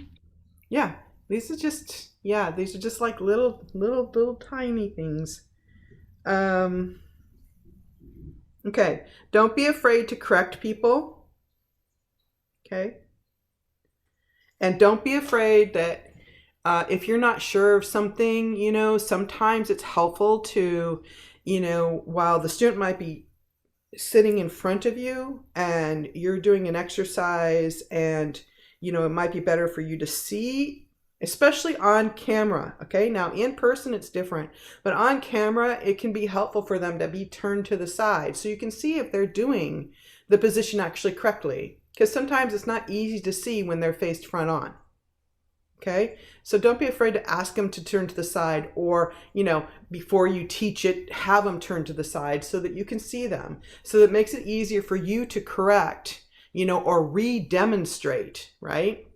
Yeah, these are just like little tiny things. Okay, don't be afraid to correct people. Okay. And don't be afraid that if you're not sure of something, you know, sometimes it's helpful to, you know, while the student might be sitting in front of you and you're doing an exercise, and, you know, it might be better for you to see, especially on camera. Okay, now in person it's different, but on camera it can be helpful for them to be turned to the side so you can see if they're doing the position actually correctly, because sometimes it's not easy to see when they're faced front on. Okay, so don't be afraid to ask them to turn to the side, or, you know, before you teach it, have them turn to the side so that you can see them, so that it makes it easier for you to correct, you know, or re-demonstrate, right?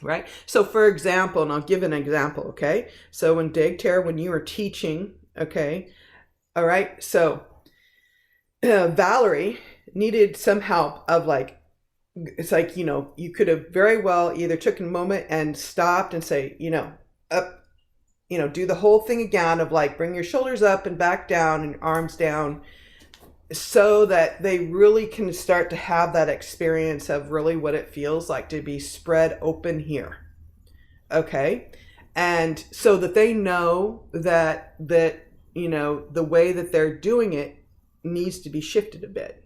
Right. So for example, and I'll give an example. Okay. So when Degtara, when you were teaching, okay. All right. So Valerie needed some help of like, it's like, you know, you could have very well either took a moment and stopped and say, you know, up, you know, do the whole thing again of like, bring your shoulders up and back down and arms down, so that they really can start to have that experience of really what it feels like to be spread open here. Okay. And so that they know that, you know, the way that they're doing it needs to be shifted a bit.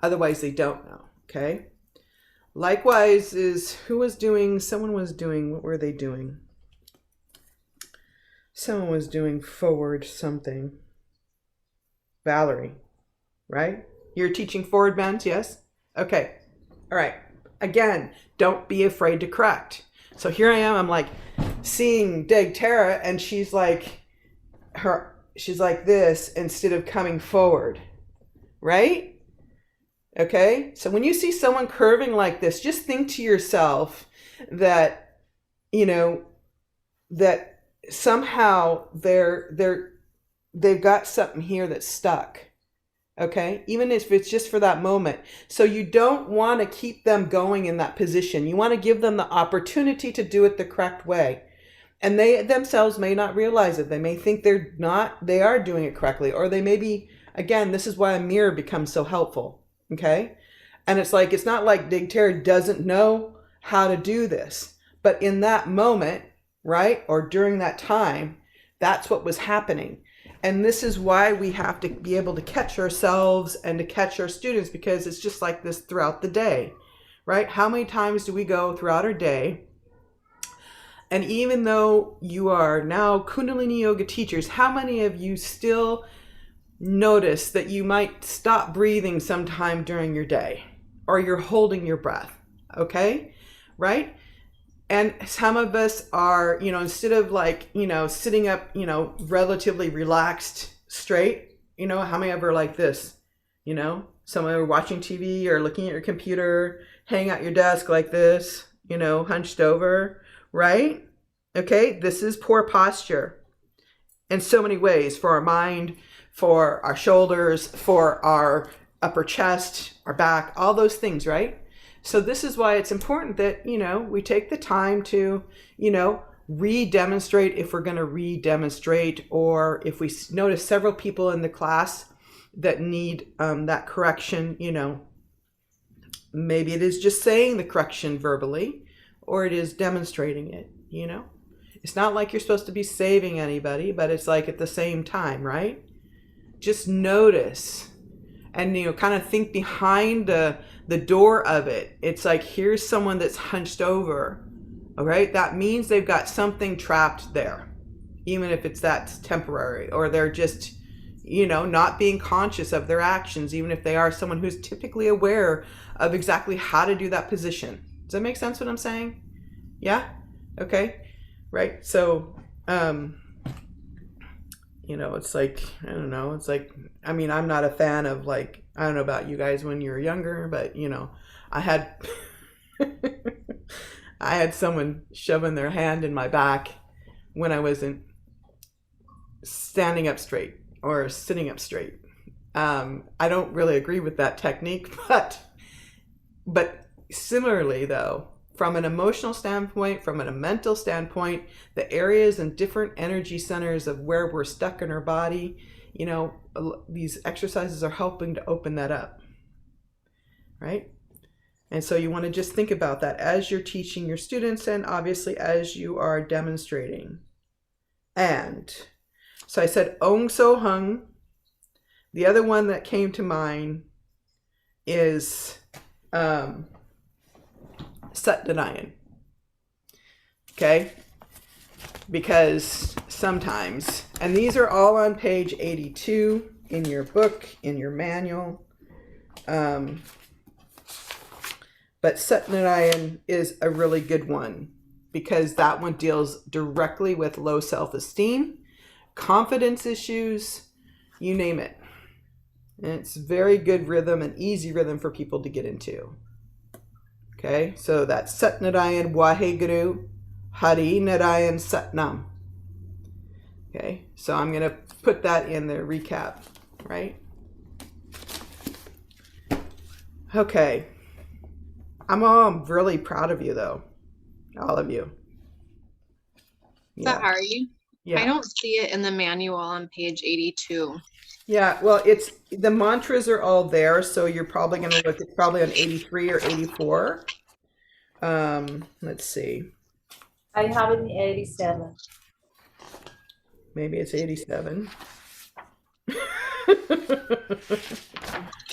Otherwise they don't know. Okay. Likewise someone was doing, what were they doing? Someone was doing forward something. Valerie. Right? You're teaching forward bends, yes? Okay. All right. Again, don't be afraid to correct. So here I am, I'm like seeing Degtara, and she's like this instead of coming forward. Right? Okay, so when you see someone curving like this, just think to yourself that, you know, that somehow they've got something here that's stuck. Okay, even if it's just for that moment. So you don't want to keep them going in that position. You want to give them the opportunity to do it the correct way. And they themselves may not realize it. They may think they are doing it correctly, or they may be, again, this is why a mirror becomes so helpful. Okay. And it's not like Dig Terror doesn't know how to do this, but in that moment, right, or during that time, that's what was happening. And this is why we have to be able to catch ourselves and to catch our students, because it's just like this throughout the day, right? How many times do we go throughout our day? And even though you are now Kundalini Yoga teachers, how many of you still notice that you might stop breathing sometime during your day, or you're holding your breath? Okay, right? And some of us are, you know, instead of like, you know, sitting up, you know, relatively relaxed, straight, you know, how many of you are like this? You know, some of you are watching TV or looking at your computer, hanging out your desk like this, you know, hunched over, right? Okay, this is poor posture in so many ways, for our mind, for our shoulders, for our upper chest, our back, all those things, right? So this is why it's important that, you know, we take the time to, you know, re-demonstrate if we're going to re-demonstrate, or if we notice several people in the class that need that correction, you know, maybe it is just saying the correction verbally, or it is demonstrating it, you know. It's not like you're supposed to be saving anybody, but it's like at the same time, right? Just notice and, you know, kind of think behind the door of it. It's like, here's someone that's hunched over. All right. That means they've got something trapped there, even if that's temporary, or they're just, you know, not being conscious of their actions, even if they are someone who's typically aware of exactly how to do that position. Does that make sense what I'm saying? Yeah. Okay. Right. So, you know, it's like, I don't know, it's like, I mean, I'm not a fan of, like, I don't know about you guys when you were younger, but, you know, I had I had someone shoving their hand in my back when I wasn't standing up straight or sitting up straight. I don't really agree with that technique, but similarly though, from an emotional standpoint, from a mental standpoint, the areas and different energy centers of where we're stuck in our body, you know, these exercises are helping to open that up, right? And so you want to just think about that as you're teaching your students, and obviously as you are demonstrating. And so I said Ong So Hung. The other one that came to mind is Satnarayan. Okay? Because sometimes, and these are all on page 82 in your book, in your manual. But Satnarayan is a really good one, because that one deals directly with low self-esteem, confidence issues, you name it. And it's very good rhythm and easy rhythm for people to get into. Okay, so that's Satnarayan Waheguru Hari Narayan Satnam. Okay, so I'm going to put that in the recap, right? Okay. I'm really proud of you, though. All of you. But are you? Yeah. I don't see it in the manual on page 82. Yeah, well, it's the mantras are all there, so you're probably going to look. It's probably on 83 or 84. Let's see. I have it in 87. Maybe it's 87.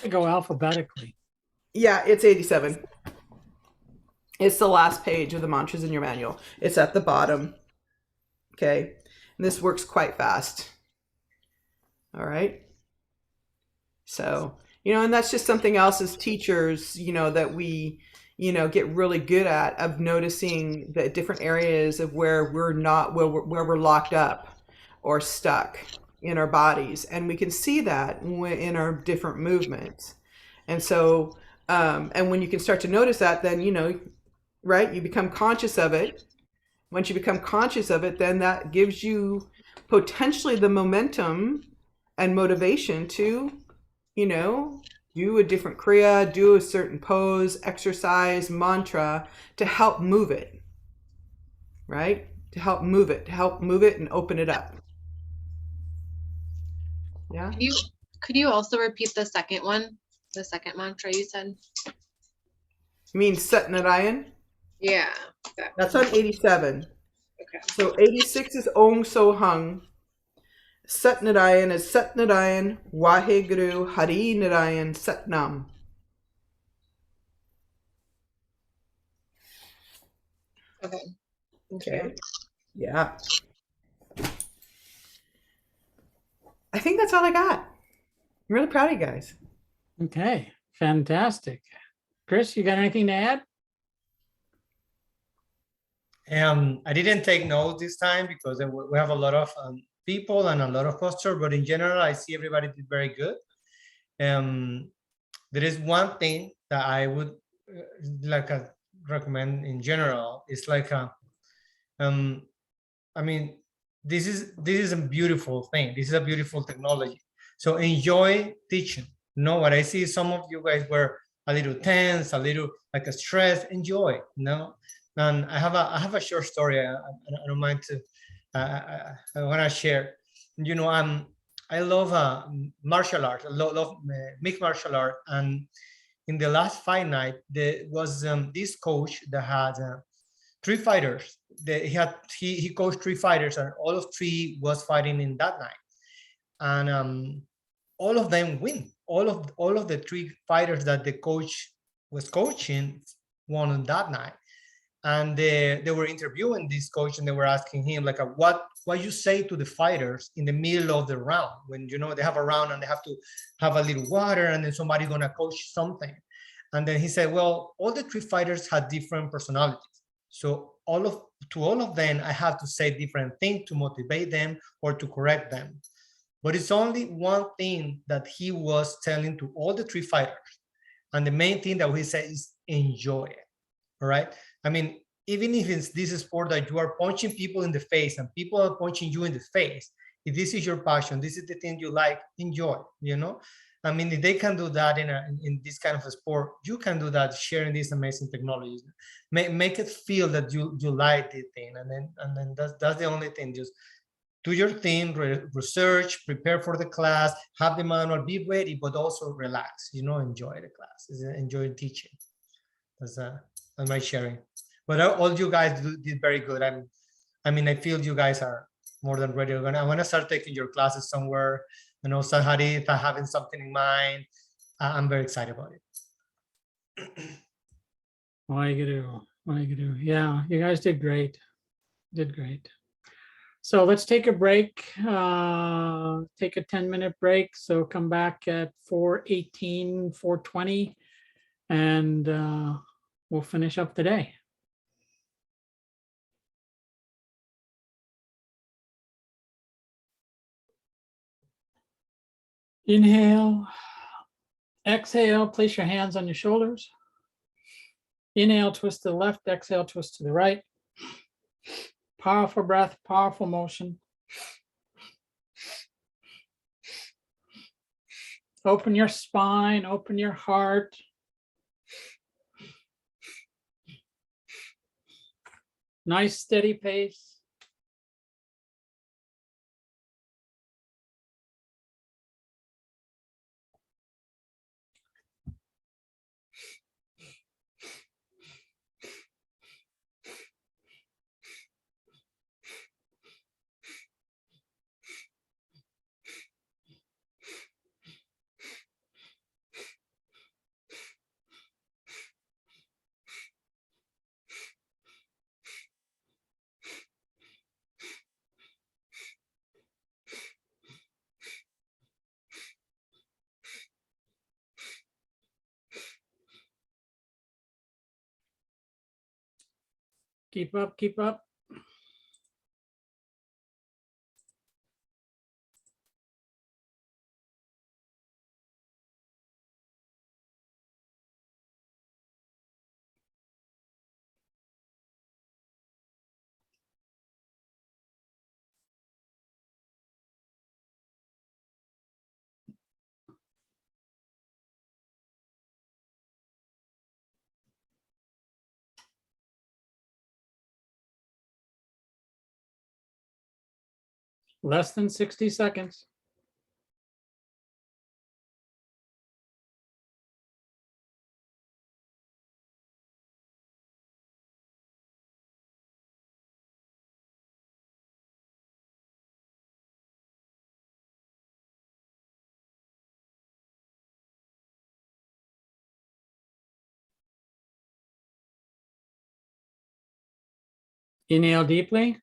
Go alphabetically. Yeah, it's 87. It's the last page of the mantras in your manual. It's at the bottom. Okay. And this works quite fast. All right. So, you know, and that's just something else as teachers, you know, that we, you know, get really good at, of noticing the different areas of where we're not, where we're locked up or stuck in our bodies. And we can see that in our different movements. And so, and when you can start to notice that, then, you know, right, you become conscious of it. Once you become conscious of it, then that gives you potentially the momentum and motivation to, you know, do a different kriya, do a certain pose, exercise, mantra to help move it, right? To help move it and open it up. Yeah. Could you also repeat the second one? The second mantra you said? You mean Sat Narayan? Yeah. That's on 87. Okay. So 86 is Om So Hung. Sat Narayan is Sat Narayan, Waheguru, Hari Narayan, Satnam. Okay. Okay. Yeah. I think that's all I got. I'm really proud of you guys. Okay, fantastic. Chris, you got anything to add? I didn't take notes this time because we have a lot of people and a lot of posters, but in general, I see everybody did very good. There is one thing that I would recommend in general. It's like I mean, this is a beautiful thing. This is a beautiful technology. So enjoy teaching. You know, what I see, some of you guys were a little tense, a little like a stress. Enjoy, you know. And I have a short story. I don't mind to. I want to share. You know, I love martial art. I love mixed martial art. And in the last fight night, there was this coach that had 3 fighters. He coached 3 fighters, and all of 3 was fighting in that night. And all of them win. All of the 3 fighters that the coach was coaching won on that night. And they were interviewing this coach, and they were asking him like, what you say to the fighters in the middle of the round when, you know, they have a round and they have to have a little water, and then somebody gonna coach something. And then he said, well, all the 3 fighters had different personalities. So to all of them, I have to say different things to motivate them or to correct them. But it's only one thing that he was telling to all the 3 fighters. And the main thing that he said is enjoy it. All right. I mean, even if it's this sport that you are punching people in the face and people are punching you in the face, if this is your passion, this is the thing you like, enjoy, you know? I mean, if they can do that in this kind of a sport, you can do that sharing these amazing technologies. Make it feel that you like the thing, and then that's the only thing. Just do your thing, research, prepare for the class, have the manual, be ready, but also relax. You know, enjoy the class, enjoy teaching. That's my sharing. But all you guys did very good. I mean, I feel you guys are more than ready. I want to start taking your classes somewhere. You know, Sahari, if I having something in mind, I'm very excited about it. Waheguru. Yeah, you guys did great. So let's take a break, take a 10-minute break. So come back at 4:18, 4:20, and we'll finish up today. Inhale, exhale, place your hands on your shoulders. Inhale, twist to the left, exhale, twist to the right. Powerful breath, powerful motion. Open your spine, open your heart. Nice steady pace. Keep up, keep up. Less than 60 seconds. Inhale deeply.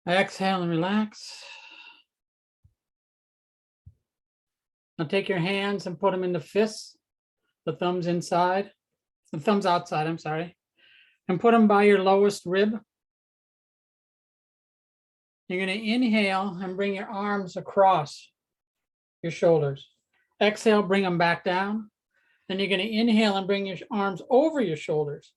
Exhale and relax. Now take your hands and put them into fists, the thumbs inside, the thumbs outside, I'm sorry, and put them by your lowest rib. You're going to inhale and bring your arms across your shoulders. Exhale, bring them back down. Then you're going to inhale and bring your arms over your shoulders.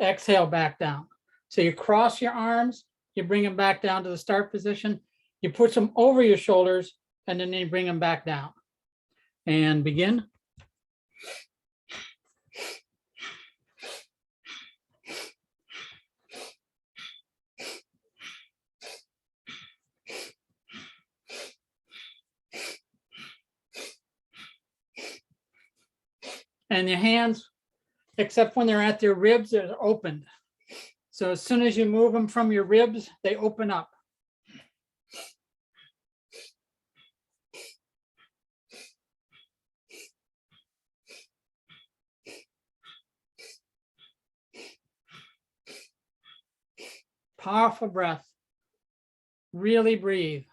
Exhale, back down. So you cross your arms, you bring them back down to the start position, you put them over your shoulders, and then you bring them back down. And begin. And your hands, except when they're at their ribs, they're opened. So as soon as you move them from your ribs, they open up. Powerful breath. Really breathe.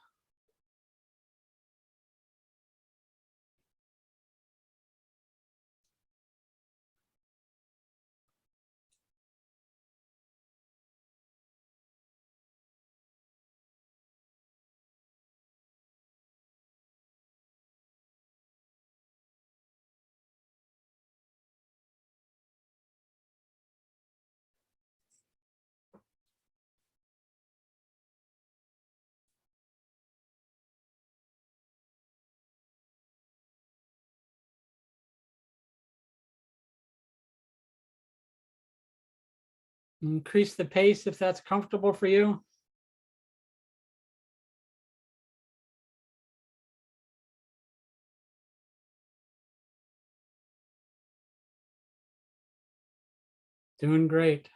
Increase the pace if that's comfortable for you. Doing great.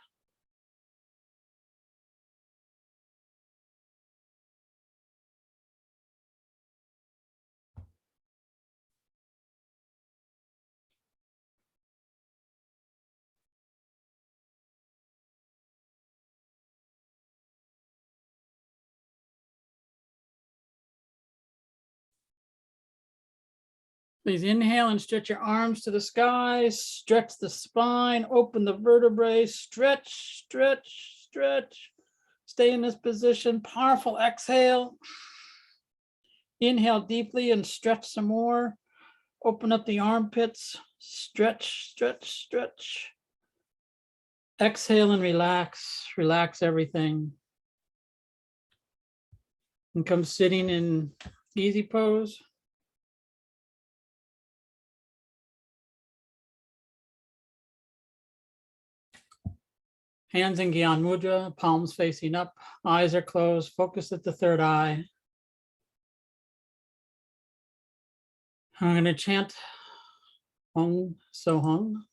Please inhale and stretch your arms to the sky, stretch the spine, open the vertebrae, stretch, stretch, stretch. Stay in this position. Powerful exhale. Inhale deeply and stretch some more. Open up the armpits, stretch, stretch, stretch. Exhale and relax, relax everything. And come sitting in easy pose. Hands in Gyan Mudra, palms facing up, eyes are closed, focus at the third eye. I'm going to chant Om Soham.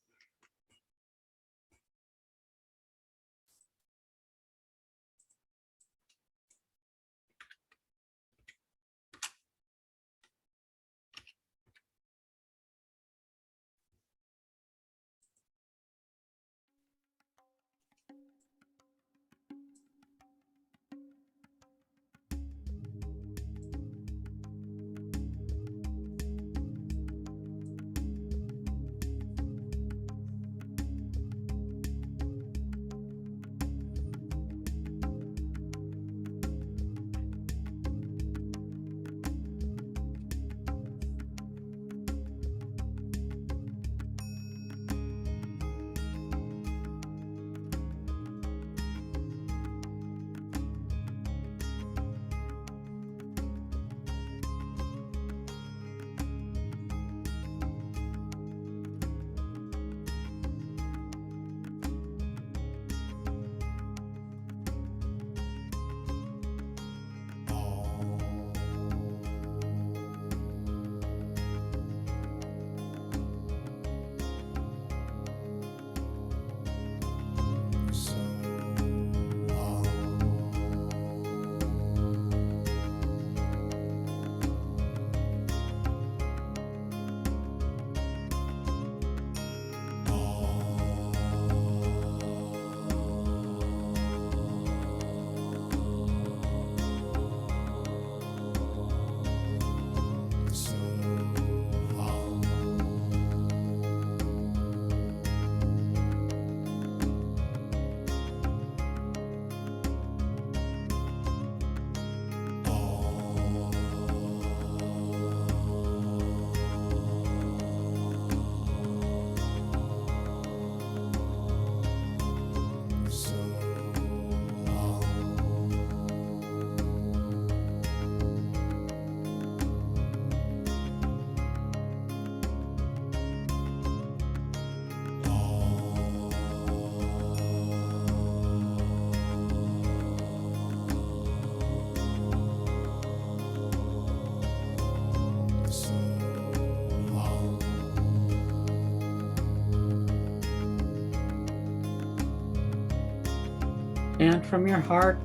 and from your heart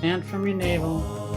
and from your navel.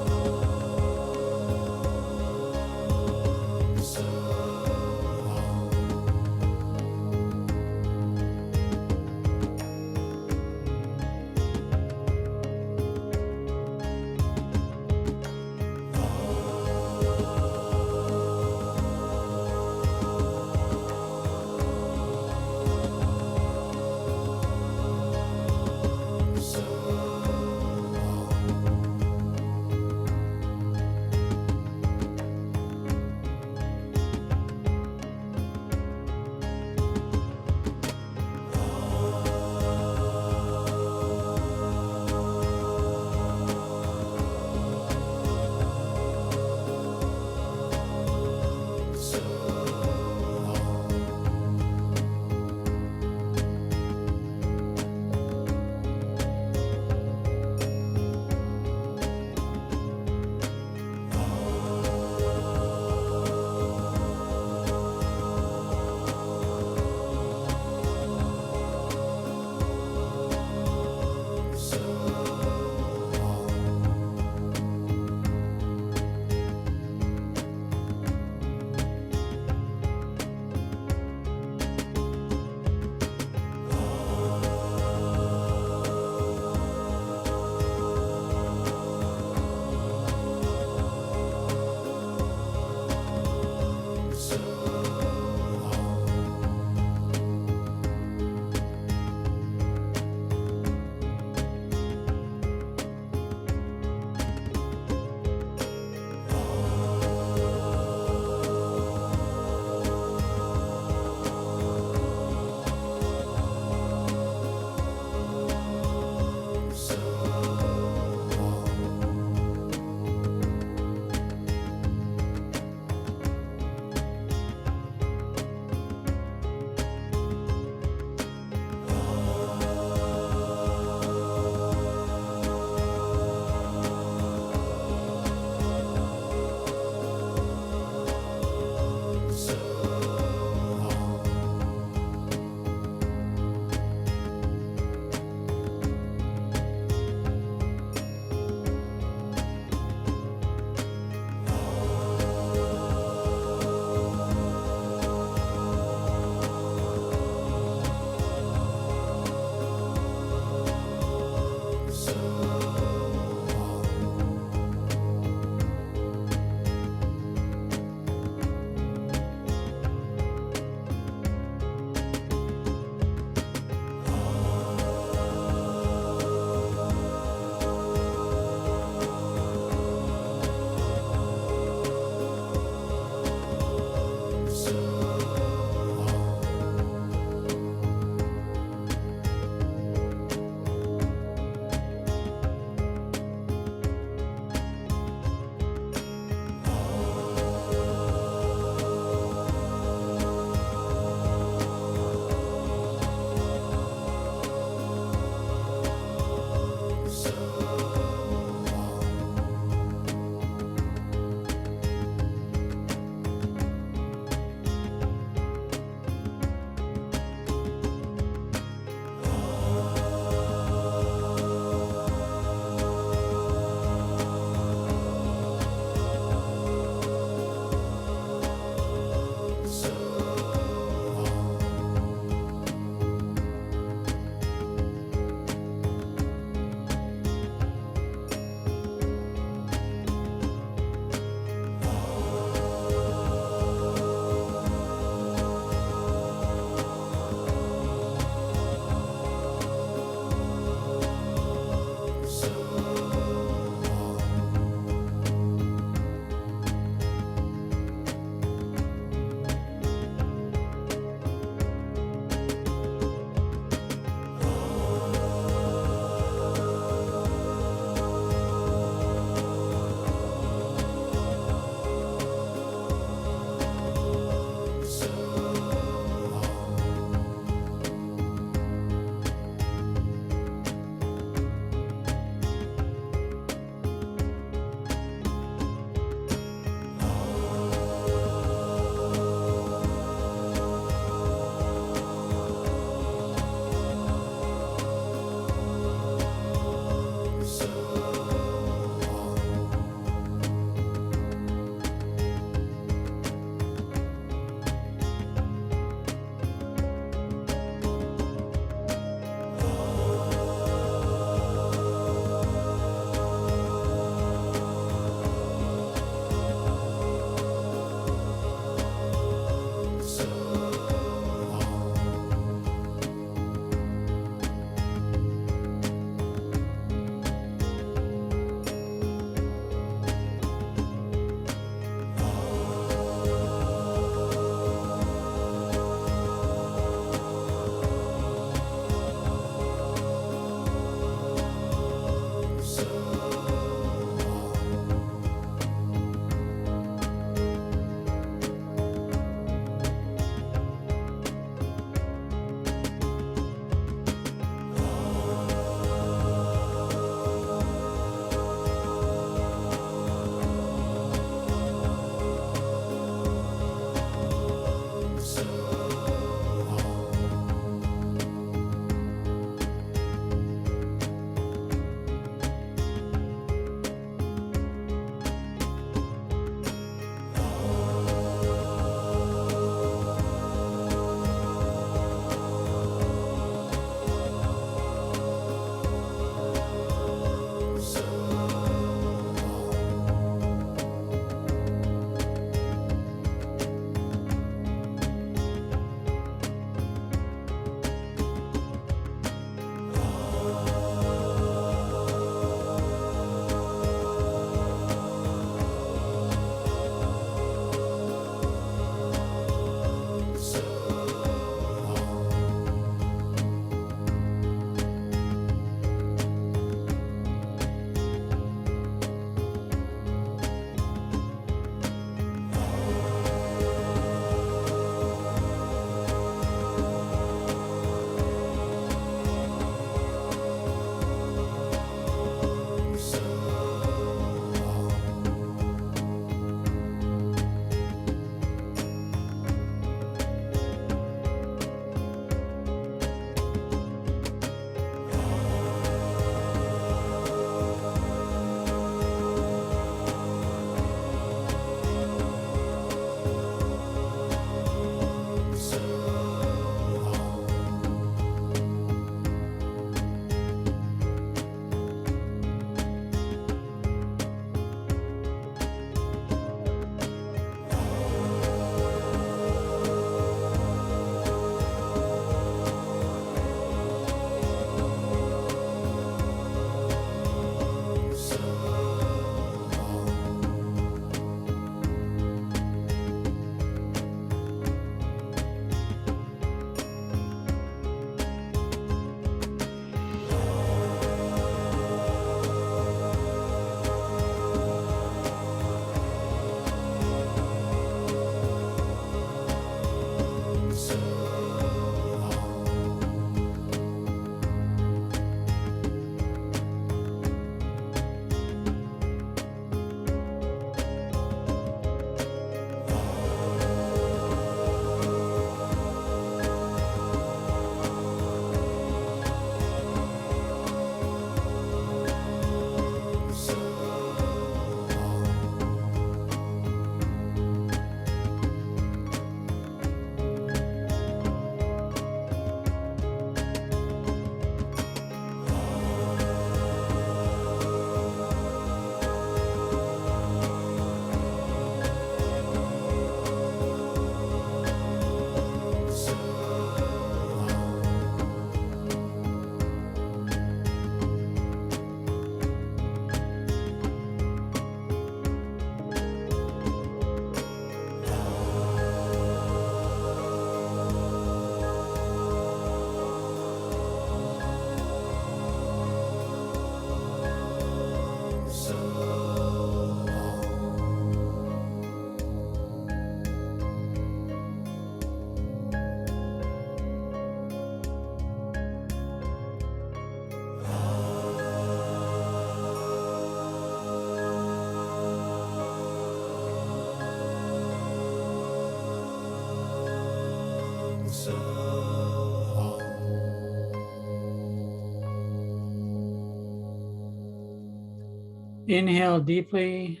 Inhale deeply.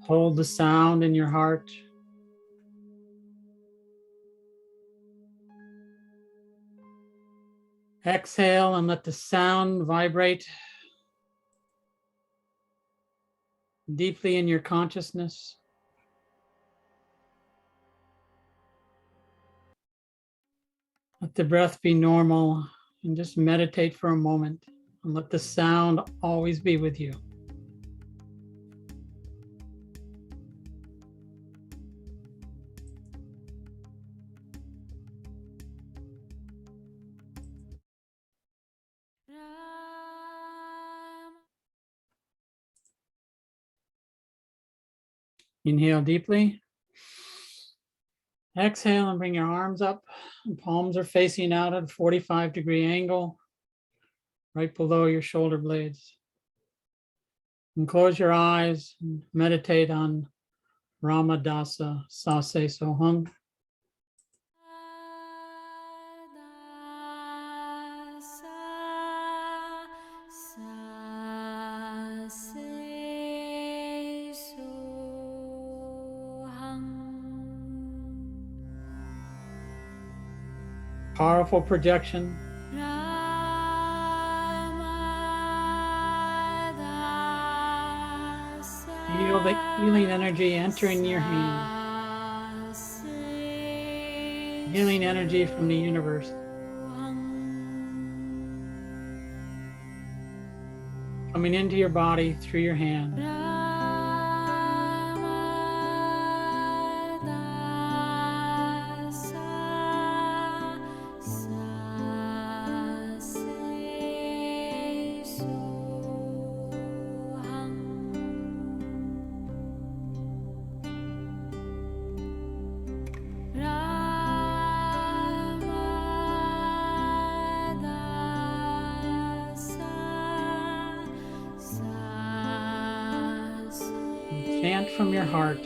Hold the sound in your heart. Exhale and let the sound vibrate deeply in your consciousness. Let the breath be normal and just meditate for a moment and let the sound always be with you. Inhale deeply. Exhale and bring your arms up. Palms are facing out at a 45-degree angle, right below your shoulder blades. And close your eyes and meditate on Ramadasa Sase Soham. Powerful projection. Feel the healing energy entering your hand. Healing energy from the universe. Coming into your body through your hand. Chant from your heart.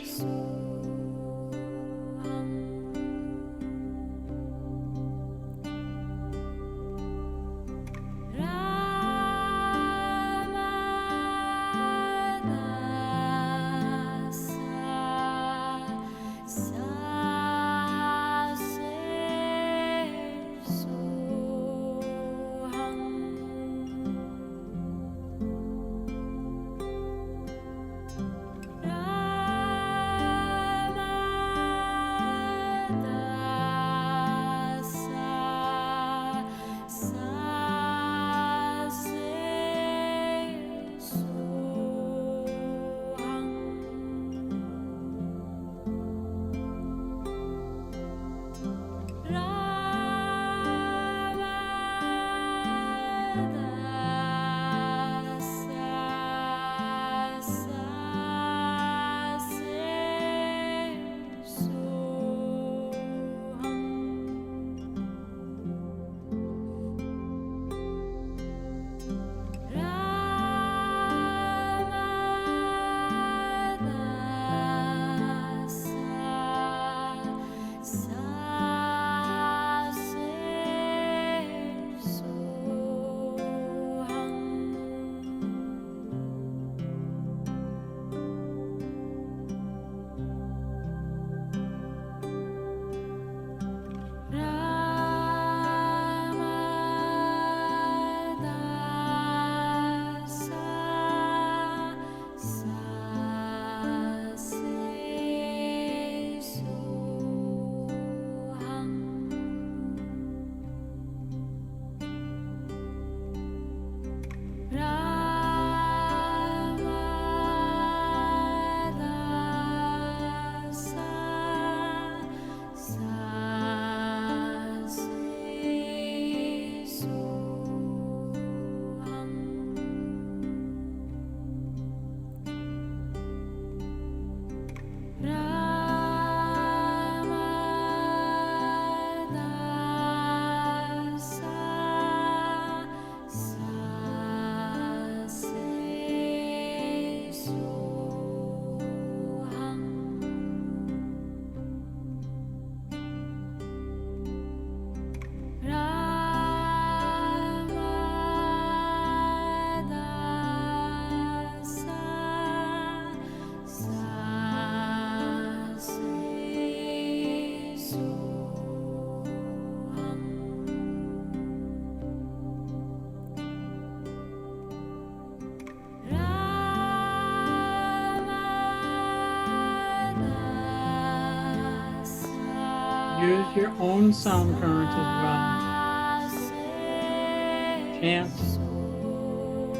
Use your own sound current as well. Chant,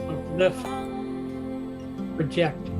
uplift, project.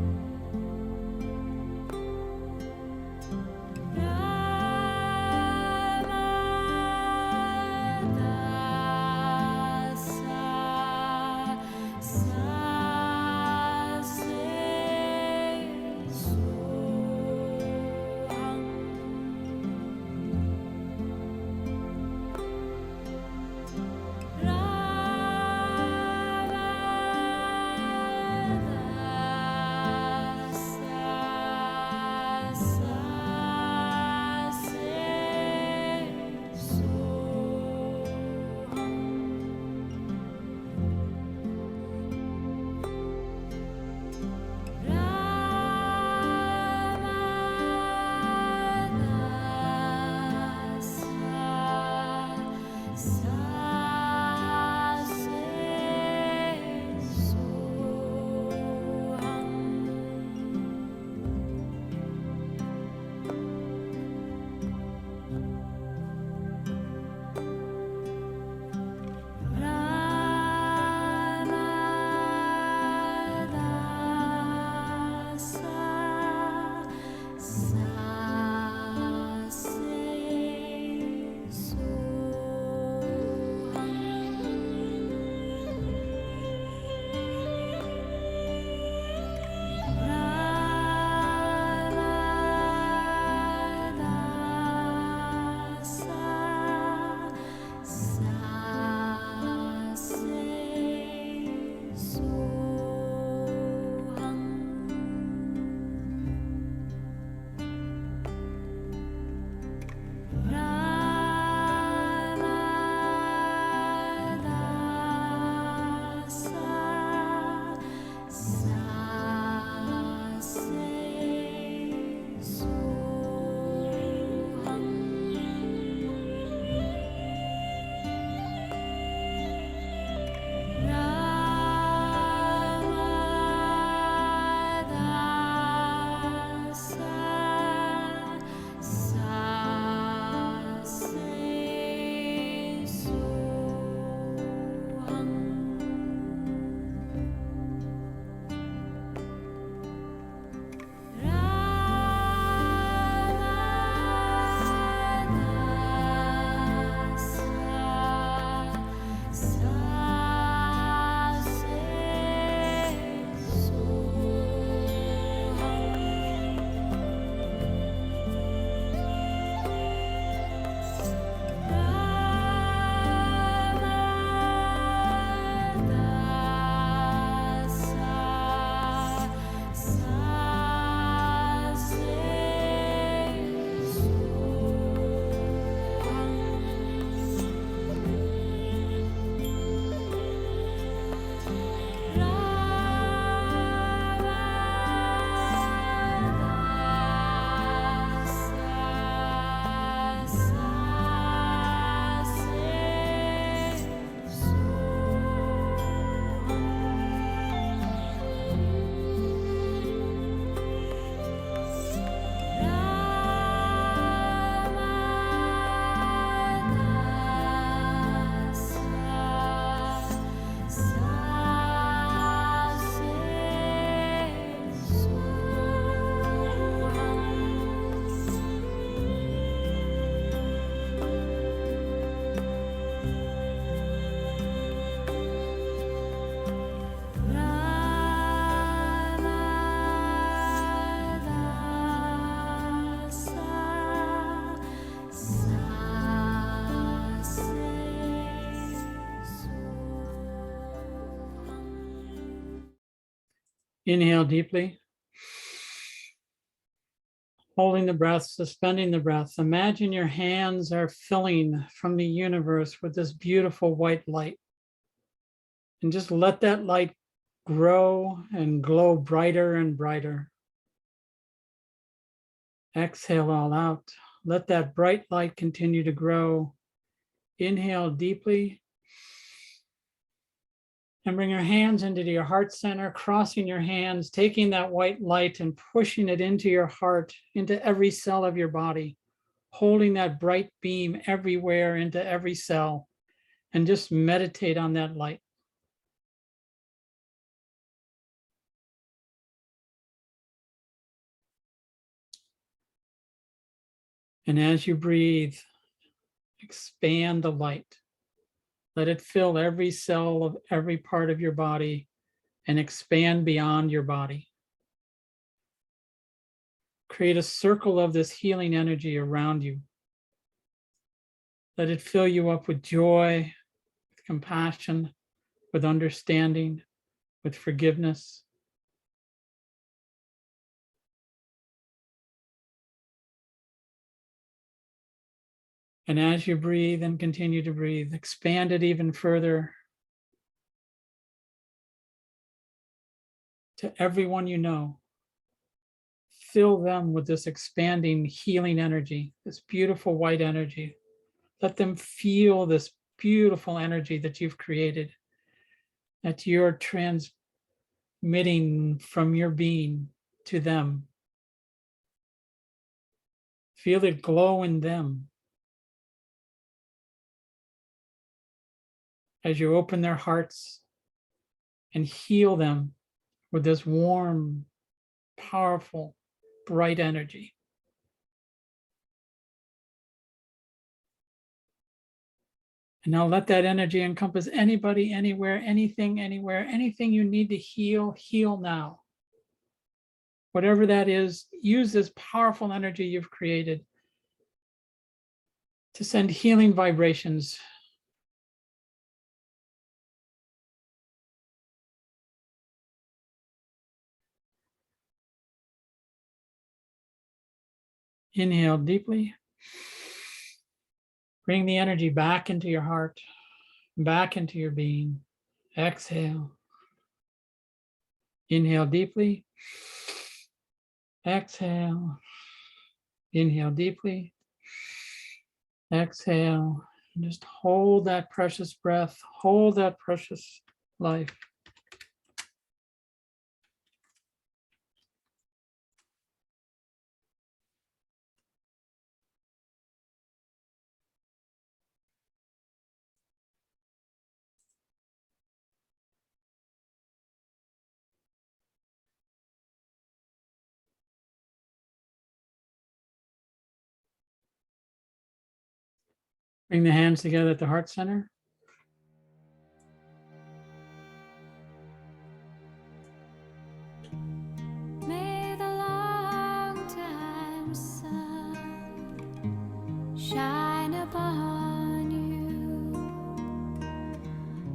Inhale deeply. Holding the breath, suspending the breath. Imagine your hands are filling from the universe with this beautiful white light. And just let that light grow and glow brighter and brighter. Exhale all out. Let that bright light continue to grow. Inhale deeply. And bring your hands into your heart center, crossing your hands, taking that white light and pushing it into your heart, into every cell of your body, holding that bright beam everywhere into every cell, and just meditate on that light. And as you breathe, expand the light. Let it fill every cell of every part of your body and expand beyond your body. Create a circle of this healing energy around you. Let it fill you up with joy, with compassion, with understanding, with forgiveness. And as you breathe and continue to breathe, expand it even further to everyone you know. Fill them with this expanding healing energy, this beautiful white energy. Let them feel this beautiful energy that you've created, that you're transmitting from your being to them. Feel it glow in them as you open their hearts and heal them with this warm, powerful, bright energy. And now let that energy encompass anybody, anywhere, anything, anywhere, anything you need to heal, heal now. Whatever that is, use this powerful energy you've created to send healing vibrations Inhale deeply. Bring the energy back into your heart, back into your being. Exhale. Inhale deeply. Exhale. Inhale deeply. Exhale. And just hold that precious breath. Hold that precious life. Bring the hands together at the heart center. May the long time sun shine upon you.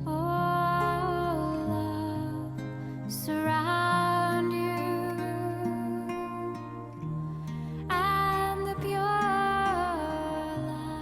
Oh, love surround you, and the pure light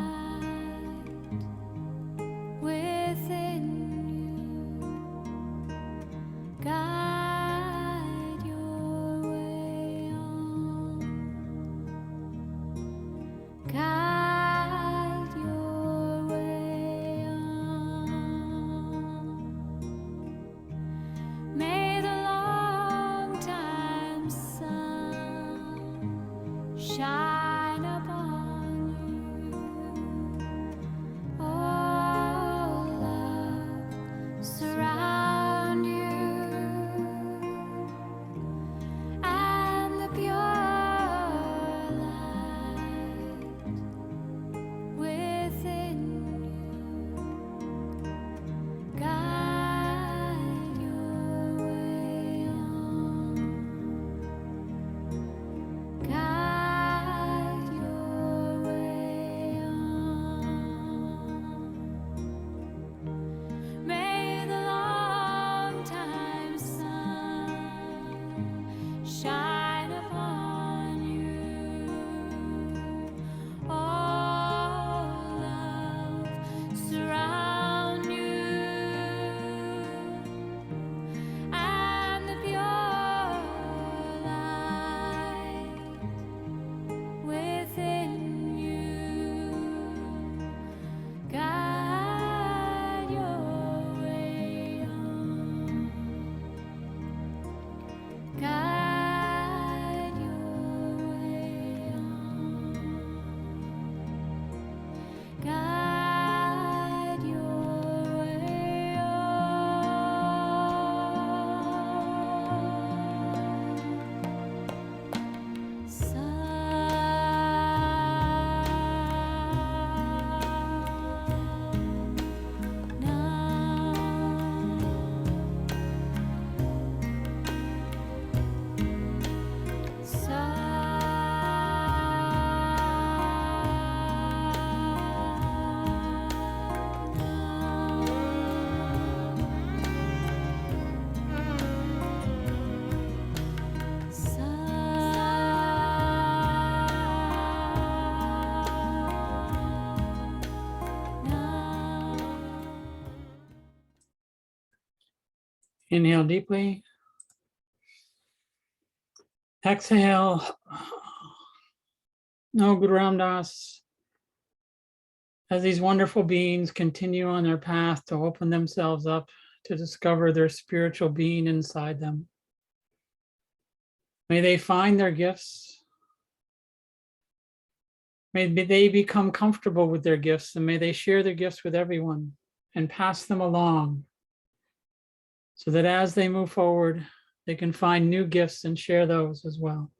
Inhale deeply. Exhale. No, Guru Ram Das. As these wonderful beings continue on their path to open themselves up to discover their spiritual being inside them, may they find their gifts. May they become comfortable with their gifts, and may they share their gifts with everyone and pass them along so that as they move forward, they can find new gifts and share those as well.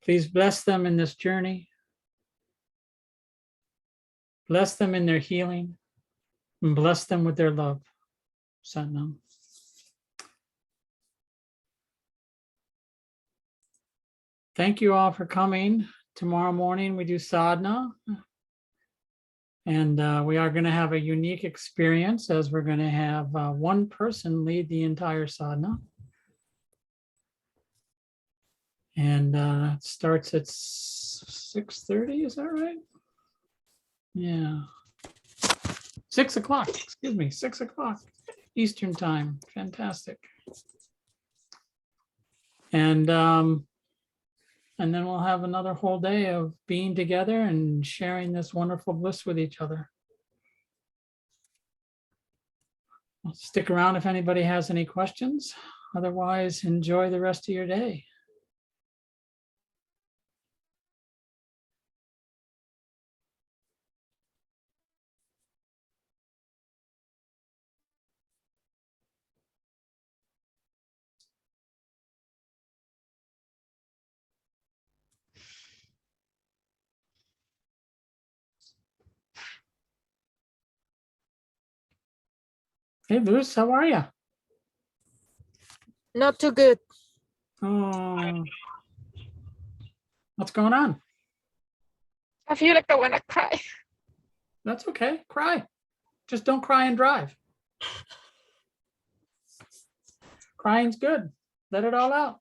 Please bless them in this journey. Bless them in their healing, and bless them with their love. Satnam. Thank you all for coming. Tomorrow morning we do sadhana. And we are going to have a unique experience, as we're going to have one person lead the entire sadhana. And it starts at 6:30, is that right? Yeah. 6 o'clock, excuse me, 6 o'clock Eastern time. Fantastic. And then we'll have another whole day of being together and sharing this wonderful bliss with each other. Well, stick around if anybody has any questions. Otherwise, enjoy the rest of your day. Hey, Luz, how are you? Not too good. Oh, what's going on? I feel like I want to cry. That's okay. Cry. Just don't cry and drive. Crying's good. Let it all out.